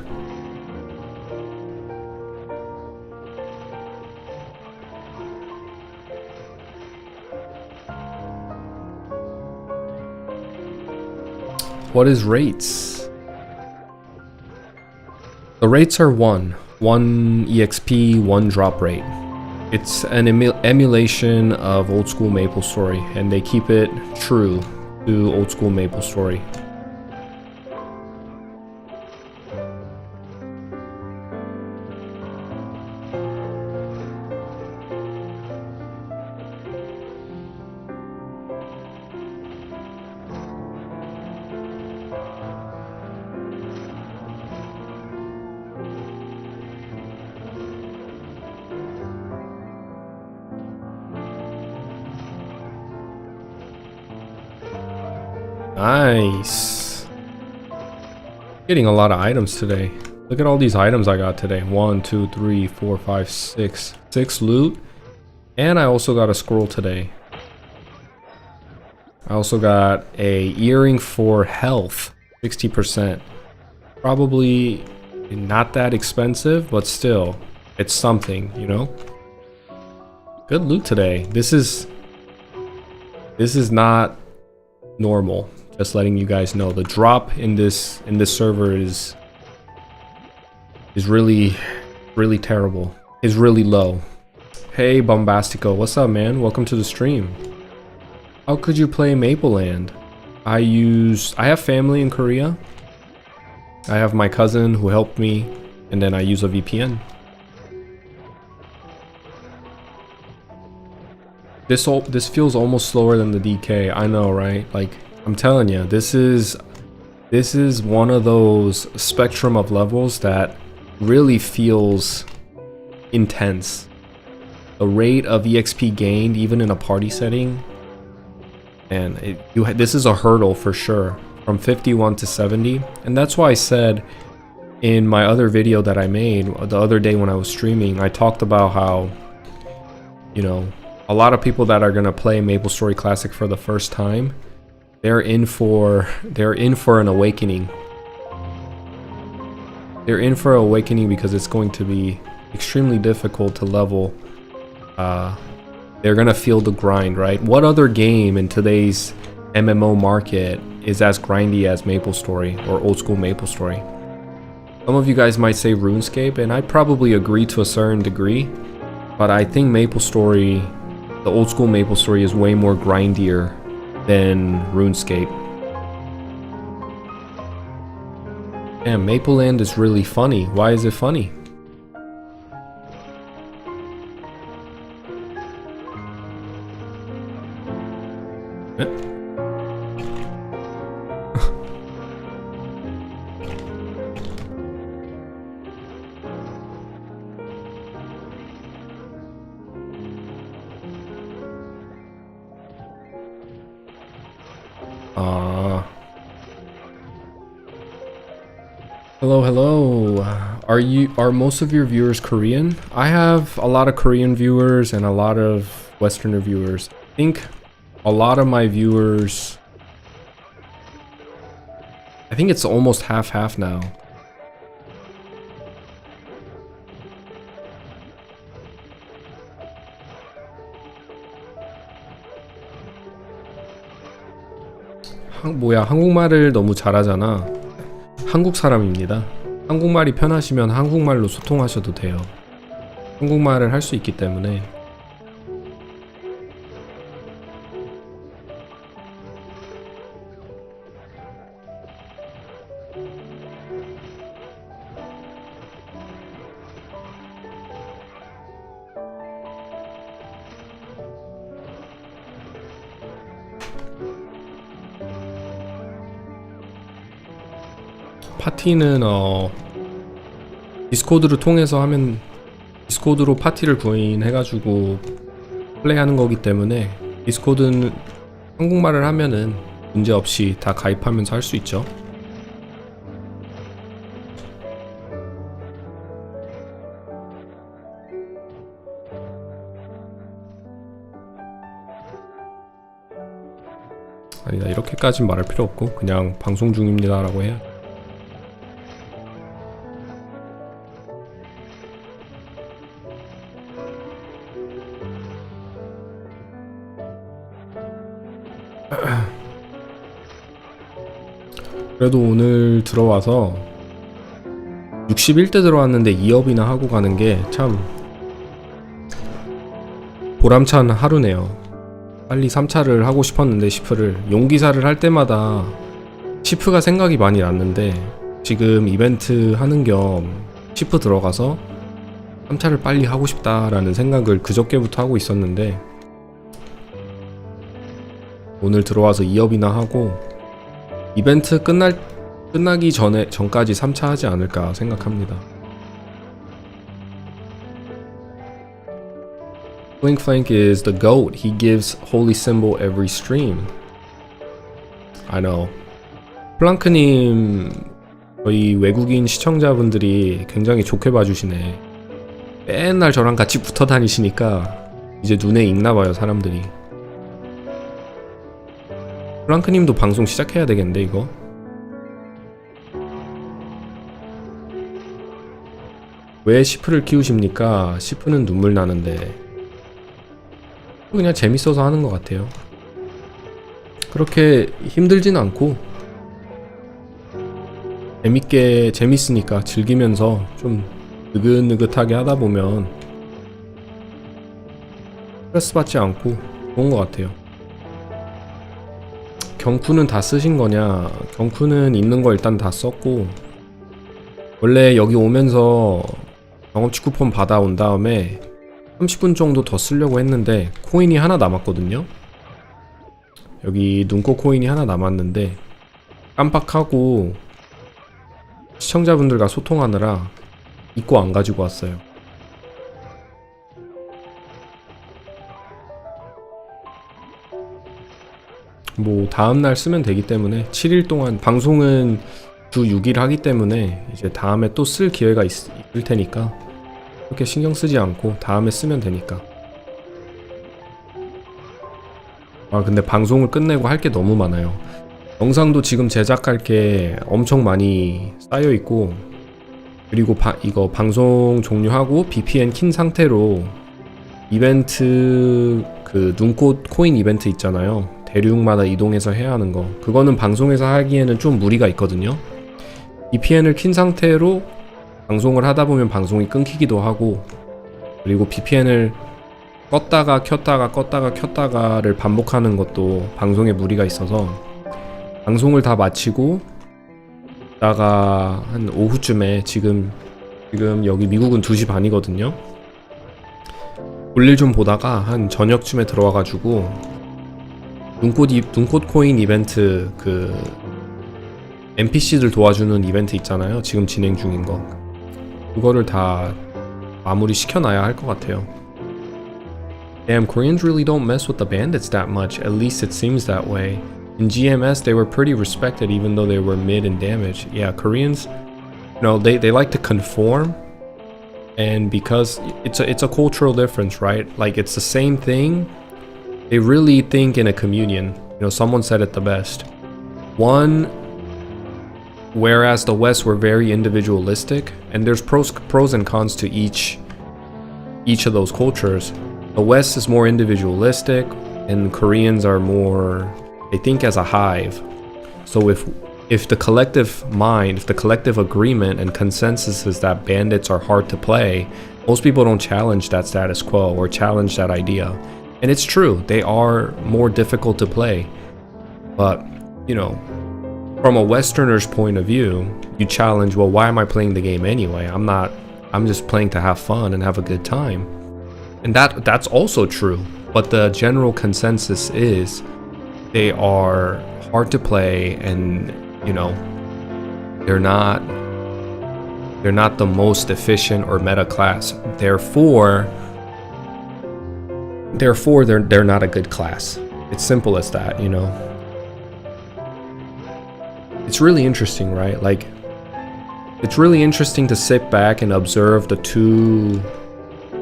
What is rates? The rates are one EXP, one drop rate. It's an emulation of old school MapleStory, and they keep it true to old school MapleStory. Nice. Getting a lot of items today. Look at all these items I got today. 1, 2, 3, 4, 5, 6. 6 loot. And I also got a scroll today. I also got a earring for health. 60%. Probably not that expensive, but still, it's something, you know? Good loot today. This is not normal. Just letting you guys know, the drop in this server is really terrible. Is really low. Hey Bombastico, what's up, man? Welcome to the stream. How could you play Mapleland? I have family in Korea. I have my cousin who helped me, and then I use a VPN. This feels almost slower than the DK. I know, right? Like, I'm telling you, this is one of those spectrum of levels that really feels intense. The rate of EXP gained, even in a party setting, and this is a hurdle for sure, from 51 to 70. And that's why I said in my other video that I made the other day when I was streaming, I talked about how, you know, a lot of people that are gonna play MapleStory Classic for the first time, they're in for an awakening. They're in for an awakening because it's going to be extremely difficult to level. They're gonna feel the grind, right? What other game in today's MMO market is as grindy as MapleStory or old school MapleStory? Some of you guys might say RuneScape, and I probably agree to a certain degree, but I think MapleStory, the old school MapleStory, is way more grindier than RuneScape. And Mapleland is really funny. Why is it funny? Hello, hello. Are most of your viewers Korean? I have a lot of Korean viewers and a lot of Westerner viewers. I think a lot of my viewers, I think it's almost half now. 뭐야, 한국말을 너무 잘하잖아. 한국 사람입니다. 한국말이 편하시면 한국말로 소통하셔도 돼요. 한국말을 할 수 있기 때문에. 파티는 디스코드를 통해서 하면, 디스코드로 파티를 구인해가지고 플레이하는 거기 때문에 디스코드는 한국말을 하면은 문제없이 다 가입하면서 할 수 있죠. 아니다, 이렇게까진 말할 필요 없고 그냥 방송 중입니다 라고 해야. 그래도 오늘 들어와서 61대 들어왔는데 2업이나 하고 가는 게 참 보람찬 하루네요. 빨리 3차를 하고 싶었는데 시프를 용기사를 할 때마다 시프가 생각이 많이 났는데 지금 이벤트 하는 겸 시프 들어가서 3차를 빨리 하고 싶다라는 생각을 그저께부터 하고 있었는데 오늘 들어와서 2업이나 하고 이벤트 끝나기 전까지 3차 하지 않을까 생각합니다. Flank is the GOAT. He gives holy symbol every stream. I know. 플랑크님 저희 외국인 시청자분들이 굉장히 좋게 봐주시네. 맨날 저랑 같이 붙어 다니시니까 이제 눈에 익나봐요 사람들이. 플랑크님도 방송 시작해야 되겠는데 이거? 왜 시프를 키우십니까? 시프는 눈물 나는데 그냥 재밌어서 하는 것 같아요. 그렇게 힘들진 않고 재밌으니까 즐기면서 좀 느긋느긋하게 하다 보면 스트레스 받지 않고 좋은 것 같아요. 경쿠는 다 쓰신 거냐? 경쿠는 있는 거 일단 다 썼고 원래 여기 오면서 경험치 쿠폰 받아온 다음에 30분 정도 더 쓰려고 했는데 코인이 하나 남았거든요. 여기 눈꽃 코인이 하나 남았는데 깜빡하고 시청자분들과 소통하느라 잊고 안 가지고 왔어요. 뭐 다음날 쓰면 되기 때문에 7일 동안 방송은 주 6일 하기 때문에 이제 다음에 또 쓸 기회가 있을 테니까 그렇게 신경 쓰지 않고 다음에 쓰면 되니까. 아 근데 방송을 끝내고 할 게 너무 많아요. 영상도 지금 제작할 게 엄청 많이 쌓여 있고 그리고 이거 방송 종료하고 VPN 킨 상태로 이벤트 그 눈꽃 코인 이벤트 있잖아요. 대륙마다 이동해서 해야 하는 거. 그거는 방송에서 하기에는 좀 무리가 있거든요. VPN을 킨 상태로 방송을 하다 보면 방송이 끊기기도 하고 그리고 VPN을 껐다가 켰다가를 반복하는 것도 방송에 무리가 있어서 방송을 다 마치고 다가 한 오후쯤에 지금 여기 미국은 2시 반이거든요. 볼일 좀 보다가 한 저녁쯤에 들어와가지고 눈꽃 코인 이벤트 그 NPC들 도와주는 이벤트 있잖아요. 지금 진행 중인 거. 그거를 다 마무리 시켜놔야 할 것 같아요. Damn, Koreans really don't mess with the bandits that much. At least it seems that way. In GMS, they were pretty respected even though they were mid in damage. Yeah, Koreans know, they like to conform, and because it's a cultural difference, right? Like it's the same thing. They really think in a communion. You know, someone said it the best. One, whereas the West were very individualistic, and there's pros and cons to each of those cultures. The West is more individualistic, and Koreans are more, they think as a hive. So if the collective mind, if the collective agreement and consensus is that bandits are hard to play, most people don't challenge that status quo or challenge that idea. And it's true, they are more difficult to play. But, you know, from a Westerner's point of view, you challenge, well, why am I playing the game anyway? I'm just playing to have fun and have a good time. And that's also true. But the general consensus is they are hard to play, and you know, they're not the most efficient or meta class. Therefore they're not a good class. It's simple as that, you know. It's really interesting, right? Like, it's really interesting to sit back and observe the two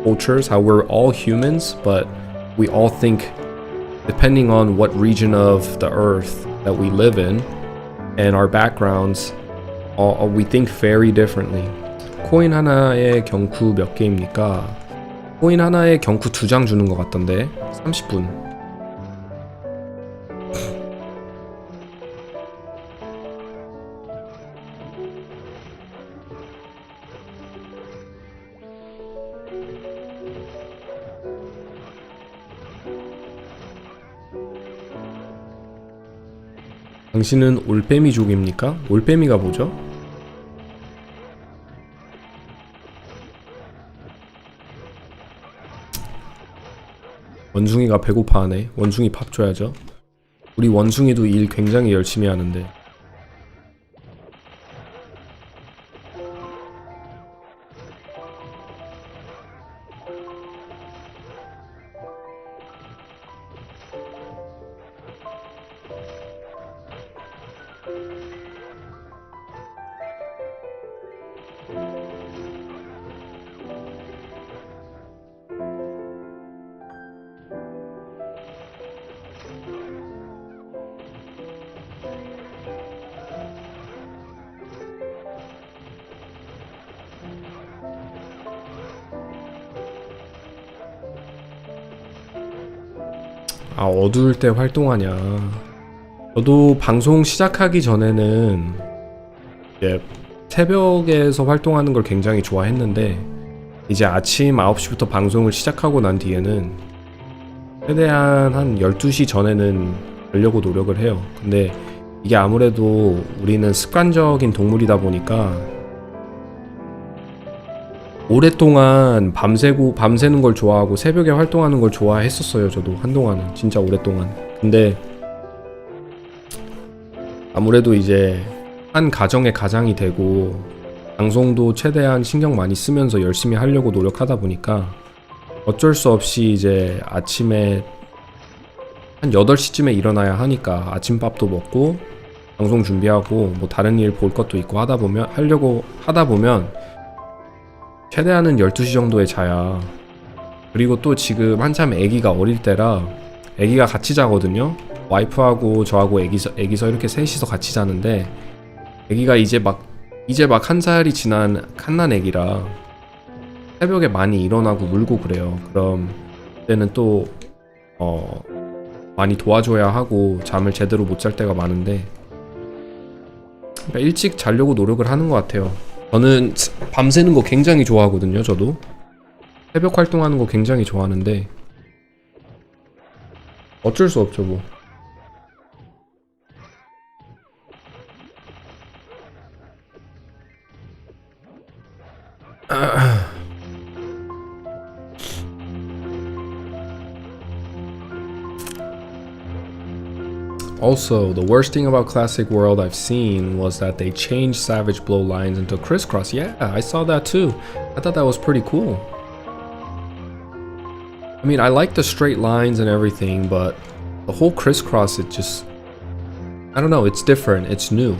cultures, how we're all humans, but we all think, depending on what region of the earth that we live in and our backgrounds, we think very differently. 코인 하나에 경쿠 몇 개입니까? 코인 하나에 경쿠 2장 주는 것 같던데 30분. 당신은 올빼미족입니까? 올빼미가 뭐죠? 원숭이가 배고파하네. 원숭이 밥 줘야죠. 우리 원숭이도 일 굉장히 열심히 하는데. 아, 어두울 때 활동하냐. 저도 방송 시작하기 전에는 이제 새벽에서 활동하는 걸 굉장히 좋아했는데, 이제 아침 9시부터 방송을 시작하고 난 뒤에는 최대한 한 12시 전에는 하려고 노력을 해요. 근데 이게 아무래도 우리는 습관적인 동물이다 보니까 오랫동안 밤새는 걸 좋아하고 새벽에 활동하는 걸 좋아했었어요. 저도 한동안은 진짜 오랫동안. 근데 아무래도 이제 한 가정의 가장이 되고 방송도 최대한 신경 많이 쓰면서 열심히 하려고 노력하다 보니까 어쩔 수 없이 이제 아침에 한 8시쯤에 일어나야 하니까 아침밥도 먹고 방송 준비하고 뭐 다른 일 볼 것도 있고 하려고 하다 보면 최대한은 12시 정도에 자야. 그리고 또 지금 한참 애기가 어릴 때라 애기가 같이 자거든요. 와이프하고 저하고 애기서 이렇게 셋이서 같이 자는데, 애기가 이제 막 1살이 지난 갓난 애기라 새벽에 많이 일어나고 울고 그래요. 그럼 그때는 또 많이 도와줘야 하고 잠을 제대로 못 잘 때가 많은데, 그러니까 일찍 자려고 노력을 하는 것 같아요. 저는 밤새는 거 굉장히 좋아하거든요. 저도 새벽 활동하는 거 굉장히 좋아하는데 어쩔 수 없죠 뭐. Also, the worst thing about Classic World I've seen was that they changed Savage Blow lines into crisscross. Yeah, I saw that too. I thought that was pretty cool. I mean, I like the straight lines and everything, but the whole crisscross, it just... I don't know, it's different, it's new.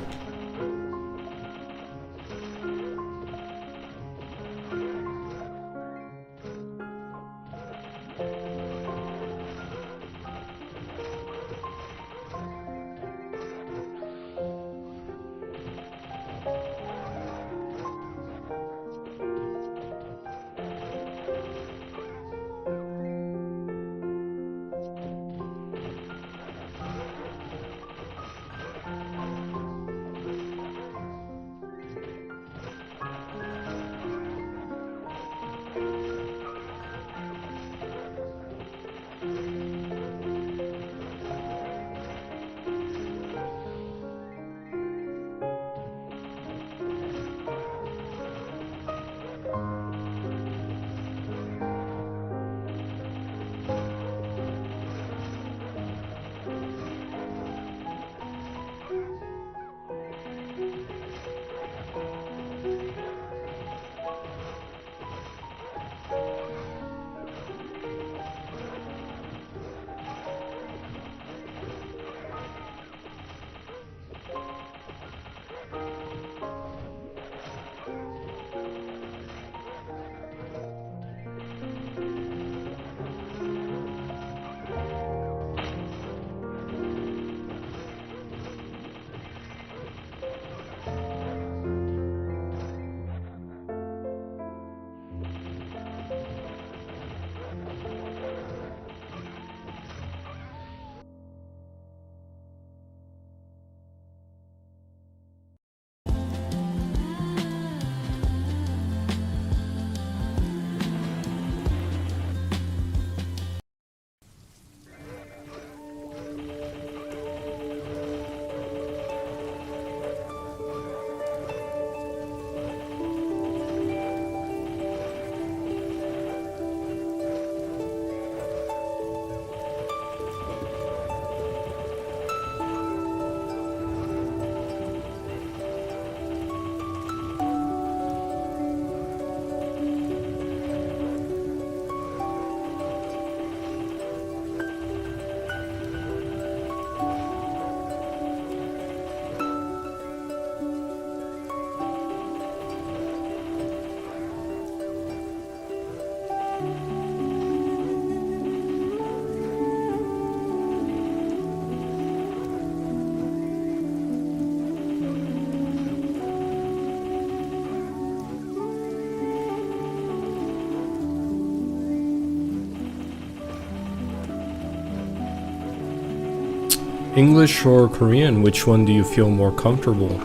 English or Korean? Which one do you feel more comfortable?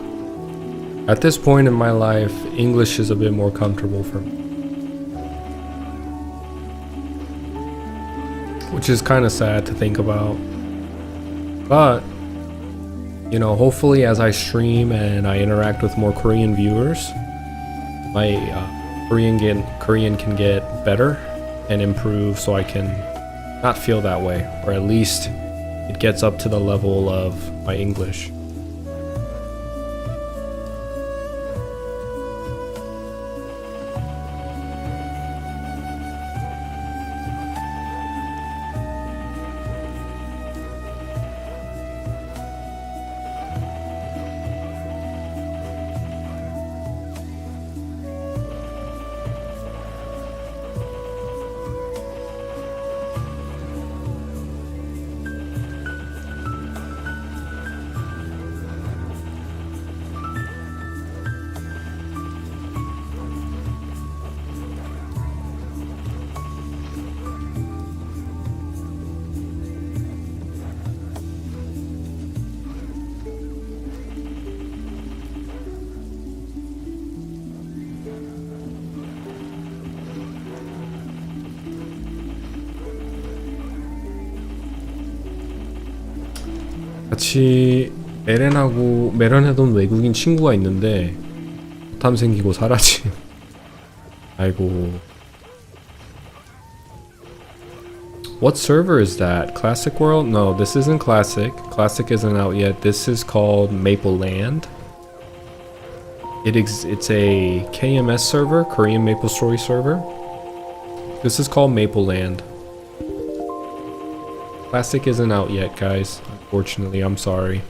At this point in my life, English is a bit more comfortable for me. Which is kind of sad to think about. But, you know, hopefully as I stream and I interact with more Korean viewers, my Korean can get better and improve so I can not feel that way, or at least it gets up to the level of my English. 같이 메련하던 외국인 친구가 있는데 탐 생기고 사라짐. 아이고. What server is that? Classic World? No, this isn't Classic. Classic isn't out yet. This is called Mapleland. It's a KMS server, Korean MapleStory server. This is called Mapleland. Classic isn't out yet, guys. Unfortunately, I'm sorry.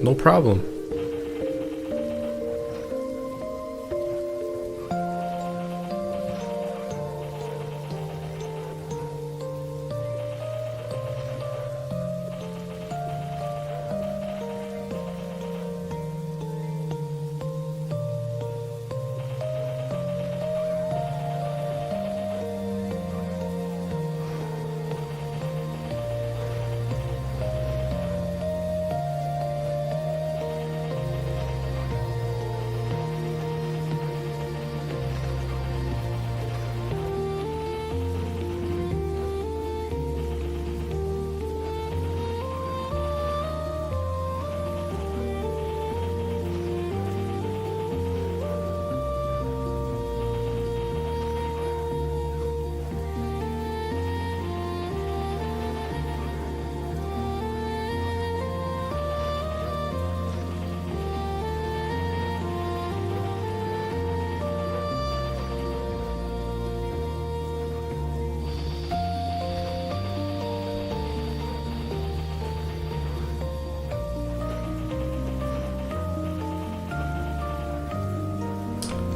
No problem.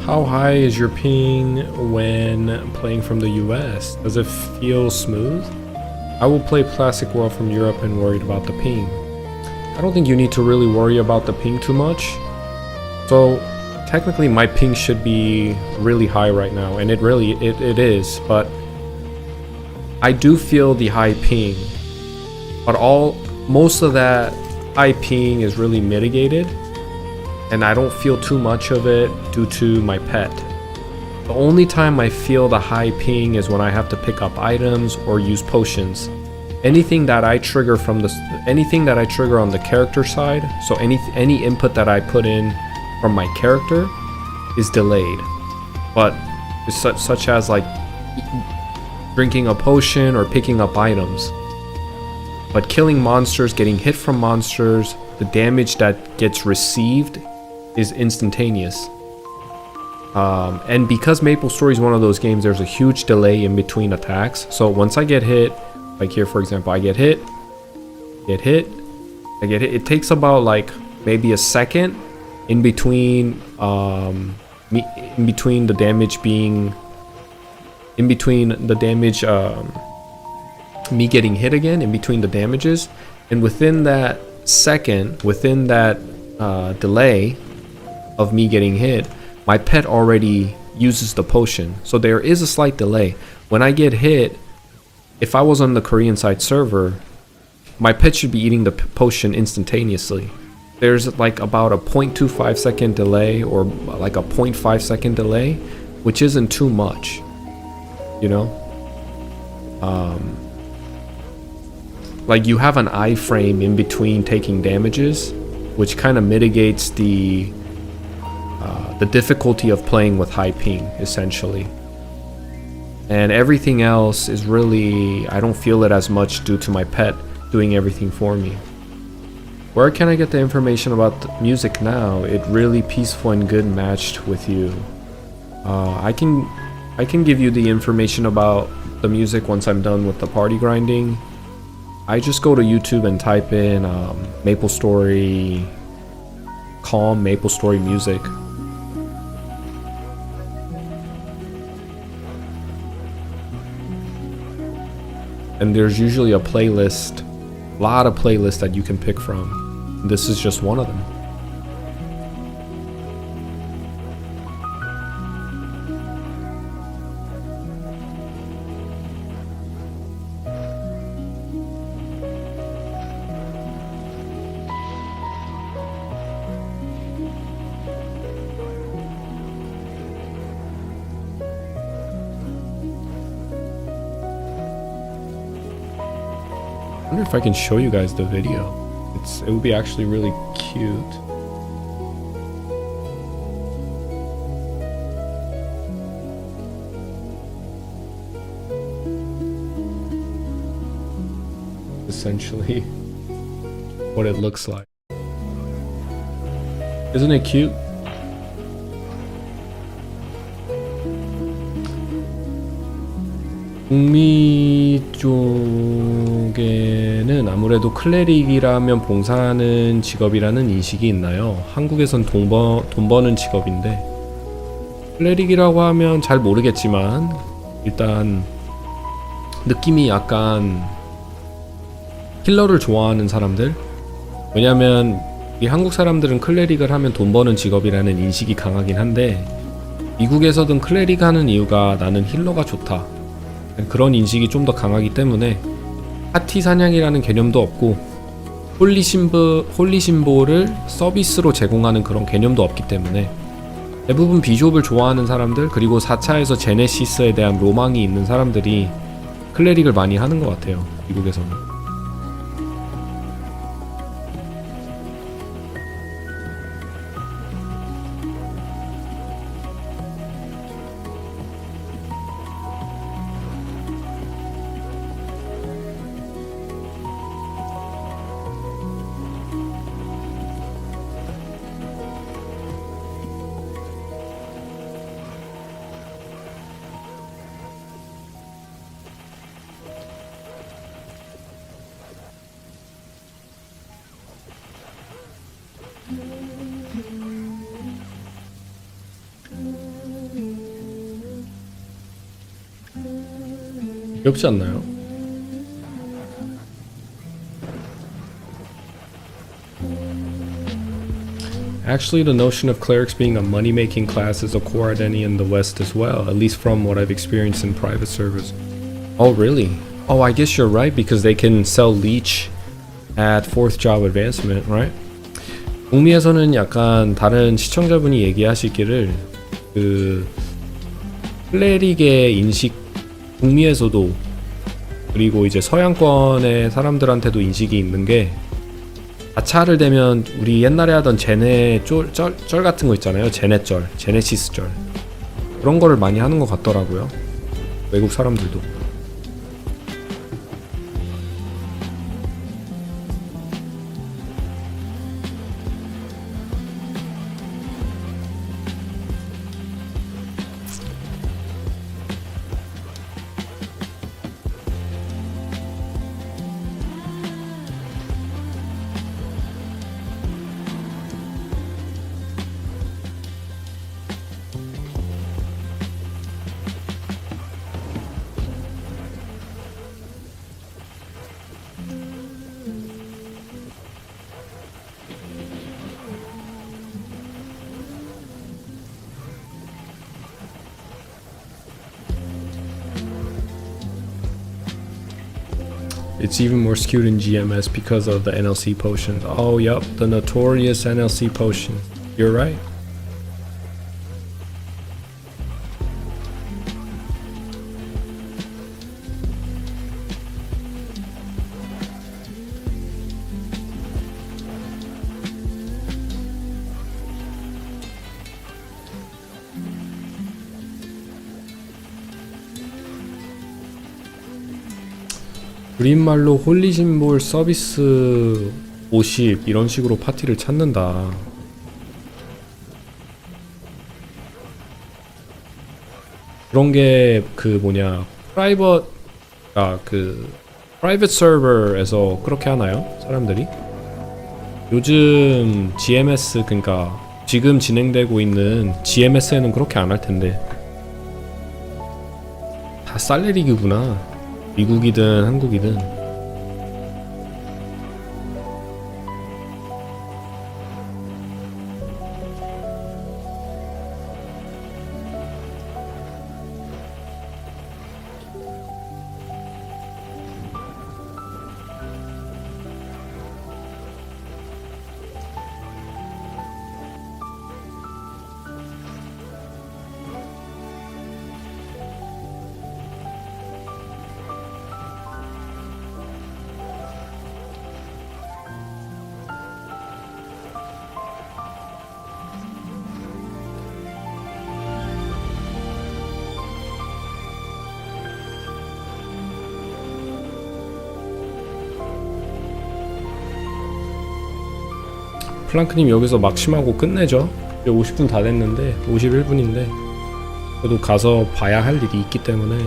How high is your ping when playing from the US? Does it feel smooth? I will play Classic World from Europe and worried about the ping. I don't think you need to really worry about the ping too much. So technically my ping should be really high right now, and it is, but I do feel the high ping, but most of that high ping is really mitigated, and I don't feel too much of it due to my pet. The only time I feel the high ping is when I have to pick up items or use potions. Anything that I trigger on the character side, so any input that I put in from my character is delayed. But such as like drinking a potion or picking up items. But killing monsters, getting hit from monsters, the damage that gets received is instantaneous. And because MapleStory is one of those games, there's a huge delay in between attacks. So once I get hit, like here for example, I get hit. It takes about like maybe a second in between in between the damage being in between the damage me getting hit again, in between the damages, and within that second, within that delay of me getting hit, my pet already uses the potion. So there is a slight delay. When I get hit, if I was on the Korean side server, my pet should be eating the potion instantaneously. There's like about a 0.25 second delay, or like a 0.5 second delay, which isn't too much, you know? Like you have an iframe in between taking damages, which kind of mitigates the difficulty of playing with high ping, essentially. And everything else is really, I don't feel it as much due to my pet doing everything for me. Where can I get the information about the music now? It really peaceful and good matched with you. I can give you the information about the music once I'm done with the party grinding. I just go to YouTube and type in MapleStory, calm MapleStory music. And there's usually a playlist, a lot of playlists that you can pick from. This is just one of them. I wonder if I can show you guys the video. It would be actually really cute. Essentially what it looks like. Isn't it cute? 북미 쪽에는 아무래도 클레릭이라면 봉사하는 직업이라는 인식이 있나요? 한국에선 돈 버는 직업인데, 클레릭이라고 하면 잘 모르겠지만 일단 느낌이 약간 힐러를 좋아하는 사람들? 왜냐면 이 한국 사람들은 클레릭을 하면 돈 버는 직업이라는 인식이 강하긴 한데, 미국에서든 클레릭 하는 이유가 나는 힐러가 좋다, 그런 인식이 좀 더 강하기 때문에 파티 사냥이라는 개념도 없고 홀리 심볼을 서비스로 제공하는 그런 개념도 없기 때문에 대부분 비숍을 좋아하는 사람들, 그리고 4차에서 제네시스에 대한 로망이 있는 사람들이 클레릭을 많이 하는 것 같아요, 미국에서는. 귀엽지 않나요? Actually, the notion of clerics being a money-making class is a core identity in the West as well, at least from what I've experienced in private servers. Oh, really? Oh, I guess you're right, because they can sell leech at 4th job advancement, right? 북미에서는 약간 다른 시청자분이 얘기하시기를 클레릭의 인식, 북미에서도 그리고 이제 서양권의 사람들한테도 인식이 있는 게, 4차를 되면 우리 옛날에 하던 제네 쩔 같은 거 있잖아요. 제네쩔, 제네시스쩔, 그런 거를 많이 하는 것 같더라고요, 외국 사람들도. It's even more skewed in GMS because of the NLC potions. Oh, yep, the notorious NLC potions. You're right. 그린말로 홀리심볼 서비스 50 이런 식으로 파티를 찾는다. 그런 게 그 뭐냐 프라이빗 서버에서 그렇게 하나요? 사람들이? 요즘 GMS 그러니까 지금 진행되고 있는 GMS에는 그렇게 안 할 텐데. 다 쌀레리기구나. 미국이든 한국이든. 플랑크님 여기서 막심하고 끝내죠. 이제 50분 다 됐는데 51분인데 저도 가서 봐야 할 일이 있기 때문에.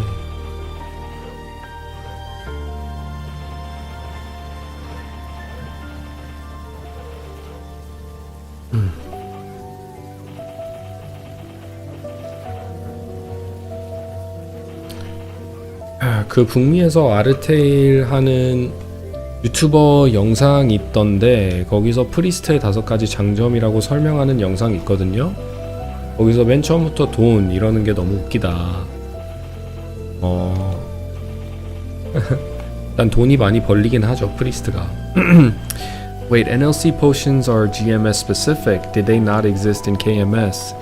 그 북미에서 아르테일 하는 유튜버 영상이 있던데 거기서 프리스트의 5가지 장점이라고 설명하는 영상이 있거든요. 거기서 맨 처음부터 돈 이러는 게 너무 웃기다. 일단 돈이 많이 벌리긴 하죠, 프리스트가. Wait, NLC potions are GMS specific. Did they not exist in KMS?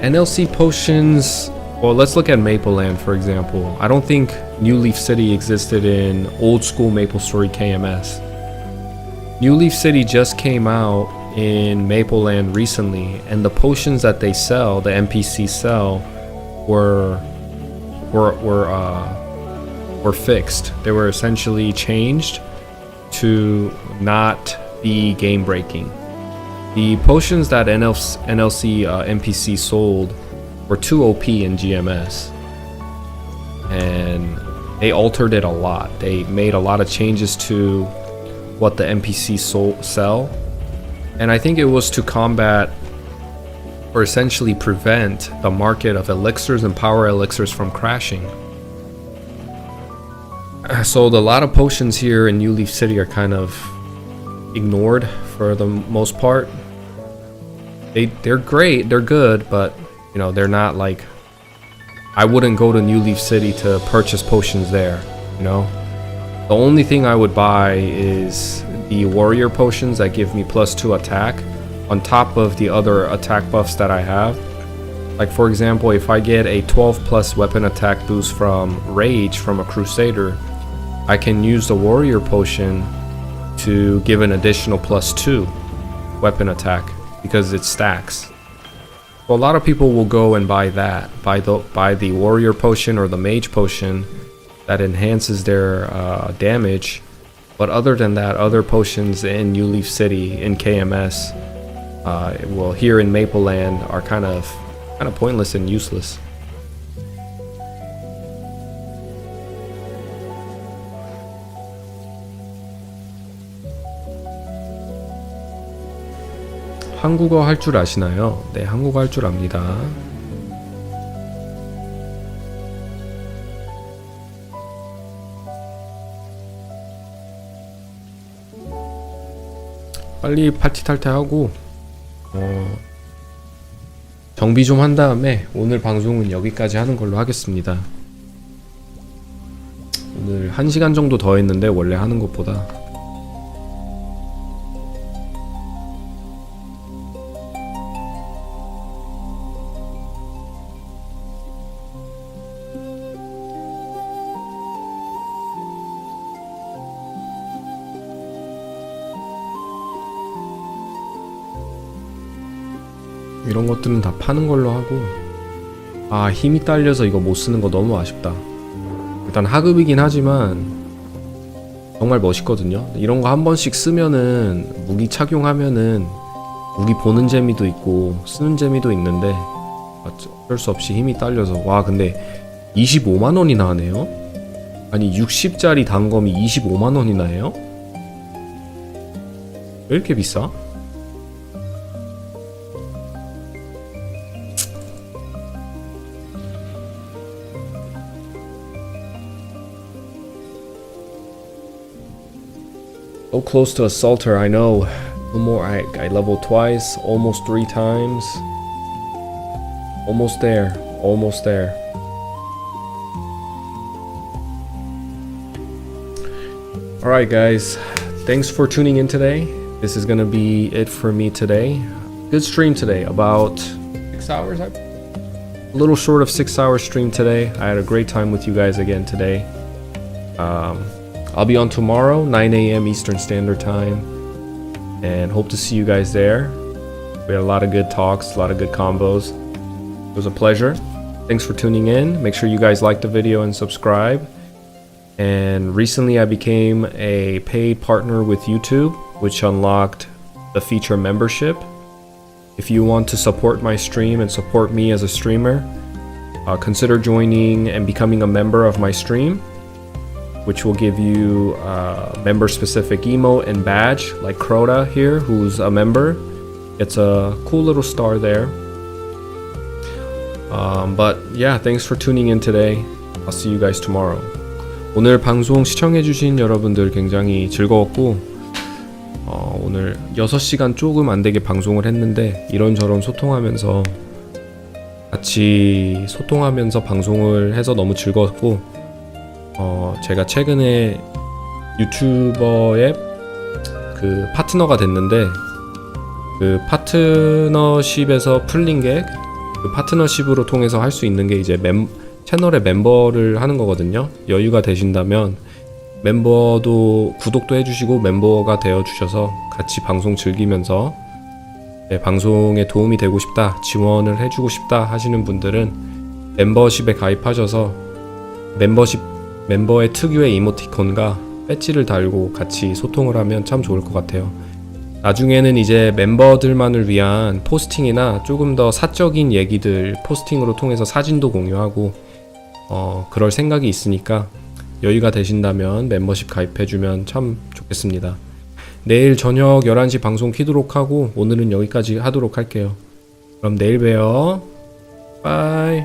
NLC potions, well, let's look at Mapleland for example. I don't think New Leaf City existed in old school MapleStory KMS. New Leaf City just came out in Mapleland recently, and the potions that they sell, the NPCs sell, were fixed. They were essentially changed to not be game breaking. The potions that NLC NPC sold were too OP in GMS, and they altered it a lot. They made a lot of changes to what the NPCs sell, and I think it was to combat or essentially prevent the market of elixirs and power elixirs from crashing. So a lot of potions here in New Leaf City are kind of ignored for the most part. They're great, they're good, but you know, they're not like, I wouldn't go to New Leaf City to purchase potions there, you know? The only thing I would buy is the warrior potions that give me +2 attack on top of the other attack buffs that I have. Like for example, if I get a 12+ weapon attack boost from Rage from a Crusader, I can use the warrior potion to give an additional +2 weapon attack because it stacks. So a lot of people will go and buy that, buy the warrior potion or the mage potion that enhances their damage. But other than that, other potions in New Leaf City, in KMS, well, here in Mapleland are kind of pointless and useless. 한국어 할 줄 아시나요? 네, 한국어 할 줄 압니다. 빨리 파티 탈퇴하고 정비 좀 한 다음에 오늘 방송은 여기까지 하는 걸로 하겠습니다. 오늘 1시간 정도 더 했는데 원래 하는 것보다. 이런 것들은 다 파는 걸로 하고. 아, 힘이 딸려서 이거 못 쓰는 거 너무 아쉽다. 일단 하급이긴 하지만 정말 멋있거든요. 이런 거 한 번씩 쓰면은, 무기 착용하면은 무기 보는 재미도 있고 쓰는 재미도 있는데 어쩔 수 없이 힘이 딸려서. 와, 근데 25만원이나 하네요? 아니 60짜리 단검이 25만원이나 해요? 왜 이렇게 비싸? So close to Assaulter, I know. No more, I leveled twice, almost 3 times. Almost there, almost there. Alright guys, thanks for tuning in today. This is gonna be it for me today. Good stream today, about 6 hours? A little short of 6 hour stream today. I had a great time with you guys again today. I'll be on tomorrow, 9 a.m. Eastern Standard Time, and hope to see you guys there. We had a lot of good talks, a lot of good combos. It was a pleasure. Thanks for tuning in. Make sure you guys like the video and subscribe. And recently I became a paid partner with YouTube, which unlocked the feature membership. If you want to support my stream and support me as a streamer, consider joining and becoming a member of my stream, which will give you member-specific emote and badge, like Crota here, who's a member. It's a cool little star there. But yeah, thanks for tuning in today. I'll see you guys tomorrow. 오늘 방송 시청해주신 여러분들 굉장히 즐거웠고, 오늘 6시간 조금 안되게 방송을 했는데 이런저런 소통하면서 같이 소통하면서 방송을 해서 너무 즐거웠고, 제가 최근에 유튜버의 그 파트너가 됐는데, 그 파트너십에서 풀린 게, 그 파트너십으로 통해서 할 수 있는 게 이제 채널의 멤버를 하는 거거든요. 여유가 되신다면 멤버도 구독도 해주시고 멤버가 되어주셔서 같이 방송 즐기면서 방송에 도움이 되고 싶다, 지원을 해주고 싶다 하시는 분들은 멤버십에 가입하셔서 멤버의 특유의 이모티콘과 배지를 달고 같이 소통을 하면 참 좋을 것 같아요. 나중에는 이제 멤버들만을 위한 포스팅이나 조금 더 사적인 얘기들 포스팅으로 통해서 사진도 공유하고 그럴 생각이 있으니까 여유가 되신다면 멤버십 가입해주면 참 좋겠습니다. 내일 저녁 11시 방송 키도록 하고 오늘은 여기까지 하도록 할게요. 그럼 내일 봬요. 바이.